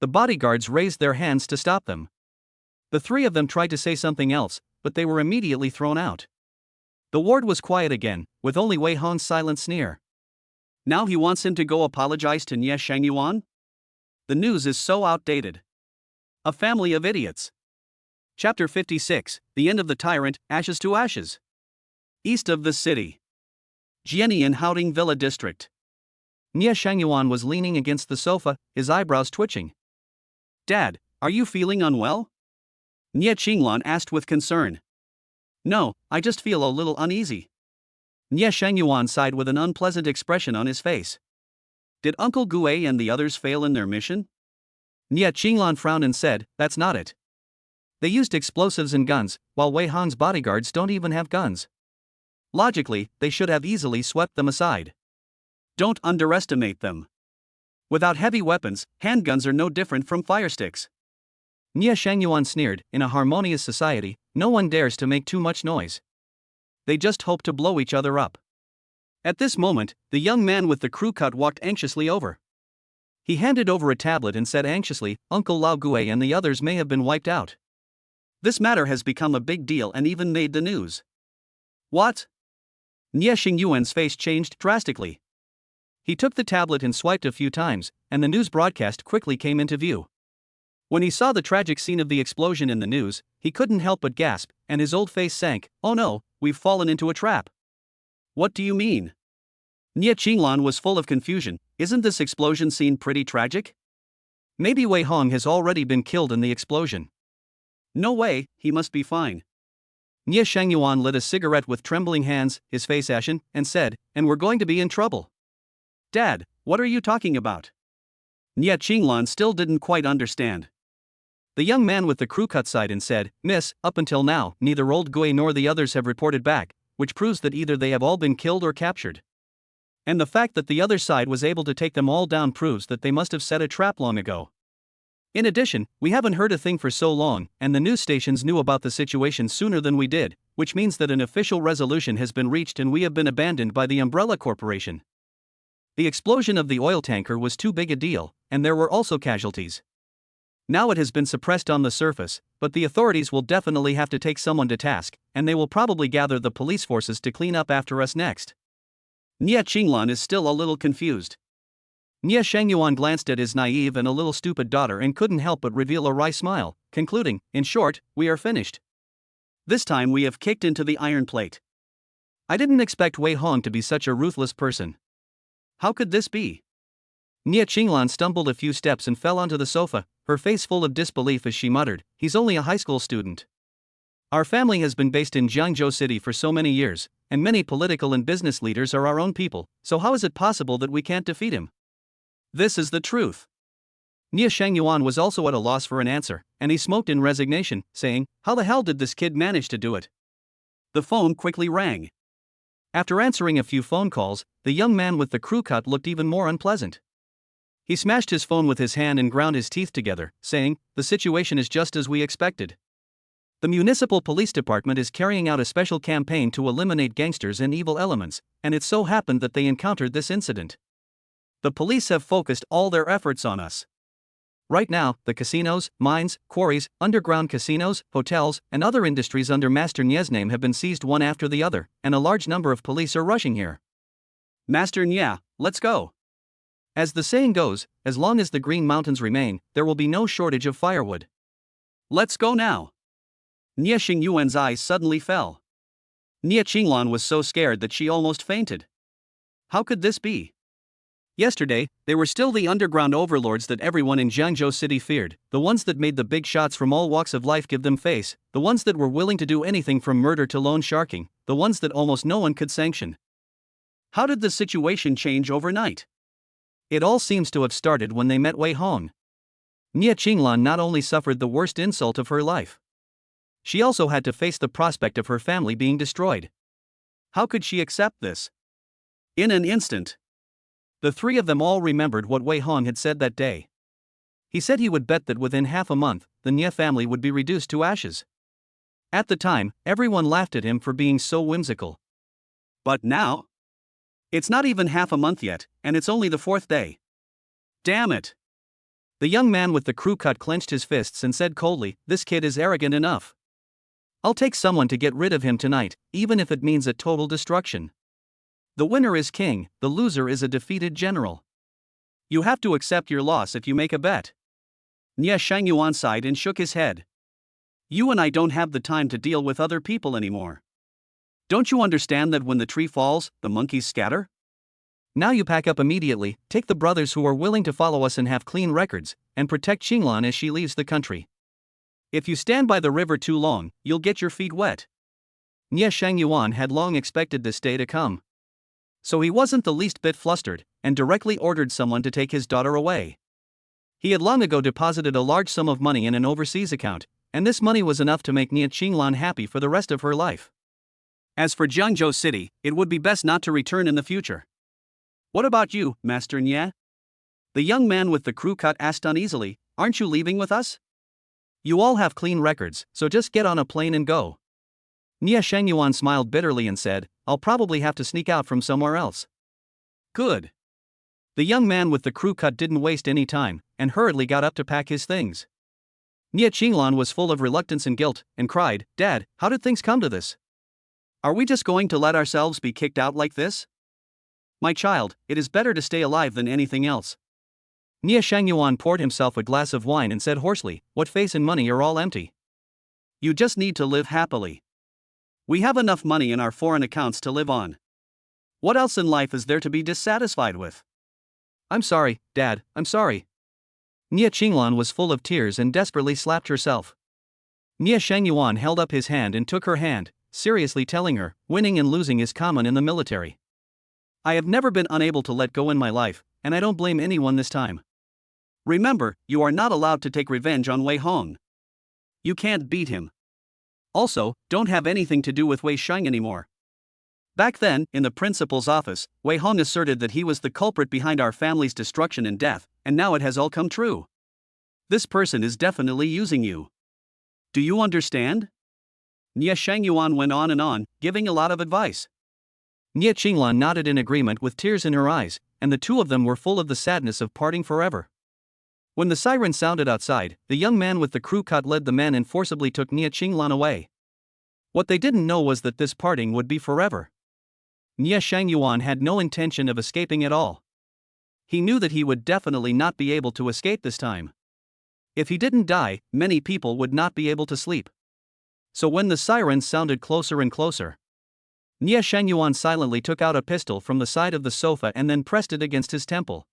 The bodyguards raised their hands to stop them. The three of them tried to say something else, but they were immediately thrown out. The ward was quiet again, with only Wei Hong's silent sneer. Now he wants him to go apologize to Nia Shangyuan? The news is so outdated. A family of idiots. Chapter 56, The End of the Tyrant, Ashes to Ashes. East of the city. Jianian Haoding Villa District. Nia Shangyuan was leaning against the sofa, his eyebrows twitching. Dad, are you feeling unwell? Nia Qinglan asked with concern. No, I just feel a little uneasy. Nia Shangyuan sighed with an unpleasant expression on his face. Did Uncle Gue and the others fail in their mission? Nia Qinglan frowned and said, that's not it. They used explosives and guns, while Wei Hong's bodyguards don't even have guns. Logically, they should have easily swept them aside. Don't underestimate them. Without heavy weapons, handguns are no different from firesticks. Nia Shangyuan sneered, in a harmonious society, no one dares to make too much noise. They just hope to blow each other up. At this moment, the young man with the crew cut walked anxiously over. He handed over a tablet and said anxiously, Uncle Lao Gue and the others may have been wiped out. This matter has become a big deal and even made the news. What? Nia Xingyuan's face changed drastically. He took the tablet and swiped a few times, and the news broadcast quickly came into view. When he saw the tragic scene of the explosion in the news, he couldn't help but gasp, and his old face sank. Oh no, we've fallen into a trap. What do you mean? Nia Qinglan was full of confusion. Isn't this explosion scene pretty tragic? Maybe Wei Hong has already been killed in the explosion. No way, he must be fine. Nia Shangyuan lit a cigarette with trembling hands, his face ashen, and said, and we're going to be in trouble. Dad, what are you talking about? Nia Qinglan still didn't quite understand. The young man with the crew cut sighed and said, Miss, up until now, neither old Gue nor the others have reported back, which proves that either they have all been killed or captured. And the fact that the other side was able to take them all down proves that they must have set a trap long ago. In addition, we haven't heard a thing for so long, and the news stations knew about the situation sooner than we did, which means that an official resolution has been reached and we have been abandoned by the Umbrella Corporation. The explosion of the oil tanker was too big a deal, and there were also casualties. Now it has been suppressed on the surface, but the authorities will definitely have to take someone to task, and they will probably gather the police forces to clean up after us next. Nia Qinglan is still a little confused. Nia Shangyuan glanced at his naive and a little stupid daughter and couldn't help but reveal a wry smile, concluding, in short, we are finished. This time we have kicked into the iron plate. I didn't expect Wei Hong to be such a ruthless person. How could this be? Nia Qinglan stumbled a few steps and fell onto the sofa, her face full of disbelief as she muttered, he's only a high school student. Our family has been based in Jiangzhou City for so many years, and many political and business leaders are our own people, so how is it possible that we can't defeat him? This is the truth. Nia Shangyuan was also at a loss for an answer, and he smoked in resignation, saying, how the hell did this kid manage to do it? The phone quickly rang. After answering a few phone calls, the young man with the crew cut looked even more unpleasant. He smashed his phone with his hand and ground his teeth together, saying, the situation is just as we expected. The municipal police department is carrying out a special campaign to eliminate gangsters and evil elements, and it so happened that they encountered this incident. The police have focused all their efforts on us. Right now, the casinos, mines, quarries, underground casinos, hotels, and other industries under Master Nia's name have been seized one after the other, and a large number of police are rushing here. Master Nia, let's go. As the saying goes, as long as the Green Mountains remain, there will be no shortage of firewood. Let's go now. Nia Xingyuan's eyes suddenly fell. Nia Qinglan was so scared that she almost fainted. How could this be? Yesterday, they were still the underground overlords that everyone in Jiangzhou City feared, the ones that made the big shots from all walks of life give them face, the ones that were willing to do anything from murder to loan sharking, the ones that almost no one could sanction. How did the situation change overnight? It all seems to have started when they met Wei Hong. Nia Qinglan not only suffered the worst insult of her life. She also had to face the prospect of her family being destroyed. How could she accept this? In an instant, the three of them all remembered what Wei Hong had said that day. He said he would bet that within half a month, the Nia family would be reduced to ashes. At the time, everyone laughed at him for being so whimsical. But now? It's not even half a month yet, and it's only the fourth day. Damn it! The young man with the crew cut clenched his fists and said coldly, this kid is arrogant enough. I'll take someone to get rid of him tonight, even if it means a total destruction. The winner is king, the loser is a defeated general. You have to accept your loss if you make a bet. Nia Shangyuan sighed and shook his head. You and I don't have the time to deal with other people anymore. Don't you understand that when the tree falls, the monkeys scatter? Now you pack up immediately, take the brothers who are willing to follow us and have clean records, and protect Qinglan as she leaves the country. If you stand by the river too long, you'll get your feet wet. Nia Shangyuan had long expected this day to come. So he wasn't the least bit flustered, and directly ordered someone to take his daughter away. He had long ago deposited a large sum of money in an overseas account, and this money was enough to make Nia Qinglan happy for the rest of her life. As for Jiangzhou City, it would be best not to return in the future. What about you, Master Nia? The young man with the crew cut asked uneasily, aren't you leaving with us? You all have clean records, so just get on a plane and go. Nia Shangyuan smiled bitterly and said, I'll probably have to sneak out from somewhere else. Good. The young man with the crew cut didn't waste any time, and hurriedly got up to pack his things. Nia Qinglan was full of reluctance and guilt, and cried, Dad, how did things come to this? Are we just going to let ourselves be kicked out like this? My child, it is better to stay alive than anything else. Nia Shangyuan poured himself a glass of wine and said hoarsely, what face and money are all empty. You just need to live happily. We have enough money in our foreign accounts to live on. What else in life is there to be dissatisfied with? I'm sorry, Dad, I'm sorry. Nia Qinglan was full of tears and desperately slapped herself. Nia Shangyuan held up his hand and took her hand, seriously telling her, winning and losing is common in the military. I have never been unable to let go in my life, and I don't blame anyone this time. Remember, you are not allowed to take revenge on Wei Hong. You can't beat him. Also, don't have anything to do with Wei Sheng anymore. Back then, in the principal's office, Wei Hong asserted that he was the culprit behind our family's destruction and death, and now it has all come true. This person is definitely using you. Do you understand? Nia Shangyuan went on and on, giving a lot of advice. Nia Qinglan nodded in agreement with tears in her eyes, and the two of them were full of the sadness of parting forever. When the siren sounded outside, the young man with the crew cut led the men and forcibly took Nia Qinglan away. What they didn't know was that this parting would be forever. Nia Shangyuan had no intention of escaping at all. He knew that he would definitely not be able to escape this time. If he didn't die, many people would not be able to sleep. So when the sirens sounded closer and closer, Nia Shangyuan silently took out a pistol from the side of the sofa and then pressed it against his temple.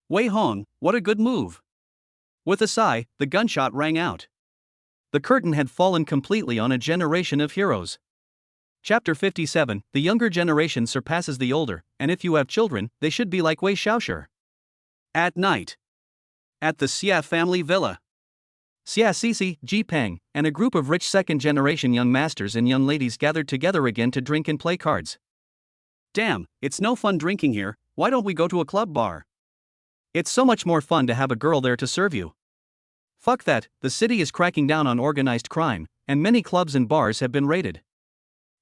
Wei Hong, what a good move! With a sigh, the gunshot rang out. The curtain had fallen completely on a generation of heroes. Chapter 57, the younger generation surpasses the older, and if you have children, they should be like Wei Shaoshi. At night. At the Xia family villa. Xia Sisi, Ji Peng, and a group of rich second-generation young masters and young ladies gathered together again to drink and play cards. Damn, it's no fun drinking here, why don't we go to a club bar? It's so much more fun to have a girl there to serve you. Fuck that, the city is cracking down on organized crime, and many clubs and bars have been raided.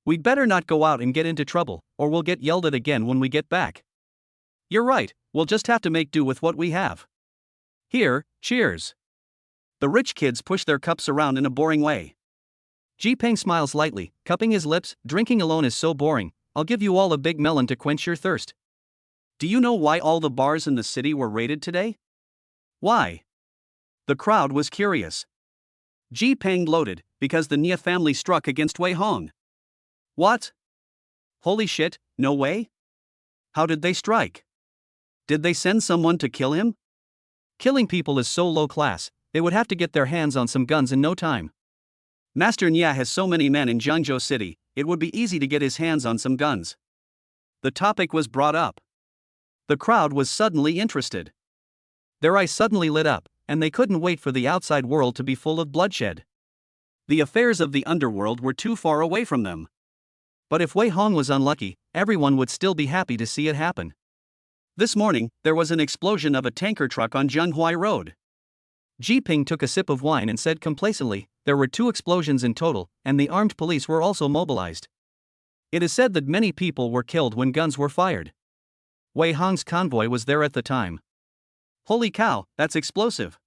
We'd better not go out and get into trouble, or we'll get yelled at again when we get back. You're right, we'll just have to make do with what we have. Here, cheers. The rich kids push their cups around in a boring way. Ji Peng smiles lightly, cupping his lips, drinking alone is so boring, I'll give you all a big melon to quench your thirst. Do you know why all the bars in the city were raided today? Why? The crowd was curious. Ji Peng gloated, because the Nia family struck against Wei Hong. What? Holy shit, no way? How did they strike? Did they send someone to kill him? Killing people is so low class, they would have to get their hands on some guns in no time. Master Nia has so many men in Jiangzhou City, it would be easy to get his hands on some guns. The topic was brought up. The crowd was suddenly interested. Their eyes suddenly lit up, and they couldn't wait for the outside world to be full of bloodshed. The affairs of the underworld were too far away from them. But if Wei Hong was unlucky, everyone would still be happy to see it happen. This morning, there was an explosion of a tanker truck on Zhenghuai Road. Ji Ping took a sip of wine and said complacently, there were 2 explosions in total, and the armed police were also mobilized. It is said that many people were killed when guns were fired. Wei Hong's convoy was there at the time. Holy cow, that's explosive.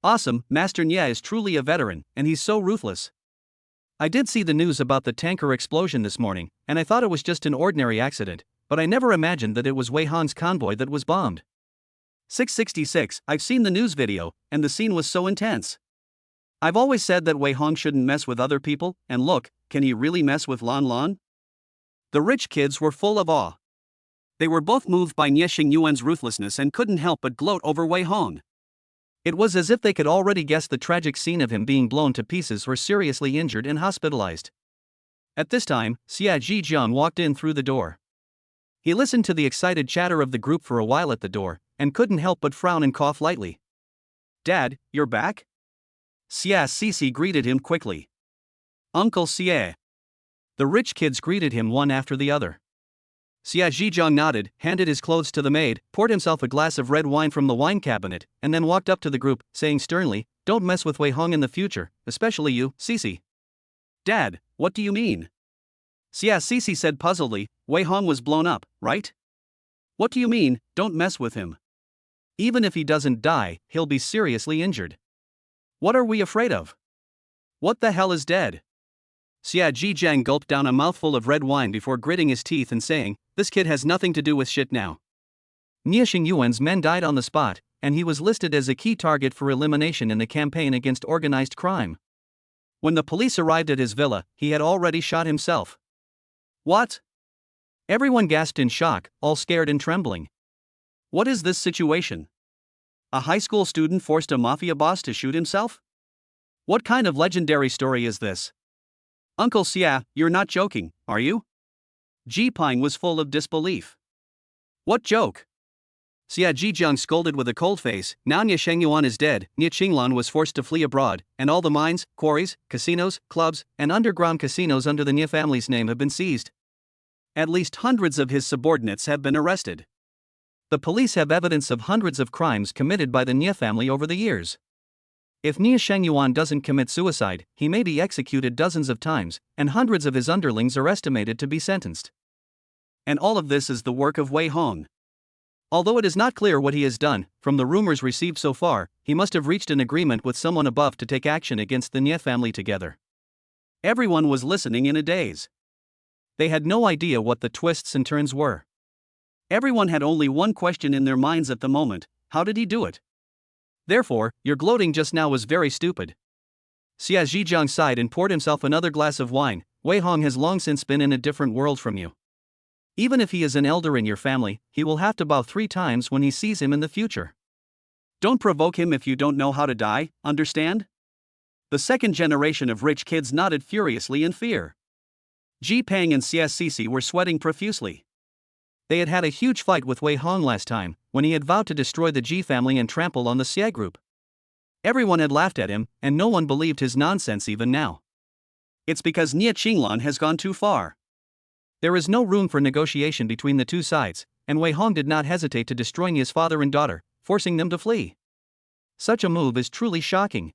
Awesome, Master Nia is truly a veteran, and he's so ruthless. I did see the news about the tanker explosion this morning, and I thought it was just an ordinary accident, but I never imagined that it was Wei Hong's convoy that was bombed. 666. I've seen the news video, and the scene was so intense. I've always said that Wei Hong shouldn't mess with other people, and look, can he really mess with Lan Lan? The rich kids were full of awe. They were both moved by Nie Xingyuan's ruthlessness and couldn't help but gloat over Wei Hong. It was as if they could already guess the tragic scene of him being blown to pieces or seriously injured and hospitalized. At this time, Xia Zhijiang walked in through the door. He listened to the excited chatter of the group for a while at the door, and couldn't help but frown and cough lightly. "Dad, you're back?" Xia Sisi greeted him quickly. "Uncle Xie." The rich kids greeted him one after the other. Xia Zhijiang nodded, handed his clothes to the maid, poured himself a glass of red wine from the wine cabinet, and then walked up to the group, saying sternly, "Don't mess with Wei Hong in the future, especially you, Sisi." "Dad, what do you mean?" Xia Sisi said puzzledly. "Wei Hong was blown up, right? What do you mean, don't mess with him? Even if he doesn't die, he'll be seriously injured. What are we afraid of? What the hell is dead?" Xia Zhijiang gulped down a mouthful of red wine before gritting his teeth and saying, "This kid has nothing to do with shit now." Nie Xingyuan's men died on the spot, and he was listed as a key target for elimination in the campaign against organized crime. When the police arrived at his villa, he had already shot himself. What? Everyone gasped in shock, all scared and trembling. What is this situation? A high school student forced a mafia boss to shoot himself? What kind of legendary story is this? Uncle Xia, you're not joking, are you? Ji Ping was full of disbelief. What joke? Xia Zhijiang scolded with a cold face. Now Nie Shengyuan is dead, Nie Qinglan was forced to flee abroad, and all the mines, quarries, casinos, clubs, and underground casinos under the Nie family's name have been seized. At least hundreds of his subordinates have been arrested. The police have evidence of hundreds of crimes committed by the Nie family over the years. If Nie Shengyuan doesn't commit suicide, he may be executed dozens of times, and hundreds of his underlings are estimated to be sentenced. And all of this is the work of Wei Hong. Although it is not clear what he has done, from the rumors received so far, he must have reached an agreement with someone above to take action against the Nie family together. Everyone was listening in a daze. They had no idea what the twists and turns were. Everyone had only one question in their minds at the moment: how did he do it? Therefore, your gloating just now was very stupid. Xia Zhijiang sighed and poured himself another glass of wine. Wei Hong has long since been in a different world from you. Even if he is an elder in your family, he will have to bow 3 times when he sees him in the future. Don't provoke him if you don't know how to die, understand? The second generation of rich kids nodded furiously in fear. Ji Ping and Xia Sisi were sweating profusely. They had had a huge fight with Wei Hong last time, when he had vowed to destroy the Ji family and trample on the Xie group. Everyone had laughed at him, and no one believed his nonsense even now. It's because Nie Qinglan has gone too far. There is no room for negotiation between the two sides, and Wei Hong did not hesitate to destroy Nie's father and daughter, forcing them to flee. Such a move is truly shocking.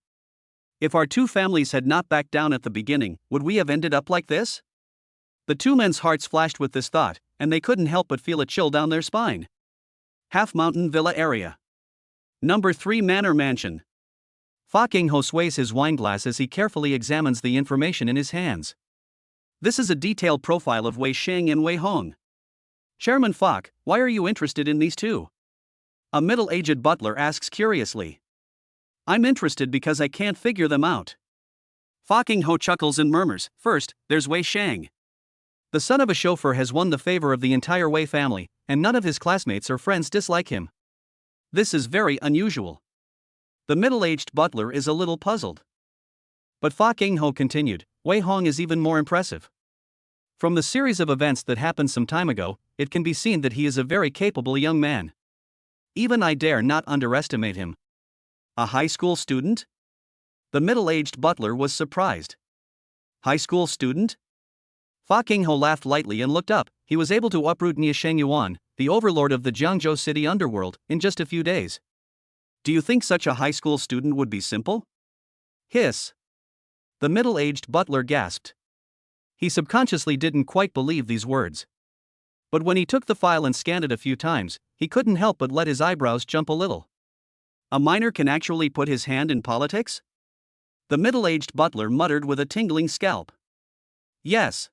If our two families had not backed down at the beginning, would we have ended up like this? The two men's hearts flashed with this thought, and they couldn't help but feel a chill down their spine. Half Mountain Villa Area. Number 3 Manor Mansion. Fa Qingho sways his wineglass as he carefully examines the information in his hands. This is a detailed profile of Wei Sheng and Wei Hong. Chairman Fok, why are you interested in these two? A middle-aged butler asks curiously. I'm interested because I can't figure them out. Fa Qingho chuckles and murmurs. First, there's Wei Sheng. The son of a chauffeur has won the favor of the entire Wei family, and none of his classmates or friends dislike him. This is very unusual. The middle-aged butler is a little puzzled. But Fa Qingho continued, Wei Hong is even more impressive. From the series of events that happened some time ago, it can be seen that he is a very capable young man. Even I dare not underestimate him. A high school student? The middle-aged butler was surprised. High school student? Fa Qingho laughed lightly and looked up. He was able to uproot Nie Shengyuan, the overlord of the Jiangzhou city underworld, in just a few days. Do you think such a high school student would be simple? Hiss. The middle-aged butler gasped. He subconsciously didn't quite believe these words. But when he took the file and scanned it a few times, he couldn't help but let his eyebrows jump a little. A minor can actually put his hand in politics? The middle-aged butler muttered with a tingling scalp. Yes.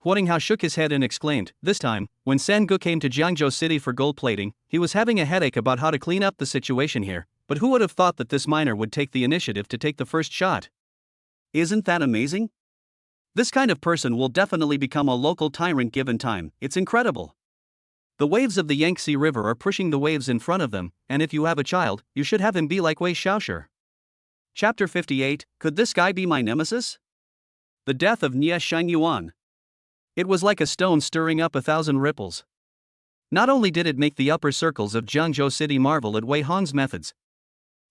Huang Hao shook his head and exclaimed, this time, when Sangu came to Jiangzhou City for gold plating, he was having a headache about how to clean up the situation here, but who would have thought that this miner would take the initiative to take the first shot? Isn't that amazing? This kind of person will definitely become a local tyrant given time, it's incredible. The waves of the Yangtze River are pushing the waves in front of them, and if you have a child, you should have him be like Wei Xiaoshi. Chapter 58, Could this guy be my nemesis? The death of Nia Shangyuan. It was like a stone stirring up 1,000 ripples. Not only did it make the upper circles of Jiangzhou City marvel at Wei Hong's methods,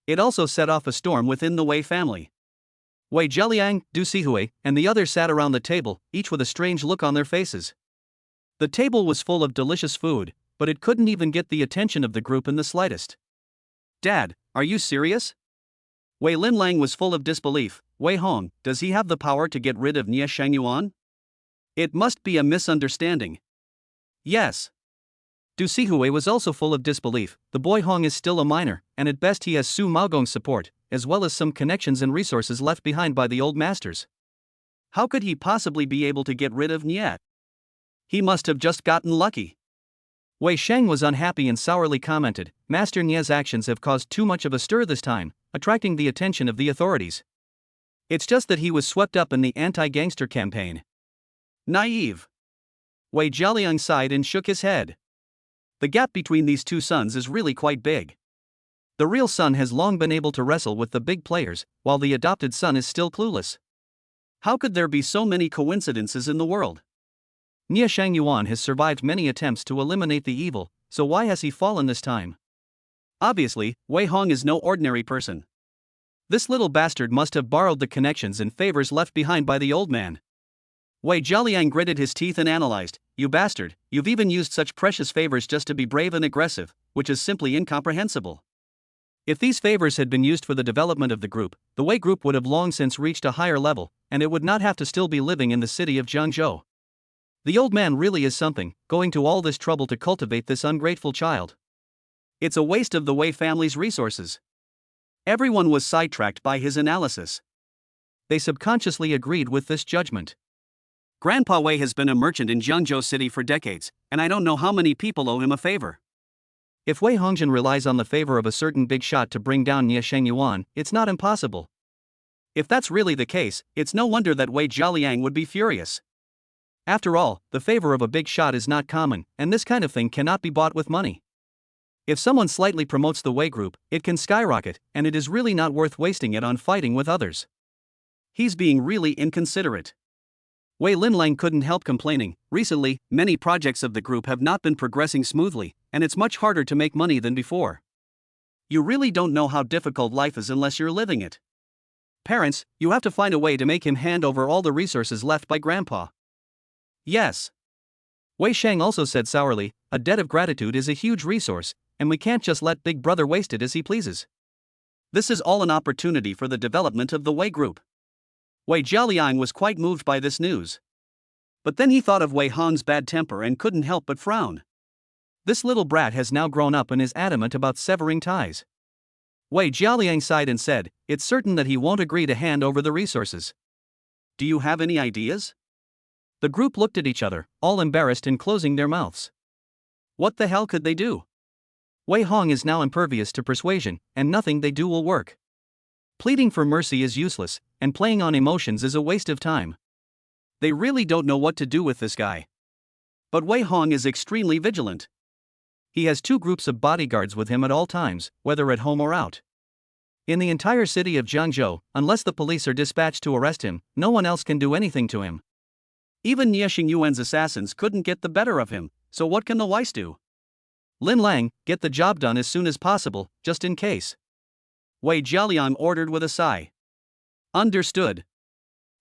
it also set off a storm within the Wei family. Wei Zheliang, Du Sihui, and the others sat around the table, each with a strange look on their faces. The table was full of delicious food, but it couldn't even get the attention of the group in the slightest. Dad, are you serious? Wei Linlang was full of disbelief. Wei Hong, does he have the power to get rid of Nia Shangyuan? It must be a misunderstanding. Yes. Du Sihui was also full of disbelief. The boy Hong is still a minor, and at best he has Su Maogong's support, as well as some connections and resources left behind by the old masters. How could he possibly be able to get rid of Nia? He must have just gotten lucky. Wei Sheng was unhappy and sourly commented, Master Nia's actions have caused too much of a stir this time, attracting the attention of the authorities. It's just that he was swept up in the anti-gangster campaign. Naive. Wei Zheliang sighed and shook his head. The gap between these two sons is really quite big. The real son has long been able to wrestle with the big players, while the adopted son is still clueless. How could there be so many coincidences in the world? Nia Shangyuan has survived many attempts to eliminate the evil, so why has he fallen this time? Obviously, Wei Hong is no ordinary person. This little bastard must have borrowed the connections and favors left behind by the old man. Wei Zheliang gritted his teeth and analyzed, you bastard, you've even used such precious favors just to be brave and aggressive, which is simply incomprehensible. If these favors had been used for the development of the group, the Wei group would have long since reached a higher level, and it would not have to still be living in the city of Jiangzhou. The old man really is something, going to all this trouble to cultivate this ungrateful child. It's a waste of the Wei family's resources. Everyone was sidetracked by his analysis. They subconsciously agreed with this judgment. Grandpa Wei has been a merchant in Jiangzhou City for decades, and I don't know how many people owe him a favor. If Wei Hongjian relies on the favor of a certain big shot to bring down Nia Shangyuan, it's not impossible. If that's really the case, it's no wonder that Wei Zheliang would be furious. After all, the favor of a big shot is not common, and this kind of thing cannot be bought with money. If someone slightly promotes the Wei group, it can skyrocket, and it is really not worth wasting it on fighting with others. He's being really inconsiderate. Wei Linlang couldn't help complaining, recently, many projects of the group have not been progressing smoothly, and it's much harder to make money than before. You really don't know how difficult life is unless you're living it. Parents, you have to find a way to make him hand over all the resources left by Grandpa. Yes. Wei Sheng also said sourly, a debt of gratitude is a huge resource, and we can't just let Big Brother waste it as he pleases. This is all an opportunity for the development of the Wei group. Wei Zheliang was quite moved by this news. But then he thought of Wei Hong's bad temper and couldn't help but frown. This little brat has now grown up and is adamant about severing ties. Wei Zheliang sighed and said, it's certain that he won't agree to hand over the resources. Do you have any ideas? The group looked at each other, all embarrassed and closing their mouths. What the hell could they do? Wei Hong is now impervious to persuasion, and nothing they do will work. Pleading for mercy is useless, and playing on emotions is a waste of time. They really don't know what to do with this guy. But Wei Hong is extremely vigilant. He has 2 groups of bodyguards with him at all times, whether at home or out. In the entire city of Jiangzhou, unless the police are dispatched to arrest him, no one else can do anything to him. Even Nia Xingyuan's assassins couldn't get the better of him, so what can the Weiss do? Lin Lang, get the job done as soon as possible, just in case. Wei Zheliang ordered with a sigh. Understood.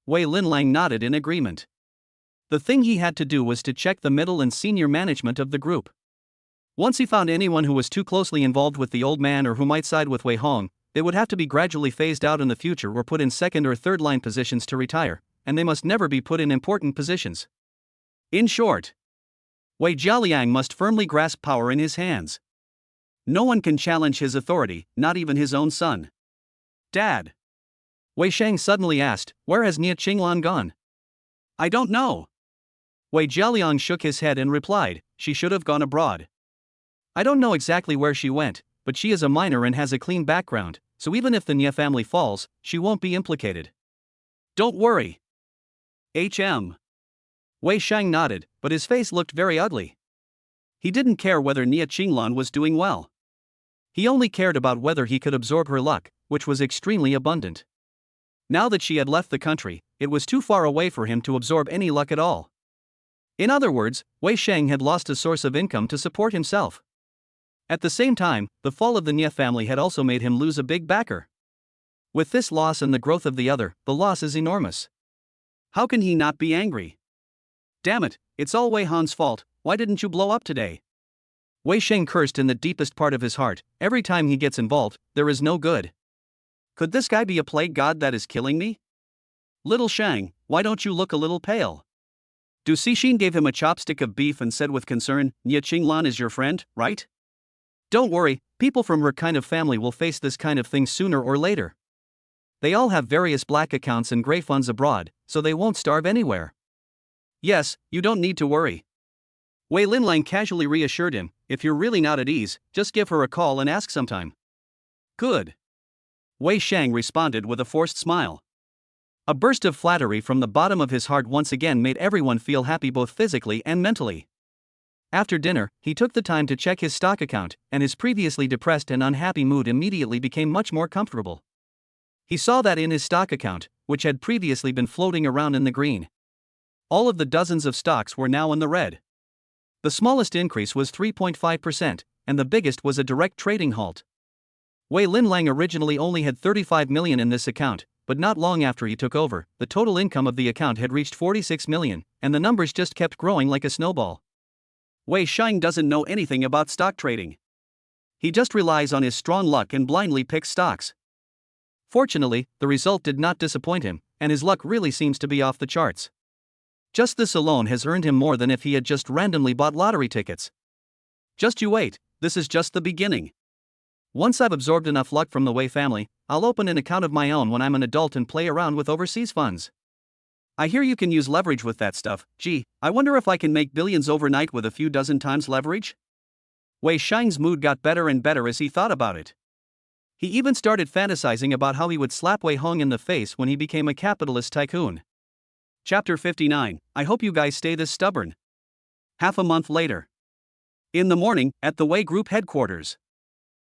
Wei Linlang nodded in agreement. The thing he had to do was to check the middle and senior management of the group. Once he found anyone who was too closely involved with the old man or who might side with Wei Hong, they would have to be gradually phased out in the future or put in second or third line positions to retire, and they must never be put in important positions. In short, Wei Zheliang must firmly grasp power in his hands. No one can challenge his authority, not even his own son. Dad. Wei Sheng suddenly asked, where has Nia Qinglan gone? I don't know. Wei Jialiang shook his head and replied, she should have gone abroad. I don't know exactly where she went, but she is a minor and has a clean background, so even if the Nia family falls, she won't be implicated. Don't worry. Wei Shang nodded, but his face looked very ugly. He didn't care whether Nia Qinglan was doing well. He only cared about whether he could absorb her luck, which was extremely abundant. Now that she had left the country, it was too far away for him to absorb any luck at all. In other words, Wei Shang had lost a source of income to support himself. At the same time, the fall of the Nia family had also made him lose a big backer. With this loss and the growth of the other, the loss is enormous. How can he not be angry? Damn it, it's all Wei Han's fault, why didn't you blow up today? Wei Sheng cursed in the deepest part of his heart, every time he gets involved, there is no good. Could this guy be a plague god that is killing me? Little Shang, why don't you look a little pale? Du Cixin gave him a chopstick of beef and said with concern, Nia Qinglan is your friend, right? Don't worry, people from her kind of family will face this kind of thing sooner or later. They all have various black accounts and gray funds abroad, so they won't starve anywhere. Yes, you don't need to worry. Wei Linlang casually reassured him, if you're really not at ease, just give her a call and ask sometime. Good. Wei Shang responded with a forced smile. A burst of flattery from the bottom of his heart once again made everyone feel happy both physically and mentally. After dinner, he took the time to check his stock account, and his previously depressed and unhappy mood immediately became much more comfortable. He saw that in his stock account, which had previously been floating around in the green, all of the dozens of stocks were now in the red. The smallest increase was 3.5%, and the biggest was a direct trading halt. Wei Linlang originally only had 35 million in this account, but not long after he took over, the total income of the account had reached 46 million, and the numbers just kept growing like a snowball. Wei Shang doesn't know anything about stock trading. He just relies on his strong luck and blindly picks stocks. Fortunately, the result did not disappoint him, and his luck really seems to be off the charts. Just this alone has earned him more than if he had just randomly bought lottery tickets. Just you wait, this is just the beginning. Once I've absorbed enough luck from the Wei family, I'll open an account of my own when I'm an adult and play around with overseas funds. I hear you can use leverage with that stuff. Gee, I wonder if I can make billions overnight with a few dozen times leverage? Wei Shang's mood got better and better as he thought about it. He even started fantasizing about how he would slap Wei Hong in the face when he became a capitalist tycoon. Chapter 59, I hope you guys stay this stubborn. Half a month later. In the morning, at the Wei Group headquarters.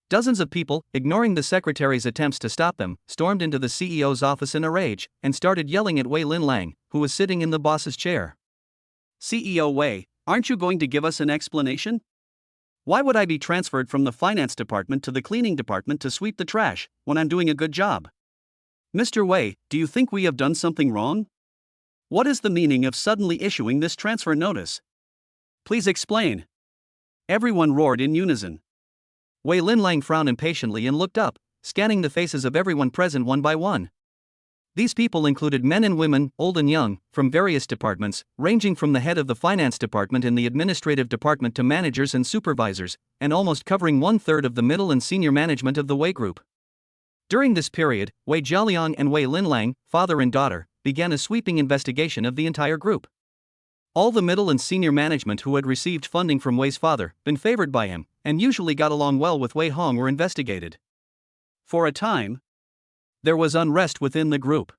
Dozens of people, ignoring the secretary's attempts to stop them, stormed into the CEO's office in a rage, and started yelling at Wei Linlang, who was sitting in the boss's chair. CEO Wei, aren't you going to give us an explanation? Why would I be transferred from the finance department to the cleaning department to sweep the trash, when I'm doing a good job? Mr. Wei, do you think we have done something wrong? What is the meaning of suddenly issuing this transfer notice? Please explain. Everyone roared in unison. Wei Linlang frowned impatiently and looked up, scanning the faces of everyone present one by one. These people included men and women, old and young, from various departments, ranging from the head of the finance department and the administrative department to managers and supervisors, and almost covering 1/3 of the middle and senior management of the Wei Group. During this period, Wei Jialiang and Wei Linlang, father and daughter, began a sweeping investigation of the entire group. All the middle and senior management who had received funding from Wei's father, been favored by him, and usually got along well with Wei Hong were investigated. For a time, there was unrest within the group.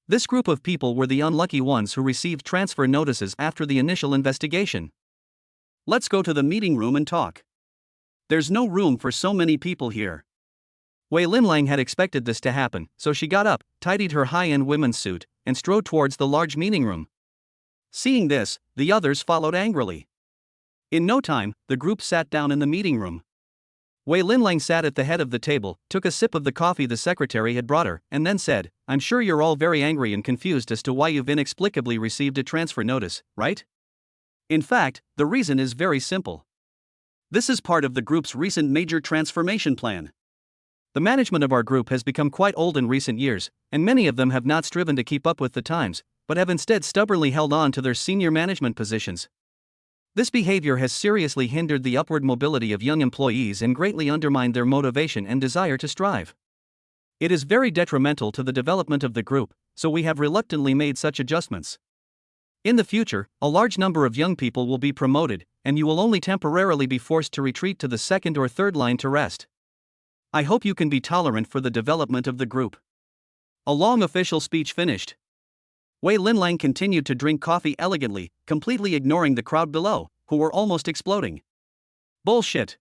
This group of people were the unlucky ones who received transfer notices after the initial investigation. Let's go to the meeting room and talk. There's no room for so many people here. Wei Linlang had expected this to happen, so she got up, tidied her high-end women's suit, and strode towards the large meeting room. Seeing this, the others followed angrily. In no time, the group sat down in the meeting room. Wei Linlang sat at the head of the table, took a sip of the coffee the secretary had brought her, and then said, I'm sure you're all very angry and confused as to why you've inexplicably received a transfer notice, right? In fact, the reason is very simple. This is part of the group's recent major transformation plan. The management of our group has become quite old in recent years, and many of them have not striven to keep up with the times, but have instead stubbornly held on to their senior management positions. This behavior has seriously hindered the upward mobility of young employees and greatly undermined their motivation and desire to strive. It is very detrimental to the development of the group, so we have reluctantly made such adjustments. In the future, a large number of young people will be promoted, and you will only temporarily be forced to retreat to the second or third line to rest. I hope you can be tolerant for the development of the group. A long official speech finished. Wei Linlang continued to drink coffee elegantly, completely ignoring the crowd below, who were almost exploding. Bullshit.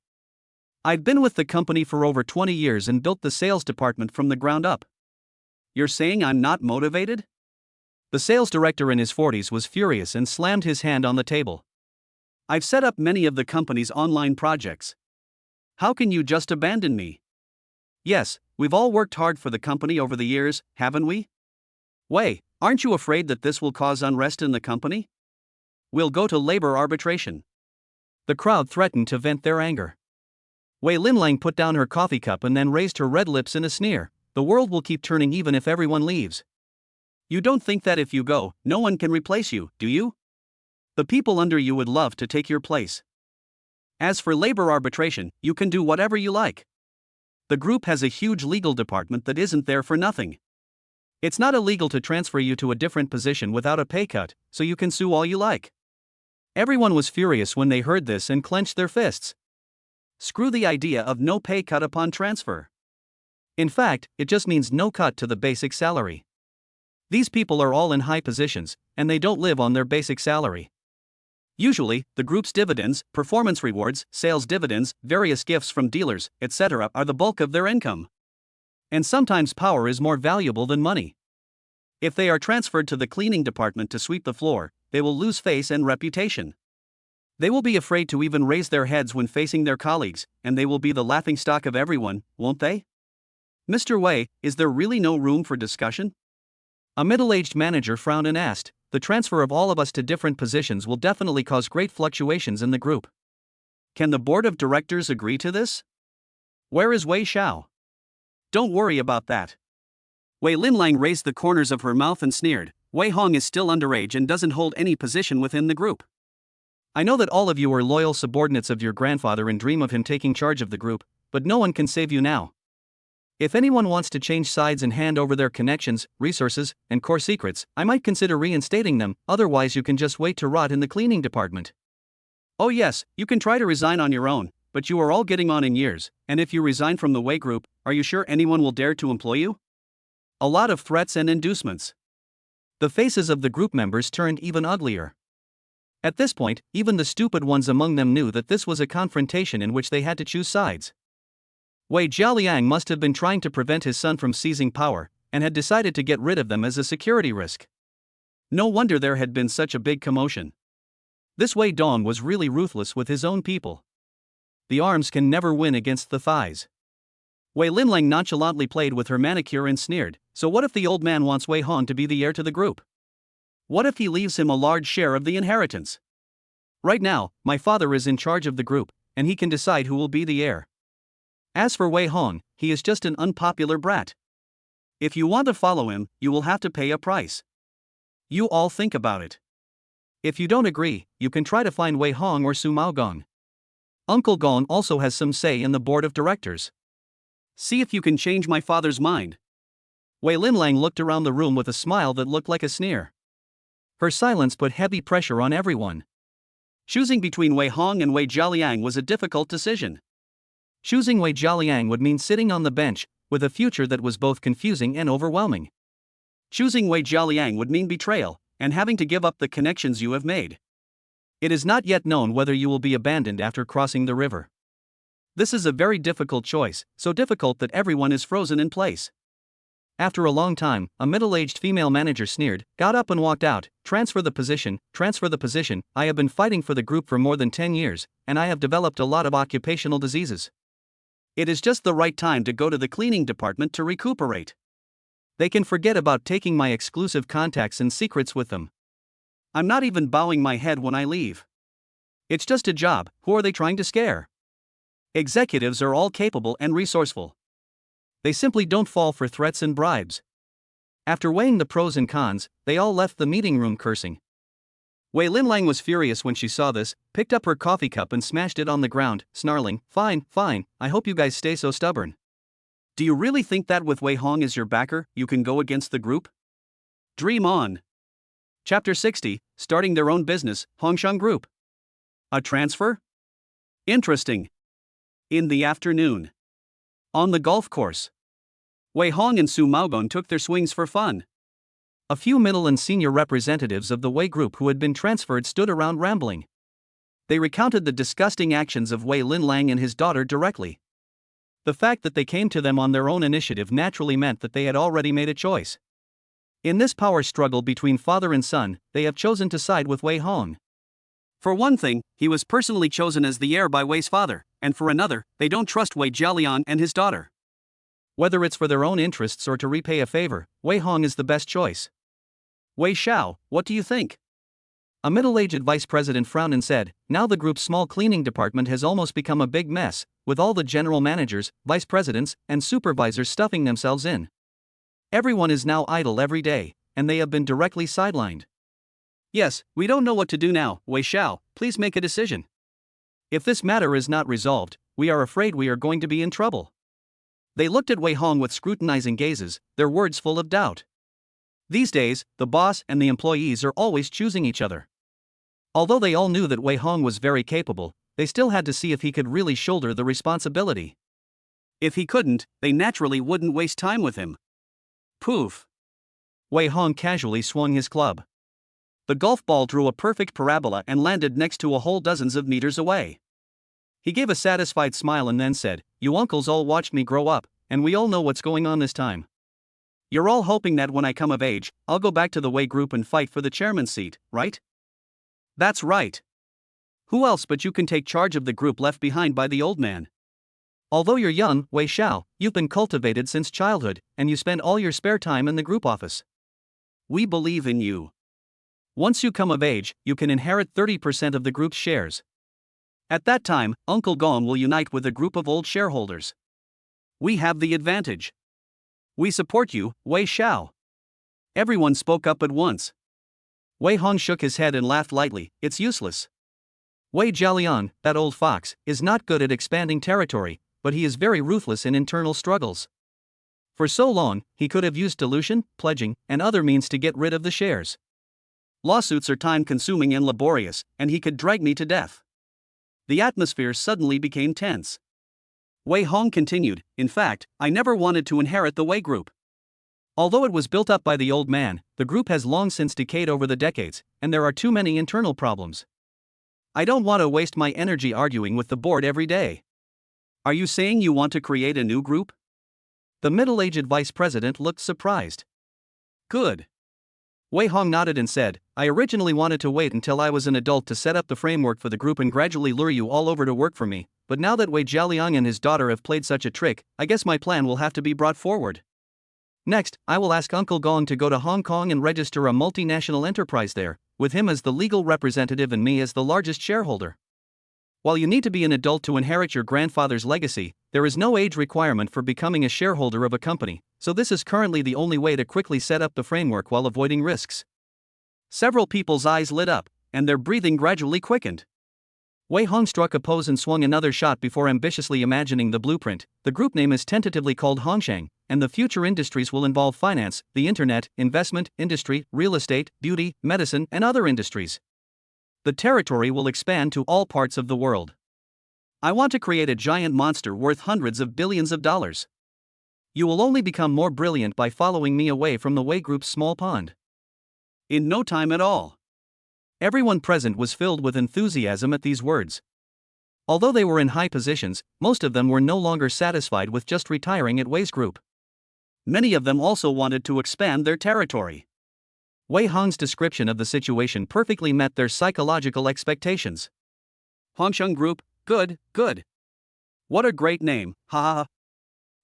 I've been with the company for over 20 years and built the sales department from the ground up. You're saying I'm not motivated? The sales director in his 40s was furious and slammed his hand on the table. I've set up many of the company's online projects. How can you just abandon me? Yes, we've all worked hard for the company over the years, haven't we? Wei, aren't you afraid that this will cause unrest in the company? We'll go to labor arbitration. The crowd threatened to vent their anger. Wei Linlang put down her coffee cup and then raised her red lips in a sneer. The world will keep turning even if everyone leaves. You don't think that if you go, no one can replace you, do you? The people under you would love to take your place. As for labor arbitration, you can do whatever you like. The group has a huge legal department that isn't there for nothing. It's not illegal to transfer you to a different position without a pay cut, so you can sue all you like. Everyone was furious when they heard this and clenched their fists. Screw the idea of no pay cut upon transfer. In fact, it just means no cut to the basic salary. These people are all in high positions, and they don't live on their basic salary. Usually, the group's dividends, performance rewards, sales dividends, various gifts from dealers, etc. are the bulk of their income. And sometimes power is more valuable than money. If they are transferred to the cleaning department to sweep the floor, they will lose face and reputation. They will be afraid to even raise their heads when facing their colleagues, and they will be the laughingstock of everyone, won't they? Mr. Wei, is there really no room for discussion? A middle-aged manager frowned and asked, the transfer of all of us to different positions will definitely cause great fluctuations in the group. Can the board of directors agree to this? Where is Wei Xiao? Don't worry about that. Wei Linlang raised the corners of her mouth and sneered, Wei Hong is still underage and doesn't hold any position within the group. I know that all of you are loyal subordinates of your grandfather and dream of him taking charge of the group, but no one can save you now. If anyone wants to change sides and hand over their connections, resources, and core secrets, I might consider reinstating them, otherwise you can just wait to rot in the cleaning department. Oh yes, you can try to resign on your own, but you are all getting on in years, and if you resign from the Wei group, are you sure anyone will dare to employ you? A lot of threats and inducements. The faces of the group members turned even uglier. At this point, even the stupid ones among them knew that this was a confrontation in which they had to choose sides. Wei Jialiang must have been trying to prevent his son from seizing power, and had decided to get rid of them as a security risk. No wonder there had been such a big commotion. This Wei Dong was really ruthless with his own people. The arms can never win against the thighs. Wei Linlang nonchalantly played with her manicure and sneered, so what if the old man wants Wei Hong to be the heir to the group? What if he leaves him a large share of the inheritance? Right now, my father is in charge of the group, and he can decide who will be the heir. As for Wei Hong, he is just an unpopular brat. If you want to follow him, you will have to pay a price. You all think about it. If you don't agree, you can try to find Wei Hong or Su Maogong. Uncle Gong also has some say in the board of directors. See if you can change my father's mind. Wei Linlang looked around the room with a smile that looked like a sneer. Her silence put heavy pressure on everyone. Choosing between Wei Hong and Wei Jialiang was a difficult decision. Choosing Wei Jialiang would mean sitting on the bench, with a future that was both confusing and overwhelming. Choosing Wei Jialiang would mean betrayal, and having to give up the connections you have made. It is not yet known whether you will be abandoned after crossing the river. This is a very difficult choice, so difficult that everyone is frozen in place. After a long time, a middle-aged female manager sneered, got up and walked out. Transfer the position, I have been fighting for the group for more than 10 years, and I have developed a lot of occupational diseases. It is just the right time to go to the cleaning department to recuperate. They can forget about taking my exclusive contacts and secrets with them. I'm not even bowing my head when I leave. It's just a job, who are they trying to scare? Executives are all capable and resourceful. They simply don't fall for threats and bribes. After weighing the pros and cons, they all left the meeting room cursing. Wei Linlang was furious when she saw this, picked up her coffee cup and smashed it on the ground, snarling, fine, I hope you guys stay so stubborn. Do you really think that with Wei Hong as your backer, you can go against the group? Dream on. Chapter 60, Starting Their Own Business, Hongsheng Group. A transfer? Interesting. In the afternoon. On the golf course. Wei Hong and Su Maogon took their swings for fun. A few middle and senior representatives of the Wei Group who had been transferred stood around rambling. They recounted the disgusting actions of Wei Linlang and his daughter directly. The fact that they came to them on their own initiative naturally meant that they had already made a choice. In this power struggle between father and son, they have chosen to side with Wei Hong. For one thing, he was personally chosen as the heir by Wei's father, and for another, they don't trust Wei Jialian and his daughter. Whether it's for their own interests or to repay a favor, Wei Hong is the best choice. Wei Xiao, what do you think? A middle-aged vice president frowned and said, now the group's small cleaning department has almost become a big mess, with all the general managers, vice presidents, and supervisors stuffing themselves in. Everyone is now idle every day, and they have been directly sidelined. Yes, we don't know what to do now, Wei Xiao, please make a decision. If this matter is not resolved, we are afraid we are going to be in trouble. They looked at Wei Hong with scrutinizing gazes, their words full of doubt. These days, the boss and the employees are always choosing each other. Although they all knew that Wei Hong was very capable, they still had to see if he could really shoulder the responsibility. If he couldn't, they naturally wouldn't waste time with him. Poof! Wei Hong casually swung his club. The golf ball drew a perfect parabola and landed next to a hole dozens of meters away. He gave a satisfied smile and then said, you uncles all watched me grow up, and we all know what's going on this time. You're all hoping that when I come of age, I'll go back to the Wei Group and fight for the chairman's seat, right? That's right. Who else but you can take charge of the group left behind by the old man? Although you're young, Wei Xiao, you've been cultivated since childhood, and you spend all your spare time in the group office. We believe in you. Once you come of age, you can inherit 30% of the group's shares. At that time, Uncle Gong will unite with a group of old shareholders. We have the advantage. We support you, Wei Xiao. Everyone spoke up at once. Wei Hong shook his head and laughed lightly, it's useless. Wei Jialian, that old fox, is not good at expanding territory, but he is very ruthless in internal struggles. For so long, he could have used dilution, pledging, and other means to get rid of the shares. Lawsuits are time-consuming and laborious, and he could drag me to death. The atmosphere suddenly became tense. Wei Hong continued, in fact, I never wanted to inherit the Wei Group. Although it was built up by the old man, the group has long since decayed over the decades, and there are too many internal problems. I don't want to waste my energy arguing with the board every day. Are you saying you want to create a new group? The middle-aged vice president looked surprised. Good. Wei Hong nodded and said, I originally wanted to wait until I was an adult to set up the framework for the group and gradually lure you all over to work for me, but now that Wei Jialiang and his daughter have played such a trick, I guess my plan will have to be brought forward. Next, I will ask Uncle Gong to go to Hong Kong and register a multinational enterprise there, with him as the legal representative and me as the largest shareholder. While you need to be an adult to inherit your grandfather's legacy, there is no age requirement for becoming a shareholder of a company, so this is currently the only way to quickly set up the framework while avoiding risks. Several people's eyes lit up, and their breathing gradually quickened. Wei Hong struck a pose and swung another shot before ambitiously imagining the blueprint. The group name is tentatively called Hongsheng, and the future industries will involve finance, the internet, investment, industry, real estate, beauty, medicine, and other industries. The territory will expand to all parts of the world. I want to create a giant monster worth hundreds of billions of dollars. You will only become more brilliant by following me away from the Wei Group's small pond. In no time at all. Everyone present was filled with enthusiasm at these words. Although they were in high positions, most of them were no longer satisfied with just retiring at Wei's group. Many of them also wanted to expand their territory. Wei Hong's description of the situation perfectly met their psychological expectations. Hongsheng Group, good, good. What a great name, ha ha ha.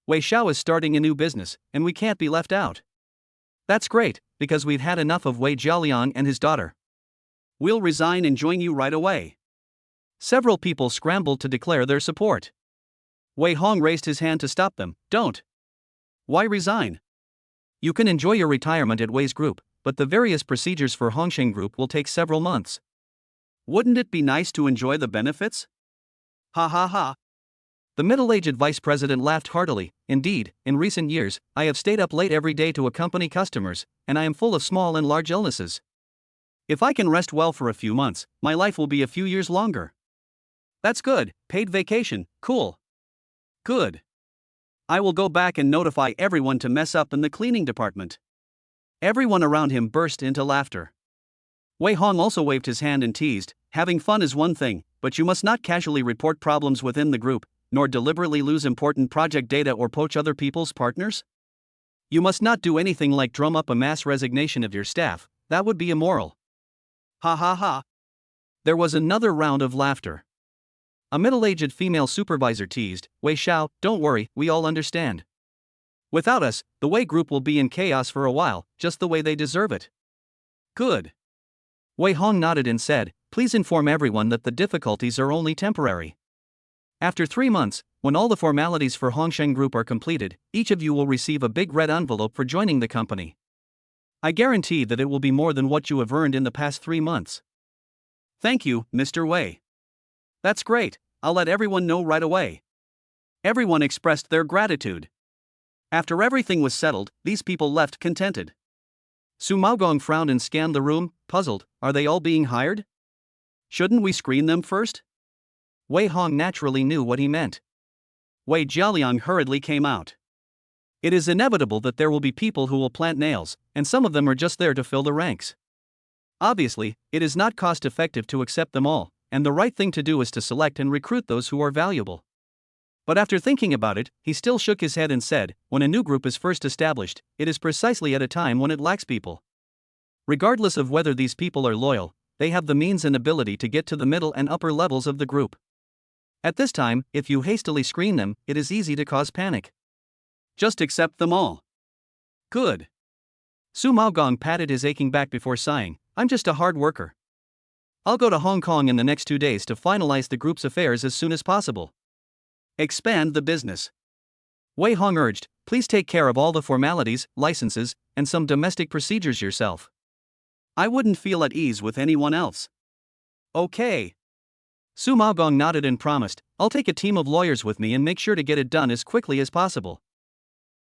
Wei Xiao is starting a new business, and we can't be left out. That's great, because we've had enough of Wei Jialiang and his daughter. We'll resign and join you right away. Several people scrambled to declare their support. Wei Hong raised his hand to stop them. Don't. Why resign? You can enjoy your retirement at Wei's group, but the various procedures for Hongsheng Group will take several months. Wouldn't it be nice to enjoy the benefits? Ha ha ha. The middle-aged vice president laughed heartily. Indeed, in recent years, I have stayed up late every day to accompany customers, and I am full of small and large illnesses. If I can rest well for a few months, my life will be a few years longer. That's good, paid vacation, cool. Good. I will go back and notify everyone to mess up in the cleaning department. Everyone around him burst into laughter. Wei Hong also waved his hand and teased, having fun is one thing, but you must not casually report problems within the group, nor deliberately lose important project data or poach other people's partners. You must not do anything like drum up a mass resignation of your staff, that would be immoral. Ha ha ha. There was another round of laughter. A middle-aged female supervisor teased, Wei Xiao, don't worry, we all understand. Without us, the Wei group will be in chaos for a while, just the way they deserve it. Good. Wei Hong nodded and said, please inform everyone that the difficulties are only temporary. After 3 months, when all the formalities for Hongsheng Group are completed, each of you will receive a big red envelope for joining the company. I guarantee that it will be more than what you have earned in the past 3 months. Thank you, Mr. Wei. That's great, I'll let everyone know right away. Everyone expressed their gratitude. After everything was settled, these people left contented. Su Maogong frowned and scanned the room, puzzled, are they all being hired? Shouldn't we screen them first? Wei Hong naturally knew what he meant. Wei Jialiang hurriedly came out. It is inevitable that there will be people who will plant nails, and some of them are just there to fill the ranks. Obviously, it is not cost-effective to accept them all, and the right thing to do is to select and recruit those who are valuable. But after thinking about it, he still shook his head and said, when a new group is first established, it is precisely at a time when it lacks people. Regardless of whether these people are loyal, they have the means and ability to get to the middle and upper levels of the group. At this time, if you hastily screen them, it is easy to cause panic. Just accept them all. Good. Su Maogong patted his aching back before sighing, I'm just a hard worker. I'll go to Hong Kong in the next 2 days to finalize the group's affairs as soon as possible. Expand the business. Wei Hong urged, please take care of all the formalities, licenses, and some domestic procedures yourself. I wouldn't feel at ease with anyone else. Okay. Su Maogong nodded and promised, I'll take a team of lawyers with me and make sure to get it done as quickly as possible.